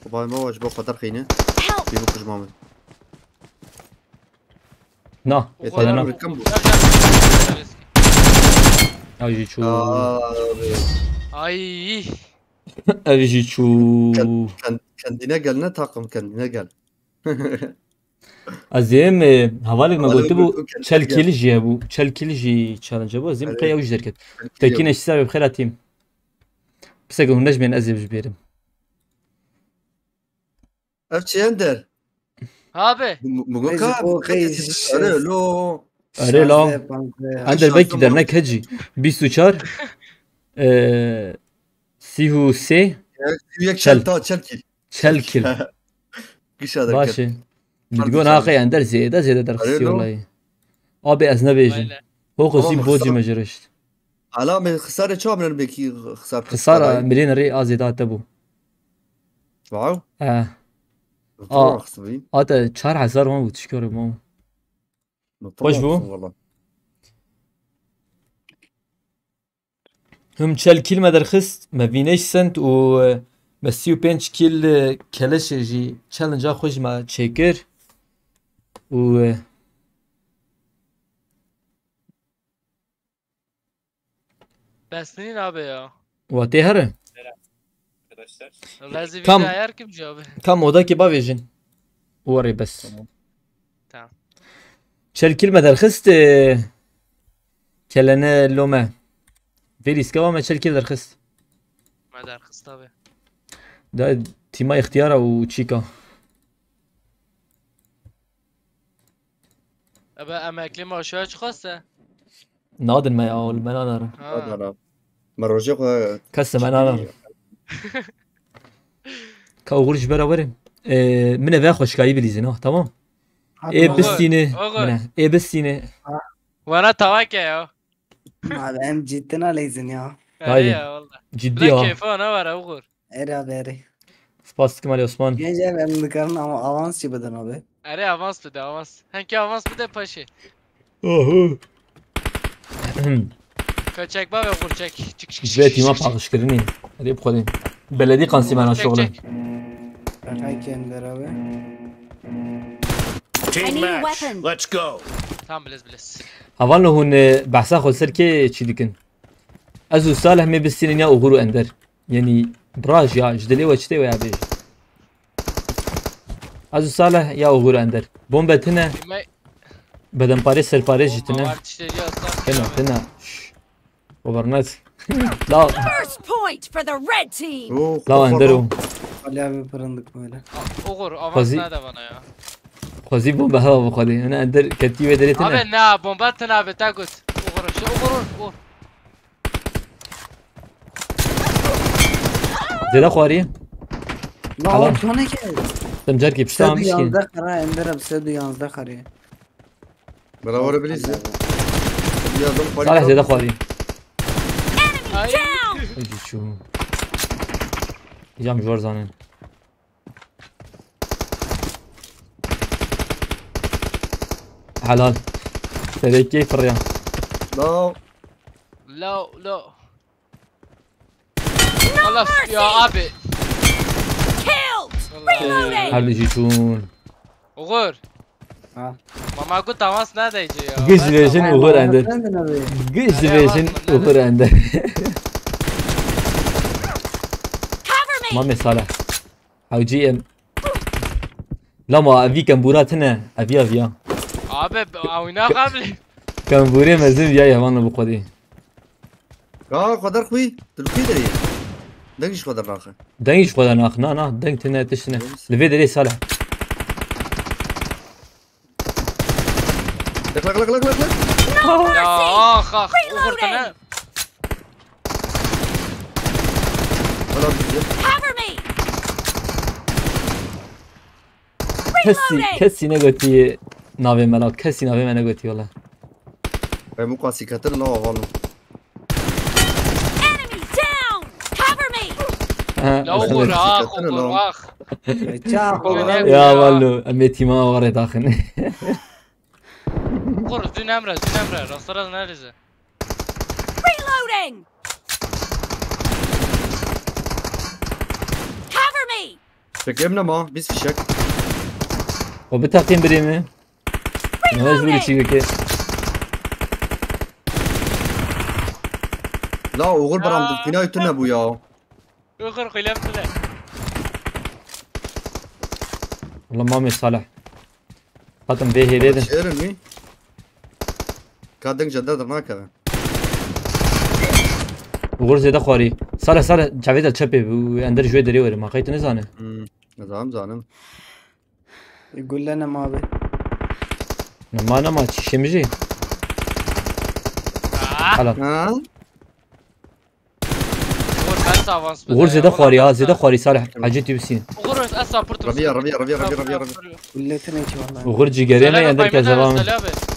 وبای ما واجبه خطر خینه. Help! بیمو کج مامد. نا يتهيألي نا بالكم. اجي شو Ay. اجي شو kendine gel ne takım kendine gel. ازيم حوالي ما قلت بو هذا تشال كيلجي ابو تشال كيلجي تشالنج ابو ازيم قيا وش دركت تكين ايش سبب بخير تيم بس اقول نجم من ازيب جبيرم Ev çiğender. Abi. Mugo Neyse, o ka. kayış. Öyle lo. اري لا Banka. عند البيك درناك هجي بيسو شار سيهو سي Yek Çel. çel ta çel ki. تشال كيل Kış adı. ماشي تقول هاقي اندر زيادة درخصي أريلو. والله ابي ازنبيجن Öyle. هو قصي طبعاً بوجي خسارة. ما جرشت على من خسارة شو من بيكي خسارة خسارة مليون ري ازيدات تبو واو آه. خسبي هذا 4000 ما بتشكر مو وش بو؟ والله هم 40 كيل ما درخست ما فينيش سنت و مسيو 5 كيل كلاش جي تشالنج خوش ما تشيكر و Besleyin abi ya. واتي هره Lazi Tam- video ayar kimci abi. كم اودا كي بافيجن وري بس تمام. 40 كيل ما درخست كلنا لوما فيريس كوا ما 40 كيل درخست ما درخست abi. ده تيما اختيارا وتشيكا Abi emekli maaşı kaç خواسته؟ نادن ما يقول ما نار Ha. أنا مروجي كسم انا نار كاوغرش برا ورم من افا خوش كاي بليزينو تمام ايه أغر. بالسينه أغر. منه ايه بالسينه وانا تواكي ya. هذا ام جيتنا ليزن يا Haydi. Ya والله. جدي Bırak ها keyfi ona var Uğur. اري abi اري سباس كمال يا عثمان Gece ben ذكرنا ama avans بدن abi. Arı avans bir de avans. Hangi avans bir de paşa. اوه Kaçak baba Uğur çek. Çık çık çık. جبتي ما باقش كرني هذه بخدين بلدي قنصي معنا Çek, شغله çek. Hay kendiler abi. I Team need a match. weapon. Let's go. Tamam biliriz. هفالنا هون بحثا خل سركي تشي دكن ازو صالح مي بالسينين يا اوغرو اندر يعني براج يا جدلي وشتي ويا بيج ازو صالح يا اوغرو اندر بومبتنا Yemek. بدن باريس سر باريس جتنا Var tişleri aslan. كنا تنا وبرنات لا First point for the red team. لا اندرو Ali abi pırındık böyle. Uğur avans Fazi- nerede bana ya? خوزي بومبا هوا بخدي انا اندر كتيبه دريتنا Abi ne bombatın abi takut. Uğur şu Uğur. زيدا خواري La Alan. o tane ki. تمجر كي بشتام Sedu مشكين yanzda kara enderem sedu yanzda kara. برا بليز صالح زيدا خواري Ay. Down. اجي شو جام جوار زانن حلال سيدي كيف الريان لا La. Allah ya abi. Killed. Vallahi. Reloading. هل يجيشون Uğur. Ha. Mama kut avans neredeydi ya? قش فيجن وغور عنده Efendim abi. قش فيجن وغور عنده Cover me. مامي صالح او جي ام لا ما افي كمبورات هنا افيا Abi oyna kabli. كمبوري مزم يا يهوانا بقودي قدر خوي تلقي دري دقيش قدر راخه دنيش خدا ناخ نا دنك تنا تشنا لفي دري صالح لك Ya ah Uğur tane. ولا بدي Cover me. كسي نغوتي نافي ملاك كسي نافي ما نغوتي والله مو قاسي كتر لا والله Enemy down. Cover me. La Uğur ah Uğur ah. Çak. يا والله اميتي ما وريت اخن Uğur dün emre. Rastlara nerede? Reloading. Cover me. شكمنا ما بس في شك وبتاقين بريمه نواز بولي شي كي لا وغول برام فينا يتنا ابويا Uğur kıyamtı. والله مامي صالح ختم به هيريدن شيرني كادن جدد هناك وغرزه ده خواري صالح جاويد الشبي اندر شوي دري وري ما خيت نزانه زانم يقول لنا ما abi. ما ما تشمجي Ah. خلاص ها Uğur ben اس avans bide. وغور زيادة خواري ها زيادة خواري صالح عجيتي بسين وغور اس support. ربيع ربيع ربيع ربيع ربيع ربيع Milletin eki vallahi. وغور جيجارينا يندر كزوام Salih abi.